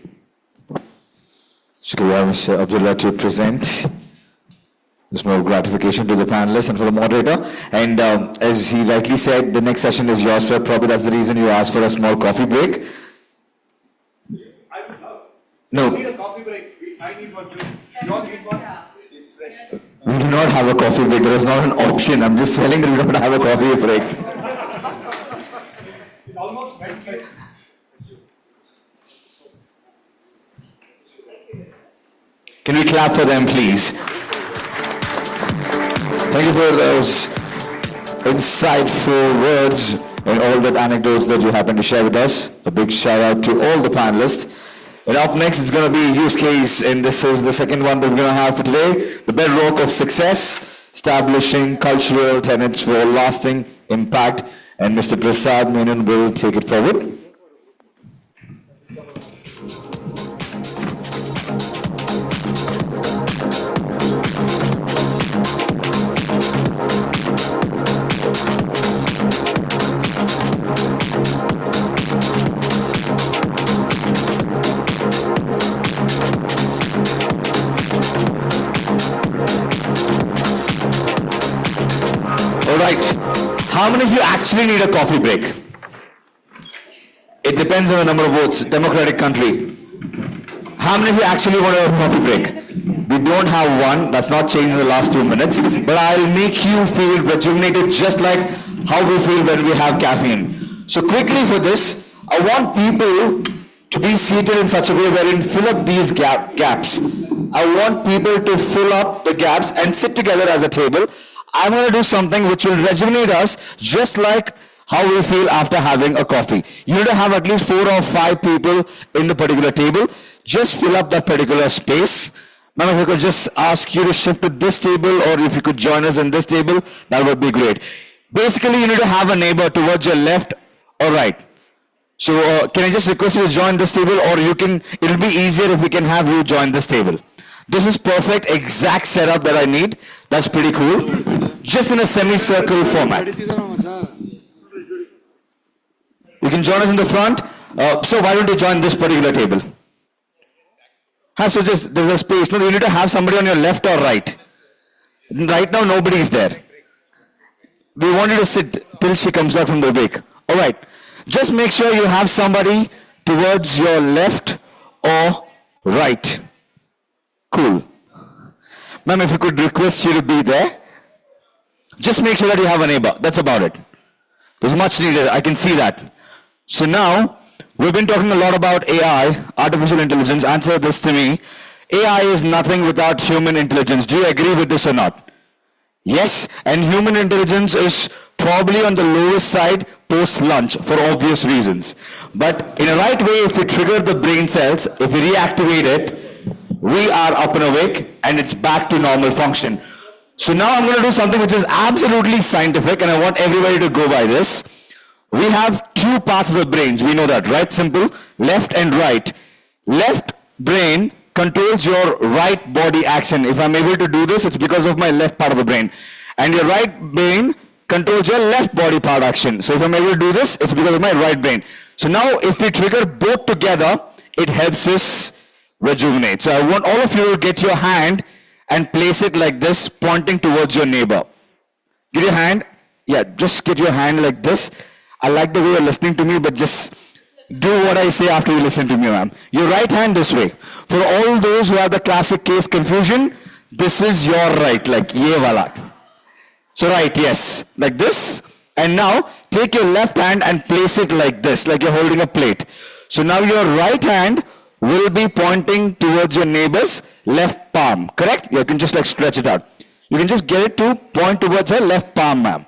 So could we have Mr. Abdullah to present? There's more gratification to the panelists and for the moderator. And as he rightly said, the next session is yours, sir. Probably that's the reason you asked for a small coffee break. No. We need a coffee break. I need one too. You all need one? We do not have a coffee break. There is not an option. I'm just telling that we don't have a coffee break. It almost went like... Can we clap for them, please? Thank you for those insightful words and all the anecdotes that you happen to share with us. A big shout out to all the panelists. And up next, it's going to be a use case, and this is the second one that we're going to have for today. The bedrock of success, establishing cultural tenets for lasting impact. And Mr. Prasad Menon will take it forward. How many of you actually need a coffee break? It depends on the number of votes. Democratic country. How many of you actually want a coffee break? We don't have one. That's not changed in the last 2 minutes. But I'll make you feel rejuvenated just like how we feel when we have caffeine. So quickly for this, I want people to be seated in such a way wherein fill up these gaps. I want people to fill up the gaps and sit together as a table. I'm going to do something which will rejuvenate us just like how we feel after having a coffee. You need to have at least 4 or 5 people in the particular table. Just fill up that particular space. Now, if we could just ask you to shift to this table, or if you could join us in this table, that would be great. Basically, you need to have a neighbor towards your left or right. So can I just request you to join this table, or it'll be easier if we can have you join this table. This is perfect, exact setup that I need. That's pretty cool. Just in a semicircle format. You can join us in the front. So why don't you join this particular table? So just, there's a space. No, you need to have somebody on your left or right. Right now, nobody is there. We want you to sit till she comes back from the break. All right. Just make sure you have somebody towards your left or right. Cool. Ma'am, if you could request you to be there. Just make sure that you have a neighbor. That's about it. There's much needed. I can see that. So now, we've been talking a lot about AI, artificial intelligence. Answer this to me. AI is nothing without human intelligence. Do you agree with this or not? Yes, and human intelligence is probably on the lowest side post-lunch for obvious reasons. But in a right way, if we trigger the brain cells, if we reactivate it, we are up and awake and it's back to normal function. So now I'm going to do something which is absolutely scientific, and I want everybody to go by this. We have 2 parts of the brains. We know that, right? Simple. Left and right. Left brain controls your right body action. If I'm able to do this, it's because of my left part of the brain. And your right brain controls your left body part action. So if I'm able to do this, it's because of my right brain. So now if we trigger both together, it helps us rejuvenate. So I want all of you to get your hand and place it like this, pointing towards your neighbor. Get your hand. Yeah, just get your hand like this. I like the way you're listening to me, but just do what I say after you listen to me, ma'am. Your right hand this way. For all those who have the classic case confusion, this is your right, like ye wala. So right, yes, like this. And now take your left hand and place it like this, like you're holding a plate. So now your right hand will be pointing towards your neighbor's left palm, correct? You can just like stretch it out. You can just get it to point towards her left palm, ma'am.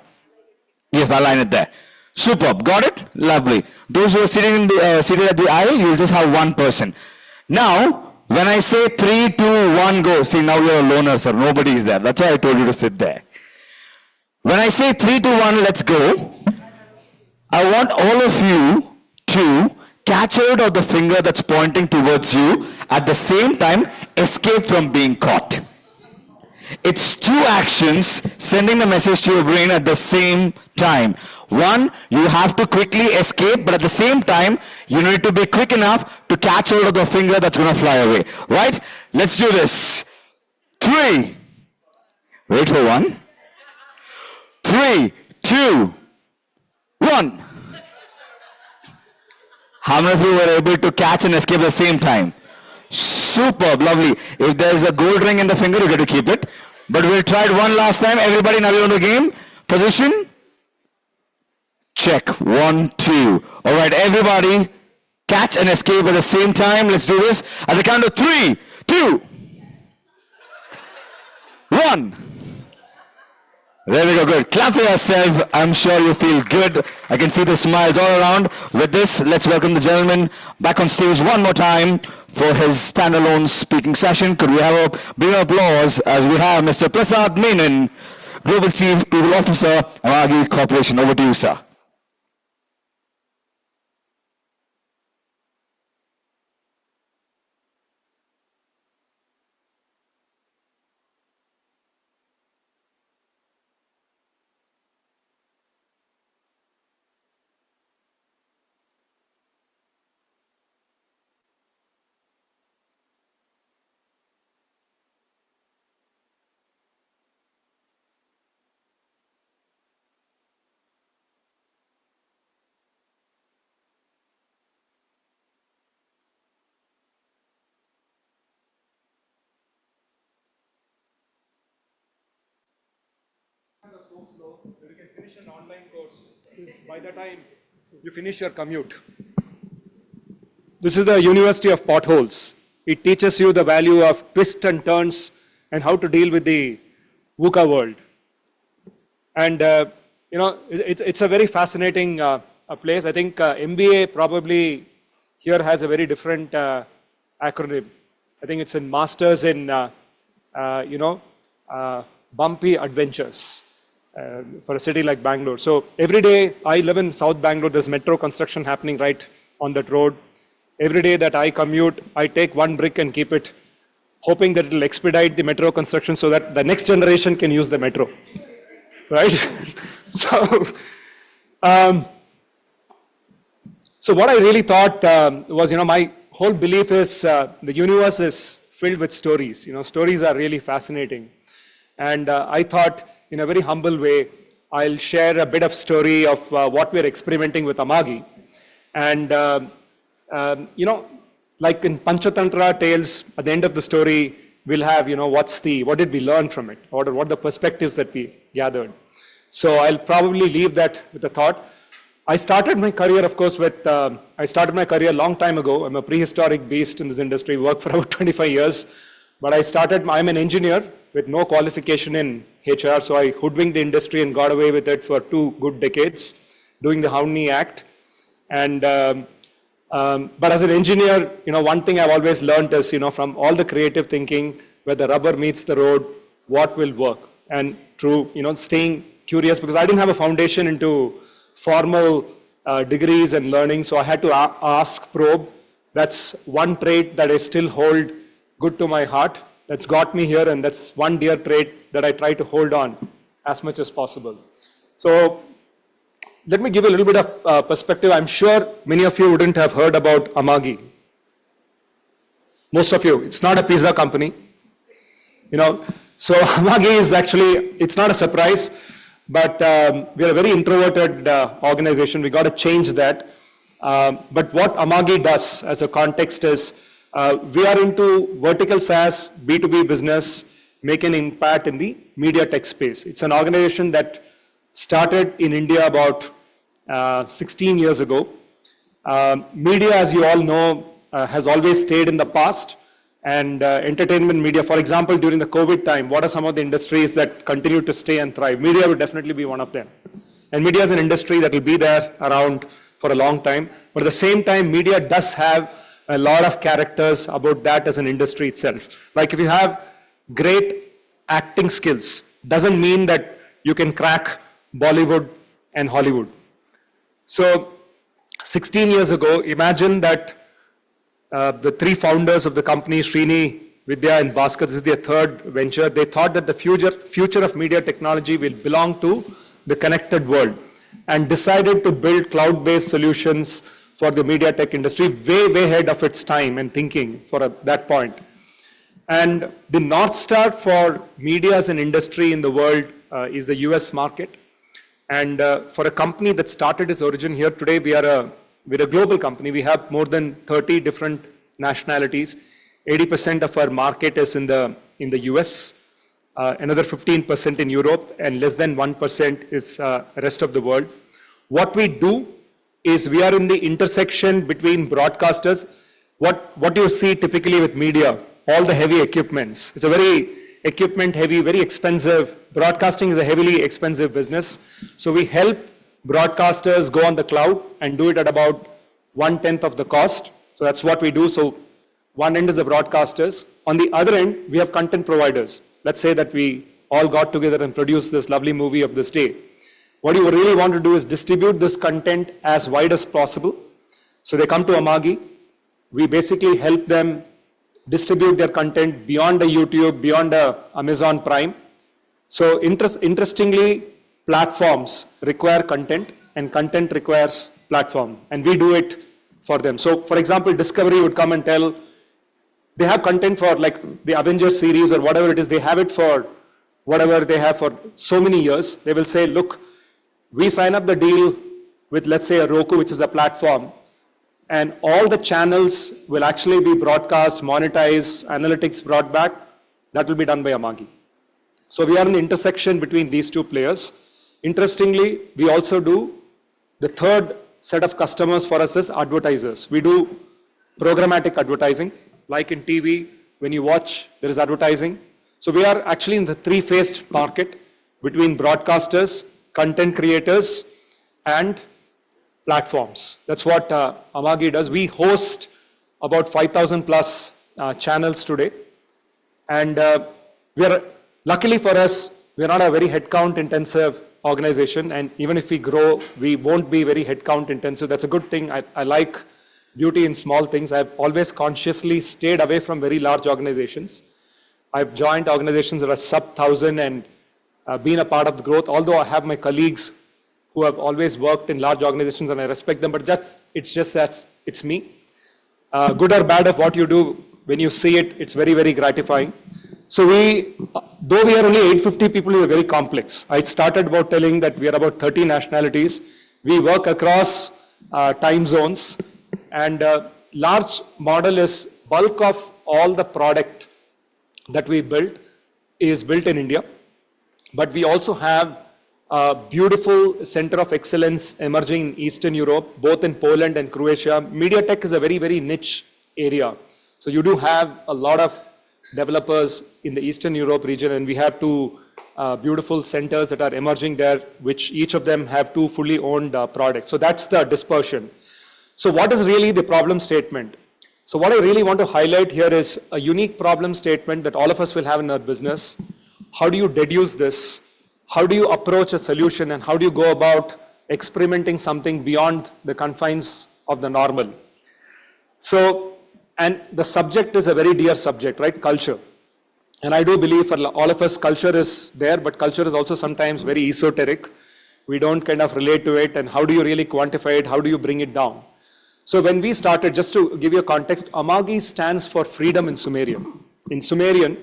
Yes, align it there. Superb. Got it? Lovely. Those who are sitting in the seated at the aisle, you'll just have one person. Now, when I say 3, 2, 1, go. See, now you're a loner, sir. Nobody is there. That's why I told you to sit there. When I say 3, 2, 1, let's go. I want all of you to catch hold of the finger that's pointing towards you. At the same time, escape from being caught. It's 2 actions sending the message to your brain at the same time. One, you have to quickly escape, but at the same time, you need to be quick enough to catch hold of the finger that's going to fly away. Right? Let's do this. 3. Wait for 1. 3, 2, 1. How many of you were able to catch and escape at the same time? Superb, lovely. If there's a gold ring in the finger, you get to keep it. But we'll try it one last time. Everybody, now you're on the game. Position. Check. 1, 2. All right, everybody, catch and escape at the same time. Let's do this. At the count of 3, 2, 1. There we go, good. Clap for yourself. I'm sure you feel good. I can see the smiles all around. With this, let's welcome the gentleman back on stage one more time for his standalone speaking session. Could we have a big applause as we have Mr. Prasad Menon, Global Chief People Officer, Amagi Corporation. Over to you, sir. So slow that you can finish an online course by the time you finish your commute. This is the University of Potholes. It teaches you the value of twists and turns and how to deal with the VUCA world. And it's a very fascinating place. I think MBA probably here has a very different acronym. I think it's in Masters in Bumpy Adventures. For a city like Bangalore. So every day I live in South Bangalore, there's metro construction happening right on that road. Every day that I commute, I take one brick and keep it, hoping that it will expedite the metro construction so that the next generation can use the metro. Right? So what I really thought was, my whole belief is the universe is filled with stories. Stories are really fascinating. And I thought, in a very humble way, I'll share a bit of story of what we're experimenting with Amagi. And, like in Panchatantra tales, at the end of the story, we'll have, what did we learn from it? Or what are the perspectives that we gathered? So I'll probably leave that with a thought. I started my career, of course, I started my career a long time ago. I'm a prehistoric beast in this industry, worked for about 25 years. But I'm an engineer with no qualification in HR, so I hoodwinked the industry and got away with it for 2 good decades, doing the Howney Act. And but as an engineer, one thing I've always learned is, from all the creative thinking, where the rubber meets the road, what will work, and through staying curious, because I didn't have a foundation into formal degrees and learning, so I had to ask, probe. That's one trait that I still hold good to my heart. That's got me here, and that's one dear trait that I try to hold on as much as possible. So let me give a little bit of perspective. I'm sure many of you wouldn't have heard about Amagi. Most of you. It's not a pizza company. So Amagi is actually, it's not a surprise, but we are a very introverted organization. We got to change that. But what Amagi does as a context is, we are into vertical SaaS, B2B business, make an impact in the media tech space. It's an organization that started in India about 16 years ago. Media, as you all know, has always stayed in the past, and entertainment media, for example, during the COVID time, what are some of the industries that continue to stay and thrive? Media would definitely be one of them. And media is an industry that will be there around for a long time. But at the same time, media does have a lot of characters about that as an industry itself. Like if you have great acting skills, doesn't mean that you can crack Bollywood and Hollywood. So 16 years ago, imagine that the three founders of the company, Srini, Vidya and Bhaskar, this is their third venture, they thought that the future of media technology will belong to the connected world, and decided to build cloud-based solutions for the media tech industry way ahead of its time and thinking for that point. And the North Star for media as an industry in the world is the US market. And for a company that started its origin here, today we're a global company. We have more than 30 different nationalities. 80% of our market is in the US, another 15% in Europe, and less than 1% is rest of the world. What we do is we are in the intersection between broadcasters. What you see typically with media, all the heavy equipments. It's a very equipment heavy, very expensive. Broadcasting is a heavily expensive business. So we help broadcasters go on the cloud and do it at about 1/10 of the cost. So that's what we do. So one end is the broadcasters. On the other end, we have content providers. Let's say that we all got together and produced this lovely movie of this day. What you really want to do is distribute this content as wide as possible. So they come to Amagi. We basically help them distribute their content beyond the YouTube, beyond the Amazon Prime. So interestingly, platforms require content and content requires platform, and we do it for them. So for example, Discovery would come and tell, they have content for like the Avengers series or whatever it is, they have it for whatever they have for so many years. They will say, look, we sign up the deal with, let's say, a Roku, which is a platform, and all the channels will actually be broadcast, monetized, analytics brought back. That will be done by Amagi. So we are in the intersection between these two players. Interestingly, we also do, the third set of customers for us is advertisers. We do programmatic advertising, like in TV, when you watch, there is advertising. So we are actually in the three-phased market between broadcasters, content creators, and platforms. That's what Amagi does. We host about 5,000 plus channels today. And luckily for us, we're not a very headcount intensive organization. And even if we grow, we won't be very headcount intensive. That's a good thing. I like beauty in small things. I've always consciously stayed away from very large organizations. I've joined organizations that are sub 1,000 and been a part of the growth, although I have my colleagues who have always worked in large organizations and I respect them, but it's just that it's me. Good or bad of what you do, when you see it, it's very, very gratifying. So though we are only 850 people, we are very complex. I started about telling that we are about 30 nationalities. We work across time zones, and large model is bulk of all the product that we built is built in India. But we also have a beautiful center of excellence emerging in Eastern Europe, both in Poland and Croatia. Media tech is a very, very niche area. So you do have a lot of developers in the Eastern Europe region, and we have two beautiful centers that are emerging there, which each of them have two fully owned products. So that's the dispersion. So what is really the problem statement? So what I really want to highlight here is a unique problem statement that all of us will have in our business. How do you deduce this? How do you approach a solution, and how do you go about experimenting something beyond the confines of the normal? So, and the subject is a very dear subject, right? Culture. And I do believe for all of us, culture is there, but culture is also sometimes very esoteric. We don't kind of relate to it, and how do you really quantify it? How do you bring it down? So when we started, just to give you a context, Amagi stands for freedom in Sumerian. In Sumerian,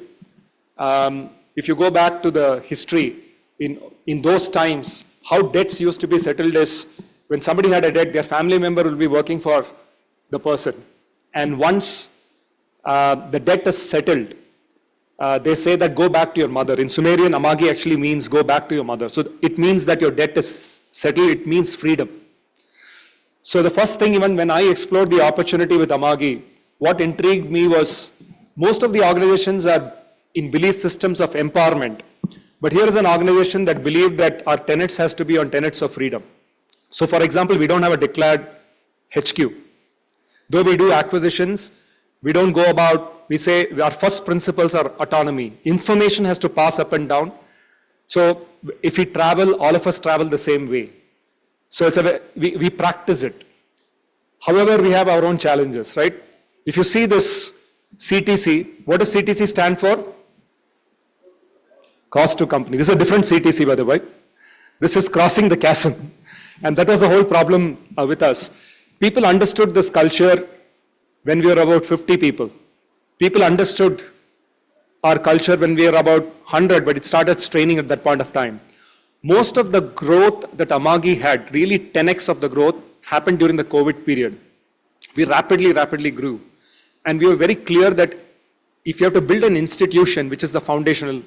if you go back to the history, in those times, how debts used to be settled is when somebody had a debt, their family member will be working for the person. And once the debt is settled, they say that go back to your mother. In Sumerian, Amagi actually means go back to your mother. So it means that your debt is settled. It means freedom. So the first thing, even when I explored the opportunity with Amagi, what intrigued me was most of the organizations are in belief systems of empowerment. But here is an organization that believed that our tenets has to be on tenets of freedom. So for example, we don't have a declared HQ. Though we do acquisitions, we don't go about, we say our first principles are autonomy. Information has to pass up and down. So if we travel, all of us travel the same way. So we practice it. However, we have our own challenges, right? If you see this CTC, what does CTC stand for? Cost to company. This is a different CTC, by the way. This is crossing the chasm. And that was the whole problem with us. People understood this culture when we were about 50 people. People understood our culture when we were about 100, but it started straining at that point of time. Most of the growth that Amagi had, really 10x of the growth, happened during the COVID period. We rapidly grew. And we were very clear that if you have to build an institution, which is the foundational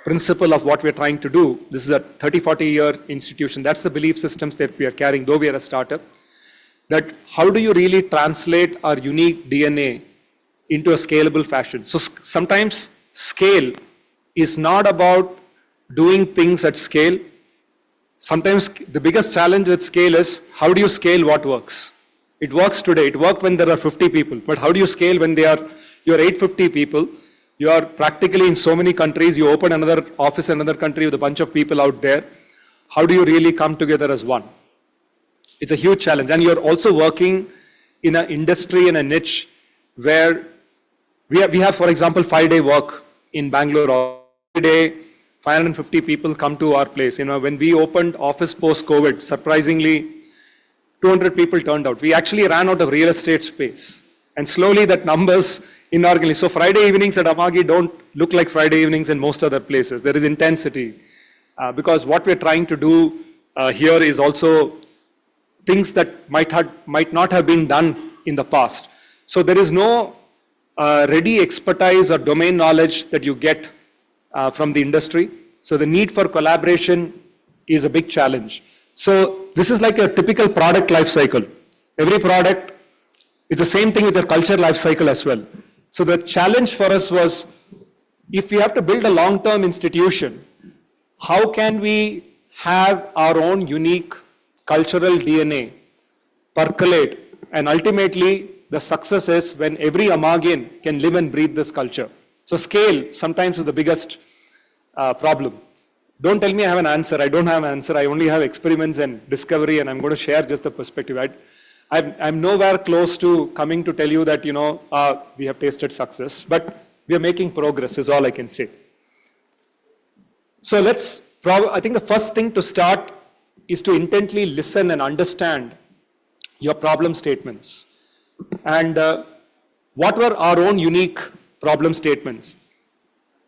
principle of what we're trying to do, this is a 30, 40-year institution, that's the belief systems that we are carrying, though we are a startup, that how do you really translate our unique DNA into a scalable fashion? So sometimes scale is not about doing things at scale. Sometimes the biggest challenge with scale is how do you scale what works? It works today, it worked when there are 50 people, but how do you scale when you're 850 people? You are practically in so many countries, you open another office in another country with a bunch of people out there. How do you really come together as one? It's a huge challenge. And you're also working in an industry, in a niche where we have, for example, 5-day work in Bangalore. Every day, 550 people come to our place. When we opened office post-COVID, surprisingly, 200 people turned out. We actually ran out of real estate space. And slowly that numbers inorganically. So Friday evenings at Amagi don't look like Friday evenings in most other places. There is intensity. Because what we're trying to do here is also things that might not have been done in the past. So there is no ready expertise or domain knowledge that you get from the industry. So the need for collaboration is a big challenge. So this is like a typical product life cycle. Every product, it's the same thing with your culture life cycle as well. So the challenge for us was, if we have to build a long-term institution, how can we have our own unique cultural DNA percolate, and ultimately the success is when every Amagian can live and breathe this culture. So scale sometimes is the biggest problem. Don't tell me I have an answer. I don't have an answer. I only have experiments and discovery, and I'm going to share just the perspective. I'm nowhere close to coming to tell you that, we have tasted success, but we are making progress is all I can say. So I think the first thing to start is to intently listen and understand your problem statements. And what were our own unique problem statements?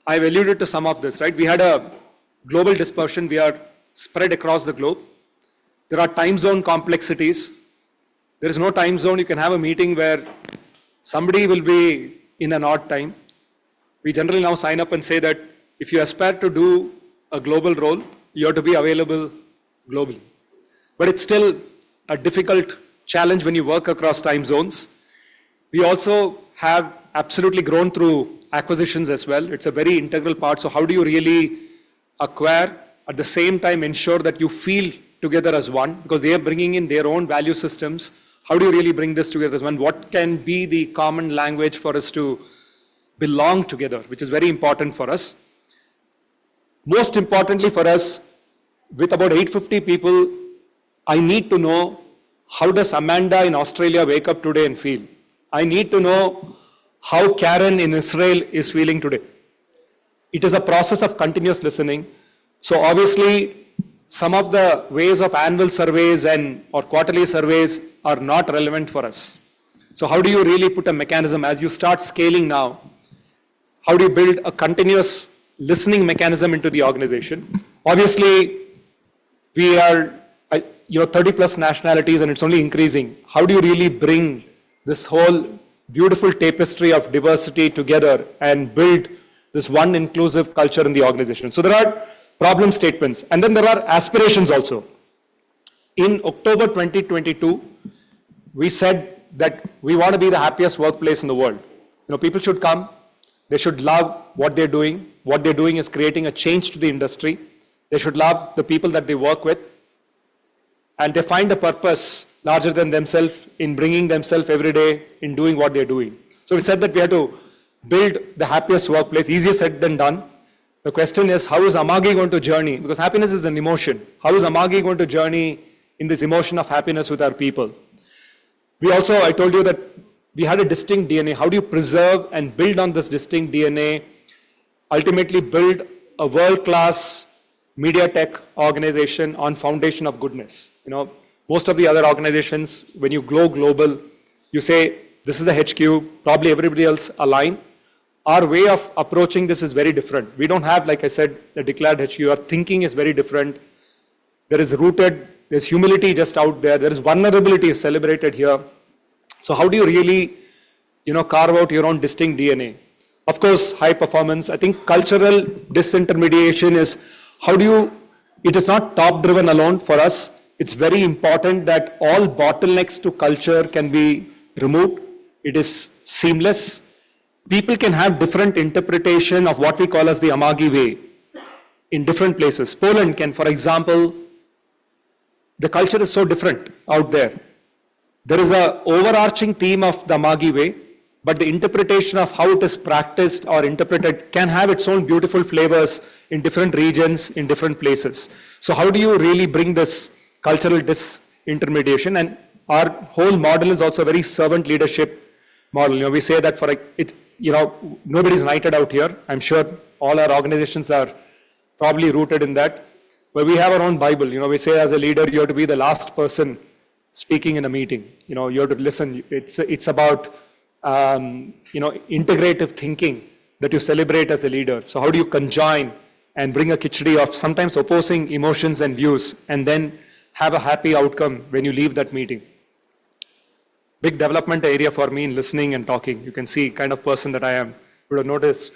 I've alluded to some of this, right? We had a global dispersion. We are spread across the globe. There are time zone complexities. There is no time zone. You can have a meeting where somebody will be in an odd time. We generally now sign up and say that if you aspire to do a global role, you have to be available globally. But it's still a difficult challenge when you work across time zones. We also have absolutely grown through acquisitions as well. It's a very integral part. So how do you really acquire, at the same time ensure that you feel together as one, because they are bringing in their own value systems. How do you really bring this together as one? What can be the common language for us to belong together, which is very important for us. Most importantly for us, with about 850 people, I need to know, how does Amanda in Australia wake up today and feel? I need to know how Karen in Israel is feeling today. It is a process of continuous listening. So obviously, some of the ways of annual surveys or quarterly surveys are not relevant for us. So how do you really put a mechanism as you start scaling now? How do you build a continuous listening mechanism into the organization? Obviously, we are 30 plus nationalities and it's only increasing. How do you really bring this whole beautiful tapestry of diversity together and build this one inclusive culture in the organization. So there are problem statements, and then there are aspirations also. In October 2022, we said that we want to be the happiest workplace in the world. People should come, they should love what they're doing. What they're doing is creating a change to the industry. They should love the people that they work with, and they find a purpose larger than themselves in bringing themselves every day in doing what they're doing. So we said that we have to build the happiest workplace. Easier said than done. The question is, how is Amagi going to journey? Because happiness is an emotion. How is Amagi going to journey in this emotion of happiness with our people? We also, I told you that we had a distinct DNA. How do you preserve and build on this distinct DNA? Ultimately build a world-class media tech organization on foundation of goodness. Most of the other organizations, when you go global, you say, this is the HQ, probably everybody else align. Our way of approaching this is very different. We don't have, like I said, a declared HQ. Our thinking is very different. There's humility just out there. There is vulnerability celebrated here. So how do you really, carve out your own distinct DNA? Of course, high performance. I think cultural disintermediation is it is not top driven alone for us. It's very important that all bottlenecks to culture can be removed. It is seamless. People can have different interpretation of what we call as the Amagi way in different places. Poland can, for example, the culture is so different out there. There is an overarching theme of the Amagi way, but the interpretation of how it is practiced or interpreted can have its own beautiful flavors in different regions, in different places. So how do you really bring this cultural disintermediation? And our whole model is also a very servant leadership model. We say that nobody's knighted out here. I'm sure all our organizations are probably rooted in that. But we have our own Bible. We say as a leader, you have to be the last person speaking in a meeting. You have to listen. It's about integrative thinking that you celebrate as a leader. So how do you conjoin and bring a khichdi of sometimes opposing emotions and views, and then have a happy outcome when you leave that meeting? Big development area for me in listening and talking. You can see kind of person that I am. You would have noticed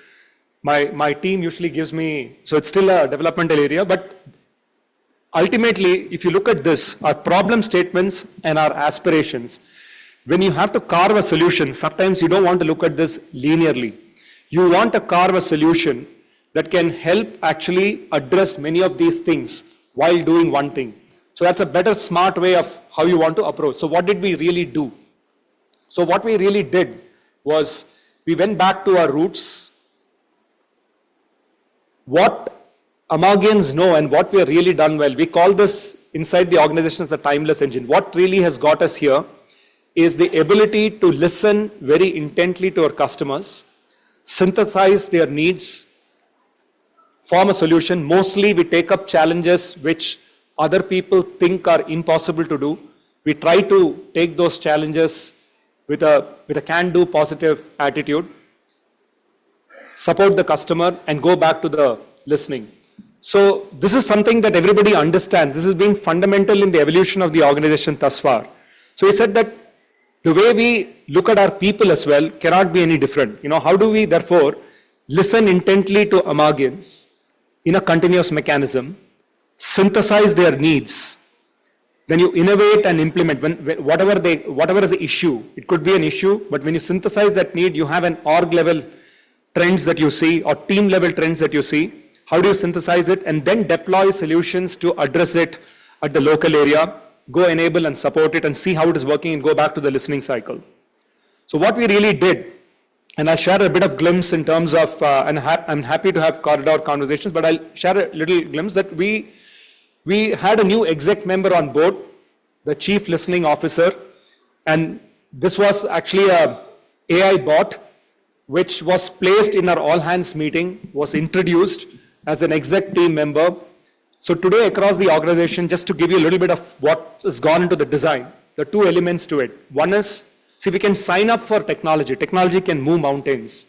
my team usually gives me, so it's still a developmental area, but ultimately, if you look at this, our problem statements and our aspirations, when you have to carve a solution, sometimes you don't want to look at this linearly. You want to carve a solution that can help actually address many of these things while doing one thing. So that's a better, smart way of how you want to approach. So what did we really do? So what we really did was we went back to our roots. What Amagians know and what we have really done well, we call this inside the organization as a timeless engine. What really has got us here is the ability to listen very intently to our customers, synthesize their needs, form a solution. Mostly we take up challenges which other people think are impossible to do. We try to take those challenges with a can-do positive attitude, support the customer, and go back to the listening. So this is something that everybody understands. This is being fundamental in the evolution of the organization thus far. So he said that the way we look at our people as well cannot be any different. How do we therefore listen intently to Amagians in a continuous mechanism, synthesize their needs, then you innovate and implement whatever is the issue. It could be an issue, but when you synthesize that need, you have an org level trends that you see or team level trends that you see. How do you synthesize it and then deploy solutions to address it at the local area, go enable and support it and see how it is working and go back to the listening cycle. So what we really did, and I'll share a bit of glimpse in terms of, and I'm happy to have corridor conversations, but I'll share a little glimpse that we had a new exec member on board, the chief listening officer, and this was actually a AI bot which was placed in our all hands meeting, was introduced as an exec team member. So today across the organization, just to give you a little bit of what has gone into the design, there are two elements to it. One is, see, we can sign up for technology. Technology can move mountains,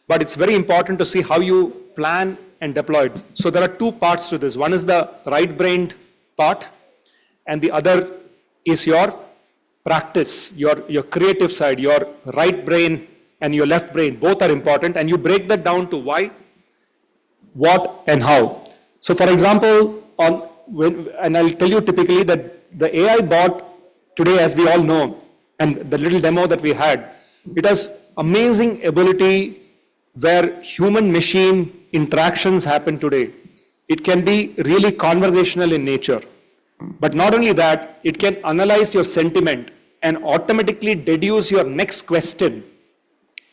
but it's very important to see how you plan and deploy it. So there are two parts to this. One is the right-brained part, and the other is your practice, your creative side, your right brain and your left brain. Both are important, and you break that down to why what and how. So for example, and I'll tell you typically that the AI bot today, as we all know, and the little demo that we had, it has amazing ability where human-machine interactions happen today. It can be really conversational in nature. But not only that, it can analyze your sentiment and automatically deduce your next question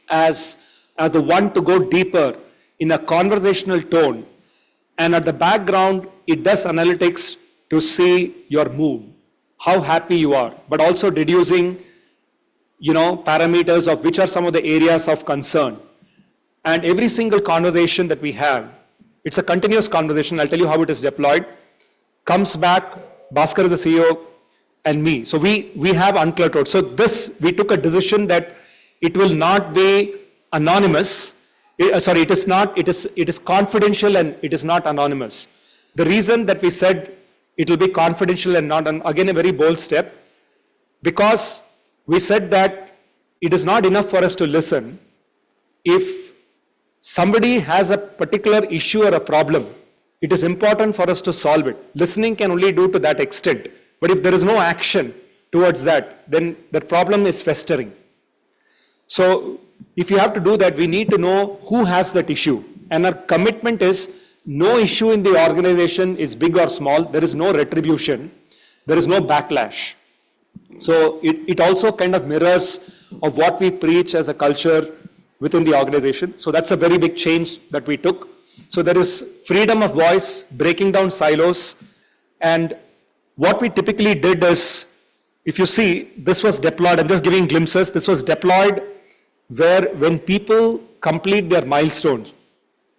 as the one to go deeper in a conversational tone. And at the background, it does analytics to see your mood, how happy you are, but also deducing, parameters of which are some of the areas of concern. And every single conversation that we have, it's a continuous conversation. I'll tell you how it is deployed. Comes back, Bhaskar is the CEO, and me. So we have uncluttered. So we took a decision that it will not be anonymous. It is not. It is confidential and it is not anonymous. The reason that we said it will be confidential and not, again, a very bold step, because we said that it is not enough for us to listen. If somebody has a particular issue or a problem, it is important for us to solve it. Listening can only do to that extent. But if there is no action towards that, then the problem is festering. So if you have to do that, we need to know who has that issue. And our commitment is no issue in the organization is big or small. There is no retribution. There is no backlash. So it also kind of mirrors of what we preach as a culture within the organization. So that's a very big change that we took. So there is freedom of voice, breaking down silos. And what we typically did is, if you see, this was deployed, I'm just giving glimpses, this was deployed where when people complete their milestones,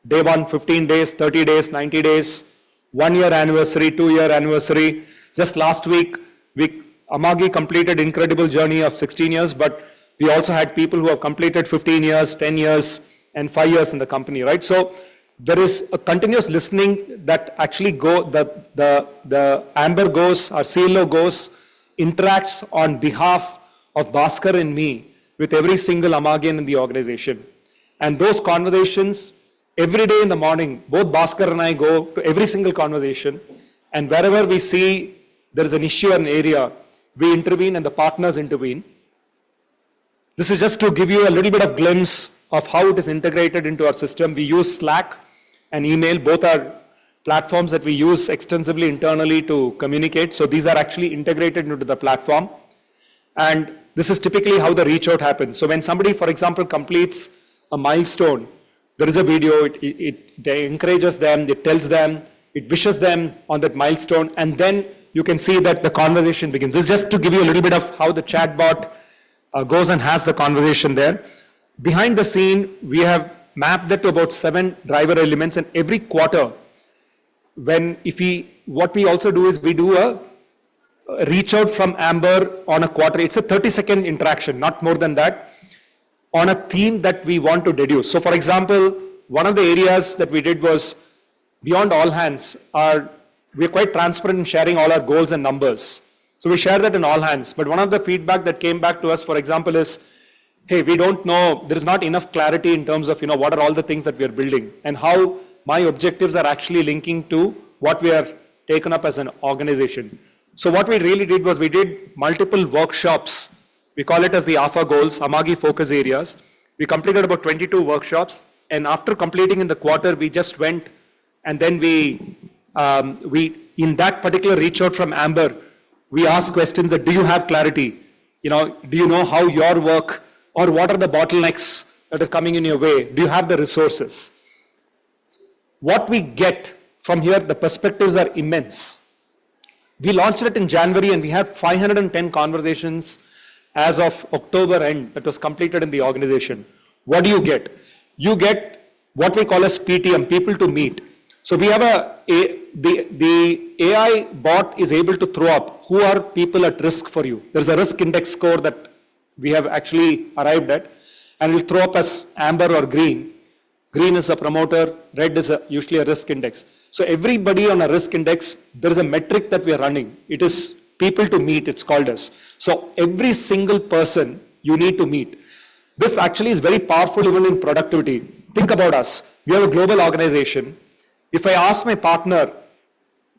day 1, 15 days, 30 days, 90 days, 1 year anniversary, 2 year anniversary. Just last week, Amagi completed incredible journey of 16 years, but we also had people who have completed 15 years, 10 years, and 5 years in the company, right? So there is a continuous listening that actually the Amber goes, our CLO goes, interacts on behalf of Bhaskar and me with every single Amagian in the organization. And those conversations, every day in the morning, both Bhaskar and I go to every single conversation, and wherever we see there is an issue or an area, we intervene and the partners intervene. This is just to give you a little bit of glimpse of how it is integrated into our system. We use Slack and email, both are platforms that we use extensively internally to communicate. So these are actually integrated into the platform. And this is typically how the reach out happens. So when somebody, for example, completes a milestone, there is a video, it encourages them, it tells them, it wishes them on that milestone, and then you can see that the conversation begins. This is just to give you a little bit of how the chatbot goes and has the conversation there. Behind the scene, we have mapped that to about 7 driver elements, and every quarter, what we also do is we do a reach out from Amber on a quarter. It's a 30-second interaction, not more than that, on a theme that we want to deduce. So for example, one of the areas that we did was beyond all hands, we're quite transparent in sharing all our goals and numbers. So we share that in all hands. But one of the feedback that came back to us, for example, is, hey, we don't know, there is not enough clarity in terms of, what are all the things that we are building and how my objectives are actually linking to what we are taken up as an organization. So what we really did was we did multiple workshops. We call it as the AFA goals, Amagi focus areas. We completed about 22 workshops. And after completing in the quarter, we just went and then we in that particular reach out from Amber, we asked questions that, do you have clarity? Do you know how your work, or what are the bottlenecks that are coming in your way? Do you have the resources? What we get from here, the perspectives are immense. We launched it in January and we had 510 conversations as of October end that was completed in the organization. What do you get? You get what we call as PTM, people to meet. So we have the AI bot is able to throw up who are people at risk for you. There's a risk index score that we have actually arrived at, and we'll throw up as amber or green. Green is a promoter, red is usually a risk index. So everybody on a risk index, there is a metric that we are running. It is people to meet, it's called as. So every single person you need to meet. This actually is very powerful even in productivity. Think about us. We have a global organization. If I ask my partner,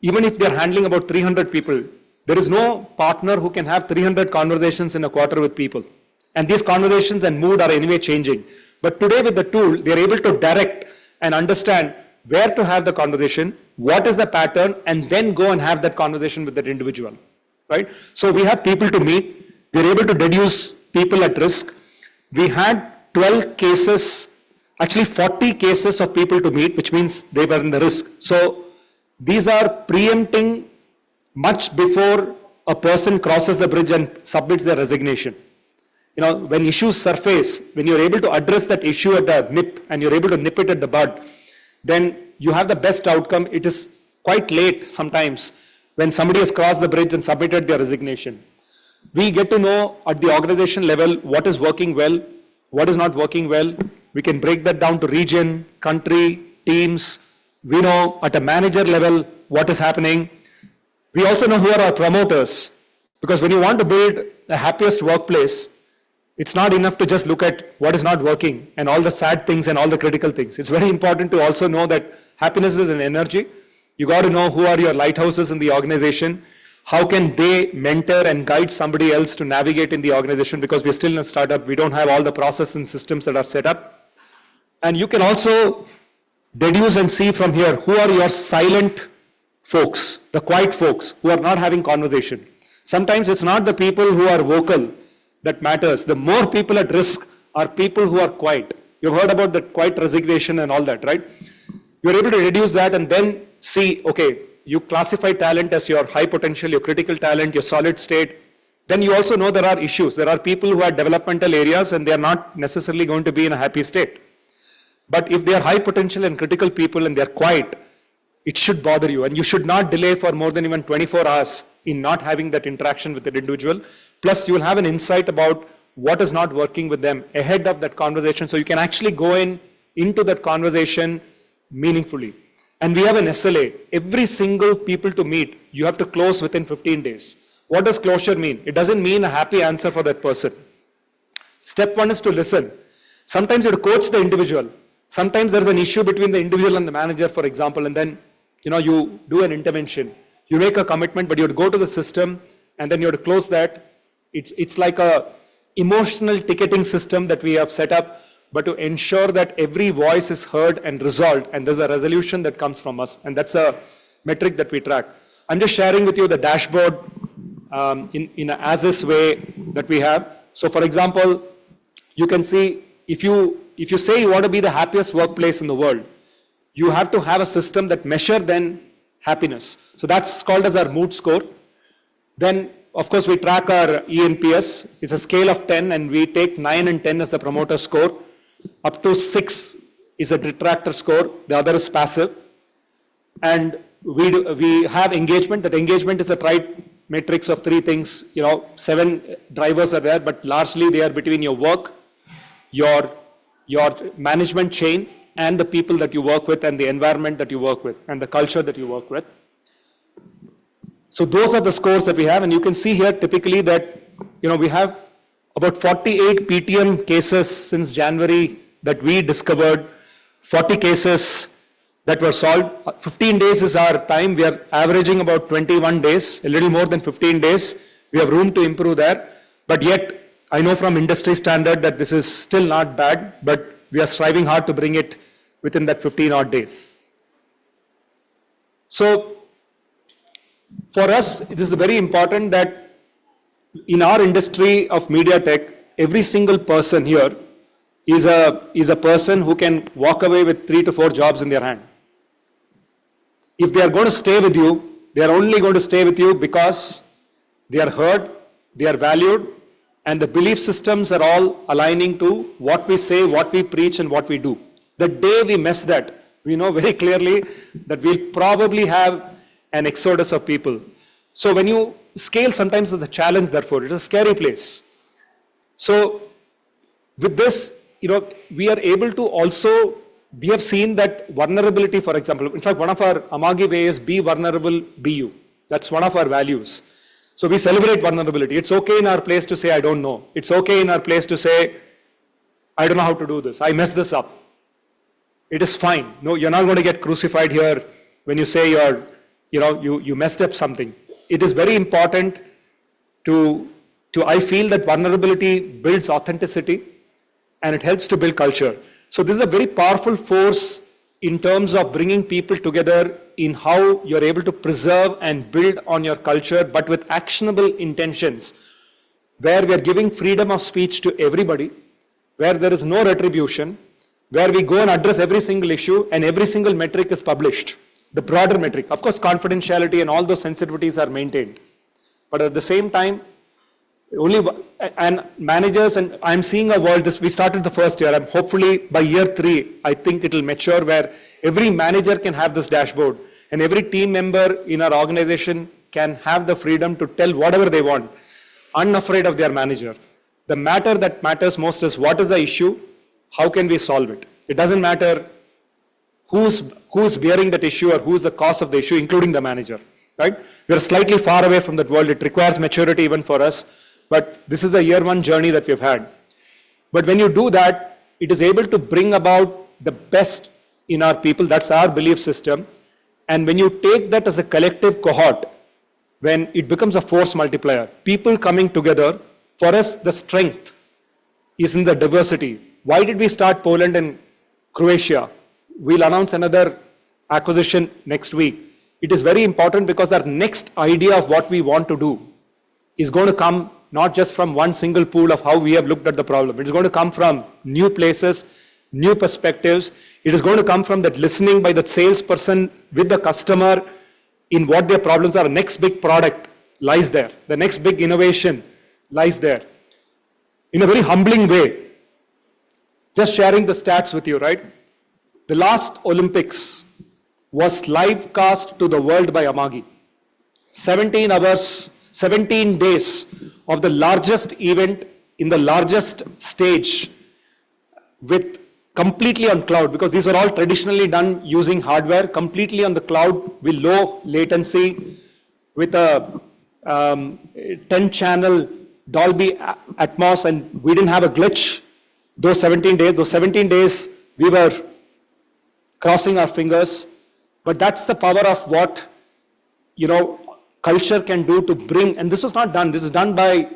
even if they're handling about 300 people, there is no partner who can have 300 conversations in a quarter with people. And these conversations and mood are anyway changing. But today with the tool, they're able to direct and understand where to have the conversation, what is the pattern, and then go and have that conversation with that individual, right? So we have people to meet. We're able to deduce people at risk. We had 12 cases, actually 40 cases of people to meet, which means they were in the risk. So these are preempting much before a person crosses the bridge and submits their resignation. When issues surface, when you're able to address that issue at the nip and you're able to nip it at the bud, then you have the best outcome. It is quite late sometimes when somebody has crossed the bridge and submitted their resignation. We get to know at the organization level what is working well, what is not working well. We can break that down to region, country, teams. We know at a manager level what is happening. We also know who are our promoters, because when you want to build the happiest workplace, it's not enough to just look at what is not working and all the sad things and all the critical things. It's very important to also know that happiness is an energy. You got to know who are your lighthouses in the organization. How can they mentor and guide somebody else to navigate in the organization, because we're still in a startup. We don't have all the processes and systems that are set up. And you can also deduce and see from here who are your silent folks, the quiet folks who are not having conversation. Sometimes it's not the people who are vocal that matters. The more people at risk are people who are quiet. You've heard about that quiet resignation and all that, right? You're able to reduce that and then see, okay, you classify talent as your high potential, your critical talent, your solid state. Then you also know there are issues. There are people who have developmental areas and they are not necessarily going to be in a happy state. But if they are high potential and critical people and they're quiet, it should bother you. And you should not delay for more than even 24 hours in not having that interaction with that individual. Plus, you will have an insight about what is not working with them ahead of that conversation. So you can actually go into that conversation meaningfully. And we have an SLA. Every single people to meet, you have to close within 15 days. What does closure mean? It doesn't mean a happy answer for that person. Step one is to listen. Sometimes you have to coach the individual. Sometimes there's an issue between the individual and the manager, for example, and then you do an intervention. You make a commitment, but you have to go to the system and then you have to close that. It's like a emotional ticketing system that we have set up, but to ensure that every voice is heard and resolved, and there's a resolution that comes from us, and that's a metric that we track. I'm just sharing with you the dashboard in an as-is way that we have. So for example, you can see if you say you want to be the happiest workplace in the world, you have to have a system that measures then happiness. So that's called as our mood score. Then of course we track our ENPS. It's a scale of 10 and we take 9 and 10 as the promoter score. Up to 6 is a detractor score. The other is passive. And we have engagement. That engagement is a tried matrix of 3 things. 7 drivers are there, but largely they are between your work, your management chain, and the people that you work with, and the environment that you work with, and the culture that you work with. So those are the scores that we have, and you can see here typically that we have about 48 PTM cases since January that we discovered, 40 cases that were solved. 15 days is our time. We are averaging about 21 days, a little more than 15 days. We have room to improve there, but yet I know from industry standard that this is still not bad, but we are striving hard to bring it within that 15 odd days. So for us, it is very important that in our industry of media tech, every single person here is a person who can walk away with 3 to 4 jobs in their hand. If they are going to stay with you, they are only going to stay with you because they are heard, they are valued, and the belief systems are all aligning to what we say, what we preach, and what we do. The day we mess that, we know very clearly that we'll probably have an exodus of people. So when you scale, sometimes it's a challenge, therefore, it's a scary place. So with this, we are able to also, we have seen that vulnerability, for example, in fact, one of our Amagi way is be vulnerable, be you. That's one of our values. So we celebrate vulnerability. It's okay in our place to say, I don't know. It's okay in our place to say, I don't know how to do this. I messed this up. It is fine. No, you're not going to get crucified here when you say you messed up something. It is very important to I feel that vulnerability builds authenticity and it helps to build culture. So this is a very powerful force in terms of bringing people together in how you're able to preserve and build on your culture, but with actionable intentions, where we are giving freedom of speech to everybody, where there is no retribution, where we go and address every single issue and every single metric is published. The broader metric. Of course, confidentiality and all those sensitivities are maintained. But at the same time, and managers, and I'm seeing a world, we started the first year, and hopefully by year 3, I think it'll mature where every manager can have this dashboard and every team member in our organization can have the freedom to tell whatever they want, unafraid of their manager. The matter that matters most is what is the issue, how can we solve it? It doesn't matter who's bearing that issue or who's the cause of the issue, including the manager, right? We're slightly far away from that world. It requires maturity even for us, but this is a year 1 journey that we've had. But when you do that, it is able to bring about the best in our people. That's our belief system. And when you take that as a collective cohort, when it becomes a force multiplier, people coming together, for us, the strength is in the diversity. Why did we start Poland and Croatia? We'll announce another acquisition next week. It is very important because our next idea of what we want to do is going to come not just from one single pool of how we have looked at the problem. It is going to come from new places, new perspectives. It is going to come from that listening by the salesperson with the customer in what their problems are. The next big product lies there. The next big innovation lies there. In a very humbling way, just sharing the stats with you, right? The last Olympics was live cast to the world by Amagi. 17 hours, 17 days of the largest event in the largest stage with completely on cloud, because these were all traditionally done using hardware, completely on the cloud with low latency, with a 10-channel Dolby Atmos, and we didn't have a glitch those 17 days, we were crossing our fingers. But that's the power of what, culture can do to bring, and this was not done, this is done by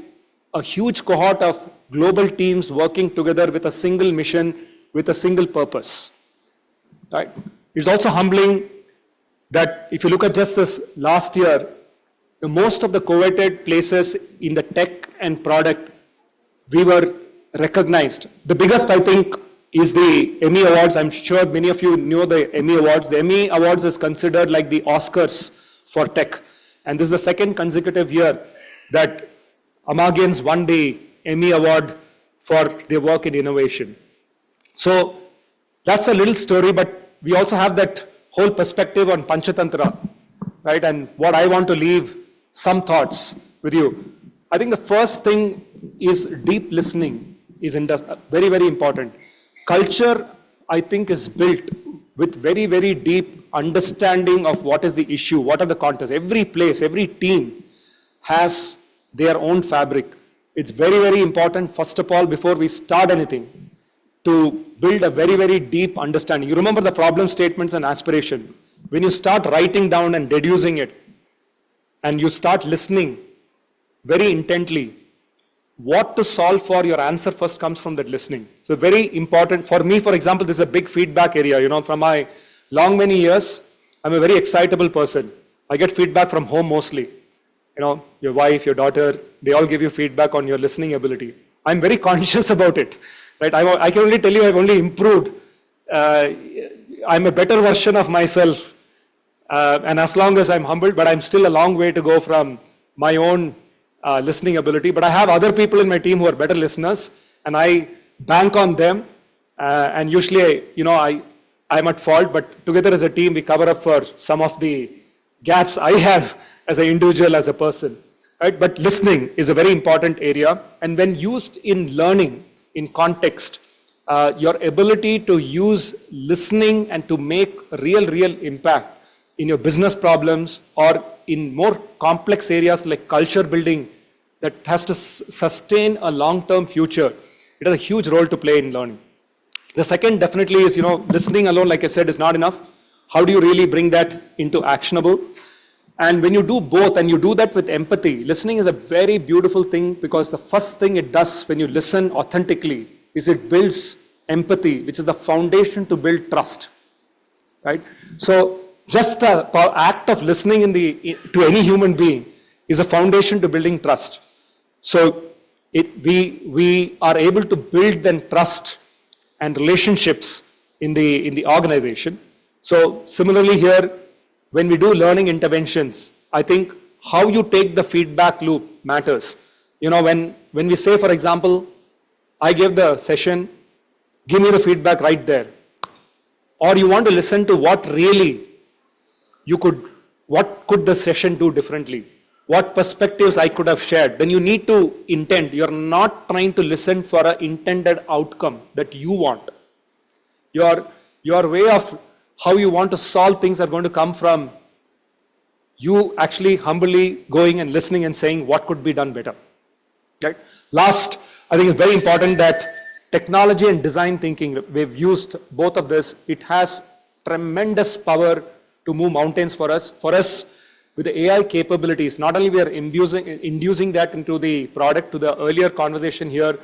a huge cohort of global teams working together with a single mission, with a single purpose, right? It's also humbling that if you look at just this last year, most of the coveted places in the tech and product, we were recognized. The biggest, I think, is the Emmy Awards. I'm sure many of you know the Emmy Awards. The Emmy Awards is considered like the Oscars for tech. And this is the second consecutive year that Amagians won the Emmy Award for their work in innovation. So that's a little story, but we also have that whole perspective on Panchatantra, right? And what I want to leave some thoughts with you. I think the first thing is deep listening is very, very important. Culture, I think, is built with very, very deep understanding of what is the issue, what are the contexts. Every place, every team has their own fabric. It's very, very important, first of all, before we start anything, to build a very, very deep understanding. You remember the problem statements and aspiration. When you start writing down and deducing it, and you start listening very intently, what to solve for, your answer first comes from that listening. So very important. For me, for example, this is a big feedback area. From my long many years, I'm a very excitable person. I get feedback from home mostly. Your wife, your daughter, they all give you feedback on your listening ability. I'm very conscious about it. Right? I can only tell you I've only improved. I'm a better version of myself. And as long as I'm humbled, but I'm still a long way to go from my own listening ability. But I have other people in my team who are better listeners, and I bank on them. And usually, I'm at fault, but together as a team, we cover up for some of the gaps I have as an individual, as a person. Right? But listening is a very important area. And when used in learning, in context, your ability to use listening and to make real impact in your business problems or in more complex areas like culture building that has to sustain a long-term future, it has a huge role to play in learning. The second definitely is, listening alone, like I said, is not enough. How do you really bring that into actionable? And when you do both and you do that with empathy, listening is a very beautiful thing, because the first thing it does when you listen authentically is it builds empathy, which is the foundation to build trust, right? So just the act of listening to any human being is a foundation to building trust. So we are able to build then trust and relationships in the organization. So similarly here, when we do learning interventions, I think how you take the feedback loop matters. When we say, for example, I gave the session, give me the feedback right there. Or you want to listen to what could the session do differently? What perspectives I could have shared? Then you need to intend. You're not trying to listen for an intended outcome that you want. Your way of how you want to solve things are going to come from you actually humbly going and listening and saying what could be done better. Right? Last, I think it's very important that technology and design thinking, we've used both of this. It has tremendous power to move mountains for us. For us, with the AI capabilities, not only we are inducing that into the product, to the earlier conversation here,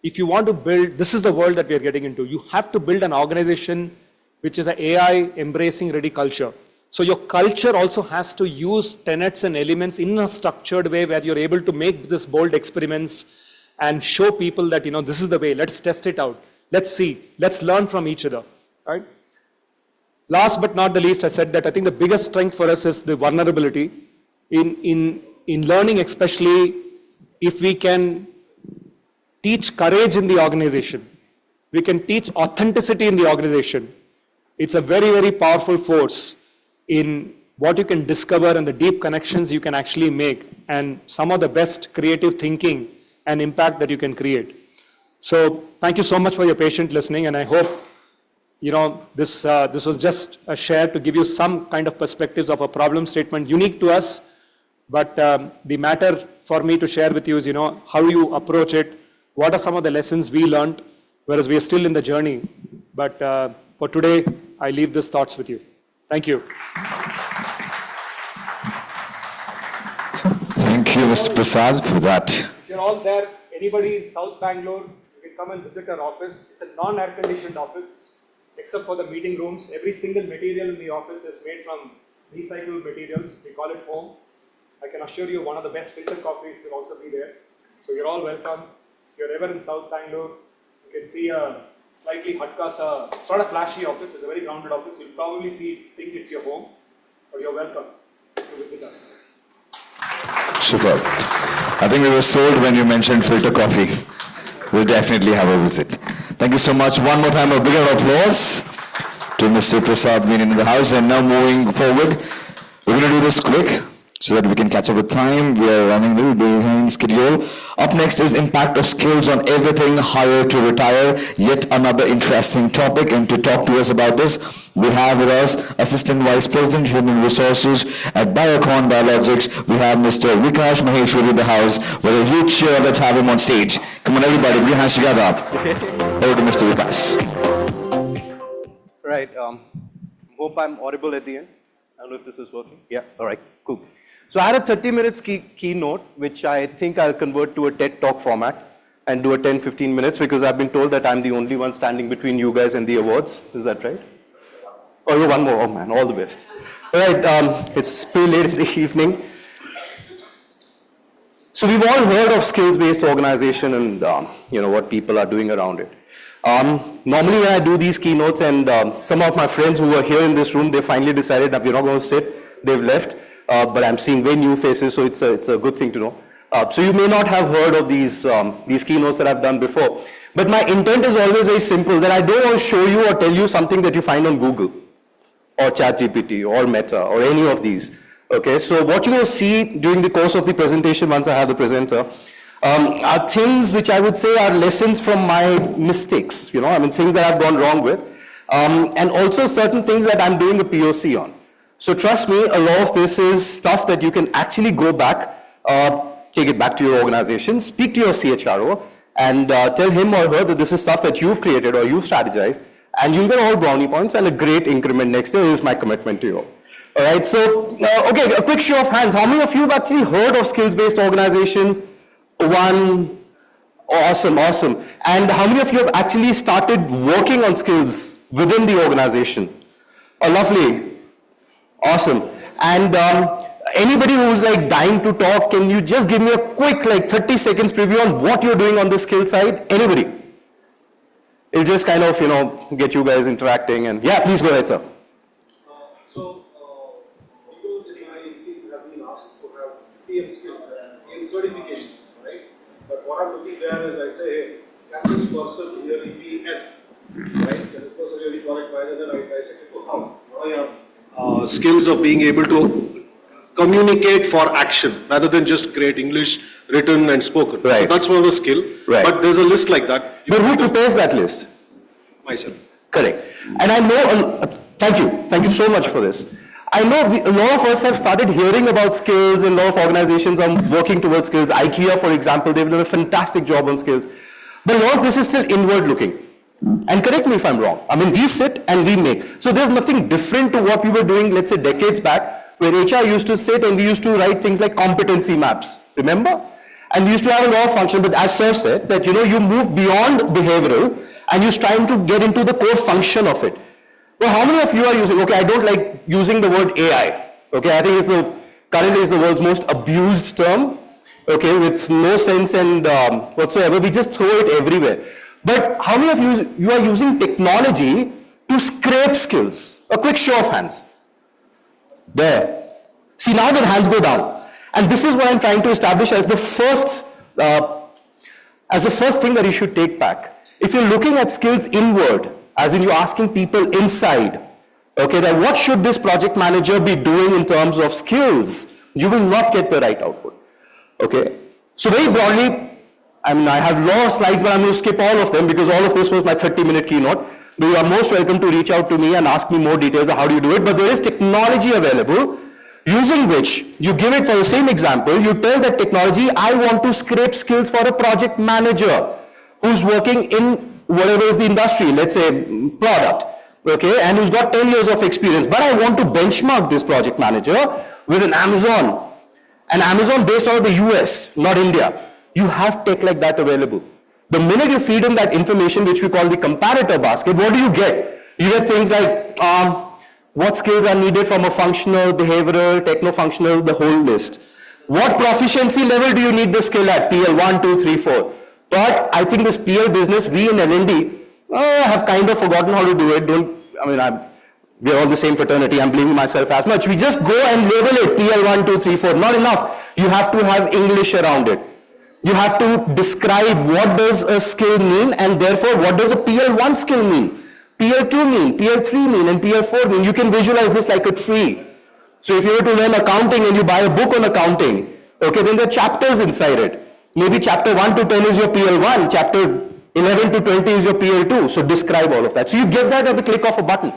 if you want to build, this is the world that we are getting into. You have to build an organization which is an AI embracing ready culture. So your culture also has to use tenets and elements in a structured way where you're able to make this bold experiments and show people that, this is the way, let's test it out. Let's see, let's learn from each other, right? Last but not the least, I said that I think the biggest strength for us is the vulnerability. In learning especially, if we can teach courage in the organization, we can teach authenticity in the organization, it's a very, very powerful force in what you can discover and the deep connections you can actually make and some of the best creative thinking and impact that you can create. So thank you so much for your patient listening, and I hope this was just a share to give you some kind of perspectives of a problem statement unique to us. But the matter for me to share with you is, how you approach it, what are some of the lessons we learned, whereas we are still in the journey. But for today, I leave these thoughts with you. Thank you. Thank you, Mr. Prasad, for that. If you're all there, anybody in South Bangalore, you can come and visit our office. It's a non-air conditioned office, except for the meeting rooms. Every single material in the office is made from recycled materials. We call it home. I can assure you one of the best filter coffees will also be there. So you're all welcome. If you're ever in South Bangalore, you can see a slightly hatkasa, sort of flashy office. It's a very grounded office. You'll probably think it's your home, but you're welcome to visit us. Superb. I think we were sold when you mentioned filter coffee. We'll definitely have a visit. Thank you so much. One more time, a bigger applause to Mr. Prasad being in the house. And now moving forward, we're going to do this quick so that we can catch up with time. We are running a little behind schedule. Up next is impact of skills on everything hire to retire. Yet another interesting topic. And to talk to us about this, we have with us Assistant Vice President, Human Resources at Biocon Biologics. We have Mr. Vikash Maheshwari in the house with a huge cheer. Let's have him on stage. Come on, everybody, put your hands together. Over to Mr. Vikash. Right. Hope I'm audible at the end. I don't know if this is working. Yeah. All right. Cool. So I had a 30 minutes keynote, which I think I'll convert to a TED Talk format and do a 10-15 minutes, because I've been told that I'm the only one standing between you guys and the awards. Is that right? Oh, one more. Oh man, all the best. All right. It's pretty late in the evening. So we've all heard of skills-based organization and what people are doing around it. Normally when I do these keynotes, and some of my friends who were here in this room, they finally decided that we're not going to sit. They've left. But I'm seeing very new faces, so it's a good thing to know. So you may not have heard of these keynotes that I've done before. But my intent is always very simple, that I don't want to show you or tell you something that you find on Google or ChatGPT or Meta or any of these. Okay, so what you will see during the course of the presentation, once I have the presenter, are things which I would say are lessons from my mistakes, things that I've gone wrong with, and also certain things that I'm doing a POC on. So trust me, a lot of this is stuff that you can actually go back, take it back to your organization, speak to your CHRO, and tell him or her that this is stuff that you've created or you've strategized, and you'll get all brownie points and a great increment next year is my commitment to you. All right, so, okay, a quick show of hands. How many of you have actually heard of skills-based organizations? One. Awesome, awesome. And how many of you have actually started working on skills within the organization? Oh, lovely. Awesome. And anybody who's like dying to talk, can you just give me a quick, like 30 seconds preview on what you're doing on the skill side? Anybody? It'll just kind of, get you guys interacting and, yeah, please go ahead, sir. People in my team have been asked to have PM skills and PM certifications, right? But what I'm looking there is I say, hey, can this person really be N? Right? Can this person really product manager? Then I dissect it to how? What are your skills of being able to communicate for action rather than just great English written and spoken? Right. So that's one of the skill. Right. But there's a list like that. But who prepares that list? Myself. Correct. And I know, thank you so much for this. I know a lot of us have started hearing about skills and a lot of organizations are working towards skills. IKEA, for example, they've done a fantastic job on skills. But a lot of this is still inward looking. And correct me if I'm wrong. I mean, we sit and we make. So there's nothing different to what we were doing, let's say, decades back, where HR used to sit and we used to write things like competency maps. Remember? And we used to have a lot of function, but as Sir said, that, you move beyond behavioral and you're trying to get into the core function of it. Well, how many of you are using, okay, I don't like using the word AI, okay, I think currently is the world's most abused term, okay, with no sense and whatsoever, we just throw it everywhere. But how many of you are using technology to scrape skills? A quick show of hands. There. See, now the hands go down. And this is what I'm trying to establish as the first thing that you should take back. If you're looking at skills inward, as in you're asking people inside, okay, that what should this project manager be doing in terms of skills, you will not get the right output, okay? So very broadly, I have a lot of slides, but I'm going to skip all of them because all of this was my 30-minute keynote. But you are most welcome to reach out to me and ask me more details of how do you do it, but there is technology available using which you give it for the same example, you tell that technology, I want to scrape skills for a project manager who's working in whatever is the industry, let's say product, okay, and who's got 10 years of experience, but I want to benchmark this project manager with an Amazon based out of the US, not India. You have tech like that available. The minute you feed in that information, which we call the comparator basket, what do you get? You get things like, what skills are needed from a functional, behavioral, techno-functional, the whole list. What proficiency level do you need the skill at? PL 1, 2, 3, 4. But I think this PL business, we in L&D have kind of forgotten how to do it. We're all the same fraternity, I'm blaming myself as much. We just go and label it PL 1, 2, 3, 4. Not enough. You have to have English around it. You have to describe what does a skill mean and therefore what does a PL1 skill mean, PL2 mean, PL3 mean and PL4 mean. You can visualize this like a tree. So if you were to learn accounting and you buy a book on accounting, okay, then there are chapters inside it. Maybe chapter 1 to 10 is your PL1, chapter 11 to 20 is your PL2. So describe all of that. So you get that at the click of a button.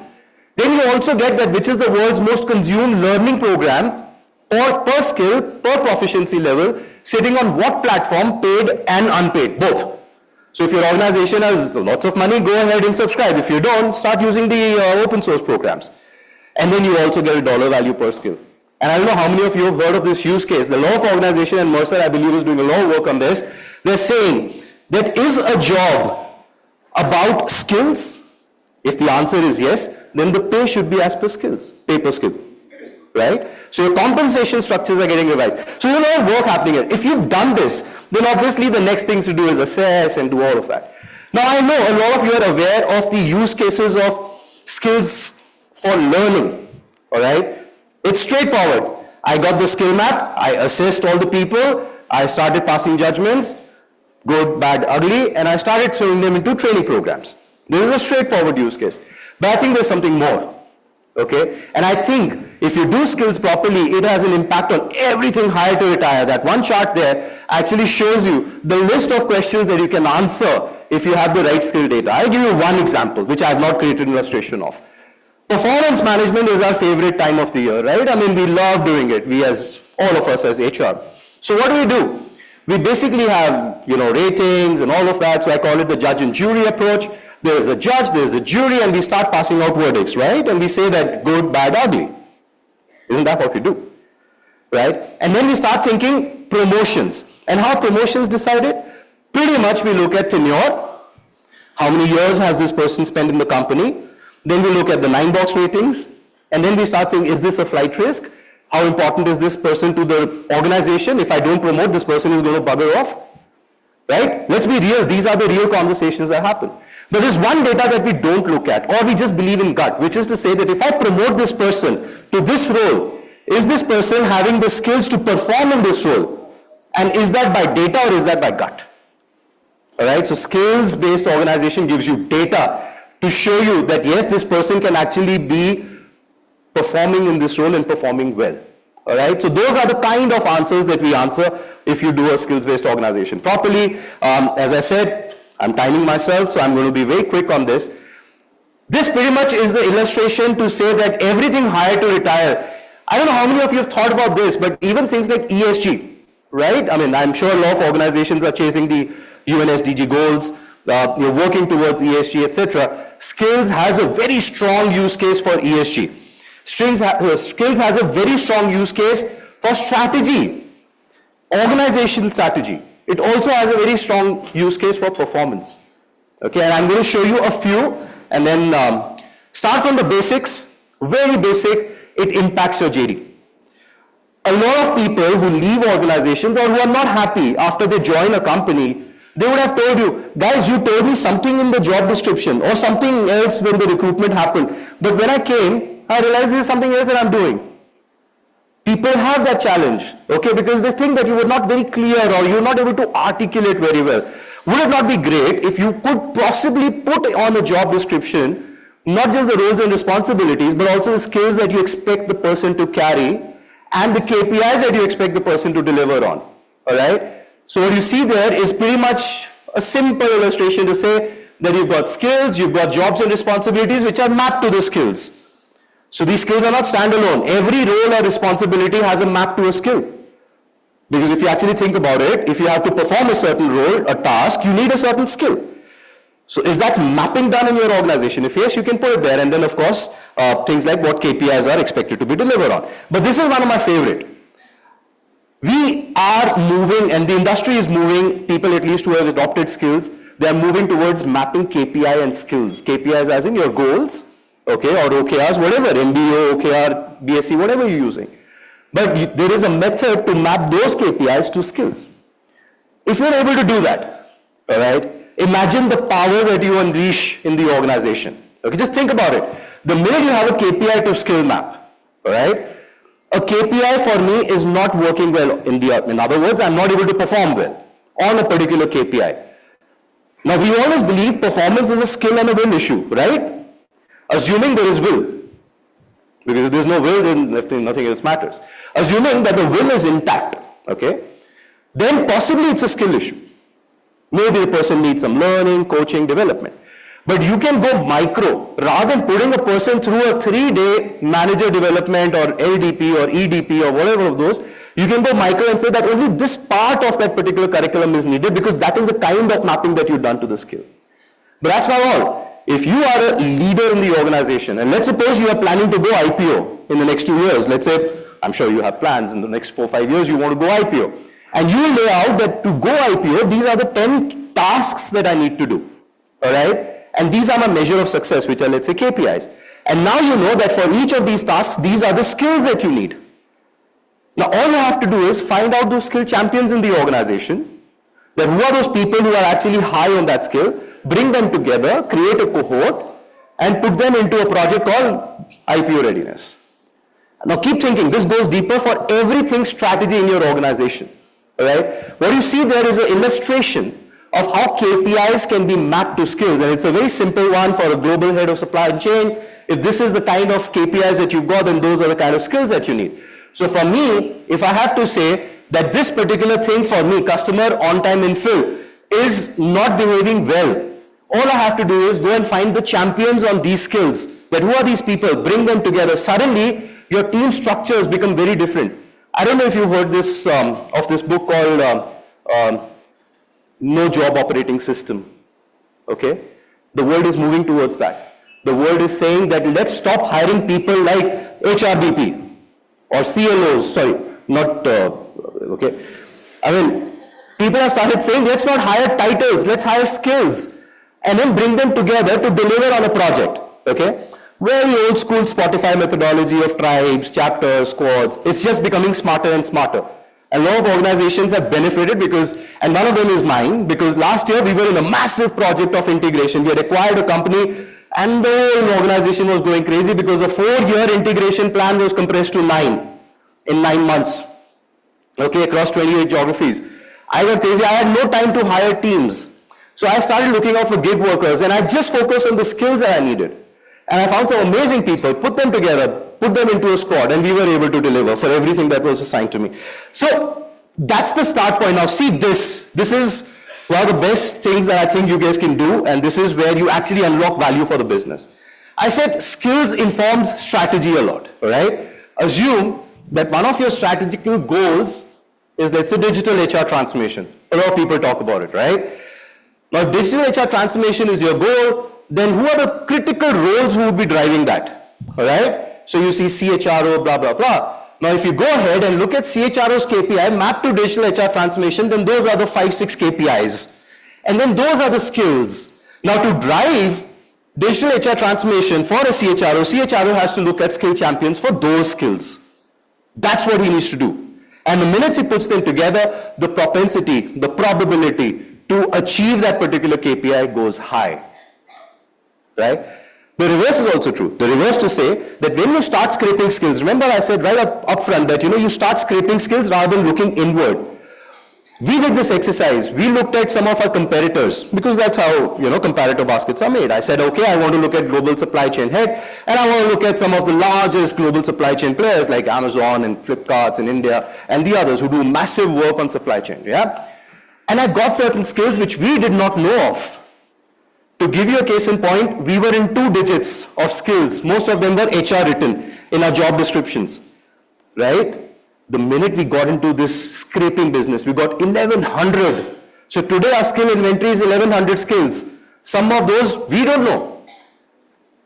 Then you also get that which is the world's most consumed learning program or per skill, per proficiency level, sitting on what platform, paid and unpaid, both. So if your organization has lots of money, go ahead and subscribe. If you don't, start using the open source programs. And then you also get a dollar value per skill. And I don't know how many of you have heard of this use case. The Law of Organization and Mercer, I believe, is doing a lot of work on this. They're saying that is a job about skills? If the answer is yes, then the pay should be as per skills, pay per skill, right? So your compensation structures are getting revised. So there's a lot of work happening here. If you've done this, then obviously the next things to do is assess and do all of that. Now I know a lot of you are aware of the use cases of skills for learning, all right? It's straightforward. I got the skill map, I assessed all the people, I started passing judgments, good, bad, ugly, and I started throwing them into training programs. This is a straightforward use case. But I think there's something more, okay? And I think if you do skills properly, it has an impact on everything hire to retire. That one chart there actually shows you the list of questions that you can answer if you have the right skill data. I'll give you one example, which I have not created an illustration of. Performance management is our favorite time of the year, right? I mean, we love doing it, all of us as HR. So what do? We basically have, ratings and all of that, so I call it the judge and jury approach. There is a judge, there is a jury, and we start passing out verdicts, right? And we say that good, bad, ugly. Isn't that what we do? Right? And then we start thinking promotions. And how promotions decided? Pretty much we look at tenure. How many years has this person spent in the company? Then we look at the 9-box ratings. And then we start saying, is this a flight risk? How important is this person to the organization? If I don't promote, this person is going to bugger off. Right? Let's be real. These are the real conversations that happen. But there's one data that we don't look at, or we just believe in gut, which is to say that if I promote this person to this role, is this person having the skills to perform in this role? And is that by data or is that by gut? All right, so skills-based organization gives you data to show you that yes, this person can actually be performing in this role and performing well. All right, so those are the kind of answers that we answer if you do a skills-based organization properly. As I said, I'm timing myself, so I'm going to be very quick on this. This pretty much is the illustration to say that everything hire to retire. I don't know how many of you have thought about this, but even things like ESG, right? I mean, I'm sure a lot of organizations are chasing the UN SDG goals, you're working towards ESG, etc. Skills has a very strong use case for ESG. Skills has a very strong use case for strategy, organization strategy. It also has a very strong use case for performance. Okay, and I'm going to show you a few, and then start from the basics, very basic. It impacts your JD. A lot of people who leave organizations or who are not happy after they join a company, they would have told you, guys, you told me something in the job description or something else when the recruitment happened. But when I came, I realized this is something else that I'm doing. People have that challenge, okay, because they think that you were not very clear or you're not able to articulate very well. Would it not be great if you could possibly put on a job description not just the roles and responsibilities, but also the skills that you expect the person to carry and the KPIs that you expect the person to deliver on, all right? So what you see there is pretty much a simple illustration to say that you've got skills, you've got jobs and responsibilities which are mapped to the skills. So these skills are not standalone. Every role or responsibility has a map to a skill. Because if you actually think about it, if you have to perform a certain role, a task, you need a certain skill. So is that mapping done in your organization? If yes, you can put it there. And then of course, things like what KPIs are expected to be delivered on. But this is one of my favorite. We are moving, and the industry is moving, people at least who have adopted skills, they are moving towards mapping KPI and skills. KPIs as in your goals, okay, or OKRs, whatever, MBO, OKR, BSc, whatever you're using. But there is a method to map those KPIs to skills. If you're able to do that, all right, imagine the power that you unleash in the organization. Okay, just think about it. The minute you have a KPI to skill map, all right, a KPI for me is not working well. In other words, I'm not able to perform well on a particular KPI. Now, we always believe performance is a skill and a will issue, right? Assuming there is will. Because if there's no will, then nothing else matters. Assuming that the will is intact, okay, then possibly it's a skill issue. Maybe the person needs some learning, coaching, development. But you can go micro. Rather than putting a person through a 3-day manager development or LDP or EDP or whatever of those, you can go micro and say that only this part of that particular curriculum is needed because that is the kind of mapping that you've done to the skill. But that's not all. If you are a leader in the organization, and let's suppose you are planning to go IPO in the next 2 years, let's say, I'm sure you have plans in the next 4 or 5 years you want to go IPO. And you lay out that to go IPO, these are the 10 tasks that I need to do, all right? And these are my measure of success, which are, let's say, KPIs. And now you know that for each of these tasks, these are the skills that you need. Now, all you have to do is find out those skill champions in the organization, that who are those people who are actually high on that skill, bring them together, create a cohort, and put them into a project called IPO readiness. Now, keep thinking, this goes deeper for everything strategy in your organization. All right? What you see there is an illustration of how KPIs can be mapped to skills, and it's a very simple one for a global head of supply chain. If this is the kind of KPIs that you've got, then those are the kind of skills that you need. So for me, if I have to say that this particular thing for me, customer on time in full, is not behaving well, all I have to do is go and find the champions on these skills. That who are these people? Bring them together. Suddenly, your team structures become very different. I don't know if you've heard this of this book called no job operating system. Okay? The world is moving towards that. The world is saying that let's stop hiring people like HRBP or CLOs, sorry, not, okay. I mean, people have started saying let's not hire titles, let's hire skills and then bring them together to deliver on a project, okay? Very old school Spotify methodology of tribes, chapters, squads. It's just becoming smarter and smarter. A lot of organizations have benefited because, and one of them is mine, because last year we were in a massive project of integration. We had acquired a company and the whole organization was going crazy because a 4-year integration plan was compressed to 9 in 9 months, okay, across 28 geographies. I got crazy. I had no time to hire teams. So I started looking out for gig workers and I just focused on the skills that I needed. And I found some amazing people, put them together, put them into a squad, and we were able to deliver for everything that was assigned to me. So that's the start point. Now see this. This is one of the best things that I think you guys can do, and this is where you actually unlock value for the business. I said skills informs strategy a lot, all right? Assume that one of your strategical goals is, let's say, digital HR transformation. A lot of people talk about it, right? Now, if digital HR transformation is your goal, then who are the critical roles who will be driving that, all right? So you see CHRO, blah, blah, blah. Now, if you go ahead and look at CHRO's KPI mapped to digital HR transformation, then those are the 5-6 KPIs. And then those are the skills. Now, to drive digital HR transformation for a CHRO has to look at skill champions for those skills. That's what he needs to do. And the minute he puts them together, the propensity, the probability to achieve that particular KPI goes high. Right? The reverse is also true. The reverse to say that when you start scraping skills, remember I said right up front that you start scraping skills rather than looking inward. We did this exercise. We looked at some of our competitors because that's how comparator baskets are made. I said, okay, I want to look at global supply chain head, and I want to look at some of the largest global supply chain players like Amazon and Flipkart in India and the others who do massive work on supply chain. Yeah, and I got certain skills which we did not know of. To give you a case in point, we were in 2 digits of skills. Most of them were HR written in our job descriptions, right? The minute we got into this scraping business, we got 1,100. So today our skill inventory is 1,100 skills. Some of those we don't know.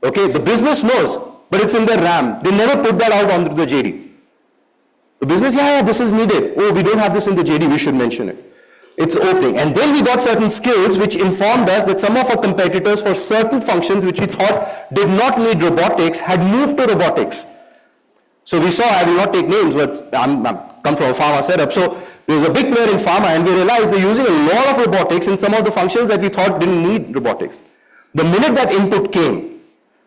Okay, the business knows, but it's in their RAM. They never put that out onto the JD. The business, yeah, this is needed. Oh, we don't have this in the JD, we should mention it. It's opening. And then we got certain skills which informed us that some of our competitors for certain functions which we thought did not need robotics had moved to robotics. So we saw, I will not take names, but I'm come from a pharma setup. So there's a big player in pharma and we realized they're using a lot of robotics in some of the functions that we thought didn't need robotics. The minute that input came,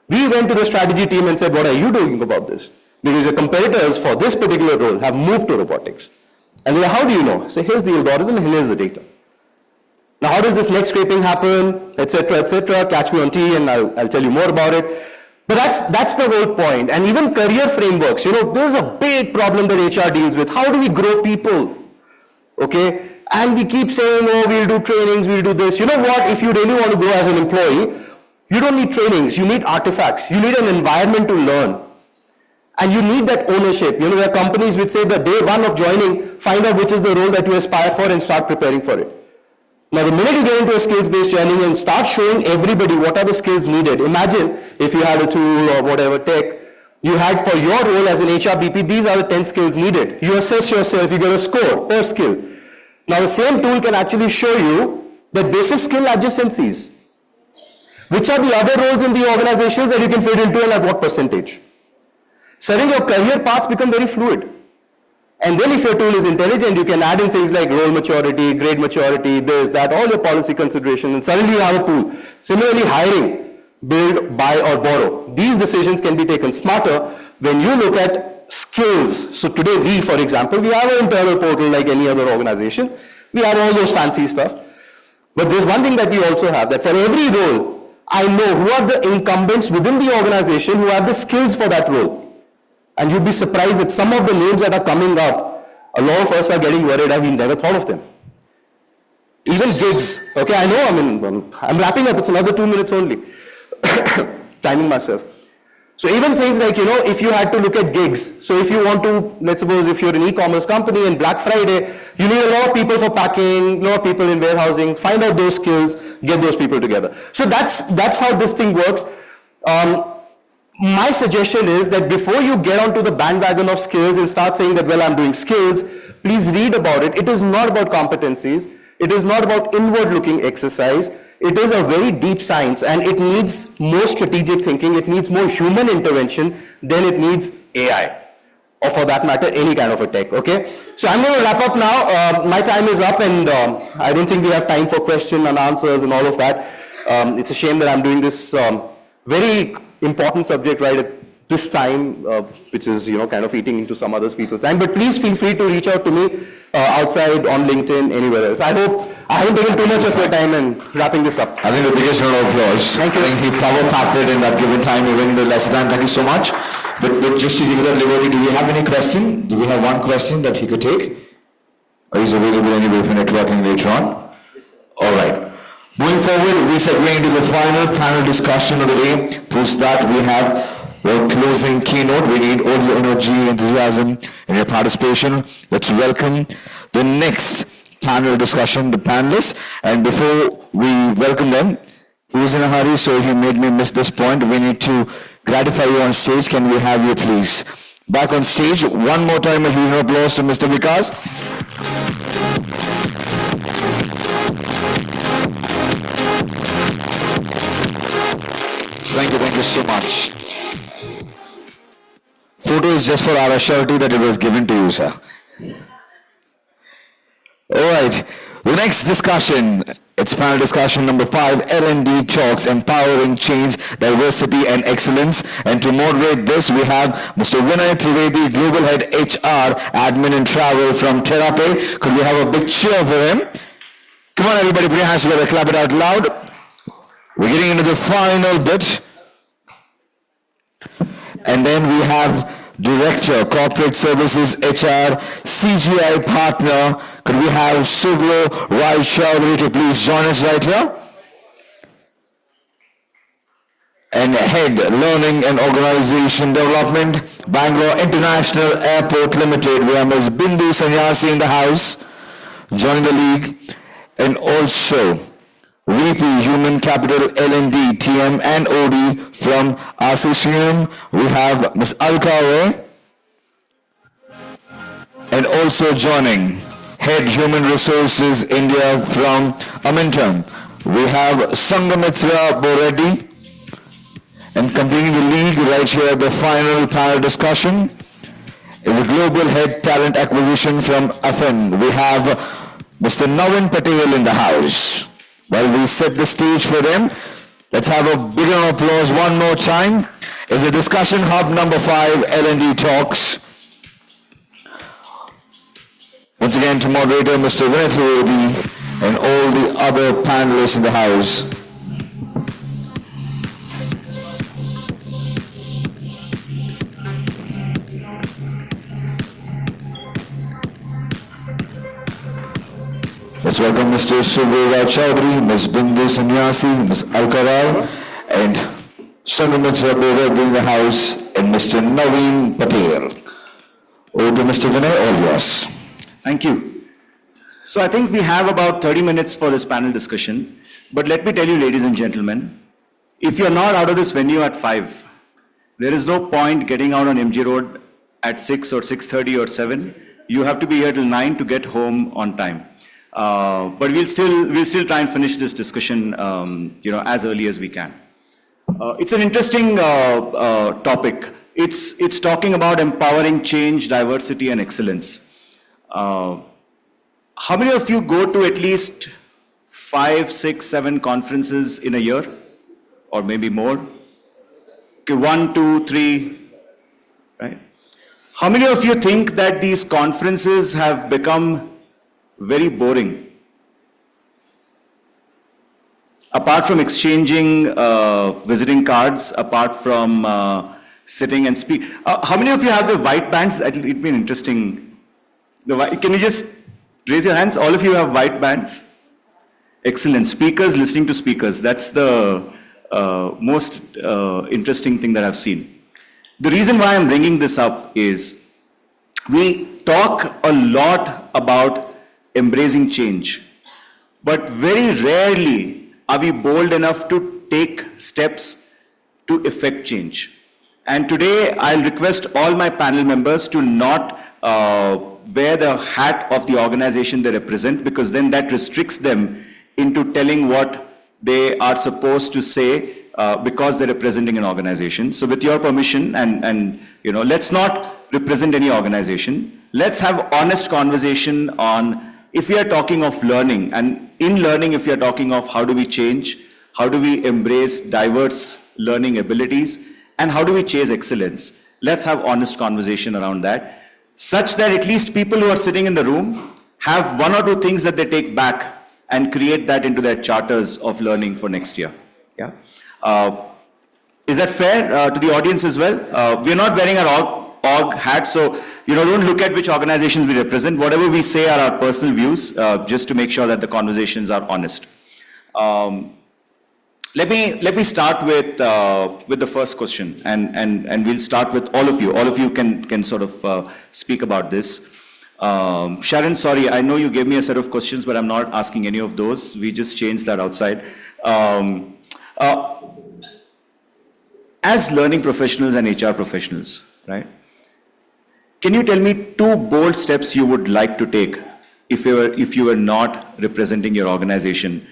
we went to the strategy team and said, what are you doing about this? Because your competitors for this particular role have moved to robotics. And they're like, how do you know? I say, here's the algorithm and here's the data. Now, how does this next scraping happen, etc., etc.? Catch me on T and I'll tell you more about it. But that's the whole point. And even career frameworks, there's a big problem that HR deals with. How do we grow people? Okay? And we keep saying, oh, we'll do trainings, we'll do this. You know what? If you really want to grow as an employee, you don't need trainings, you need artifacts. You need an environment to learn. And you need that ownership. There are companies which say that day one of joining, find out which is the role that you aspire for and start preparing for it. Now, the minute you get into a skills-based journey and start showing everybody what are the skills needed, imagine if you had a tool or whatever tech, you had for your role as an HRBP, these are the 10 skills needed. You assess yourself, you get a score per skill. Now, the same tool can actually show you the basic skill adjacencies. Which are the other roles in the organizations that you can fit into and at what percentage? Suddenly your career paths become very fluid. And then if your tool is intelligent, you can add in things like role maturity, grade maturity, this, that, all your policy considerations, and suddenly you have a pool. Similarly, hiring, build, buy, or borrow. These decisions can be taken smarter when you look at skills. So today we, for example, we have an internal portal like any other organization. We have all those fancy stuff. But there's one thing that we also have, that for every role, I know who are the incumbents within the organization who have the skills for that role. And you'd be surprised that some of the names that are coming up, a lot of us are getting worried that we never thought of them. Even gigs. Okay, I know, I'm wrapping up, it's another 2 minutes only. Timing myself. So even things like, if you had to look at gigs, so if you want to, let's suppose if you're an e-commerce company and Black Friday, you need a lot of people for packing, a lot of people in warehousing, find out those skills, get those people together. So that's how this thing works. My suggestion is that before you get onto the bandwagon of skills and start saying that, well, I'm doing skills, please read about it. It is not about competencies. It is not about inward-looking exercise. It is a very deep science, and it needs more strategic thinking. It needs more human intervention than it needs AI, or for that matter, any kind of a tech, okay? So I'm going to wrap up now. My time is up, and I don't think we have time for question and answers and all of that. It's a shame that I'm doing this very important subject right at this time, which is, kind of eating into some other people's time. But please feel free to reach out to me outside, on LinkedIn, anywhere else. I hope I haven't taken too much of your time in wrapping this up. I think the biggest round of applause. Thank you. I think he power-packed it in that given time, even the lesser time. Thank you so much. But just to give you that liberty, do we have any question? Do we have one question that he could take? Or is available anyway for networking later on? All right. Moving forward, we segue into the final panel discussion of the day. Post that, we have our closing keynote. We need all your energy, enthusiasm, and your participation. Let's welcome the next panel discussion, the panelists. And before we welcome them, who is in a hurry, so he made me miss this point. We need to gratify you on stage. Can we have you, please? Back on stage, one more time, a huge applause to Mr. Vikas. Thank you so much. Photo is just for our surety that it was given to you, sir. All right, the next discussion, it's panel discussion number 5, L&D Talks, Empowering Change, Diversity and Excellence. And to moderate this, we have Mr. Vinay Trivedi, Global Head HR, Admin and Travel from Therapy. Could we have a big cheer for him? Come on, everybody, put your hands together, clap it out loud. We're getting into the final bit. And then we have Director, Corporate Services, HR, CGI Partner. Could we have Suvro Rai Chaudhary to please join us right here? And Head, Learning and Organization Development, Bangalore International Airport Limited. We have Ms. Bindu Sanyasi in the house, joining the league. And also VP Human Capital L&D, TM and OD from RCCM. We have Ms. Alkare. And also joining Head Human Resources India from Amintam. We have Sangamitra Boreddy. And completing the league right here at the final panel discussion is the Global Head Talent Acquisition from AFN. We have Mr. Navin Patel in the house. While we set the stage for them, let's have a big round of applause one more time. It's the discussion hub number 5, L&D Talks. Once again to moderator Mr. Vinay Trivedi and all the other panelists in the house. Let's welcome Mr. Suvro Rai Chaudhary, Ms. Bindu Sanyasi, Ms. Alkarar, and Sangamitra Boreddy in the house, and Mr. Navin Patel. Over to Mr. Vinay, all yours. Thank you. So I think we have about 30 minutes for this panel discussion. But let me tell you, ladies and gentlemen, if you're not out of this venue at 5, there is no point getting out on MG Road at 6 or 6:30 or 7. You have to be here till 9 to get home on time. But we'll still try and finish this discussion, as early as we can. It's an interesting topic. It's talking about empowering change, diversity, and excellence. How many of you go to at least 5, 6, 7 conferences in a year, or maybe more? Okay, 1, 2, 3, right? How many of you think that these conferences have become very boring? Apart from exchanging visiting cards, apart from sitting and speak. How many of you have the white bands? It'll be interesting. Can you just raise your hands? All of you have white bands? Excellent. Speakers listening to speakers. That's the most interesting thing that I've seen. The reason why I'm bringing this up is we talk a lot about embracing change, but very rarely are we bold enough to take steps to effect change. And today I'll request all my panel members to not wear the hat of the organization they represent, because then that restricts them into telling what they are supposed to say because they're representing an organization. So with your permission, and let's not represent any organization. Let's have honest conversation on, if we are talking of learning, and in learning, if we are talking of how do we change, how do we embrace diverse learning abilities, and how do we chase excellence? Let's have honest conversation around that, such that at least people who are sitting in the room have one or two things that they take back and create that into their charters of learning for next year. Yeah. Is that fair to the audience as well? We're not wearing our org hat, so don't look at which organizations we represent. Whatever we say are our personal views, just to make sure that the conversations are honest. Let me start with the first question, and we'll start with all of you. All of you can sort of speak about this. Sharon, sorry, I know you gave me a set of questions, but I'm not asking any of those. We just changed that outside. As learning professionals and HR professionals, right? Can you tell me 2 bold steps you would like to take if you were not representing your organization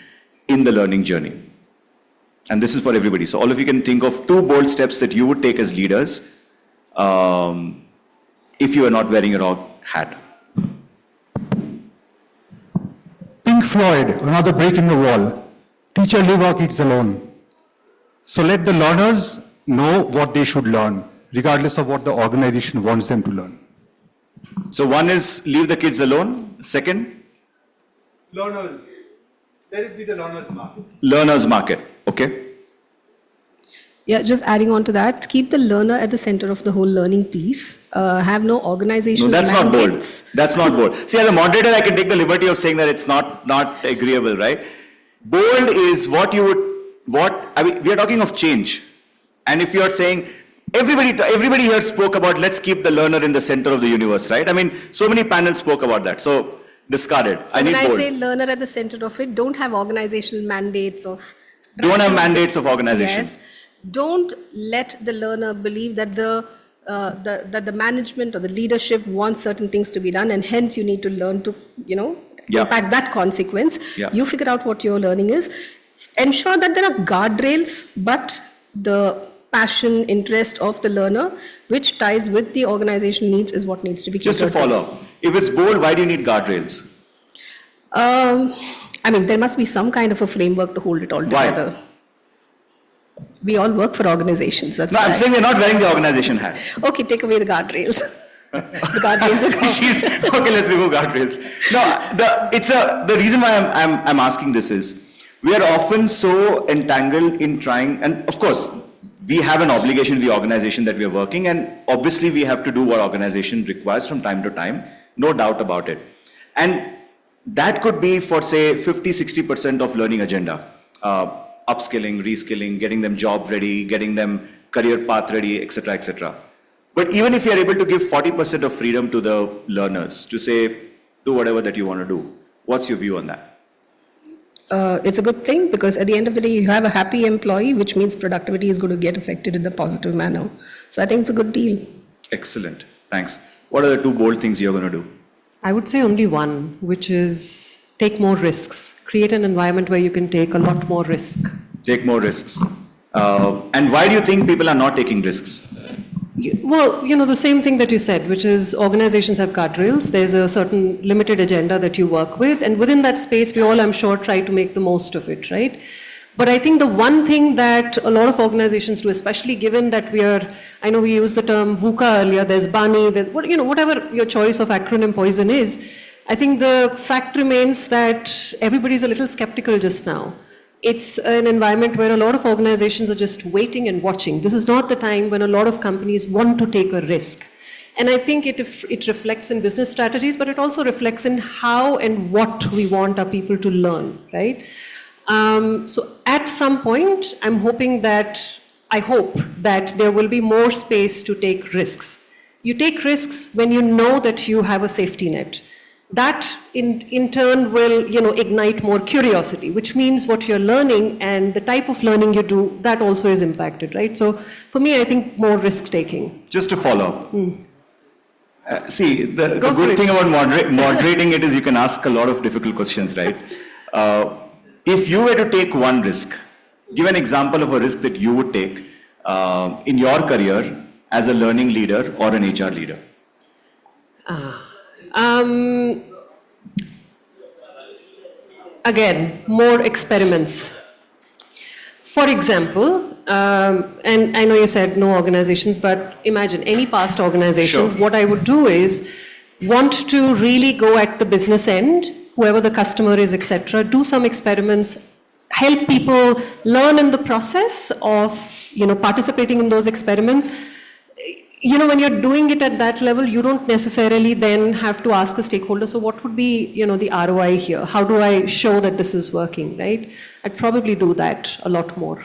in the learning journey? And this is for everybody. So all of you can think of 2 bold steps that you would take as leaders if you were not wearing your org hat. Pink Floyd, another break in the wall. Teacher, leave our kids alone. So let the learners know what they should learn, regardless of what the organization wants them to learn. So one is leave the kids alone. Second? Learners. Let it be the learners market. Learners market. Okay. Yeah, just adding on to that, keep the learner at the center of the whole learning piece. Have no organizational No, that's not bold. mandates. That's not bold. See, as a moderator, I can take the liberty of saying that it's not agreeable, right? Bold is what you would, we are talking of change. And if you are saying, everybody here spoke about let's keep the learner in the center of the universe, right? I mean, so many panels spoke about that. So discarded. So I need when I bold. say learner at the center of it, don't have organizational mandates of... Don't have mandates of organization. Yes. Don't let the learner believe that the management or the leadership wants certain things to be done, and hence you need to learn to, impact that consequence. Yeah. You figure out what your learning is. Ensure that there are guardrails, but the passion, interest of the learner, which ties with the organization needs, is what needs to be Just to catered follow, if it's bold, why do you need guardrails? I mean, there must be some kind of a framework to hold it all together. Why? We all work for organizations. That's No, why. I'm saying we're not wearing the organization hat. Okay, take away the guardrails. The guardrails are gone. Okay, let's remove guardrails. No, the reason why I'm asking this is, we are often so entangled in trying, and of course, we have an obligation to the organization that we are working, and obviously we have to do what organization requires from time to time, no doubt about it. And that could be for, say, 50-60% of learning agenda. Upskilling, reskilling, getting them job ready, getting them career path ready, etc., etc. But even if you're able to give 40% of freedom to the learners to say, do whatever that you want to do, what's your view on that? It's a good thing, because at the end of the day, you have a happy employee, which means productivity is going to get affected in a positive manner. So I think it's a good deal. Excellent. Thanks. What are the 2 bold things you're going to do? I would say only one, which is take more risks. Create an environment where you can take a lot more risk. Take more risks. And why do you think people are not taking risks? Well, the same thing that you said, which is organizations have guardrails. There's a certain limited agenda that you work with. And within that space, we all, I'm sure, try to make the most of it, right? But I think the one thing that a lot of organizations do, especially given that I know we used the term VUCA earlier, there's BANI, there's, whatever your choice of acronym poison is, I think the fact remains that everybody's a little skeptical just now. It's an environment where a lot of organizations are just waiting and watching. This is not the time when a lot of companies want to take a risk. And I think it reflects in business strategies, but it also reflects in how and what we want our people to learn, right? So at some point, I'm hoping that I hope that there will be more space to take risks. You take risks when you know that you have a safety net. That in turn will, ignite more curiosity, which means what you're learning and the type of learning you do, that also is impacted, right? So for me, I think more risk taking. Just to follow up. See, the good thing about moderating it is you can ask a lot of difficult questions, right? If you were to take one risk, give an example of a risk that you would take in your career as a learning leader or an HR leader. Again, more experiments. For example, and I know you said no organizations, but imagine any past organization, what I would do is want to really go at the business end, whoever the customer is, etc., do some experiments, help people learn in the process of, participating in those experiments. When you're doing it at that level, you don't necessarily then have to ask a stakeholder, so what would be, the ROI here? How do I show that this is working, right? I'd probably do that a lot more.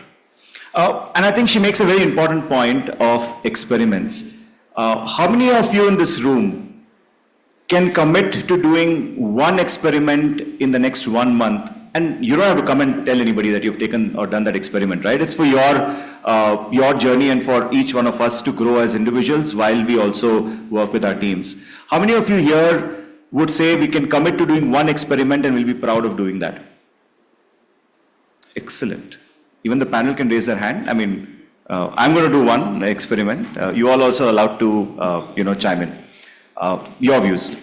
And I think she makes a very important point of experiments. How many of you in this room can commit to doing one experiment in the next 1 month? And you don't have to come and tell anybody that you've taken or done that experiment, right? It's for your journey and for each one of us to grow as individuals while we also work with our teams. How many of you here would say we can commit to doing one experiment and we'll be proud of doing that? Excellent. Even the panel can raise their hand. I mean, I'm going to do one experiment. You all also allowed to, chime in. Your views.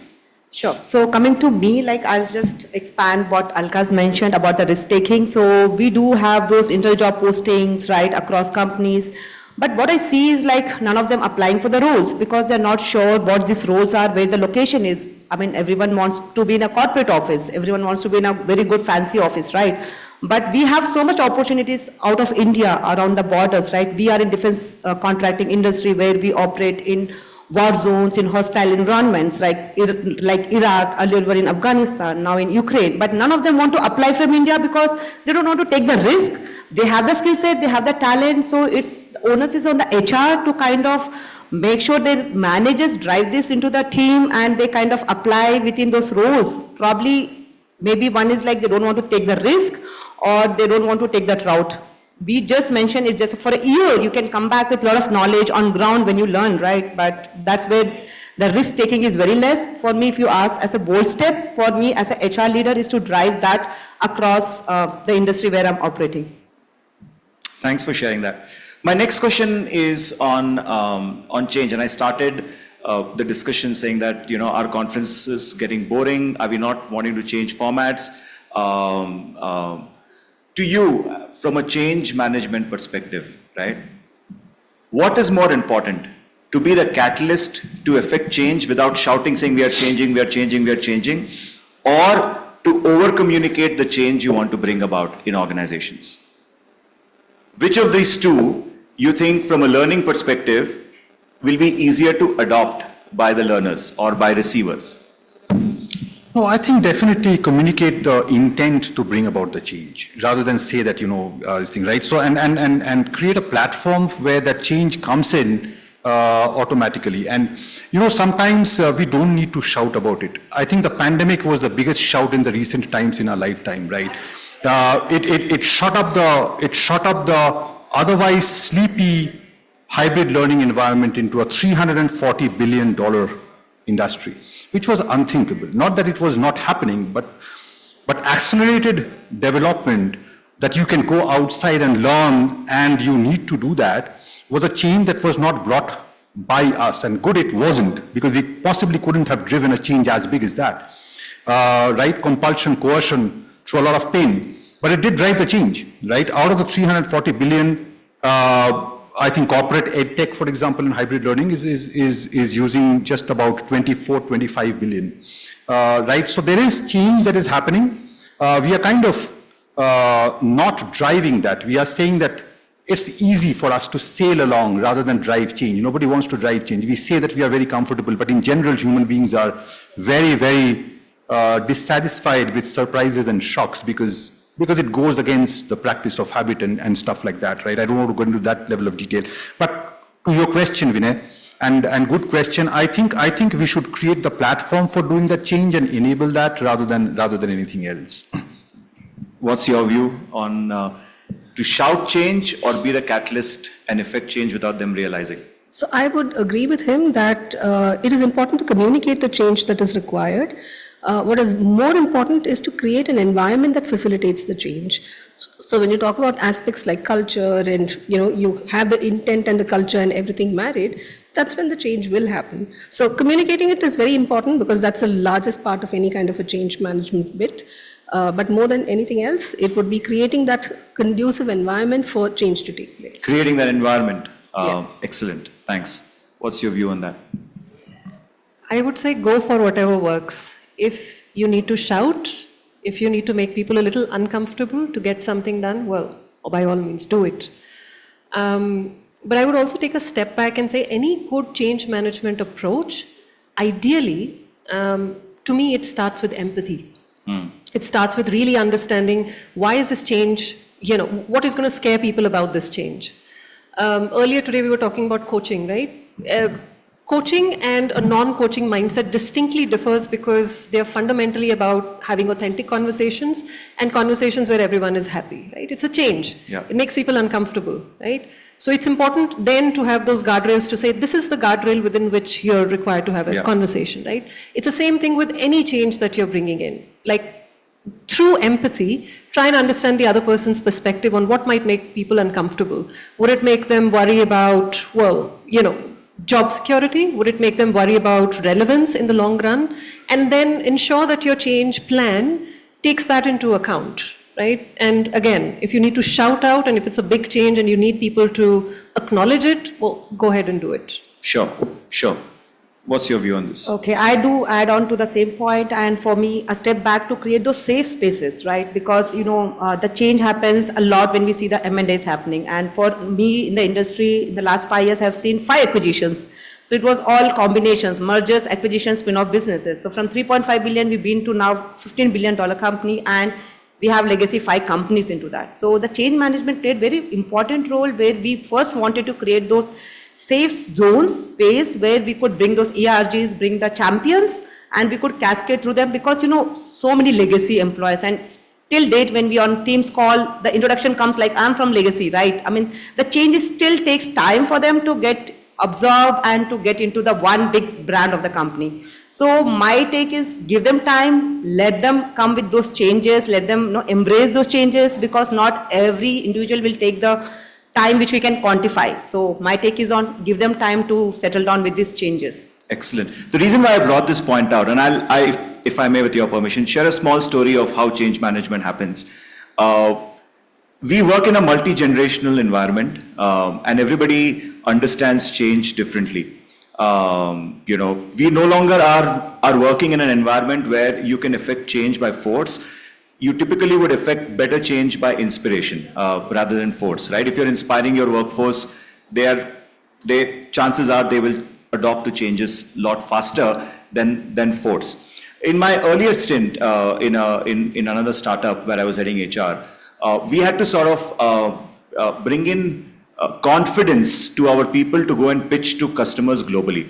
Sure. So coming to me, I'll just expand what Alka's mentioned about the risk taking. So we do have those inter-job postings, right, across companies. But what I see is none of them applying for the roles because they're not sure what these roles are, where the location is. I mean, everyone wants to be in a corporate office. Everyone wants to be in a very good fancy office, right? But we have so much opportunities out of India around the borders, right? We are in defense contracting industry where we operate in war zones, in hostile environments, like Iraq, earlier were in Afghanistan, now in Ukraine. But none of them want to apply from India because they don't want to take the risk. They have the skill set, they have the talent, so onus is on the HR to kind of make sure their managers drive this into the team and they kind of apply within those roles. Probably, maybe one is they don't want to take the risk or they don't want to take that route. We just mentioned it's just for a year, you can come back with a lot of knowledge on ground when you learn, right? But that's where the risk taking is very less. For me, if you ask as a bold step, for me as an HR leader is to drive that across the industry where I'm operating. Thanks for sharing that. My next question is on change. And I started the discussion saying that, our conference is getting boring. Are we not wanting to change formats? To you, from a change management perspective, right? What is more important? To be the catalyst to effect change without shouting, saying we are changing, we are changing, we are changing, or to over-communicate the change you want to bring about in organizations? Which of these two you think from a learning perspective will be easier to adopt by the learners or by receivers? No, I think definitely communicate the intent to bring about the change rather than say that, this thing, right? So, and create a platform where that change comes in automatically. And, sometimes we don't need to shout about it. I think the pandemic was the biggest shout in the recent times in our lifetime, right? It shot up the otherwise sleepy hybrid learning environment into a $340 billion industry, which was unthinkable. Not that it was not happening, but accelerated development that you can go outside and learn and you need to do that was a change that was not brought by us. And good it wasn't, because we possibly couldn't have driven a change as big as that. Right? Compulsion, coercion, through a lot of pain. But it did drive the change, right? Out of the 340 billion, I think corporate edtech, for example, in hybrid learning is using just about 25 billion, right? So there is change that is happening. We are kind of not driving that. We are saying that it's easy for us to sail along rather than drive change. Nobody wants to drive change. We say that we are very comfortable, but in general, human beings are very, very dissatisfied with surprises and shocks because because it goes against the practice of habit and stuff like that, right? I don't want to go into that level of detail. But to your question, Vinay, and good question, I think we should create the platform for doing that change and enable that rather than anything else. What's your view on to shout change or be the catalyst and effect change without them realizing? So I would agree with him that it is important to communicate the change that is required. What is more important is to create an environment that facilitates the change. So when you talk about aspects like culture and you have the intent and the culture and everything married, that's when the change will happen. So communicating it is very important because that's the largest part of any kind of a change management bit. But more than anything else, it would be creating that conducive environment for change to take place. Creating that environment. Yeah. Excellent. Thanks. What's your view on that? I would say go for whatever works. If you need to shout, if you need to make people a little uncomfortable to get something done, well, by all means, do it. But I would also take a step back and say any good change management approach, ideally, to me, it starts with empathy. It starts with really understanding why is this change, what is going to scare people about this change. Earlier today, we were talking about coaching, right? Coaching and a non-coaching mindset distinctly differs because they're fundamentally about having authentic conversations and conversations where everyone is happy, right? It's a change. Yeah. It makes people uncomfortable, right? So it's important then to have those guardrails to say, this is the guardrail within which you're required to have a conversation, right? It's the same thing with any change that you're bringing in. Like, through empathy, try and understand the other person's perspective on what might make people uncomfortable. Would it make them worry about, job security? Would it make them worry about relevance in the long run? And then ensure that your change plan takes that into account, right? And again, if you need to shout out and if it's a big change and you need people to acknowledge it, well, go ahead and do it. Sure. What's your view on this? Okay, I do add on to the same point, and for me, a step back to create those safe spaces, right? Because, the change happens a lot when we see the M&As happening. And for me in the industry, in the last 5 years, I've seen 5 acquisitions. So it was all combinations, mergers, acquisitions, spin-off businesses. So from 3.5 billion, we've been to now $15 billion company, and we have legacy 5 companies into that. So the change management played very important role where we first wanted to create those safe zones, space where we could bring those ERGs, bring the champions, and we could cascade through them because, so many legacy employees, and till date when we on Teams call, the introduction comes like, I'm from legacy, right? I mean, the change still takes time for them to get absorbed and to get into the one big brand of the company. So my take is give them time, let them come with those changes, let them embrace those changes because not every individual will take the time which we can quantify. So my take is on give them time to settle down with these changes. Excellent. The reason why I brought this point out, and if I may with your permission, share a small story of how change management happens. We work in a multi-generational environment and everybody understands change differently. We no longer are working in an environment where you can affect change by force. You typically would affect better change by inspiration rather than force, right? If you're inspiring your workforce, chances are they will adopt to changes a lot faster than force. In my earlier stint in another startup where I was heading HR, we had to sort of bring in confidence to our people to go and pitch to customers globally.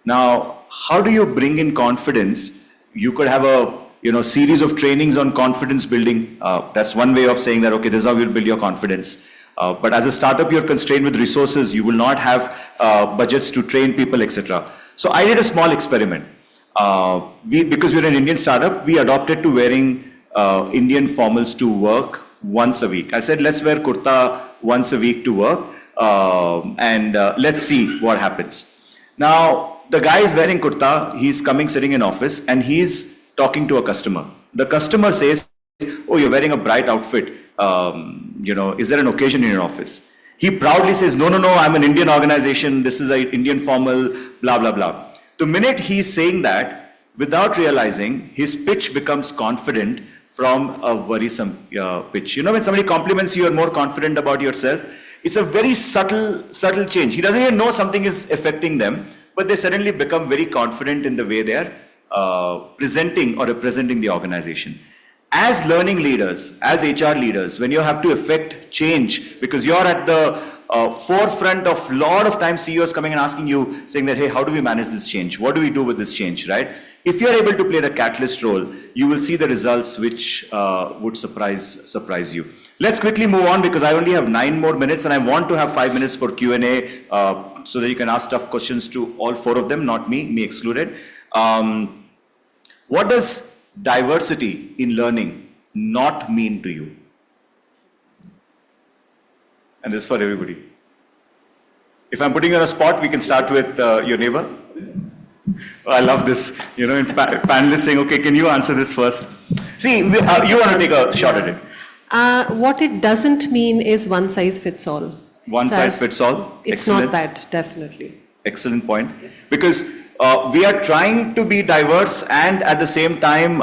Now, how do you bring in confidence? You could have a series of trainings on confidence building. That's one way of saying that, okay, this is how you'll build your confidence. But as a startup, you're constrained with resources. You will not have budgets to train people, etc. So I did a small experiment. Because we're an Indian startup, we adopted to wearing Indian formals to work once a week. I said, let's wear kurta once a week to work and let's see what happens. Now, the guy is wearing kurta, he's sitting in office and he's talking to a customer. The customer says, oh, you're wearing a bright outfit. Is there an occasion in your office? He proudly says, no, I'm an Indian organization. This is an Indian formal, blah, blah, blah. The minute he's saying that, without realizing, his pitch becomes confident from a worrisome pitch. When somebody compliments you, you're more confident about yourself. It's a very subtle change. He doesn't even know something is affecting them, but they suddenly become very confident in the way they're presenting or representing the organization. as learning leaders, as HR leaders, when you have to effect change, because you're at the forefront of a lot of times CEOs coming and asking you, saying that, hey, how do we manage this change? What do we do with this change, right? If you're able to play the catalyst role, you will see the results which would surprise you. Let's quickly move on because I only have 9 more minutes and I want to have 5 minutes for Q&A so that you can ask tough questions to all 4 of them, not me excluded. What does diversity in learning not mean to you? And this is for everybody. If I'm putting you on a spot, we can start with your neighbor. Oh, I love this, in panelists saying, okay, can you answer this first? See, you want to take a shot at it. What it doesn't mean is one size fits all. One size fits all? It's Excellent. not that, definitely. Excellent point. Because we are trying to be diverse and at the same time,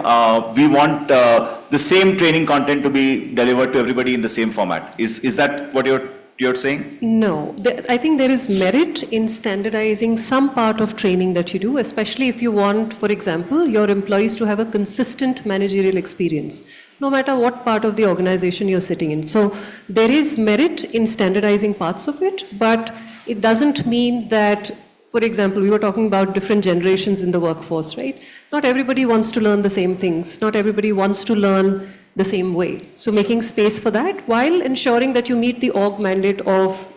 we want the same training content to be delivered to everybody in the same format. Is that what you're saying? No, I think there is merit in standardizing some part of training that you do, especially if you want, for example, your employees to have a consistent managerial experience, no matter what part of the organization you're sitting in. So there is merit in standardizing parts of it, but it doesn't mean that, for example, we were talking about different generations in the workforce, right? Not everybody wants to learn the same things. Not everybody wants to learn the same way. So making space for that while ensuring that you meet the org mandate of,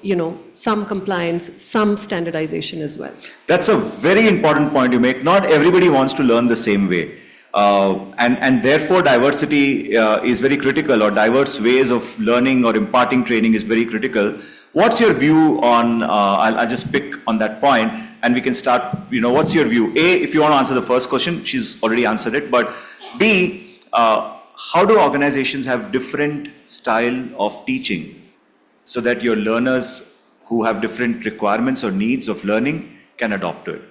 some compliance, some standardization as well. That's a very important point you make. Not everybody wants to learn the same way. And therefore diversity is very critical, or diverse ways of learning or imparting training is very critical. What's your view on, I'll just pick on that point and we can start, what's your view? A, if you want to answer the first question, she's already answered it, but B, how do organizations have different style of teaching so that your learners who have different requirements or needs of learning can adopt to it?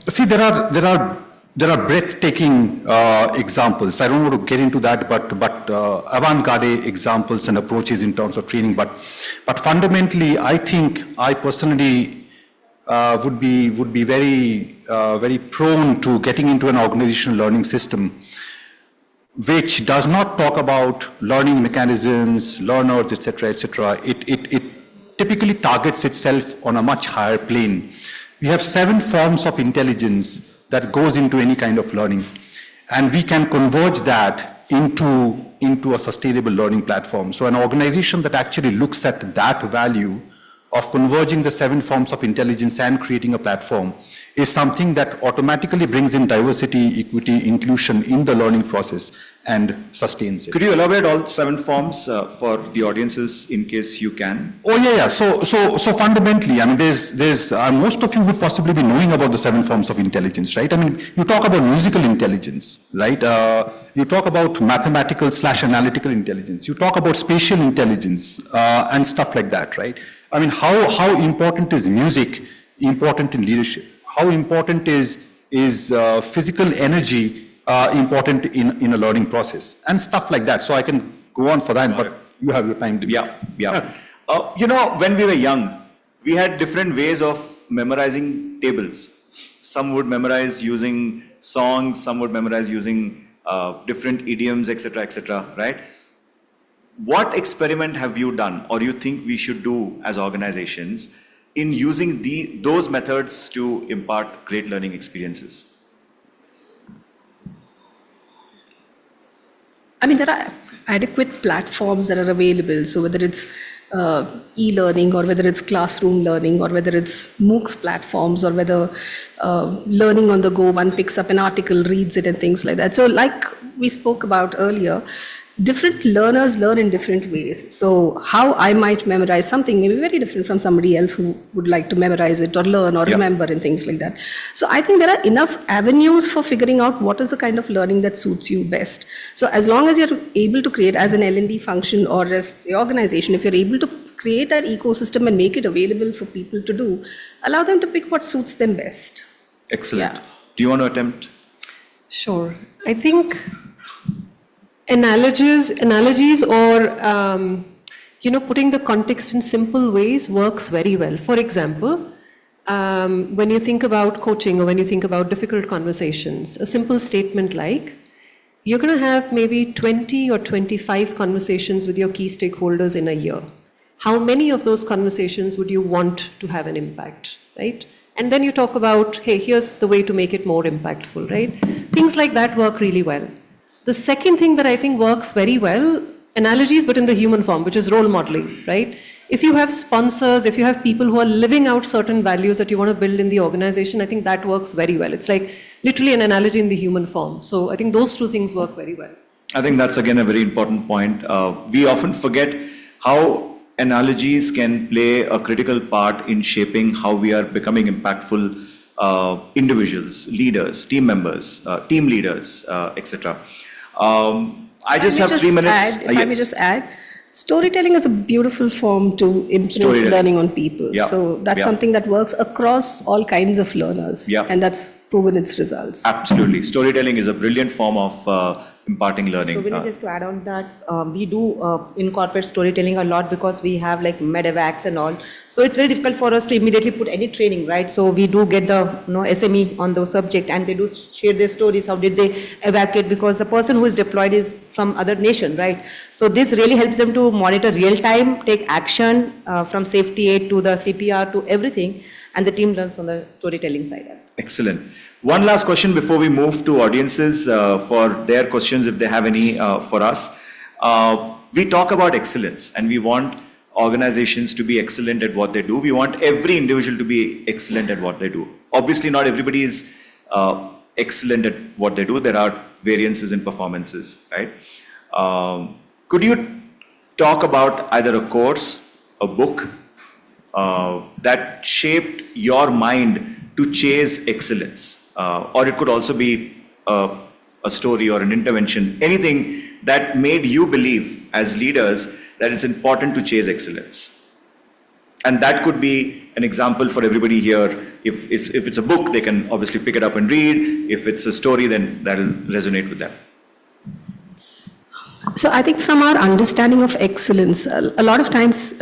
See, there are breathtaking examples. I don't want to get into that, but avant-garde examples and approaches in terms of training. But fundamentally, I think I personally would be very prone to getting into an organizational learning system which does not talk about learning mechanisms, learners, etc., etc. It typically targets itself on a much higher plane. We have 7 forms of intelligence that goes into any kind of learning, and we can converge that into a sustainable learning platform. So an organization that actually looks at that value of converging the 7 forms of intelligence and creating a platform is something that automatically brings in diversity, equity, inclusion in the learning process and sustains it. Could you elaborate all 7 forms for the audiences in case you can? Oh yeah. So fundamentally, I mean, there's most of you would possibly be knowing about the 7 forms of intelligence, right? I mean, you talk about musical intelligence, right? You talk about mathematical/analytical intelligence. You talk about spatial intelligence and stuff like that, right? I mean, how important is music important in leadership? How important is physical energy important in a learning process and stuff like that. So I can go on for that, but you have your time to. Yeah. When we were young, we had different ways of memorizing tables. Some would memorize using songs, some would memorize using different idioms, etc., right? What experiment have you done, or you think we should do as organizations in using those methods to impart great learning experiences? I mean, there are adequate platforms that are available. So whether it's e-learning or whether it's classroom learning or whether it's MOOCs platforms or whether learning on the go, one picks up an article, reads it and things like that. So like we spoke about earlier, different learners learn in different ways. So how I might memorize something may be very different from somebody else who would like to memorize it or learn or remember and things like that. So I think there are enough avenues for figuring out what is the kind of learning that suits you best. So as long as you're able to create as an L&D function or as the organization, if you're able to create that ecosystem and make it available for people to do, allow them to pick what suits them best. Excellent. Do you want to attempt? Sure. I think analogies or putting the context in simple ways works very well. For example, when you think about coaching or when you think about difficult conversations, a simple statement like, you're going to have maybe 20 or 25 conversations with your key stakeholders in a year. How many of those conversations would you want to have an impact, right? And then you talk about, hey, here's the way to make it more impactful, right? Things like that work really well. The second thing that I think works very well, analogies, but in the human form, which is role modeling, right? If you have sponsors, if you have people who are living out certain values that you want to build in the organization, I think that works very well. It's like literally an analogy in the human form. So I think those two things work very well. I think that's again a very important point. We often forget how analogies can play a critical part in shaping how we are becoming impactful individuals, leaders, team members, team leaders, etc. I just have 3 minutes. If I may just add, storytelling is a beautiful form to imprint learning on people. Yeah. So that's Yeah. something that works across all kinds of learners. Yeah. And that's proven its results. Absolutely. Storytelling is a brilliant form of imparting learning. So Vinay, just to add on that, we do incorporate storytelling a lot because we have like medevacs and all. So it's very difficult for us to immediately put any training, right? So we do get the SME on the subject and they do share their stories. How did they evacuate? Because the person who is deployed is from other nation, right? So this really helps them to monitor real time, take action from safety aid to the CPR to everything. And the team learns on the storytelling side as well. Excellent. One last question before we move to audiences for their questions, if they have any for us. We talk about excellence and we want organizations to be excellent at what they do. We want every individual to be excellent at what they do. Obviously, not everybody is excellent at what they do. There are variances in performances, right? Could you talk about either a course, a book, that shaped your mind to chase excellence? Or it could also be a story or an intervention, anything that made you believe as leaders that it's important to chase excellence. And that could be an example for everybody here. If it's a book, they can obviously pick it up and read. If it's a story, then that'll resonate with them. So I think from our understanding of excellence, a lot of times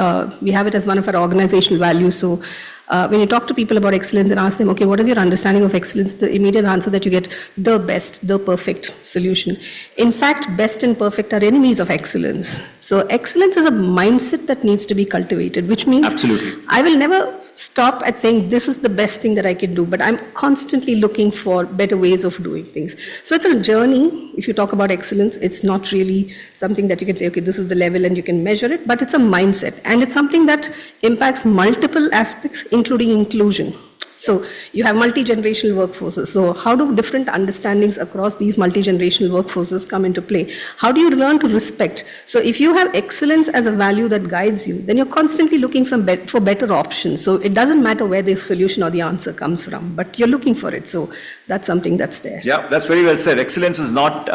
we have it as one of our organizational values. So when you talk to people about excellence and ask them, okay, what is your understanding of excellence? The immediate answer that you get, the best, the perfect solution. In fact, best and perfect are enemies of excellence. So excellence is a mindset that needs to be cultivated, which means Absolutely. I will never stop at saying this is the best thing that I can do, but I'm constantly looking for better ways of doing things. So it's a journey. If you talk about excellence, it's not really something that you can say, okay, this is the level and you can measure it, but it's a mindset. And it's something that impacts multiple aspects, including inclusion. So you have multi-generational workforces. So how do different understandings across these multi-generational workforces come into play? How do you learn to respect? So if you have excellence as a value that guides you, then you're constantly looking for better options. So it doesn't matter where the solution or the answer comes from, but you're looking for it. So that's something that's there. Yeah, that's very well said. Excellence is not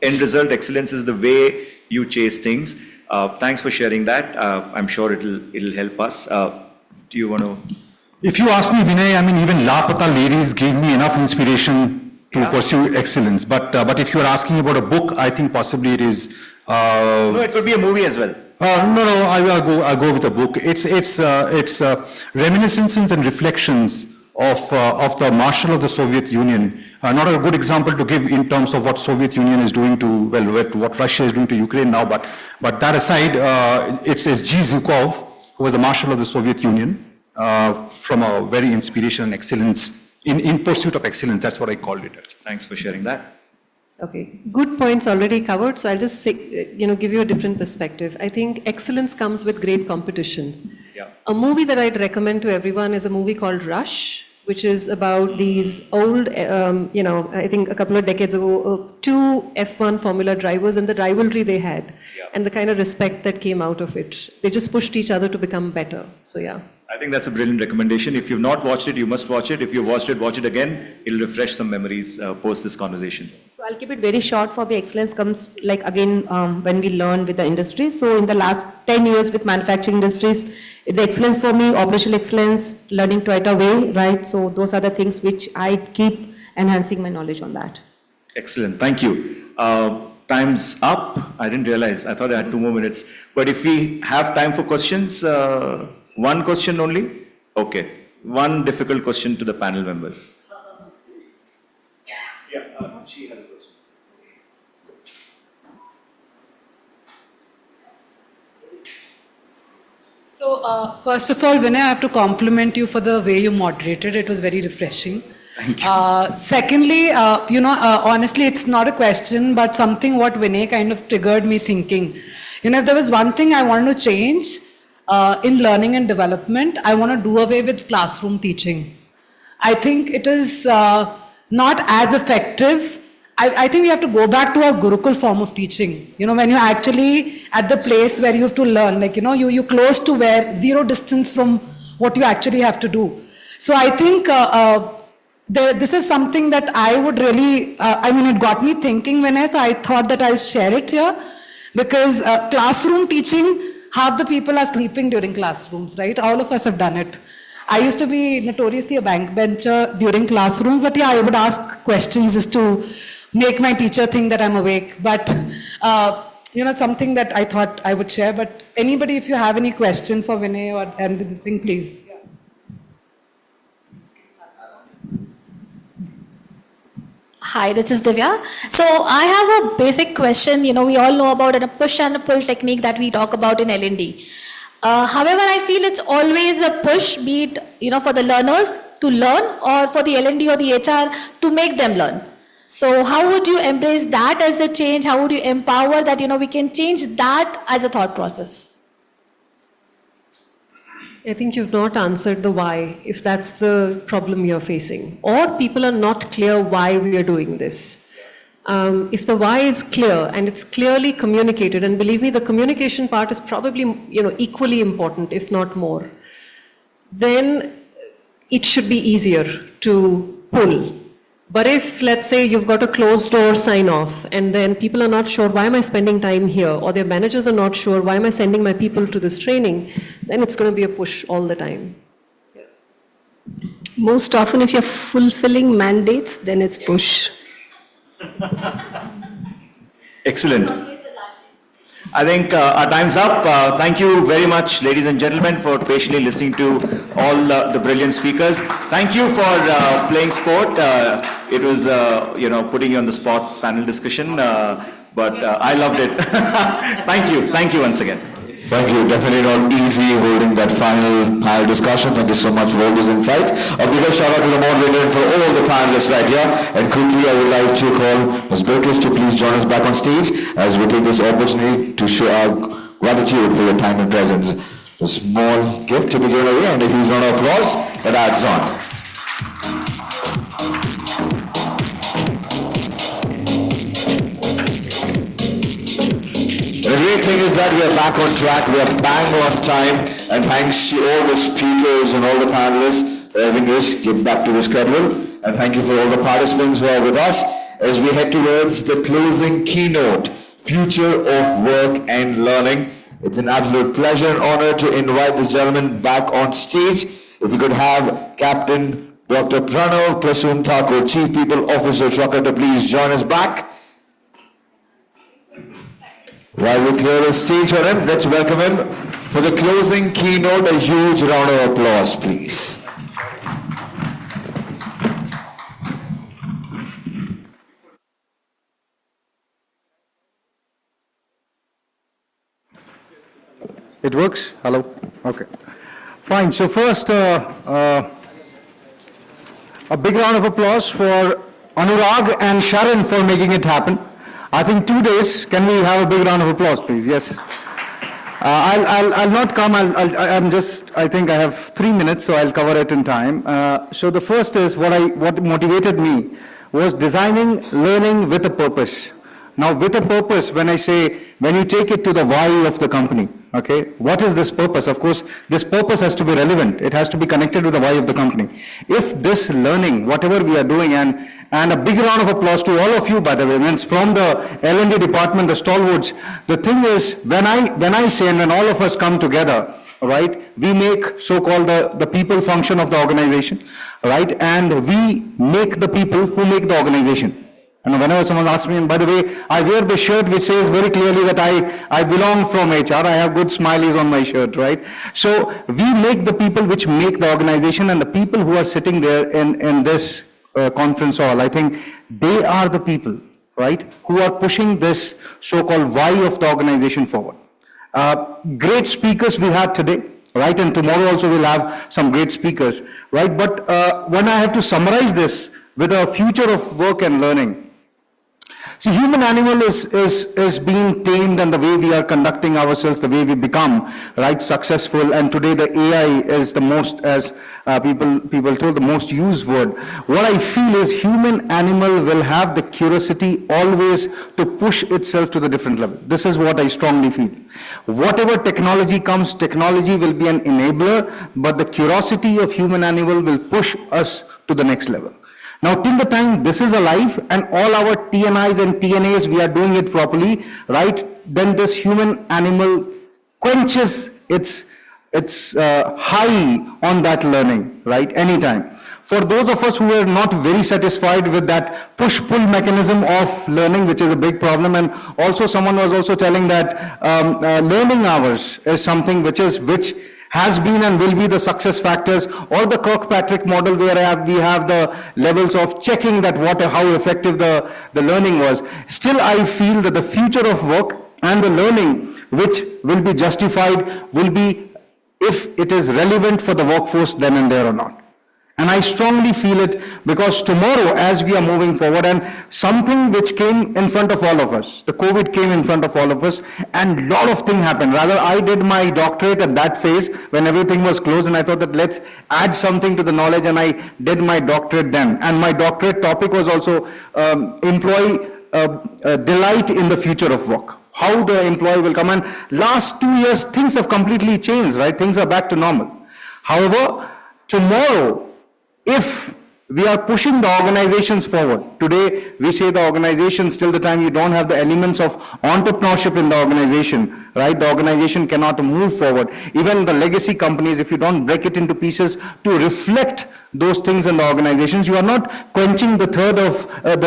end result. Excellence is the way you chase things. Thanks for sharing that. I'm sure it'll help us. Do you want to? If you ask me, Vinay, I mean, even Lapata ladies gave me enough inspiration to pursue excellence. But if you are asking about a book, I think possibly it is. No, it could be a movie as well. No, I'll go with a book. It's reminiscences and reflections of the Marshal of the Soviet Union. Not a good example to give in terms of what Soviet Union is doing to, what Russia is doing to Ukraine now. But that aside, it's G. Zhukov, who was the Marshal of the Soviet Union. From a very inspiration and excellence, in pursuit of excellence, that's what I called it. Thanks for sharing that. Okay, good points already covered. So I'll just say, give you a different perspective. I think excellence comes with great competition. Yeah. A movie that I'd recommend to everyone is a movie called Rush, which is about these old, I think a couple of decades ago, two F1 Formula drivers and the rivalry they had and the kind of respect that came out of it. They just pushed each other to become better. So yeah. I think that's a brilliant recommendation. If you've not watched it, you must watch it. If you've watched it, watch it again. It'll refresh some memories post this conversation. So I'll keep it very short. For me, excellence comes like again when we learn with the industry. So in the last 10 years with manufacturing industries, the excellence for me, operational excellence, learning Toyota way, right? So those are the things which I keep enhancing my knowledge on that. Excellent. Thank you. Time's up. I didn't realize. I thought I had 2 more minutes. But if we have time for questions, one question only? Okay. One difficult question to the panel members. Yeah, she had a question. So, first of all, Vinay, I have to compliment you for the way you moderated. It was very refreshing. Thank you. Secondly, honestly, it's not a question, but something what Vinay kind of triggered me thinking. If there was one thing I wanted to change in learning and development, I want to do away with classroom teaching. I think it is not as effective. I think we have to go back to our Gurukul form of teaching. When you're actually at the place where you have to learn, you're close to where zero distance from what you actually have to do. So I think this is something that I would really, it got me thinking when I thought that I'll share it here, because classroom teaching, half the people are sleeping during classrooms, right? All of us have done it. I used to be notoriously a backbencher during classrooms, but yeah, I would ask questions just to make my teacher think that I'm awake. But, something that I thought I would share. But anybody, if you have any question for Vinay and this thing, please. Hi, this is Divya. So I have a basic question. We all know about a push and a pull technique that we talk about in L&D. However, I feel it's always a push, be it for the learners to learn or for the L&D or the HR to make them learn. So how would you embrace that as a change? How would you empower that we can change that as a thought process? I think you've not answered the why, if that's the problem you're facing. Or people are not clear why we are doing this. If the why is clear and it's clearly communicated, and believe me, the communication part is probably equally important, if not more, then it should be easier to pull. But if, let's say, you've got a closed door sign off and then people are not sure, why am I spending time here? Or their managers are not sure, why am I sending my people to this training? Then it's going to be a push all the time. Most often, if you're fulfilling mandates, then it's push. Excellent. I think our time's up. Thank you very much, ladies and gentlemen, for patiently listening to all the brilliant speakers. Thank you for playing sport. It was, putting you on the spot panel discussion, but I loved it. Thank you once again. Thank you. Definitely not easy holding that final panel discussion. Thank you so much for all those insights. A bigger shout out to the moderator and for all the panelists right here. And quickly, I would like to call Ms. Bilkis to please join us back on stage as we take this opportunity to show our gratitude for your time and presence. A small gift to be given away and a huge round of applause that adds on. The great thing is that we are back on track, we are bang on time, and thanks to all the speakers and all the panelists for having us get back to the schedule. And thank you for all the participants who are with us as we head towards the closing keynote, Future of Work and Learning. It's an absolute pleasure and honor to invite this gentleman back on stage. If we could have Captain Dr. Pranav Prasoon Thakur, Chief People Officer, Trucker, to please join us back. While we clear the stage for him, let's welcome him for the closing keynote. A huge round of applause, please. It works? Hello? Okay. Fine. So first, a big round of applause for Anurag and Sharon for making it happen. I think 2 days. Can we have a big round of applause, please? Yes. I'll not come. I think I have 3 minutes, so I'll cover it in time. So the first is what motivated me was designing learning with a purpose. Now, with a purpose, when you take it to the why of the company, okay, what is this purpose? Of course, this purpose has to be relevant. It has to be connected with the why of the company. If this learning, whatever we are doing, and a big round of applause to all of you, by the way, means from the L&D department, the stalwarts. The thing is, when I say, and when all of us come together, right, we make so-called the people function of the organization, right, and we make the people who make the organization. And whenever someone asks me, and by the way, I wear the shirt which says very clearly that I belong from HR, I have good smileys on my shirt, right? So we make the people which make the organization, and the people who are sitting there in this conference hall, I think they are the people, right, who are pushing this so-called why of the organization forward. Great speakers we had today, right? And tomorrow also we'll have some great speakers, right? But when I have to summarize this with a future of work and learning, see, human animal is being tamed, and the way we are conducting ourselves, the way we become, right, successful. And today the AI is the most, as people told, the most used word. What I feel is human animal will have the curiosity always to push itself to the different level. This is what I strongly feel. Whatever technology comes, technology will be an enabler, but the curiosity of human animal will push us to the next level. Now, till the time this is alive and all our TNIs and TNAs, we are doing it properly, right? Then this human animal quenches its high on that learning, right? Anytime. For those of us who are not very satisfied with that push-pull mechanism of learning, which is a big problem, and also someone was also telling that learning hours is something which has been and will be the success factors, or the Kirkpatrick model where we have the levels of checking that how effective the learning was. Still, I feel that the future of work and the learning which will be justified will be if it is relevant for the workforce then and there or not. And I strongly feel it because tomorrow, as we are moving forward, and something which came in front of all of us, the COVID came in front of all of us, and a lot of things happened. Rather, I did my doctorate at that phase when everything was closed, and I thought that let's add something to the knowledge, and I did my doctorate then. And my doctorate topic was also employee delight in the future of work. How the employee will come. And last 2 years, things have completely changed, right? Things are back to normal. However, tomorrow, if we are pushing the organizations forward, today we say the organizations, till the time you don't have the elements of entrepreneurship in the organization, right, the organization cannot move forward. Even the legacy companies, if you don't break it into pieces to reflect those things in the organizations, you are not quenching the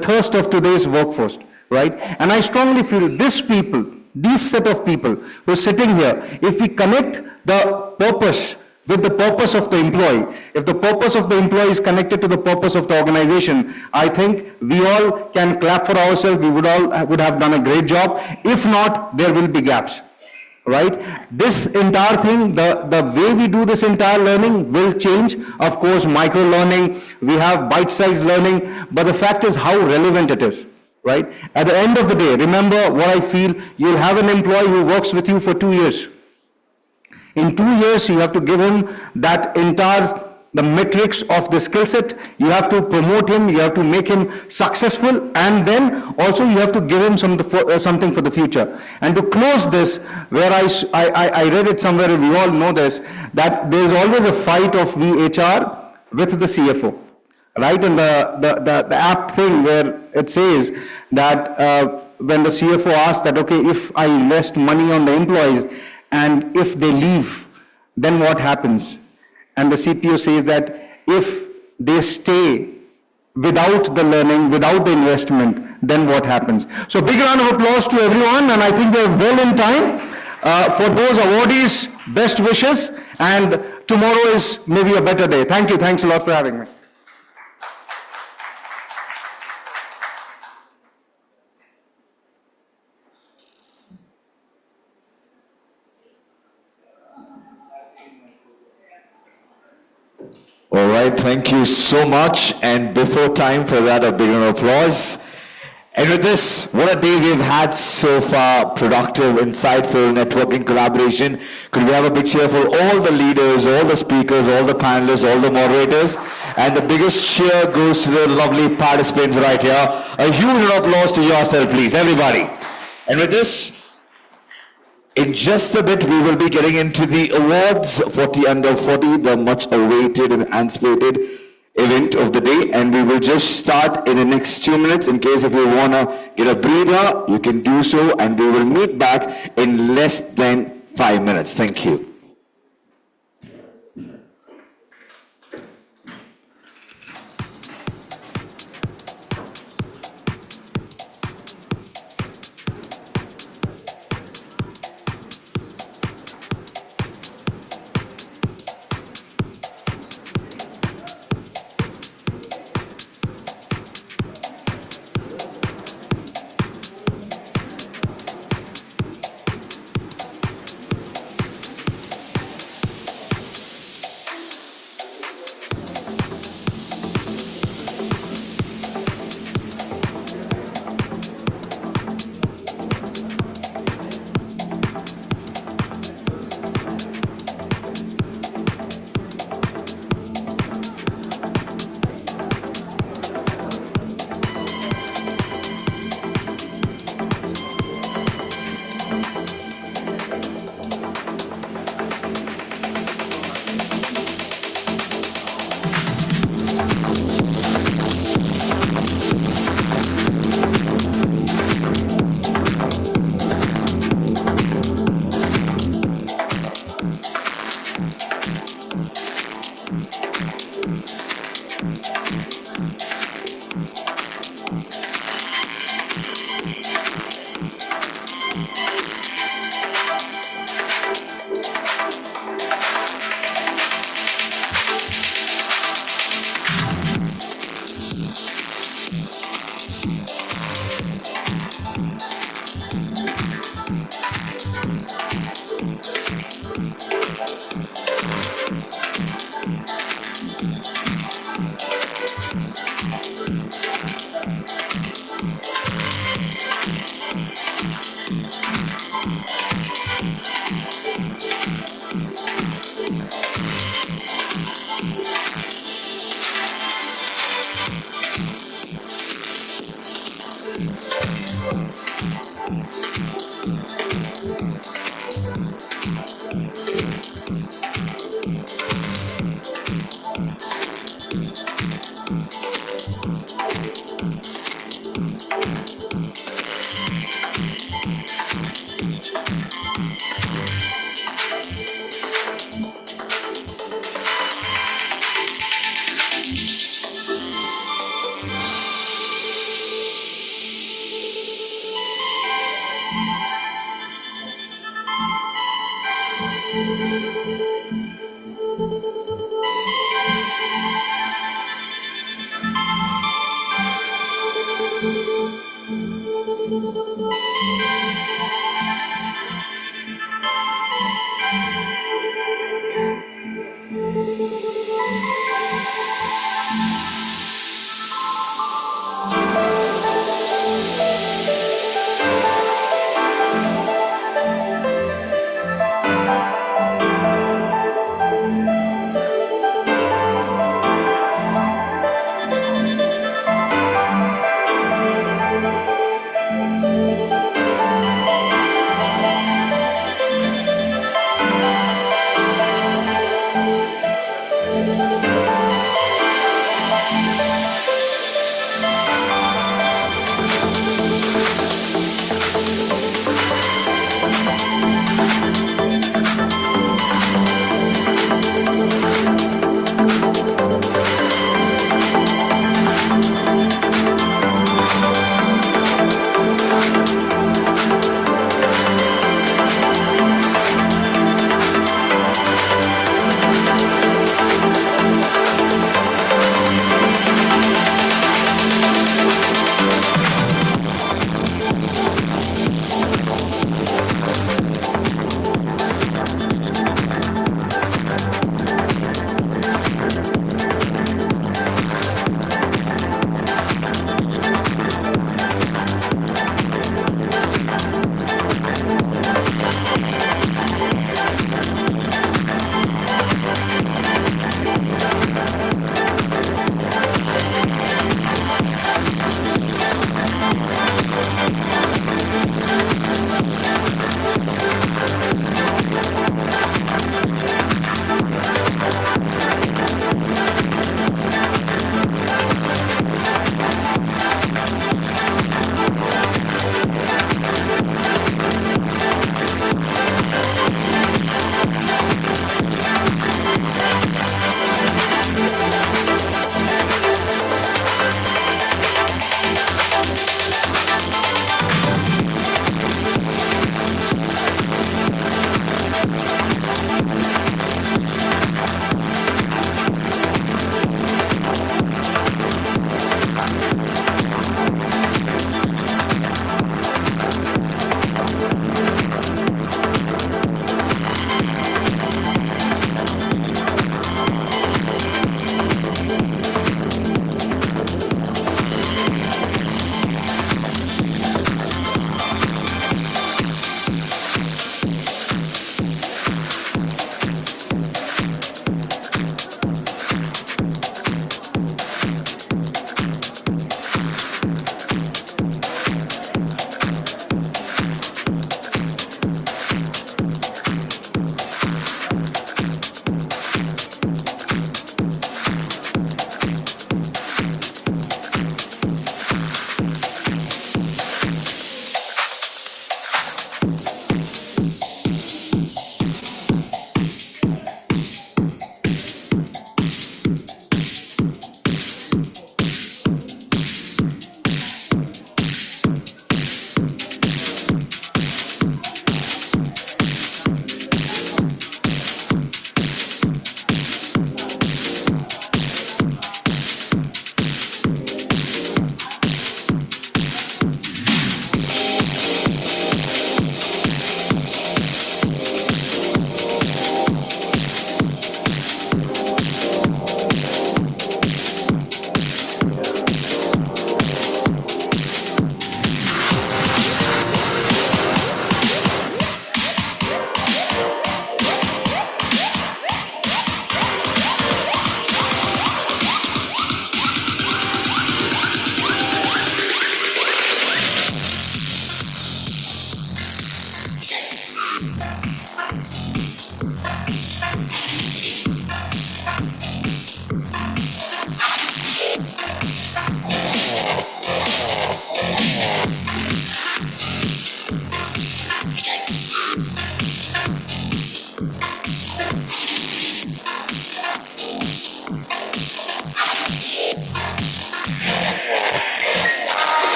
thirst of today's workforce, right? And I strongly feel these set of people who are sitting here, if we connect the purpose with the purpose of the employee, if the purpose of the employee is connected to the purpose of the organization, I think we all can clap for ourselves. We would have done a great job. If not, there will be gaps, right? This entire thing, the way we do this entire learning will change. Of course, micro learning, we have bite-sized learning, but the fact is how relevant it is, right? At the end of the day, remember what I feel, you'll have an employee who works with you for 2 years. In 2 years, you have to give him that the metrics of the skill set. You have to promote him, you have to make him successful, and then also you have to give him something for the future. And to close this, where I read it somewhere, and we all know this, that there is always a fight of VHR with the CFO, right? And the apt thing where it says that when the CFO asks that, okay, if I invest money on the employees, and if they leave, then what happens? And the CPO says that if they stay without the learning, without the investment, then what happens? So big round of applause to everyone, and I think we're well in time. For those awardees, best wishes, and tomorrow is maybe a better day. Thank you. Thanks a lot for having me. All right, thank you so much. And before time for that, a big round of applause. And with this, what a day we've had so far. Productive, insightful, networking, collaboration. Could we have a big cheer for all the leaders, all the speakers, all the panelists, all the moderators? And the biggest cheer goes to the lovely participants right here. A huge round of applause to yourself, please, everybody. And with this, in just a bit, we will be getting into the awards 40 under 40, the much awaited and anticipated event of the day. And we will just start in the next 2 minutes. In case if you want to get a breather, you can do so. And we will meet back in less than 5 minutes. Thank you.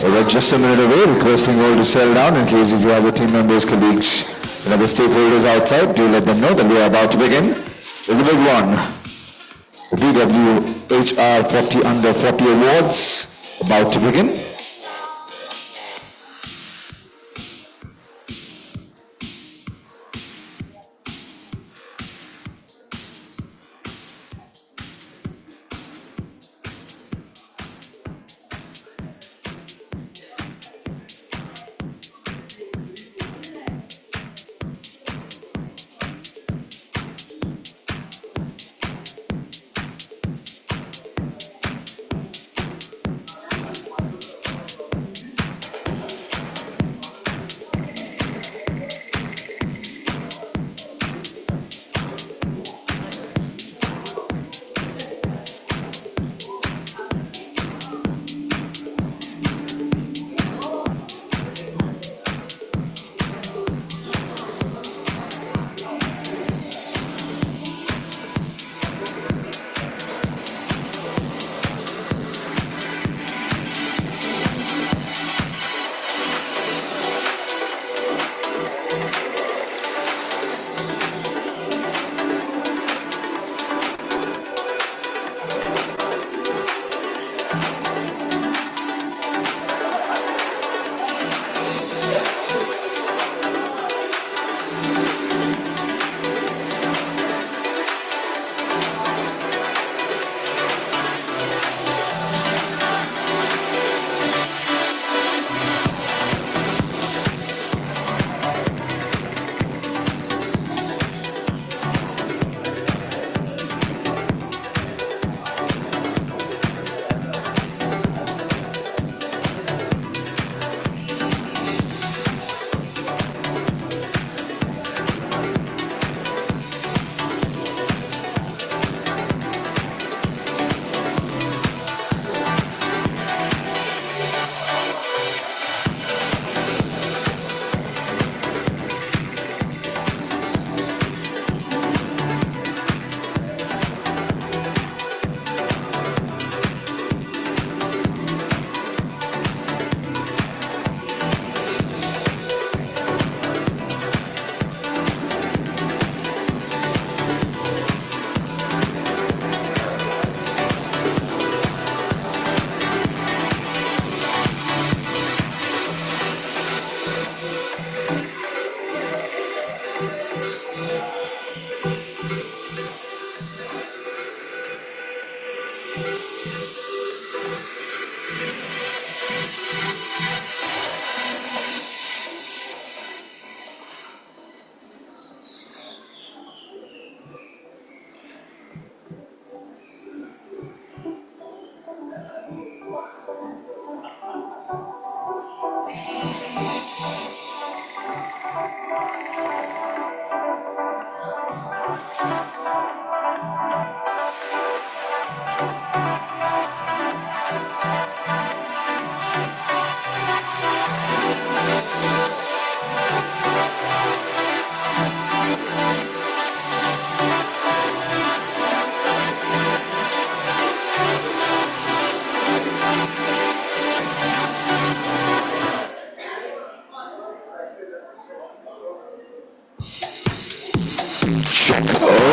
We're just a minute away, requesting all to settle down in case if you have your team members, colleagues, and other stakeholders outside, do let them know that we are about to begin. There's a big one. The BW HR 40 Under 40 Awards about to begin.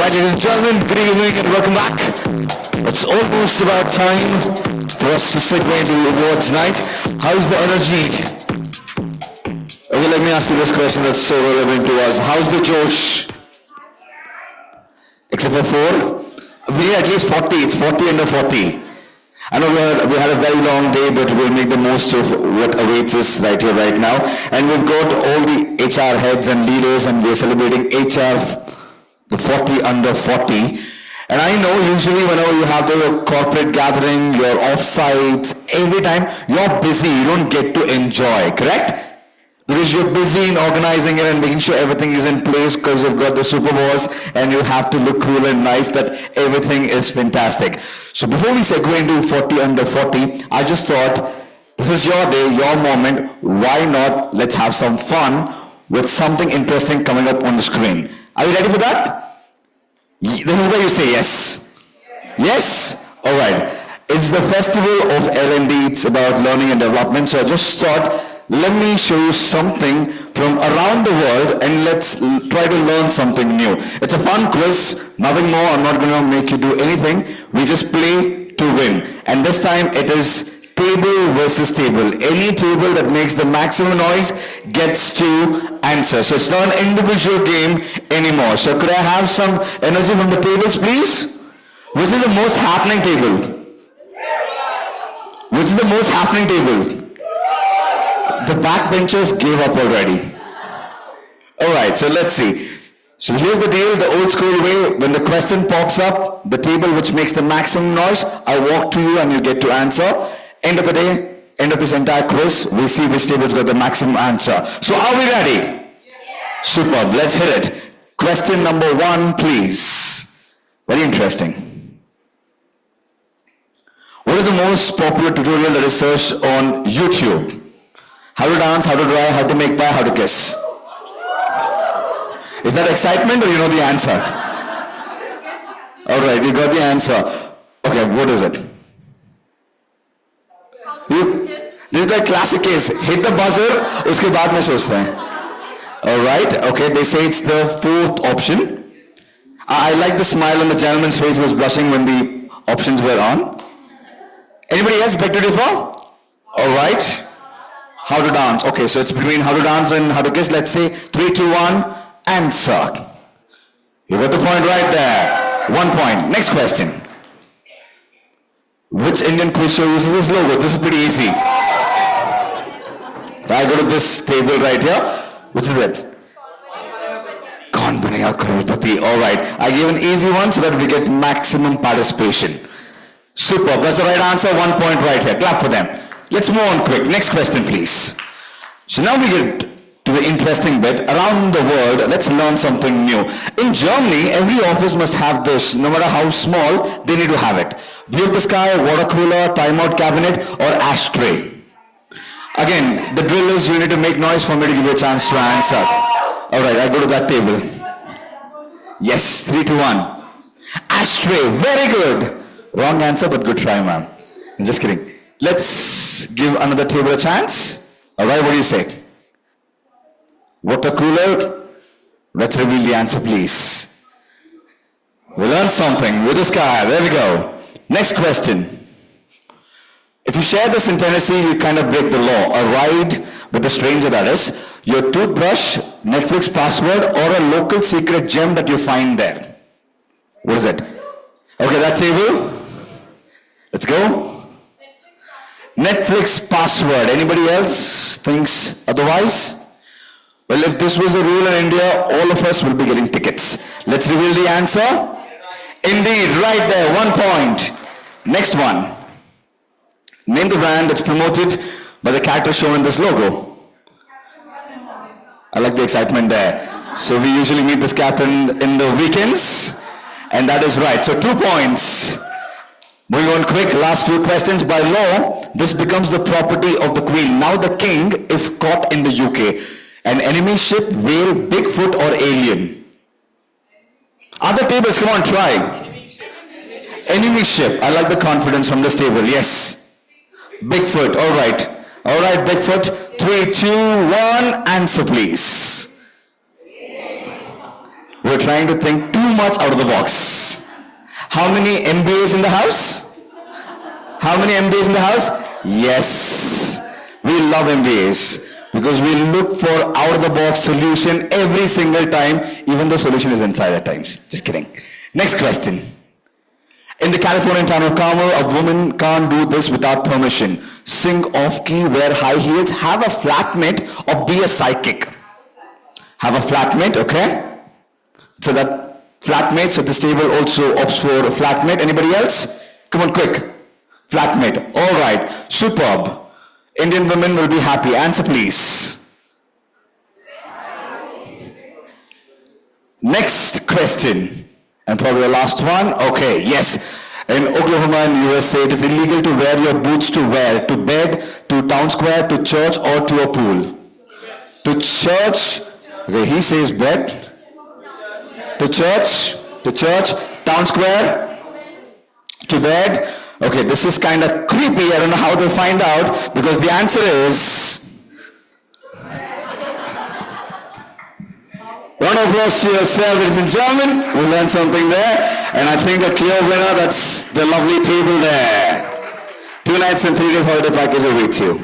Ladies and gentlemen, good evening and welcome back. It's almost about time for us to segue into the awards night. How's the energy? Okay, let me ask you this question that's so relevant to us. How's the Josh? Except for 4? We need at least 40. It's 40 under 40. I know we had a very long day, but we'll make the most of what awaits us right here, right now. And we've got all the HR heads and leaders, and we're celebrating HR, the 40 under 40. And I know usually whenever you have the corporate gathering, your offsites, every time you're busy, you don't get to enjoy, correct? Because you're busy in organizing it and making sure everything is in place because you've got the super boss and you have to look cool and nice that everything is fantastic. So before we segue into 40 under 40, I just thought, this is your day, your moment, why not let's have some fun with something interesting coming up on the screen. Are you ready for that? This is where you say yes. Yes? Alright. It's the Festival of L&D. It's about learning and development. So I just thought, let me show you something from around the world and let's try to learn something new. It's a fun quiz, nothing more. I'm not going to make you do anything. We just play to win. And this time it is table versus table. Any table that makes the maximum noise gets to answer. So it's not an individual game anymore. So could I have some energy from the tables, please? Which is the most happening table? Which is the most happening table? The backbenchers gave up already. All right, so let's see. So here's the deal, the old school way. When the question pops up, the table which makes the maximum noise, I walk to you and you get to answer. End of the day, end of this entire quiz, we see which table's got the maximum answer. So are we ready? Yes. Superb, let's hit it. Question number 1, please. Very interesting. What is the most popular tutorial that is searched on YouTube? How to dance, how to draw, how to make pie, how to kiss. Is that excitement or you know the answer? All right, you got the answer. Okay, what is it? This is the classic case. Hit the buzzer, uske baad mein sochte hain. All right, okay, they say it's the 4th option. I like the smile on the gentleman's face. He was blushing when the options were on. Anybody else beg to differ? All right. How to dance. Okay, so it's between how to dance and how to kiss. Let's say 3, 2, 1, answer. You got the point right there. 1 point. Next question. Which Indian quiz show uses this logo? This is pretty easy. I go to this table right here. Which is it? Kaun Banega Crorepati. All right. I gave an easy one so that we get maximum participation. Super. That's the right answer. 1 point right here. Clap for them. Let's move on quick. Next question, please. So now we get to the interesting bit. Around the world, let's learn something new. In Germany, every office must have this. No matter how small, they need to have it. View of the sky, water cooler, timeout cabinet, or ashtray. Again, the drill is you need to make noise for me to give you a chance to answer. All right, I go to that table. Yes, 3, 2, 1. Ashtray. Very good. Wrong answer, but good try, ma'am. Just kidding. Let's give another table a chance. All right, what do you say? Water cooler? Let's reveal the answer, please. We learned something with the sky. There we go. Next question. If you share this in Tennessee, you kind of break the law. A ride with a stranger, that is. Your toothbrush, Netflix password, or a local secret gem that you find there. What is it? Okay, that table. Let's go. Netflix password. Anybody else thinks otherwise? Well, if this was a rule in India, all of us will be getting tickets. Let's reveal the answer. Indeed, right there, 1 point. Next one. Name the brand that's promoted by the character shown in this logo. I like the excitement there. So we usually meet this captain in the weekends. And that is right. So 2 points. Moving on quick, last few questions. By law, this becomes the property of the Queen. Now the King, if caught in the UK, an enemy ship, whale, Bigfoot, or alien? Other tables, come on, try. Enemy ship. I like the confidence from this table. Yes. Bigfoot. All right. All right, Bigfoot. 3, 2, 1. Answer, please. We're trying to think too much out of the box. How many MBAs in the house? How many MBAs in the house? Yes. We love MBAs because we look for out-of-the-box solution every single time, even though solution is inside at times. Just kidding. Next question. In the Californian town of Carmel, a woman can't do this without permission. Sing off-key, wear high heels, have a flatmate, or be a psychic. Have a flatmate, okay? So that flatmate, so this table also opts for a flatmate. Anybody else? Come on, quick. Flatmate. All right. Superb. Indian women will be happy. Answer, please. Next question. And probably the last one. Okay, yes. In Oklahoma and USA, it is illegal to wear your boots to where? To bed, to town square, to church, or to a pool? To church. Okay, he says bed. To church, town square, to bed. Okay, this is kind of creepy. I don't know how to find out because the answer is... Round of applause to yourself, ladies and gentlemen. We learned something there. And I think a clear winner, that's the lovely table there. 2 nights and 3 days holiday package awaits you.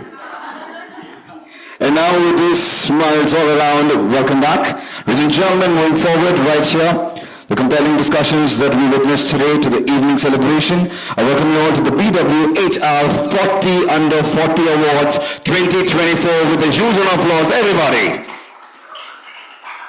And now with these smiles all around, welcome back. Ladies and gentlemen, moving forward right here, the compelling discussions that we witnessed today to the evening celebration. I welcome you all to the BW HR 40 Under 40 Awards 2024 with a huge round of applause, everybody.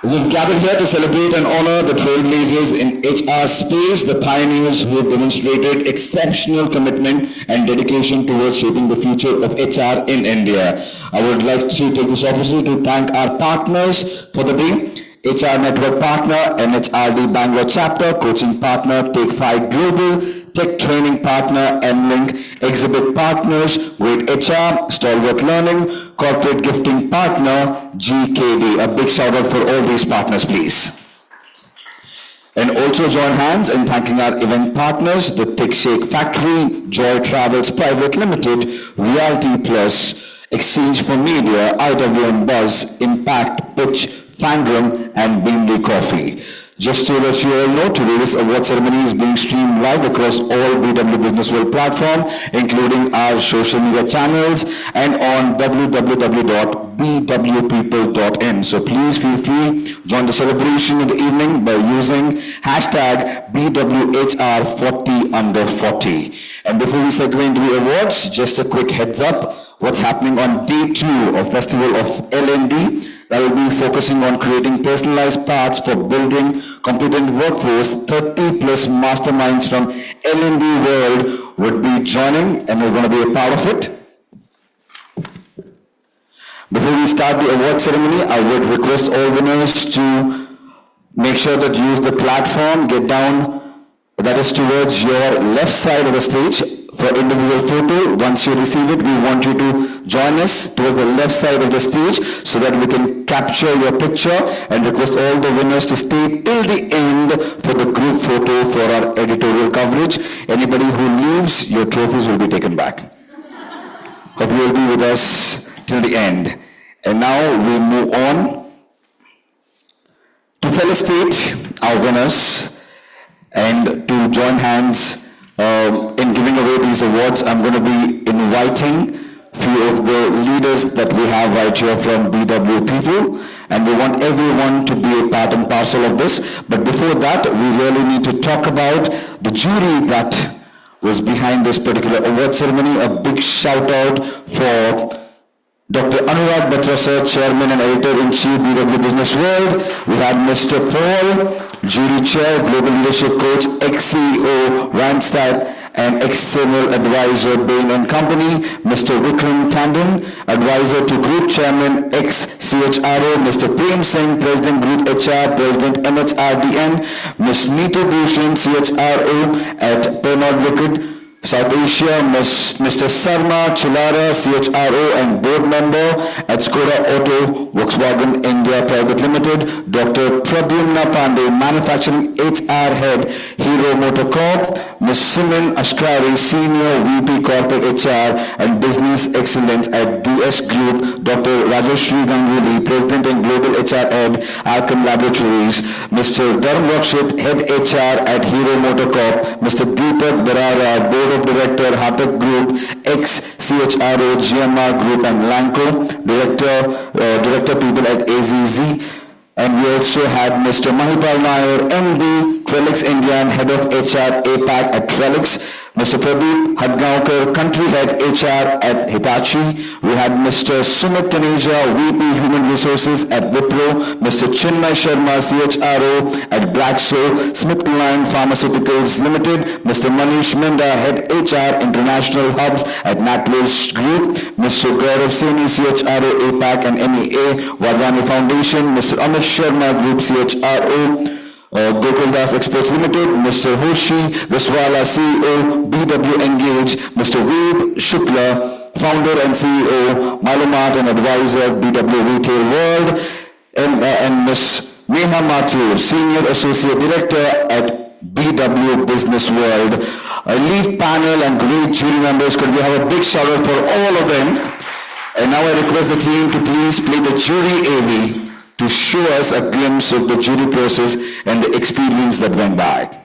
We've gathered here to celebrate and honor the trailblazers in HR space, the pioneers who have demonstrated exceptional commitment and dedication towards shaping the future of HR in India. I would like to take this opportunity to thank our partners for the day. HR Network Partner, MHRD Bangalore Chapter, Coaching Partner, Take 5 Global, Tech Training Partner, M-Link, Exhibit Partners, Great HR, Stalwart Learning, Corporate Gifting Partner, GKD. A big shout out for all these partners, please. And also join hands in thanking our event partners, the Tick Shake Factory, Joy Travels Private Limited, Realty Plus, Exchange for Media, IWM Buzz, Impact, Pitch, Fandom, and Beamley Coffee. Just to let you all know, today's award ceremony is being streamed live across all BW Business World platform, including our social media channels and on www.bwpeople.in. So please feel free, join the celebration of the evening by using hashtag BWHR40Under40. And before we segue into the awards, just a quick heads up, what's happening on day 2 of Festival of L&D. That will be focusing on creating personalized paths for building competent workforce. 30 plus masterminds from L&D world would be joining and we're going to be a part of it. Before we start the award ceremony, I would request all winners to make sure that you use the platform, get down, that is towards your left side of the stage for individual photo. Once you receive it, we want you to join us towards the left side of the stage so that we can capture your picture and request all the winners to stay till the end for the group photo for our editorial coverage. Anybody who leaves, your trophies will be taken back. Hope you will be with us till the end. And now we move on to felicitate our winners and to join hands in giving away these awards. I'm going to be inviting few of the leaders that we have right here from BW People, and we want everyone to be a part and parcel of this. But before that, we really need to talk about the jury that was behind this particular award ceremony. A big shout out for Dr. Anurag Batra sir, Chairman and Editor-in-Chief, BW Business World. We had Mr. Paul, Jury Chair, Global Leadership Coach, ex-CEO, Randstad, and External Advisor, Bain & Company. Mr. Vikram Tandon, Advisor to Group Chairman, ex-CHRO. Mr. Prem Singh, President Group HR, President MHRDN. Ms. Neeta Bhushan, CHRO at Pernod Ricard, South Asia. Mr. Sarma Chilara, CHRO and Board Member at Skoda Auto, Volkswagen India Private Limited. Dr. Pradyumna Pandey, Manufacturing HR Head, Hero Motor Corp. Ms. Siman Ashkari, Senior VP Corporate HR and Business Excellence at DS Group. Dr. Rajeshri Ganguly, President and Global HR Head, Alchem Laboratories. Mr. Dharm Rakshit, Head HR at Hero Motor Corp. Mr. Deepak Darara, Board of Director, Hatak Group, ex-CHRO, GMR Group and Lanco, Director People at AZZ. And we also had Mr. Mahipal Nair, MD, Trellix India and Head of HR APAC at Trellix. Mr. Pradeep Hadgaonkar, Country Head HR at Hitachi. We had Mr. Sumit Taneja, VP Human Resources at Wipro. Mr. Chinmay Sharma, CHRO at GlaxoSmithKline Pharmaceuticals Limited. Mr. Manish Minda, Head HR International Hubs at NatWest Group. Mr. Gaurav Saini, CHRO APAC and MEA, Wadhwani Foundation. Mr. Amit Sharma, Group CHRO. Gokul Das Exports Limited, Mr. Hoshi Goswala, CEO, BW Engage, Mr. Ved Shukla, Founder and CEO, Malumart and Advisor, BW Retail World, and Ms. Neha Mathur, Senior Associate Director at BW Business World. elite panel and great jury members. Could we have a big shout out for all of them? And now I request the team to please play the jury AV to show us a glimpse of the jury process and the experience that went by.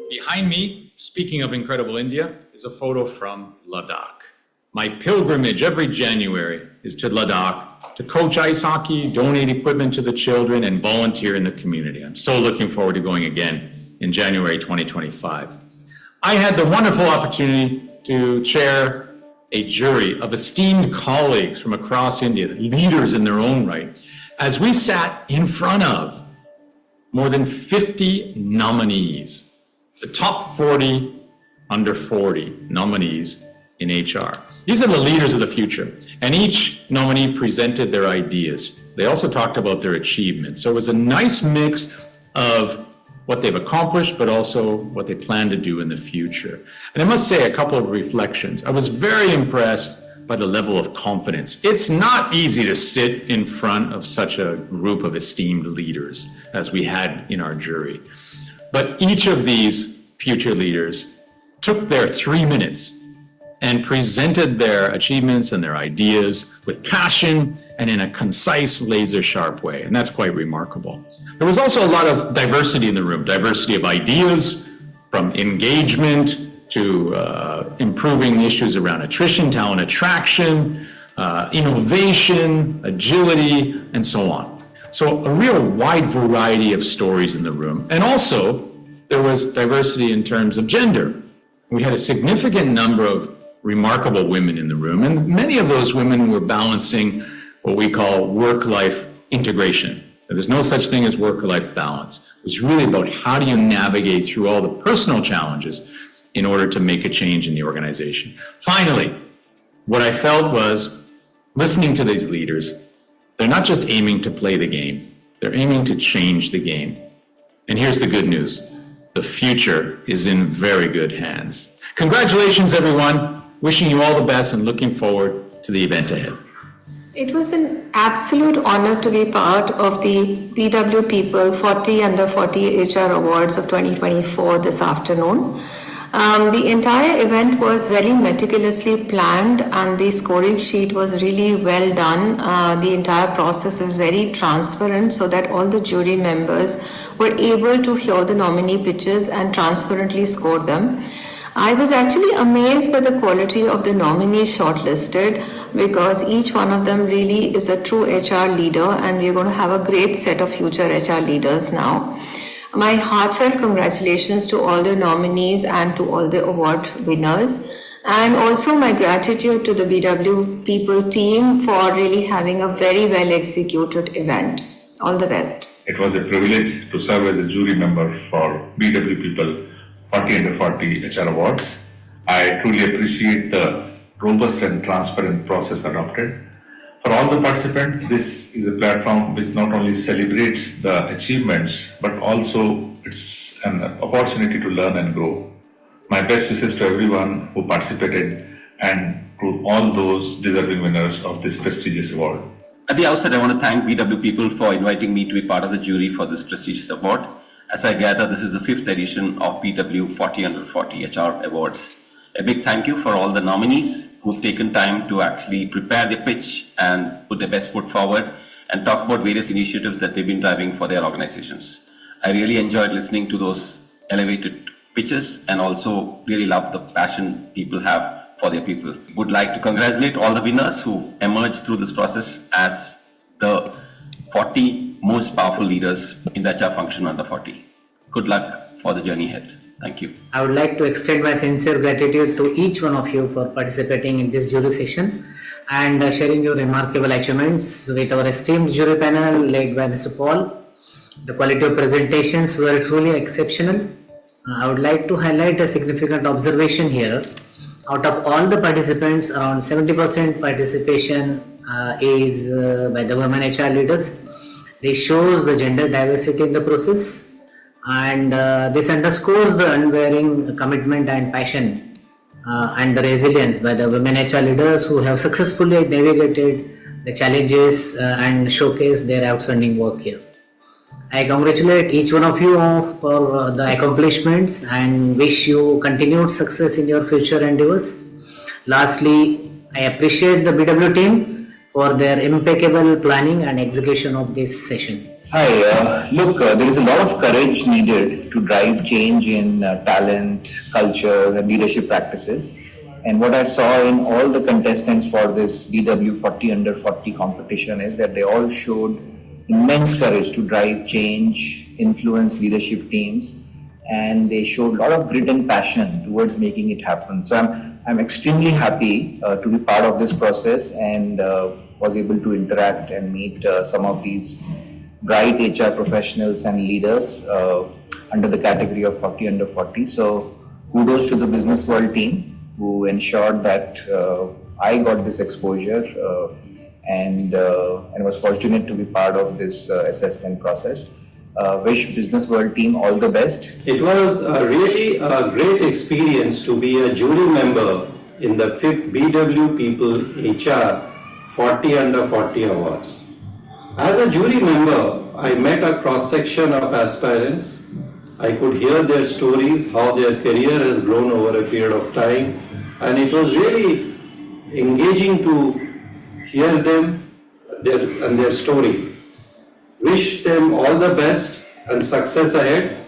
Behind me, speaking of incredible India, is a photo from Ladakh. My pilgrimage every January is to Ladakh to coach ice hockey, donate equipment to the children, and volunteer in the community. I'm so looking forward to going again in January 2025. I had the wonderful opportunity to chair a jury of esteemed colleagues from across India, leaders in their own right, as we sat in front of more than 50 nominees, the top 40 under 40 nominees in HR. These are the leaders of the future, and each nominee presented their ideas. They also talked about their achievements. So it was a nice mix of what they've accomplished, but also what they plan to do in the future. And I must say a couple of reflections. I was very impressed by the level of confidence. It's not easy to sit in front of such a group of esteemed leaders as we had in our jury. But each of these future leaders took their 3 minutes and presented their achievements and their ideas with passion and in a concise, laser-sharp way, and that's quite remarkable. There was also a lot of diversity in the room, diversity of ideas, from engagement to improving issues around attrition, talent attraction, innovation, agility, and so on. So a real wide variety of stories in the room. And also, there was diversity in terms of gender. We had a significant number of remarkable women in the room, and many of those women were balancing what we call work-life integration. There's no such thing as work-life balance. It was really about how do you navigate through all the personal challenges in order to make a change in the organization. Finally, what I felt was listening to these leaders, they're not just aiming to play the game, they're aiming to change the game. And here's the good news. The future is in very good hands. Congratulations, everyone. Wishing you all the best and looking forward to the event ahead. It was an absolute honor to be part of the BW People 40 Under 40 HR Awards of 2024 this afternoon. The entire event was very meticulously planned and the scoring sheet was really well done. The entire process was very transparent so that all the jury members were able to hear the nominee pitches and transparently score them. I was actually amazed by the quality of the nominees shortlisted because each one of them really is a true HR leader and we're going to have a great set of future HR leaders now. My heartfelt congratulations to all the nominees and to all the award winners, and also my gratitude to the BW People team for really having a very well executed event. All the best. It was a privilege to serve as a jury member for BW People 40 Under 40 HR Awards. I truly appreciate the robust and transparent process adopted. For all the participants, this is a platform which not only celebrates the achievements, but also it's an opportunity to learn and grow. My best wishes to everyone who participated and to all those deserving winners of this prestigious award. At the outset, I want to thank BW People for inviting me to be part of the jury for this prestigious award. As I gather, this is the 5th edition of BW 40 Under 40 HR Awards. A big thank you for all the nominees who've taken time to actually prepare their pitch and put their best foot forward and talk about various initiatives that they've been driving for their organizations. I really enjoyed listening to those elevated pitches and also really love the passion people have for their people. Would like to congratulate all the winners who emerged through this process as the 40 most powerful leaders in the HR function under 40. Good luck for the journey ahead. Thank you. I would like to extend my sincere gratitude to each one of you for participating in this jury session and sharing your remarkable achievements with our esteemed jury panel led by Mr. Paul. The quality of presentations were truly exceptional. I would like to highlight a significant observation here. Out of all the participants, around 70% participation is by the women HR leaders. This shows the gender diversity in the process. And this underscores the unwavering commitment and passion and the resilience by the women HR leaders who have successfully navigated the challenges and showcased their outstanding work here. I congratulate each one of you for the accomplishments and wish you continued success in your future endeavors. Lastly, I appreciate the BW team for their impeccable planning and execution of this session. Hi, look, there is a lot of courage needed to drive change in talent, culture, and leadership practices. And what I saw in all the contestants for this BW 40 Under 40 competition is that they all showed immense courage to drive change, influence leadership teams, and they showed a lot of grit and passion towards making it happen. So I'm extremely happy to be part of this process and was able to interact and meet some of these bright HR professionals and leaders under the category of 40 Under 40. So kudos to the Business World team who ensured that I got this exposure and was fortunate to be part of this assessment process. Wish Business World team all the best. It was really a great experience to be a jury member in the 5th BW People HR 40 Under 40 Awards. As a jury member, I met a cross-section of aspirants. I could hear their stories, how their career has grown over a period of time, and it was really engaging to hear them and their story. Wish them all the best and success ahead.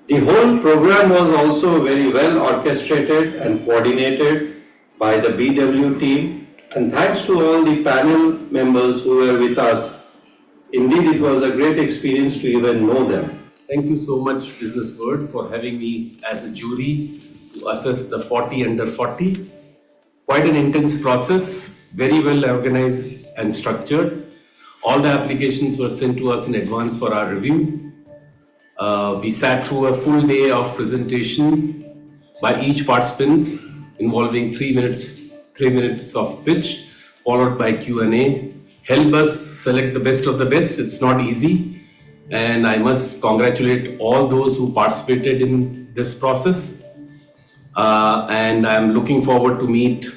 The whole program was also very well orchestrated and coordinated by the BW team. And thanks to all the panel members who were with us. Indeed, it was a great experience to even know them. Thank you so much, Business World, for having me as a jury to assess the 40 Under 40. Quite an intense process, very well organized and structured. All the applications were sent to us in advance for our review. We sat through a full day of presentation by each participant involving 3 minutes of pitch, followed by Q&A. Help us select the best of the best. It's not easy. And I must congratulate all those who participated in this process. And I'm looking forward to meet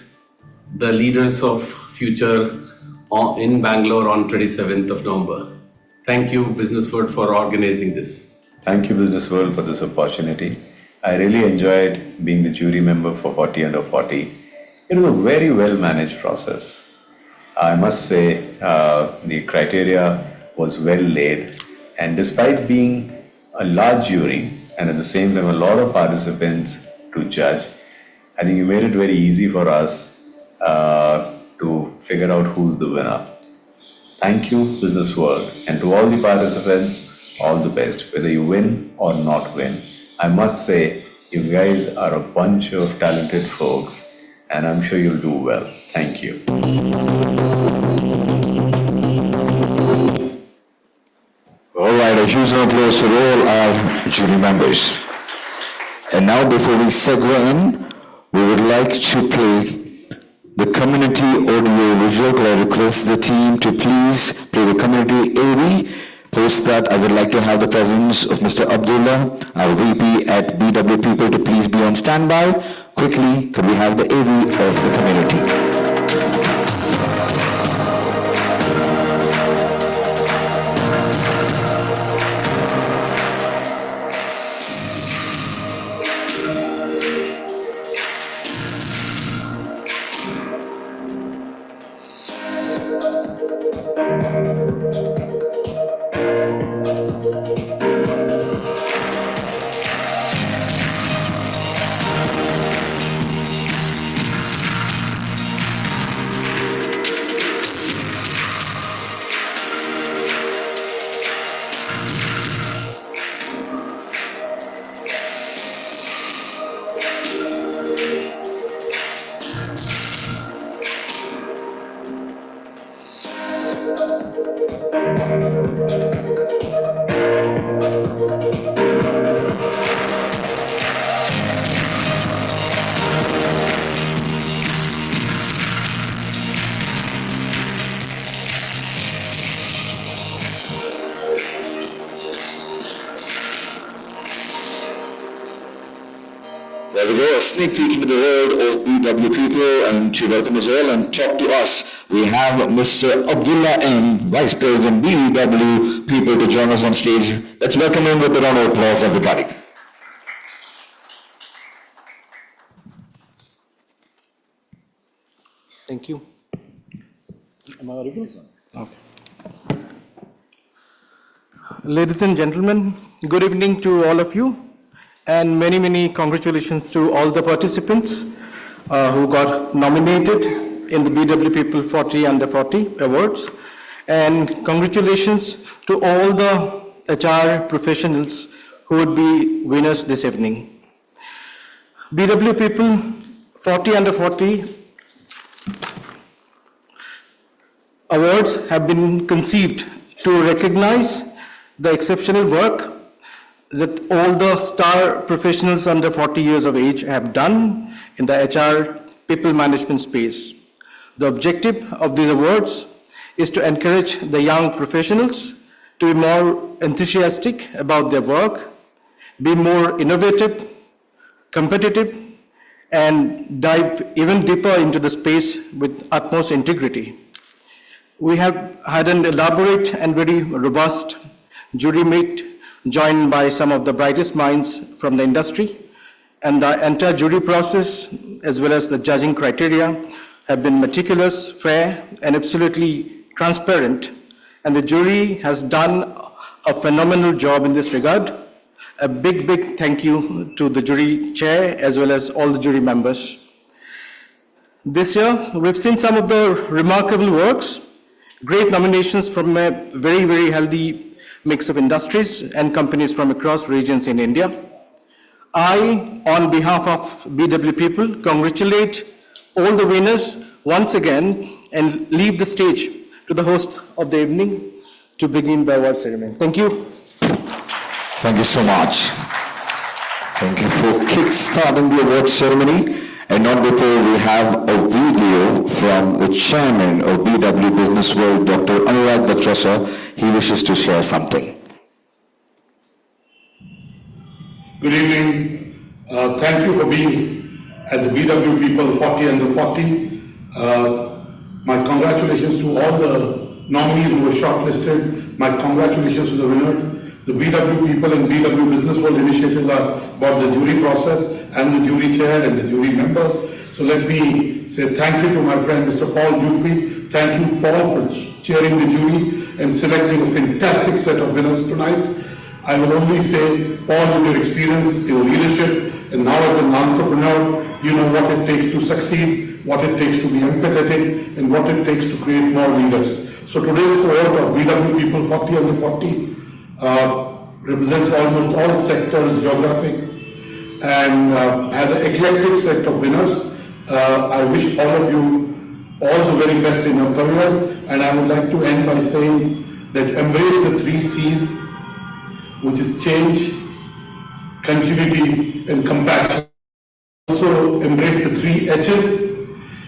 the leaders of future in Bangalore on 27th of November. Thank you, Business World, for organizing this. Thank you, Business World, for this opportunity. I really enjoyed being the jury member for 40 Under 40. It was a very well managed process. I must say the criteria was well laid, and despite being a large jury and at the same time a lot of participants to judge, I think you made it very easy for us to figure out who's the winner. Thank you, Business World, and to all the participants, all the best, whether you win or not win. I must say, you guys are a bunch of talented folks, and I'm sure you'll do well. Thank you. All right, a huge applause for all our jury members. And now, before we segue in, we would like to play the community audio visual. Could I request the team to please play the community AV? Post that, I would like to have the presence of Mr. Abdullah, our VP at BW People, to please be on standby. Quickly, could we have the AV of the community? There we go, a sneak peek into the world of BW people, and to welcome us all and talk to us, we have Mr. Abdullah M., Vice President BW People, to join us on stage. Let's welcome him with a round of applause, everybody. Thank you. Am I audible? Okay. Ladies and gentlemen, good evening to all of you, and many, many congratulations to all the participants who got nominated in the BW People 40 Under 40 Awards, and congratulations to all the HR professionals who would be winners this evening. BW People 40 Under 40 Awards have been conceived to recognize the exceptional work that all the star professionals under 40 years of age have done in the HR people management space. The objective of these awards is to encourage the young professionals to be more enthusiastic about their work, be more innovative, competitive, and dive even deeper into the space with utmost integrity. We have had an elaborate and very robust jury meet joined by some of the brightest minds from the industry, and the entire jury process as well as the judging criteria have been meticulous, fair, and absolutely transparent, and the jury has done a phenomenal job in this regard. A big, big thank you to the jury chair as well as all the jury members. This year, we've seen some of the remarkable works, great nominations from a very, very healthy mix of industries and companies from across regions in India. I, on behalf of BW People, congratulate all the winners once again and leave the stage to the host of the evening to begin the award ceremony. Thank you. Thank you so much. Thank you for kick-starting the award ceremony. And not before we have a video from the chairman of BW Business World, Dr. Anurag Batrasa. He wishes to share something. Good evening. Thank you for being at the BW People 40 Under 40. My congratulations to all the nominees who were shortlisted. My congratulations to the winner. The BW People and BW Business World initiatives are about the jury process and the jury chair and the jury members. So let me say thank you to my friend Mr. Paul Dufree. Thank you, Paul, for chairing the jury and selecting a fantastic set of winners tonight. I will only say, Paul, with your experience in leadership and now as an entrepreneur, you know what it takes to succeed, what it takes to be empathetic, and what it takes to create more leaders. So today's cohort of BW People 40 Under 40 represents almost all sectors, geographic, and has an eclectic set of winners. I wish all of you all the very best in your careers, and I would like to end by saying that embrace the 3 C's, which is change, continuity, and compassion. Also embrace the 3 H's,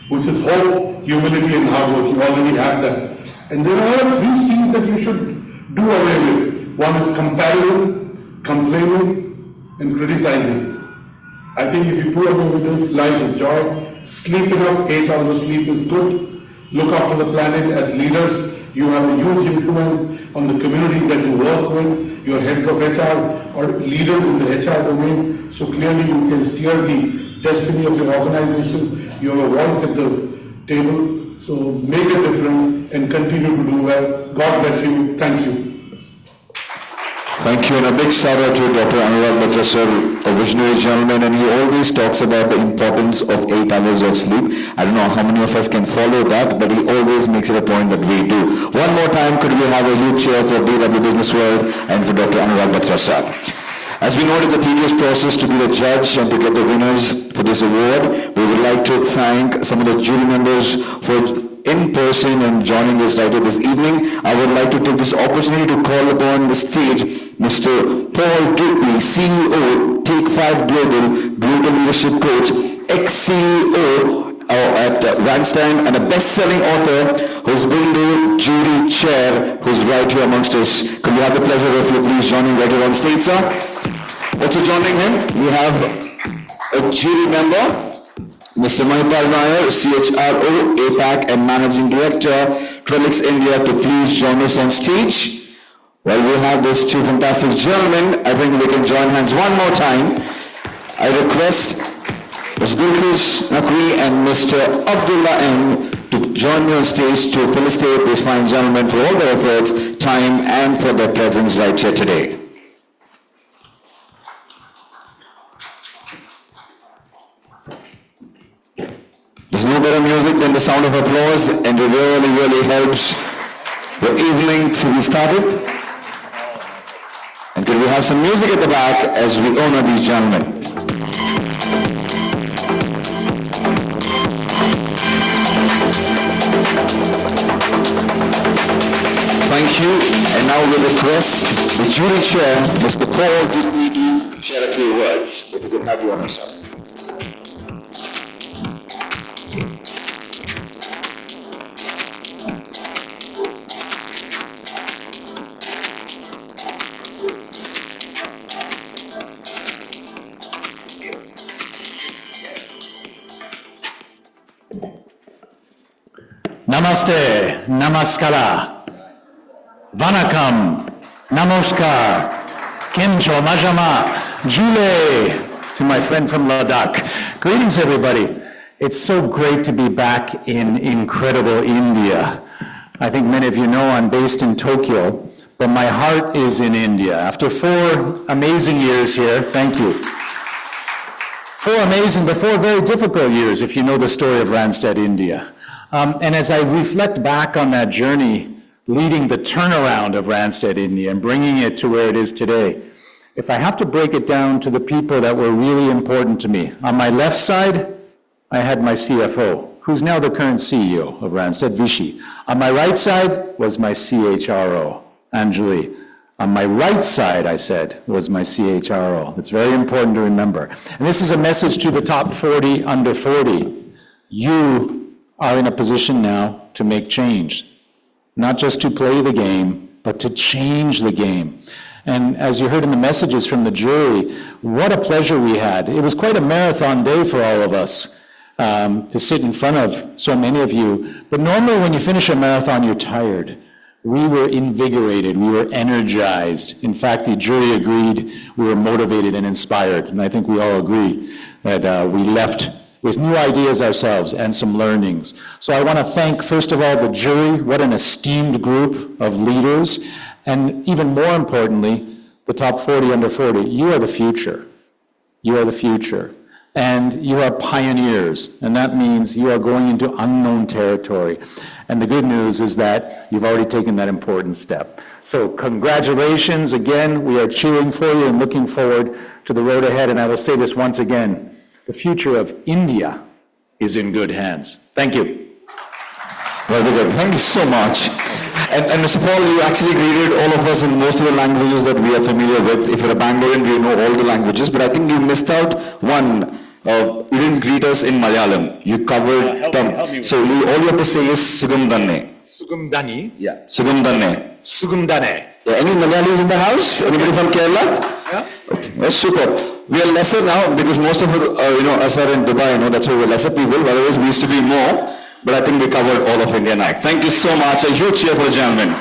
which is hope, humility, and hard work. You already have that. And there are 3 C's that you should do away with. One is comparison, complaining, and criticizing. I think if you do away with it, life is joy. Sleep enough, 8 hours of sleep is good. Look after the planet. As leaders, you have a huge influence on the community that you work with, your heads of HR or leaders in the HR domain. So clearly you can steer the destiny of your organization. You have a voice at the table. So make a difference and continue to do well. God bless you. Thank you. Thank you, and a big shout out to Dr. Anurag Batrasa, a visionary gentleman, and he always talks about the importance of 8 hours of sleep. I don't know how many of us can follow that, but he always makes it a point that we do. One more time, could we have a huge cheer for BW Business World and for Dr. Anurag Batrasa. As we know, it's a tedious process to be the judge and to get the winners for this award. We would like to thank some of the jury members for in person and joining us right here this evening. I would like to take this opportunity to call upon the stage Mr. Paul Dufree, CEO, Take 5 Global Leadership Coach, ex-CEO at Randstad, and a best-selling author who's been the jury chair, who's right here amongst us. Could we have the pleasure of you please joining right here on stage, sir? Also joining him, we have a jury member, Mr. Mahipal Nair, CHRO, APAC and Managing Director, Trellix India, to please join us on stage. While we have those two fantastic gentlemen, I think we can join hands one more time. I request Ms. Bilkis Naqvi and Mr. Abdullah M to join me on stage to felicitate these fine gentlemen for all their efforts, time and for their presence right here today. There's no better music than the sound of applause, and it really helps the evening to be started. And could we have some music at the back as we honor these gentlemen? Thank you, and now we request the jury chair, Mr. Paul Dupuy, to share a few words. If you could have you on yourself. Namaste, Namaskara, Vanakkam, Namaskar, Kimcho, Majama, Jule, to my friend from Ladakh. Greetings, everybody. It's so great to be back in incredible India. I think many of you know I'm based in Tokyo, but my heart is in India. After 4 amazing years here, thank you. 4 amazing, but 4 very difficult years, if you know the story of Randstad India. And as I reflect back on that journey, leading the turnaround of Randstad India and bringing it to where it is today, if I have to break it down to the people that were really important to me, on my left side, I had my CFO, who's now the current CEO of Randstad, Vishy. On my right side was my CHRO, Anjali. On my right side, I said, was my CHRO. It's very important to remember. And this is a message to the top 40, under 40. You are in a position now to make change, not just to play the game, but to change the game. And as you heard in the messages from the jury, what a pleasure we had. It was quite a marathon day for all of us to sit in front of so many of you. But normally when you finish a marathon, you're tired. We were invigorated, we were energized. In fact, the jury agreed we were motivated and inspired. And I think we all agree that we left with new ideas ourselves and some learnings. So I want to thank, first of all, the jury. What an esteemed group of leaders. And even more importantly, the top 40 under 40. You are the future. You are the future. And you are pioneers. And that means you are going into unknown territory. And the good news is that you've already taken that important step. So congratulations again. We are cheering for you and looking forward to the road ahead. And I will say this once again. The future of India is in good hands. Thank you. Very good. Thank you so much. And Mr. Paul, you actually greeted all of us in most of the languages that we are familiar with. If you're a Bangalorean, you know all the languages, but I think you missed out one. You didn't greet us in Malayalam. You covered help me. So all you have to say is Sugumdanne. Sugumdani. Yeah. Sugumdanne. Sugumdane. Yeah, any Malayalis in the house? Anybody from Kerala? Yeah. Okay, that's super. We are lesser now because most of us are in Dubai. That's why we're lesser people. Otherwise, we used to be more. But I think we covered all of India now. Thank you so much. A huge cheer for the gentlemen.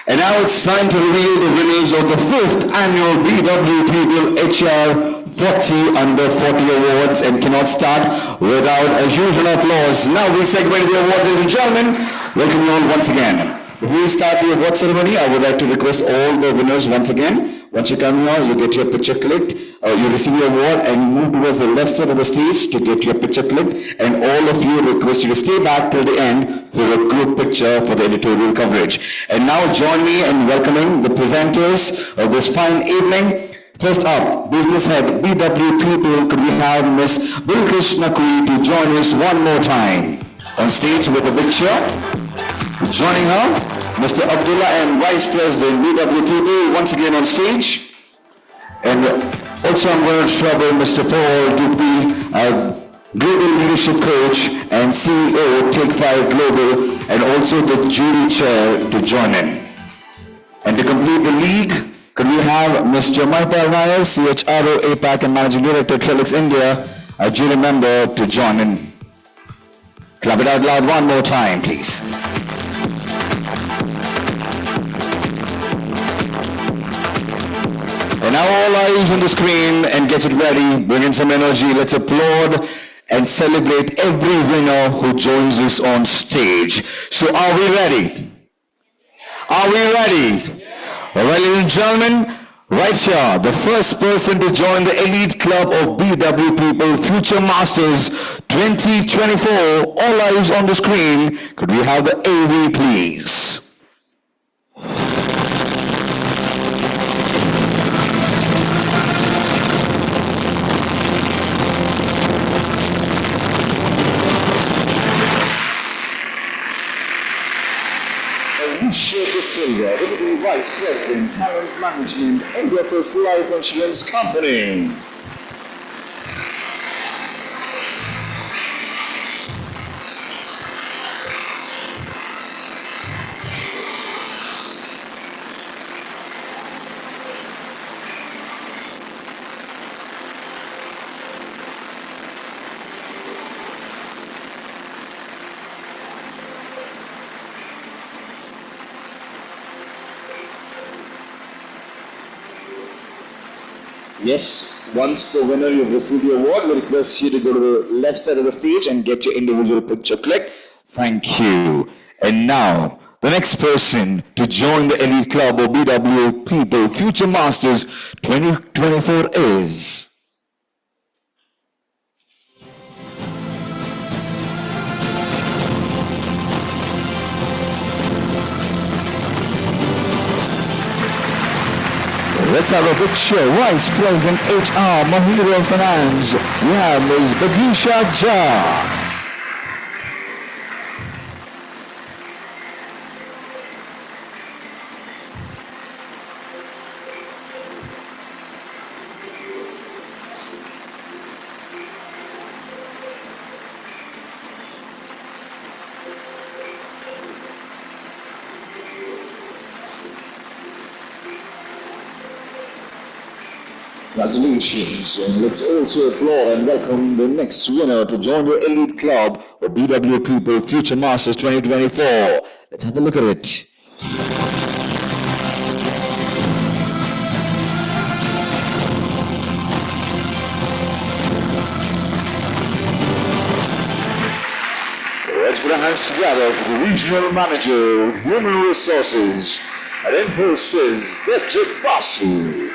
And now it's time to reveal the winners of the 5th annual BW People HR 40 under 40 awards, and cannot start without a huge round of applause. Now we segment the awards, ladies and gentlemen. Welcome you all once again. Before we start the award ceremony, I would like to request all the winners once again. Once you come here, you get your picture clicked, you receive your award, and you move towards the left side of the stage to get your picture clicked. And all of you request you to stay back till the end for a group picture for the editorial coverage. And now join me in welcoming the presenters of this fine evening. First up, Business Head, BW People. Could we have Ms. Bilkis Naqvi to join us one more time on stage with a big cheer? Joining her, Mr. Abdullah and Vice President, BW People, once again on stage. And also I'm going to trouble Mr. Paul Dupuy, Global Leadership Coach and CEO, Take 5 Global, and also the jury chair to join in. And to complete the league, Could we have Mr. Mahipaal Nair, CHRO APAC and Managing Director, Trellix India, a jury member to join in? Clap it out loud one more time, please. And now all eyes on the screen and get it ready. Bring in some energy. Let's applaud and celebrate every winner who joins us on stage. So are we ready? Are we ready? Well, ladies and gentlemen, right here, the first person to join the elite club of BW People Future Masters 2024. All eyes on the screen. Could we have the AV, please? Abhishek Silva, Deputy Vice President, Talent Management, India First Life Insurance Company. Yes, once the winner, you've received the award, we request you to go to the left side of the stage and get your individual picture clicked. Thank you. And now, the next person to join the elite club of BW People Future Masters 2024 is... Let's have a big show. Vice President HR, Mahindra Finance. We have Ms. Bagisha Jha. Congratulations, and let's also applaud and welcome the next winner to join the elite club of BW People Future Masters 2024. Let's have a look at it. Let's put our hands together for the Regional Manager, Human Resources at Infosys, Dr. Basu.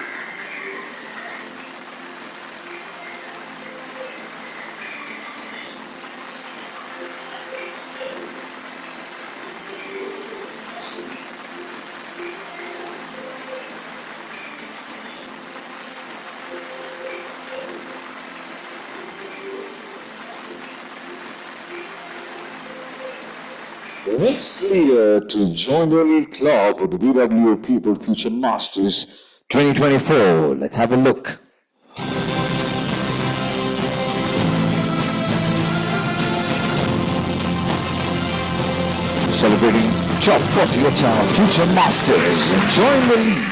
The next leader to join the elite club of the BW People Future Masters 2024. Let's have a look. Celebrating top 40 HR Future Masters and join the lead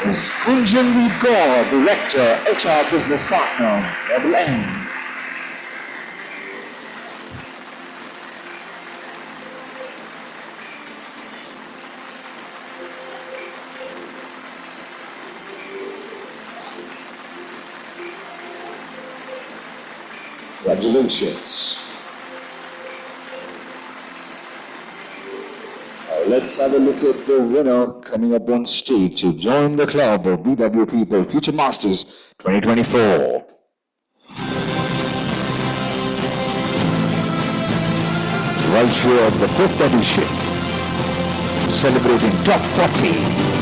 is Kunjan Gaur, Director, HR Business Partner, BW. Congratulations. Let's have a look at the winner coming up on stage to join the club of BW People Future Masters 2024. Right here at the 5th edition, celebrating top 40.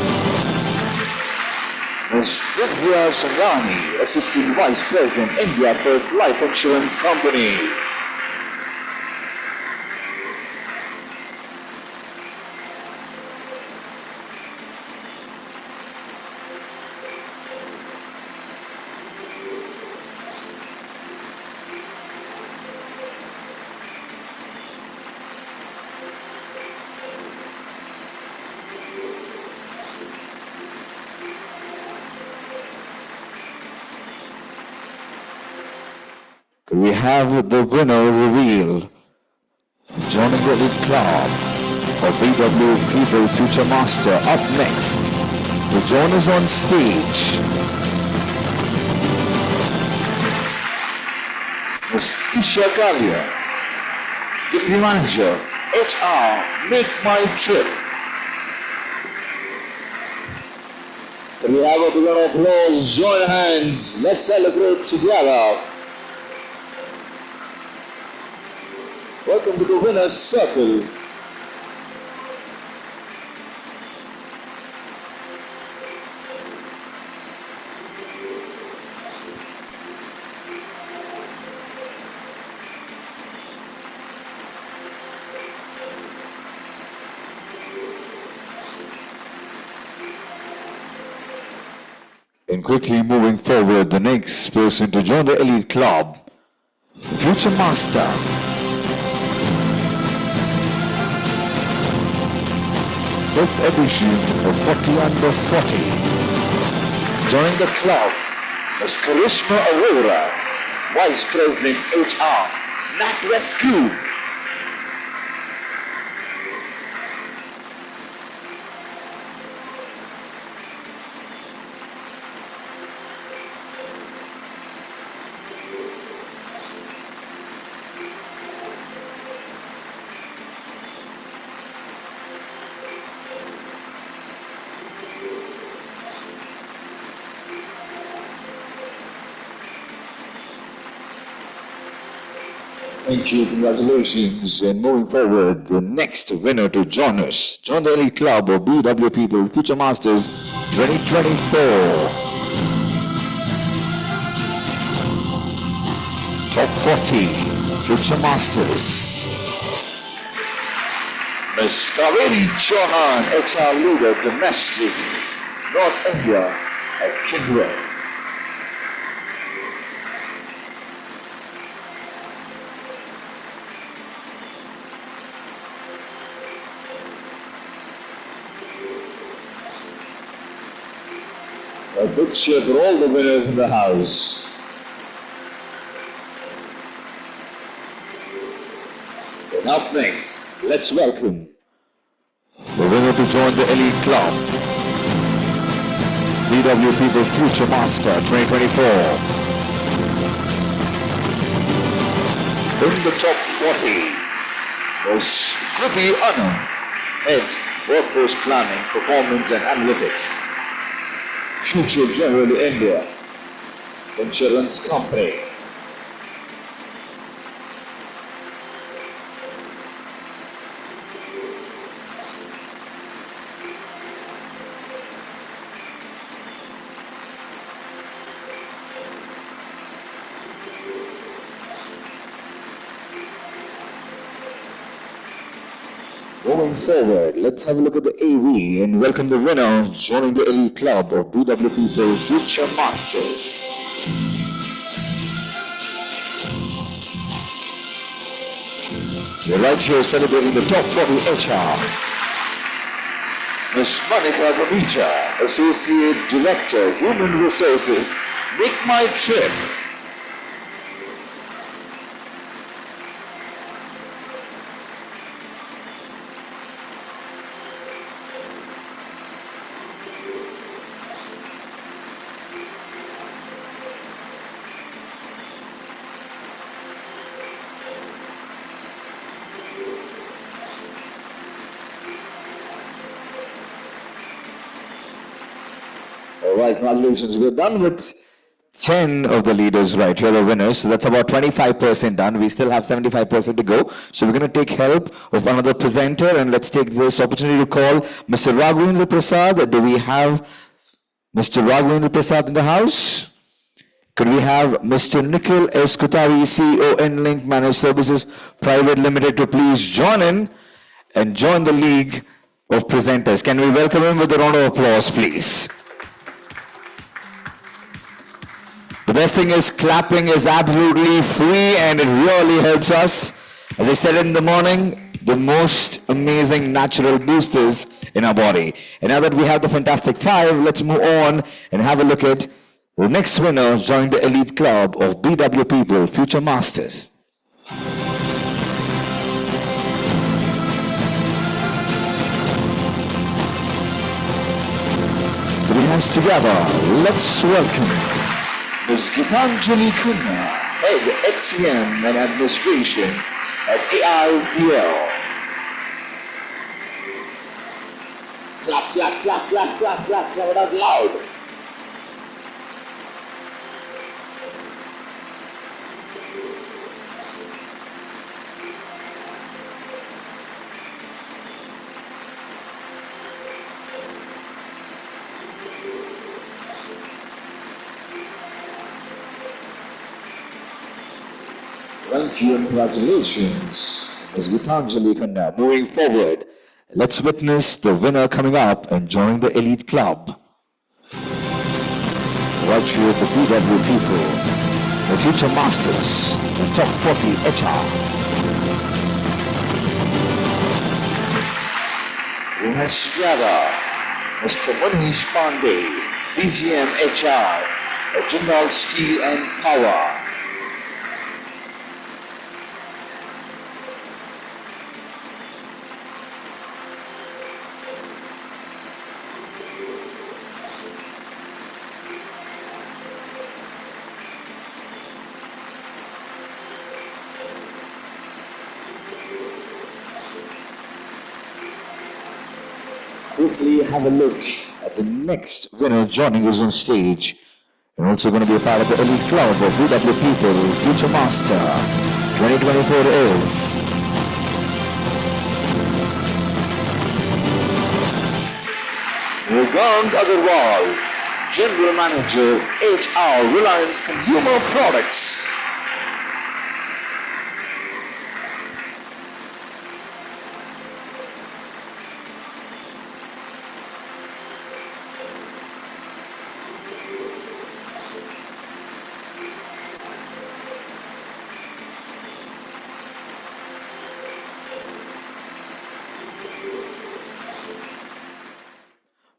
Ms. Divya Sangani, Assistant Vice President, India First Life Insurance Company. Could we have the winner reveal? Joining the elite club of BW People Future Master up next. The join is on stage. Ms. Isha Kalia, Deputy Manager, HR, Make My Trip. Can we have a big round of applause? Join hands. Let's celebrate together. Welcome to the winner's circle. And quickly moving forward, the next person to join the elite club, Future Master. Fifth edition of 40 Under 40. Joining the club, Ms. Karishma Arora, Vice President HR, NatWest Group. Thank you, congratulations. And moving forward, the next winner to join us, join the elite club of BW People Future Masters 2024. Top 40 Future Masters. Ms. Kaveri Chauhan, HR Leader, Domestic, North India at Kindred. A big cheer for all the winners in the house. And up next, let's welcome the winner to join the elite club, BW People Future Master 2024. In the top 40 was Kriti Anand, Head Workforce Planning, Performance and Analytics, Future General India Insurance Company. Going forward, let's have a look at the AV and welcome the winner joining the elite club of BW People Future Masters. We're right here celebrating the top 40 HR. Ms. Monica Gamija, Associate Director, Human Resources, Make My Trip. All right, congratulations. We're done with 10 of the leaders right here, the winners. So that's about 25% done. We still have 75% to go. So we're going to take help of another presenter, and let's take this opportunity to call Mr. Raghavendra Prasad. Do we have Mr. Raghavendra Prasad in the house? Could we have Mr. Nikhil S. Kutari, CEO, N-Link Managed Services Private Limited, to please join in and join the league of presenters? Can we welcome him with a round of applause, please? The best thing is clapping is absolutely free and it really helps us. As I said in the morning, the most amazing natural boosters in our body. And now that we have the Fantastic Five, let's move on and have a look at The next winner joined the elite club of BW People Future Masters. Put your hands together. Let's welcome Ms. Gitanjali Kunna, Head HCM and Administration at AIPL. Clap, clap, clap, clap, clap, clap, clap it out loud. Thank you and congratulations, Ms. Gitanjali Khanna. Moving forward, let's witness the winner coming up and joining the elite club. Right here at the BW People, the Future Masters, the top 40 HR. Let's gather Mr. Manish Pandey, DGM HR at Jindal Steel and Power. Quickly have a look at the next winner joining us on stage. You're also going to be a part of the elite club of BW People Future Master 2024 is Rugand Agarwal, General Manager, HR, Reliance Consumer Products.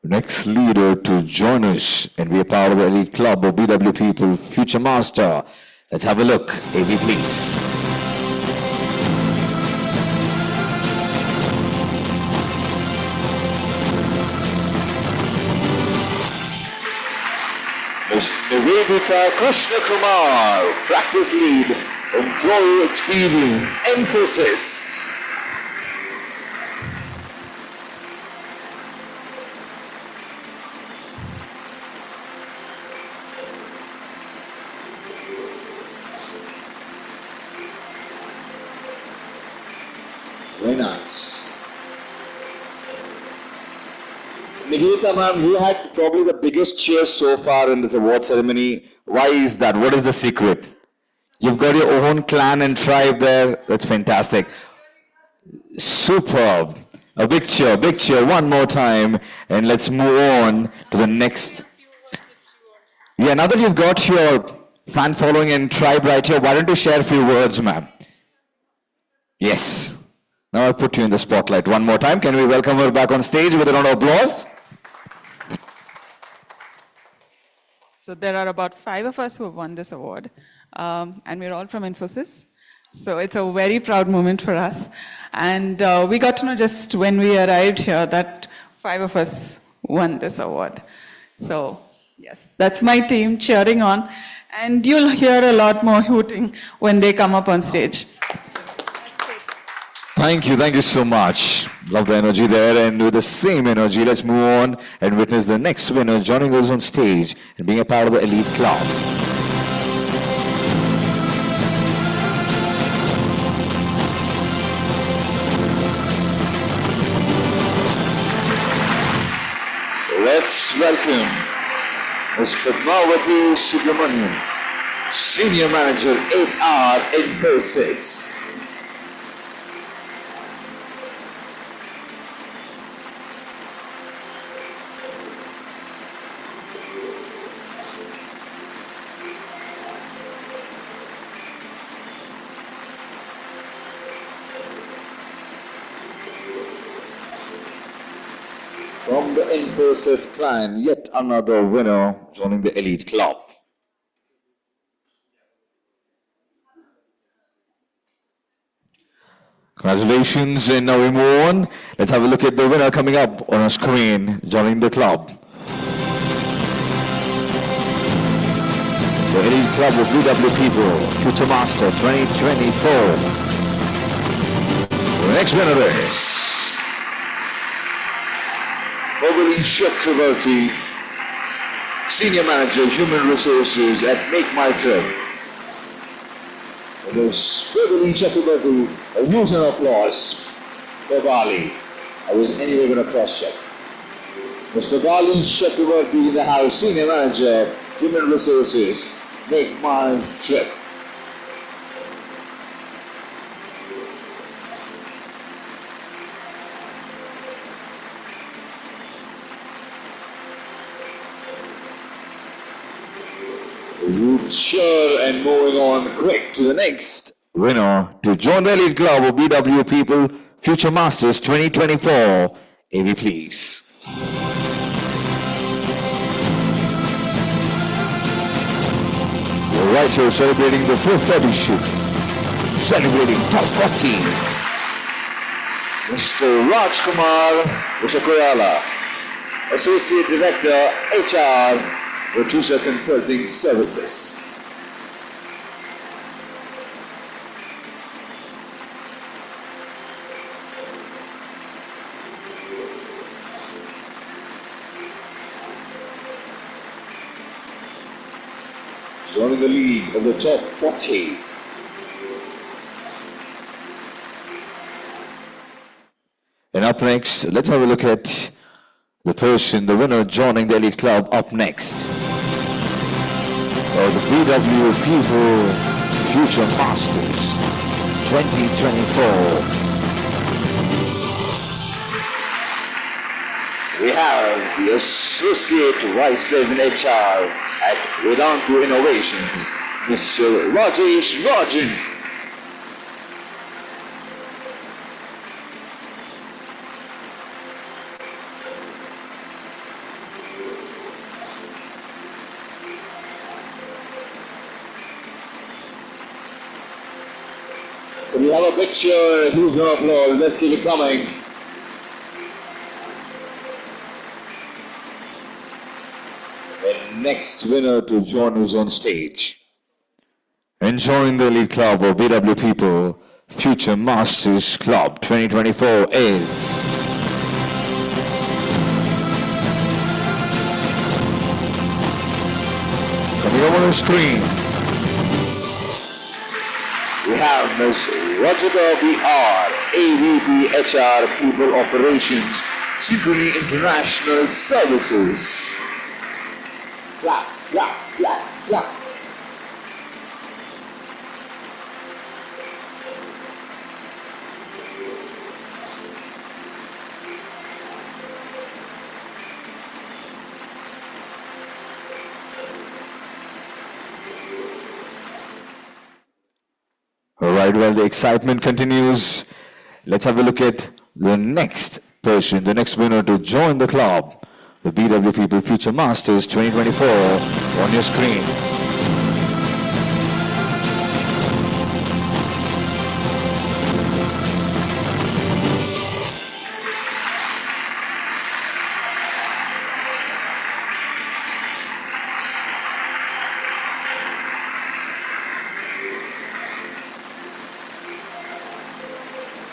Next leader to join us and be a part of the elite club of BW People Future Master. Let's have a look. AV, please. Ms. Nivedita Krishna Kumar, Practice Lead, Employee Experience, Emphasis. Very nice. Nivedita ma'am, you had probably the biggest cheer so far in this award ceremony. Why is that? What is the secret? You've got your own clan and tribe there. That's fantastic. Superb. A big cheer one more time. And let's move on to the next. Yeah, now that you've got your fan following and tribe right here, why don't you share a few words, ma'am? Yes. Now I'll put you in the spotlight one more time. Can we welcome her back on stage with a round of applause? So there are about 5 of us who have won this award, and we're all from Infosys. So it's a very proud moment for us. And we got to know just when we arrived here that 5 of us won this award. So yes, that's my team cheering on. And you'll hear a lot more hooting when they come up on stage. Thank you so much. Love the energy there, and with the same energy, let's move on and witness the next winner joining us on stage and being a part of the elite club. Let's welcome Ms. Padmavati Subramanian, Senior Manager, HR, Infosys. From the Infosys clan, yet another winner joining the elite club. Congratulations, and now we move on. Let's have a look at the winner coming up on our screen, joining the club. The elite club of BW People, Future Master 2024. The next winner is Beverly Chakravarti, Senior Manager, Human Resources at Make My Trip. It is Beverly Chakravarti. A huge applause for Bali. I was anyway going to cross-check. Mr. Bali Chakravarti in the house, Senior Manager, Human Resources, Make My Trip. Sure, and moving on quick to the next winner to join the elite club of BW People Future Masters 2024. AV, please. We're right here celebrating the 5th edition, celebrating top 14. Mr. Rajkumar Ushakoyala, Associate Director, HR, Rotusha Consulting Services. Joining the league of the top 40. And up next, let's have a look at the person, the winner joining the elite club up next. The BW People Future Masters 2024. We have the Associate Vice President HR at Vedanta Innovations, Mr. Rajesh Rajan. We have a picture, huge applause, let's keep it coming. The next winner to join us on stage. And join the elite club of BW People Future Masters Club 2024 is coming up on the screen. We have Ms. Rajita B.R., AVP HR People Operations, Synchrony International Services. Clap, clap, clap, clap. All right, well, the excitement continues. Let's have a look at the next person, the next winner to join the club, the BW People Future Masters 2024 on your screen.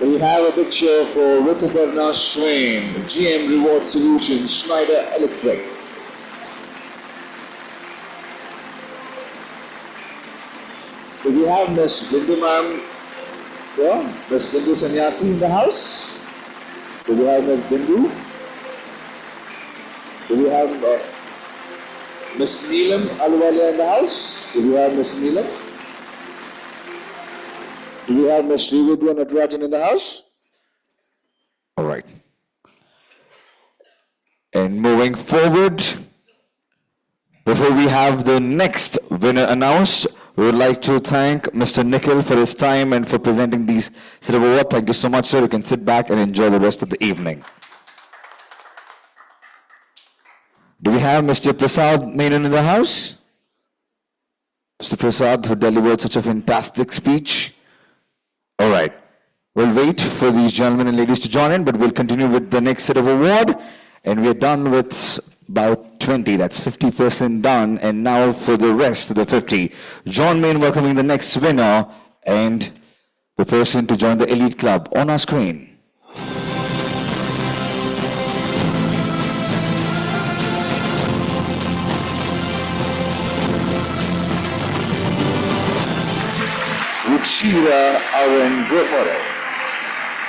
We have a picture for Rituparna Swain, GM Reward Solutions, Schneider Electric. Do we have Ms. Bindu ma'am? Yeah, Ms. Bindu Sannyasi in the house? Do we have Ms. Bindu? Do we have Ms. Neelam Aluwalia in the house? Do we have Ms. Neelam? Do we have Ms. Srividya Natarajan in the house? All right. And moving forward, before we have the next winner announced, we would like to thank Mr. Nikhil for his time and for presenting these set of awards. Thank you so much, sir. You can sit back and enjoy the rest of the evening. Do we have Mr. Prasad Menon in the house? Mr. Prasad, who delivered such a fantastic speech. All right. We'll wait for these gentlemen and ladies to join in, but we'll continue with the next set of award. And we're done with about 20. That's 50% done. And now for the rest of the 50. John Main welcoming the next winner and the person to join the elite club on our screen. Ruchira Arun Gopore,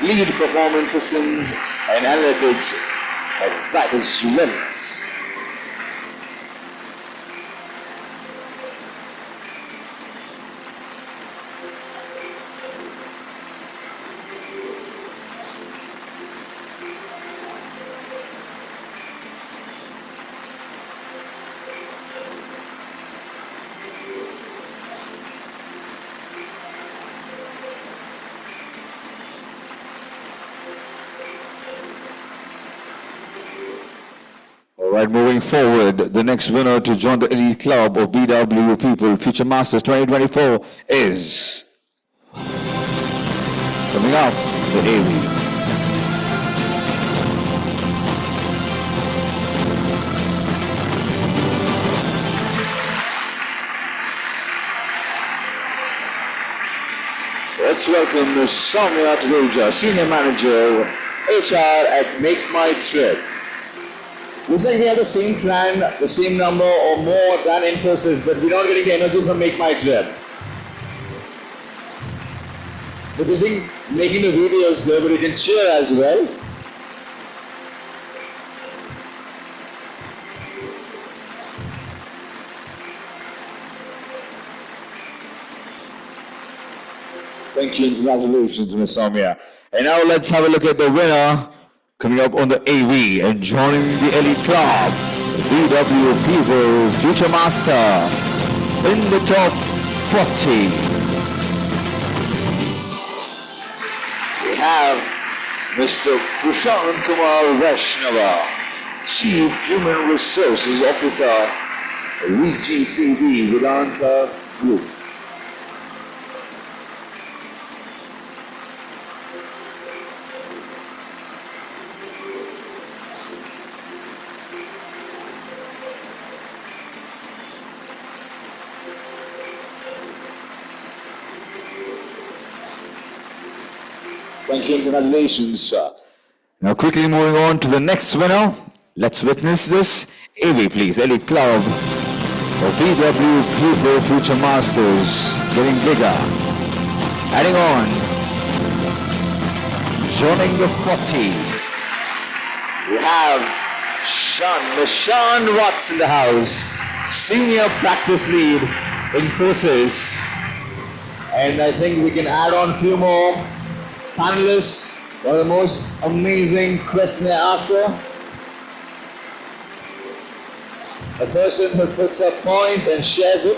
Lead Performance Systems and Analytics at Zydus Wellness. All right, moving forward, the next winner to join the elite club of BW People Future Masters 2024 is coming up, the AV. Let's welcome Ms. Soumya Taluja, Senior Manager, HR at Make My Trip. Looks like we have the same plan, the same number or more than Infosys, but we're not getting the energy from Make My Trip. We're busy making the videos there, but you can cheer as well. Thank you and congratulations, Ms. Soumya. And now let's have a look at the winner coming up on the AV and joining the elite club, BW People Future Master in the top 40. We have Mr. Prashant Kumar Vaishnava, Chief Human Resources Officer, VGCB Vedanta Group. Thank you and congratulations, sir. Now quickly moving on to the next winner. Let's witness this. AV please, Elite Club of BW People Future Masters getting bigger. Adding on. Joining the 40. We have Sean Watts in the house. Senior Practice Lead Infosys. And I think we can add on a few more panelists. One of the most amazing questionnaire asker. A person who puts a point and shares it.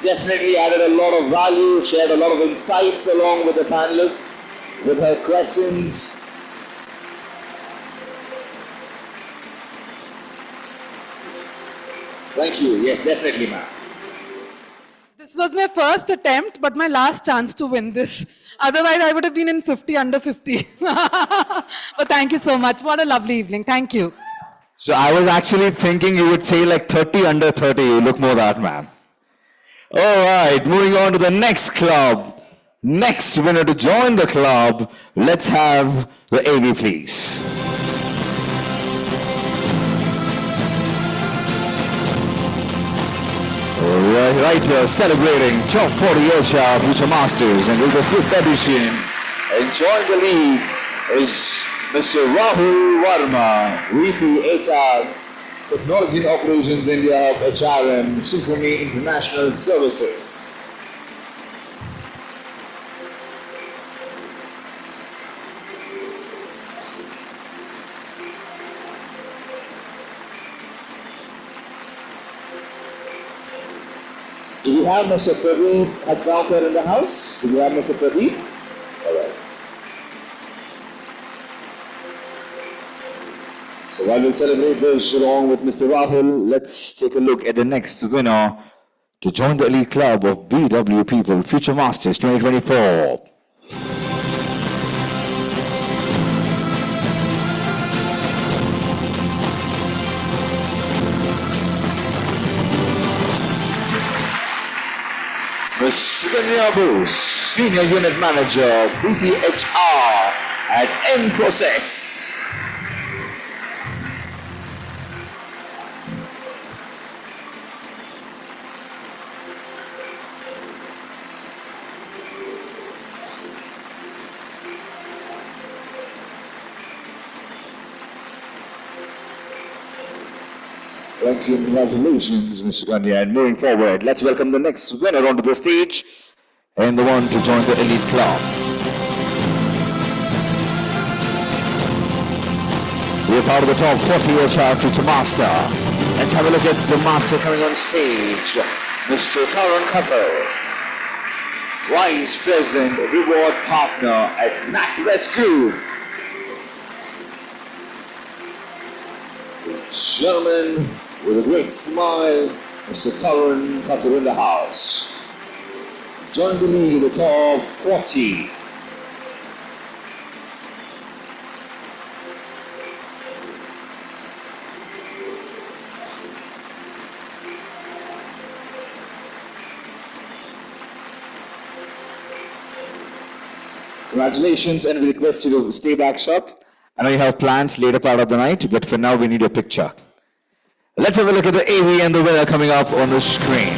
Definitely added a lot of value, shared a lot of insights along with the panelists, with her questions. Thank you. Yes, definitely, ma'am. This was my first attempt, but my last chance to win this. Otherwise, I would have been in 50 under 50. But thank you so much. What a lovely evening. Thank you. So I was actually thinking you would say like 30 under 30. You look more that, ma'am. All right, moving on to the next club. Next winner to join the club. Let's have the AV, please. Right here, celebrating Top 40 HR Future Masters and with the 5th edition. And join the league is Mr. Rahul Varma, VP HR, Technology and Operations India of HRM, Synchrony International Services. Do we have Mr. Pradeep Hadgaonkar in the house? Do we have Mr. Pradeep? All right. So while we celebrate this along with Mr. Rahul, let's take a look at the next winner to join the elite club of BW People Future Masters 2024. Ms. Suganya Bose, Senior Unit Manager, BPHR at Infosys. Thank you, congratulations, Mr. Gandhi. And moving forward, let's welcome the next winner onto the stage and the one to join the elite club. We are part of the top 40 HR Future Master. Let's have a look at the master coming on stage, Mr. Taran Kathar, Vice President, Reward Partner at NatWest Group. Gentlemen, with a great smile, Mr. Taran Kathar in the house. Joining me in the top 40. Congratulations, and we request you to stay back sharp. I know you have plans later part of the night, but for now we need a picture. Let's have a look at the AV and the winner coming up on the screen.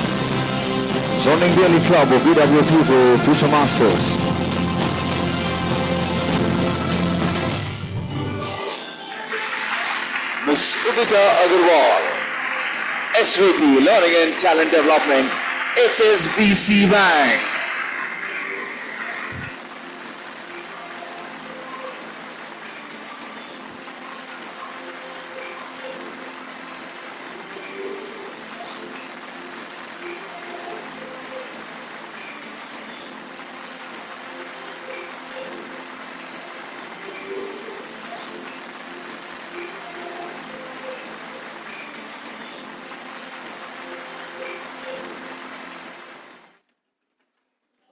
Joining the elite club of BW People Future Masters. Ms. Udita Agarwal, SVP Learning and Talent Development, HSBC Bank.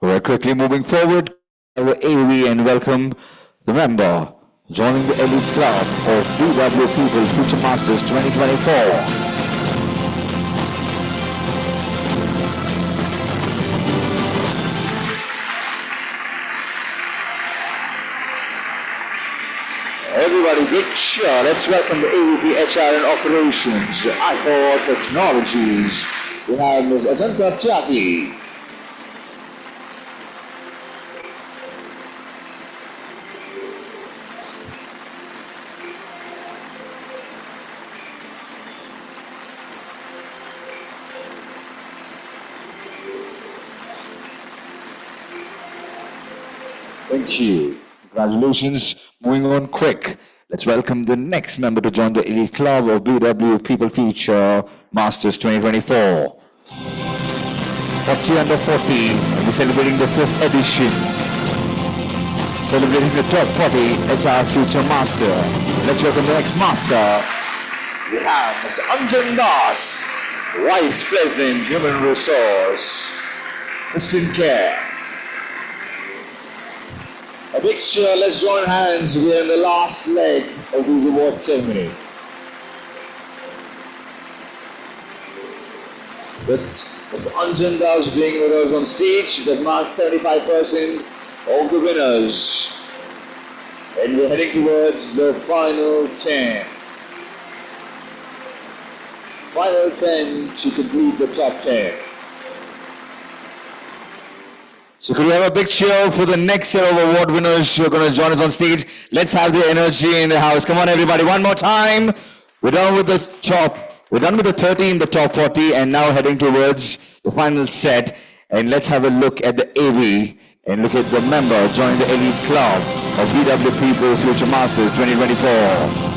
We're quickly moving forward, our AV, and welcome the member joining the elite club of BW People Future Masters 2024. Everybody, good cheer. Let's welcome the AVP HR and Operations, Icor Technologies. We have Ms. Ajanta Tyagi. Thank you. Congratulations. Moving on quick. Let's welcome the next member to join the elite club of BW People Future Masters 2024. 40 under 40, and we're celebrating the 5th edition. Celebrating the top 40 HR Future Master. Let's welcome the next master. We have Mr. Anjan Das, Vice President, Human Resource, Christian Care. A big cheer, let's join hands. We are in the last leg of this award ceremony. With Mr. Anjan Das being with us on stage, that marks 75% of the winners. And we're heading towards the final 10. Final 10 to complete the top 10. So could we have a big cheer for the next set of award winners who are going to join us on stage? Let's have the energy in the house. Come on, everybody, one more time. We're done with the 30 in the top 40 and now heading towards the final set. And let's have a look at the AV and look at the member joining the elite club of BW People Future Masters 2024.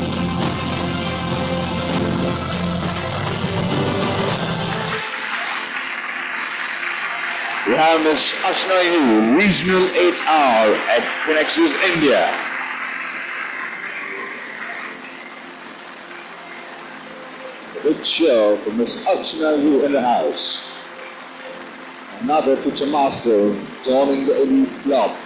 We have Ms. Ashna Yu, Regional HR at Connexus India. Big cheer for Miss Archana Yu in the house. Another future master joining the elite club.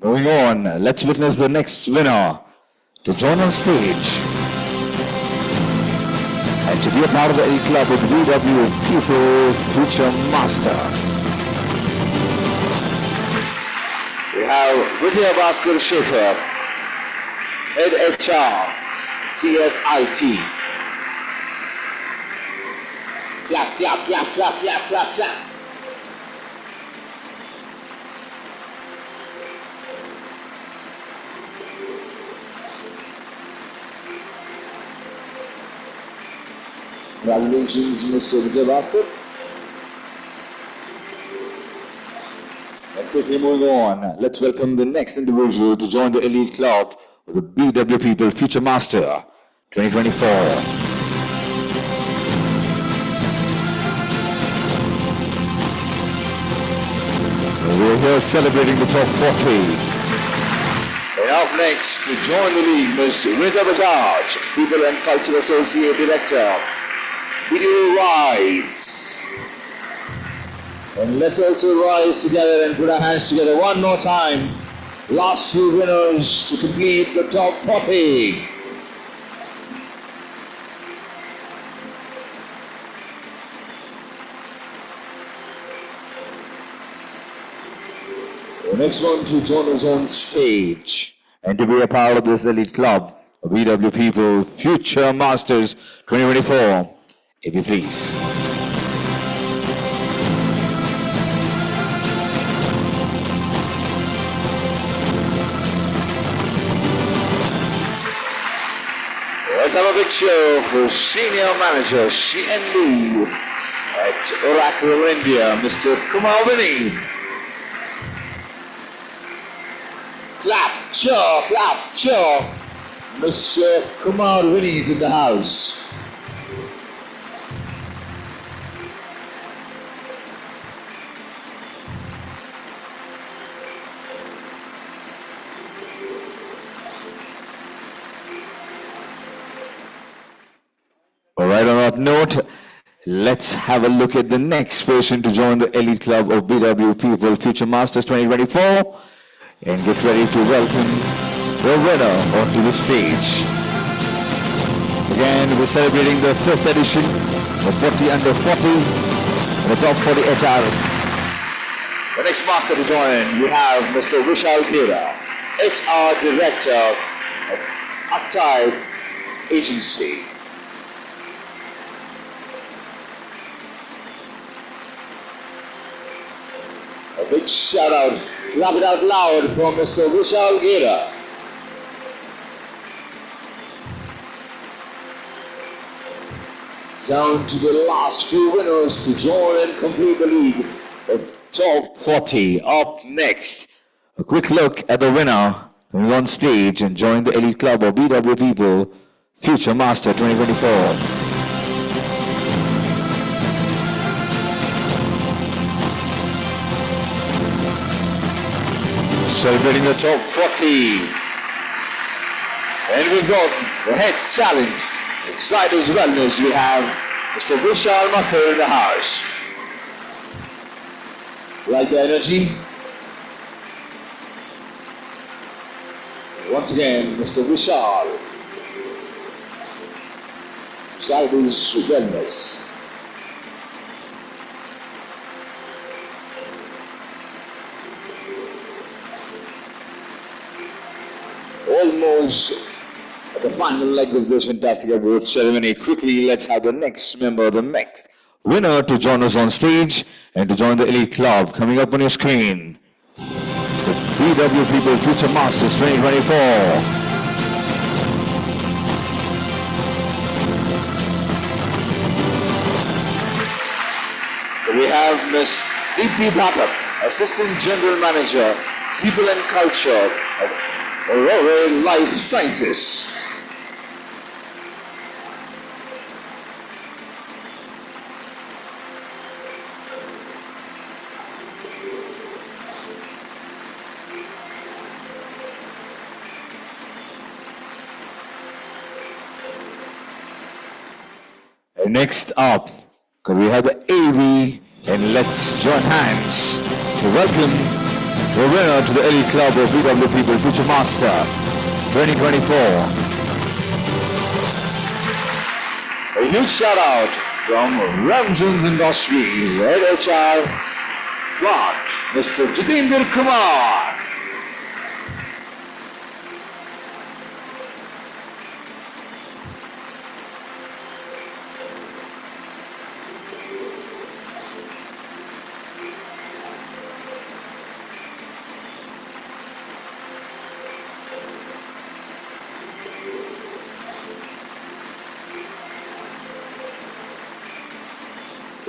Moving on, let's witness the next winner to join on stage and to be a part of the elite club with BW People Future Master. We have Vijay Bhaskar Shekhar, Head HR, CSIT. Clap, clap, clap, clap, clap, clap, clap. Congratulations, Mr. Vijay Bhaskar. And quickly moving on, let's welcome the next individual to join the elite club of the BW People Future Master 2024. We're here celebrating the top 40. And up next to join the league, Ms. Rita Bajaj, People and Culture Associate Director, BW Rise. And let's also rise together and put our hands together one more time. Last few winners to complete the top 40. The next one to join us on stage and to be a part of this elite club, BW People Future Masters 2024. If you please. Let's have a big show for Senior Manager CND at Oracle India, Mr. Kumar Vinny. Clap, cheer, Mr. Kumar Vinny in the house. All right, on that note, let's have a look at the next person to join the elite club of BW People Future Masters 2024 and get ready to welcome the winner onto the stage. Again, we're celebrating the 5th edition of 40 under 40 and the top 40 HR. The next master to join, we have Mr. Vishal Khera, HR Director of Uptype Agency. A big shout out, clap it out loud for Mr. Vishal Khera. Down to the last few winners to join and complete the league of top 40. Up next, a quick look at the winner coming on stage and join the elite club of BW People Future Master 2024. Celebrating the top 40. And we've got the head talent at Siders Wellness. We have Mr. Vishal Makkar in the house. Like the energy? Once again, Mr. Vishal. Siders Wellness. Almost at the final leg of this fantastic award ceremony. Quickly, let's have the next member, the next winner to join us on stage and to join the elite club coming up on your screen. The BW People Future Masters 2024. We have Ms. Deepthi Bhatak, Assistant General Manager, People and Culture of Aurora Life Sciences. Next up, could we have the AV, and let's join hands to welcome the winner to the Elite Club of BW People Future Master 2024. A huge shout out from Ramson's Industries, Head HR Plant, Mr. Jitendra Kumar.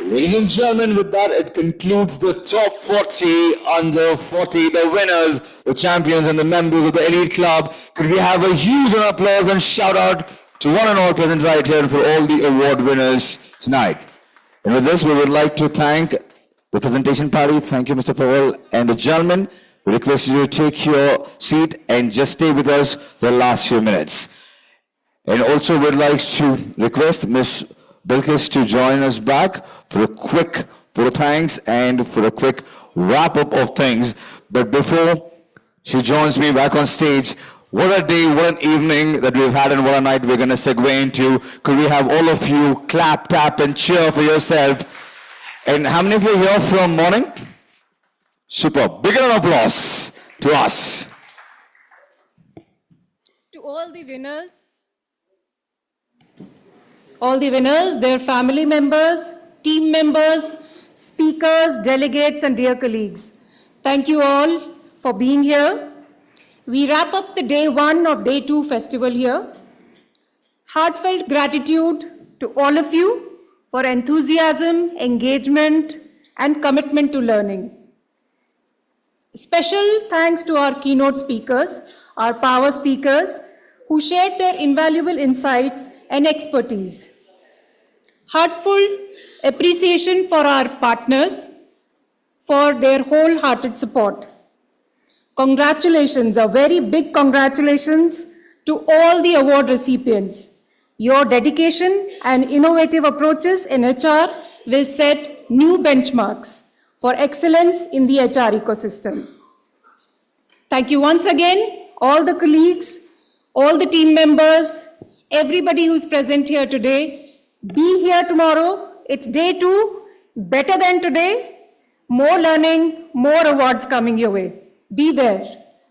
Ladies and gentlemen, with that, it concludes the top 40 under 40, the winners, the champions, and the members of the Elite Club. Could we have a huge round of applause and shout out to one and all present right here for all the award winners tonight. And with this, we would like to thank the presentation party. Thank you, Mr. Powell, and the gentlemen. We request you to take your seat and just stay with us for the last few minutes. And also, we'd like to request Ms. Bilkis to join us back for a quick thanks and for a quick wrap-up of things. But before she joins me back on stage, what a day, what an evening that we've had, and what a night we're going to segue into. Could we have all of you clap, tap, and cheer for yourself? And how many of you are here from morning? Super. Big round of applause to us. To all the winners, their family members, team members, speakers, delegates, and dear colleagues. Thank you all for being here. We wrap up the day 1 of day 2 festival here. Heartfelt gratitude to all of you for enthusiasm, engagement, and commitment to learning. Special thanks to our keynote speakers, our power speakers, who shared their invaluable insights and expertise. Heartfelt appreciation for our partners for their wholehearted support. Congratulations, a very big congratulations to all the award recipients. Your dedication and innovative approaches in HR will set new benchmarks for excellence in the HR ecosystem. Thank you once again, all the colleagues, all the team members, everybody who's present here today. Be here tomorrow. It's day 2, better than today. More learning, more awards coming your way. Be there.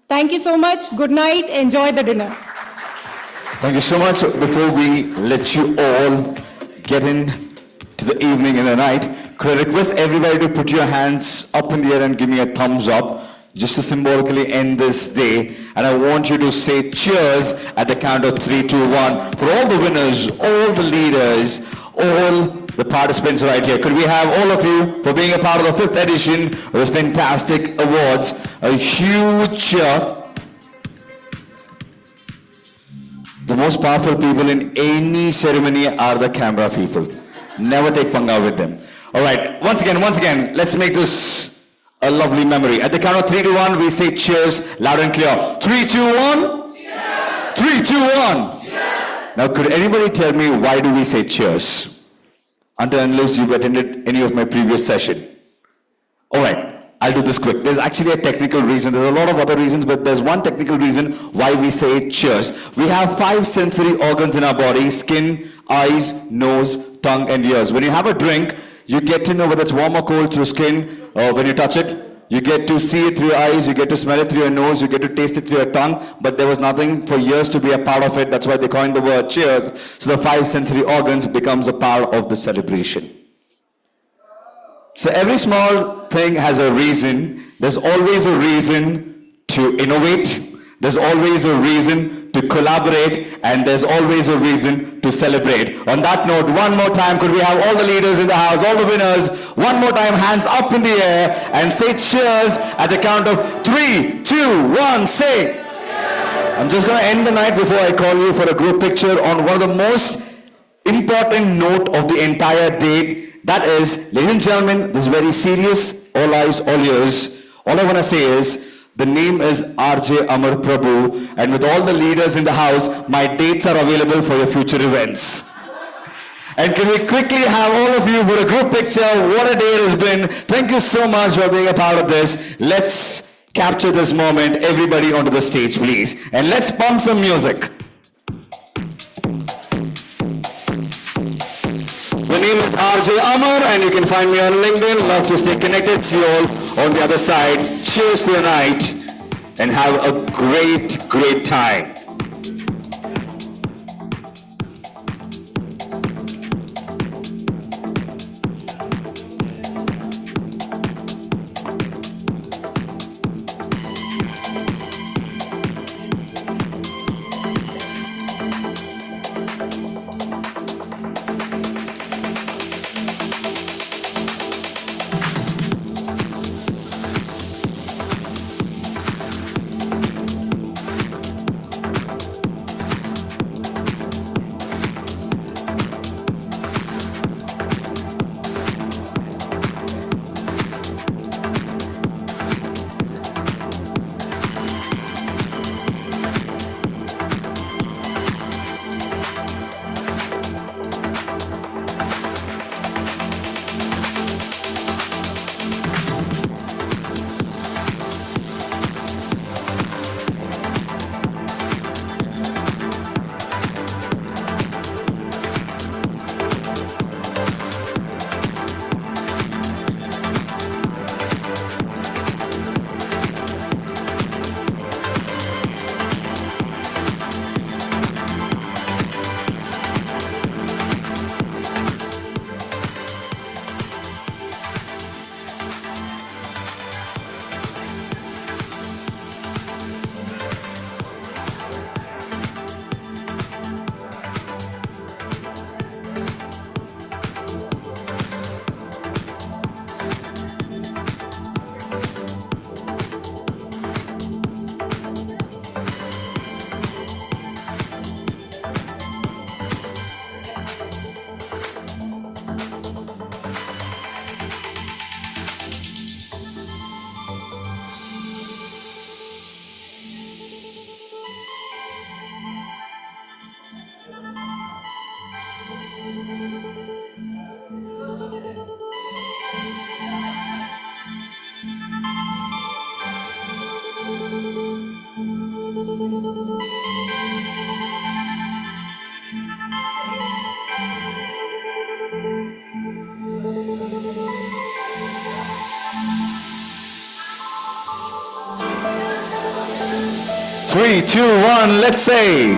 Thank you so much. Good night. Enjoy the dinner. Thank you so much. Before we let you all get into the evening and the night, could I request everybody to put your hands up in the air and give me a thumbs up, just to symbolically end this day. And I want you to say cheers at the count of 3, 2, 1 for all the winners, all the leaders, all the participants right here. Could we have all of you for being a part of the 5th edition of this fantastic awards? A huge cheer. The most powerful people in any ceremony are the camera people. Never take panga with them. All right, once again, let's make this a lovely memory. At the count of 3, 2, 1, we say cheers loud and clear. 3, 2, 1. Cheers. 3, 2, 1. Cheers. Now, could anybody tell me why do we say cheers? Unless you've attended any of my previous session. All right, I'll do this quick. There's actually a technical reason. There's a lot of other reasons, but there's one technical reason why we say cheers. We have 5 sensory organs in our body: skin, eyes, nose, tongue, and ears. When you have a drink, you get to know whether it's warm or cold through skin, or when you touch it. You get to see it through your eyes, you get to smell it through your nose, you get to taste it through your tongue, but there was nothing for years to be a part of it. That's why they coined the word cheers. So the 5 sensory organs becomes a part of the celebration. So every small thing has a reason. There's always a reason to innovate. There's always a reason to collaborate, and there's always a reason to celebrate. On that note, one more time, could we have all the leaders in the house, all the winners, one more time, hands up in the air, and say cheers at the count of 3, 2, 1, say. Cheers. I'm just going to end the night before I call you for a group picture on one of the most important note of the entire day. That is, ladies and gentlemen, this is very serious, all eyes, all ears. All I want to say is, the name is RJ Amar Prabhu, and with all the leaders in the house, my dates are available for your future events. And can we quickly have all of you for a group picture? What a day it has been. Thank you so much for being a part of this. Let's capture this moment. Everybody onto the stage, please. And let's pump some music. The name is RJ Amar, and you can find me on LinkedIn. Love to stay connected. See you all on the other side. Cheers to the night and have a great, great time. Three, two, one, let's say.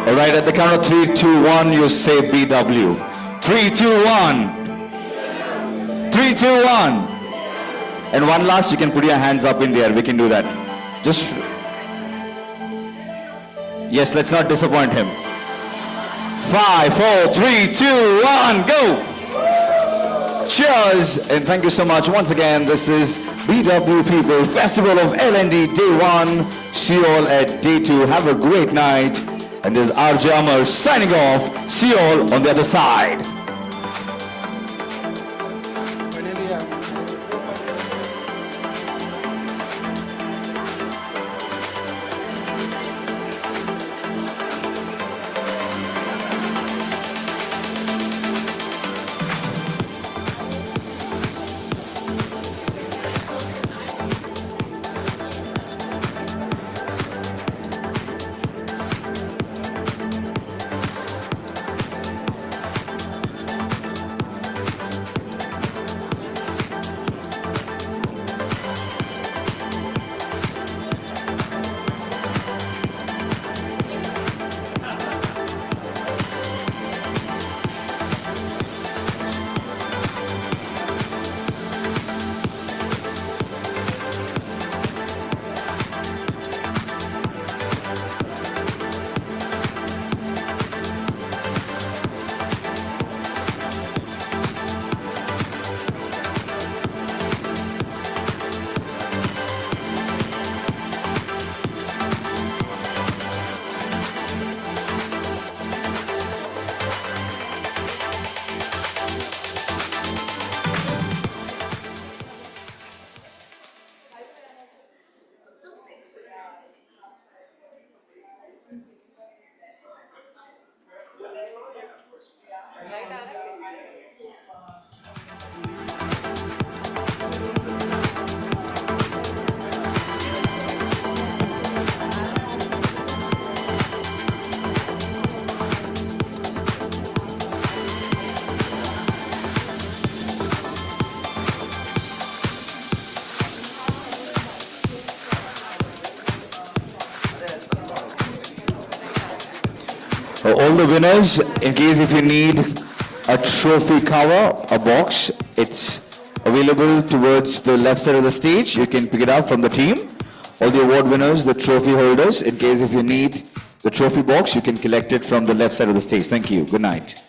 All right, at the count of 3, 2, 1, you say BW. 3, 2, 1. 3, 2, 1. And one last, you can put your hands up in the air. We can do that. Just. Yes, let's not disappoint him. 5, 4, 3, 2, 1, go. Cheers, and thank you so much. Once again, this is BW People Festival of L&D Day 1. See you all at Day 2. Have a great night. And this is RJ Amar signing off. See you all on the other side. All the winners, in case if you need a trophy cover, a box, it's available towards the left side of the stage. You can pick it up from the team. All the award winners, the trophy holders, in case if you need the trophy box, you can collect it from the left side of the stage. Thank you. Good night.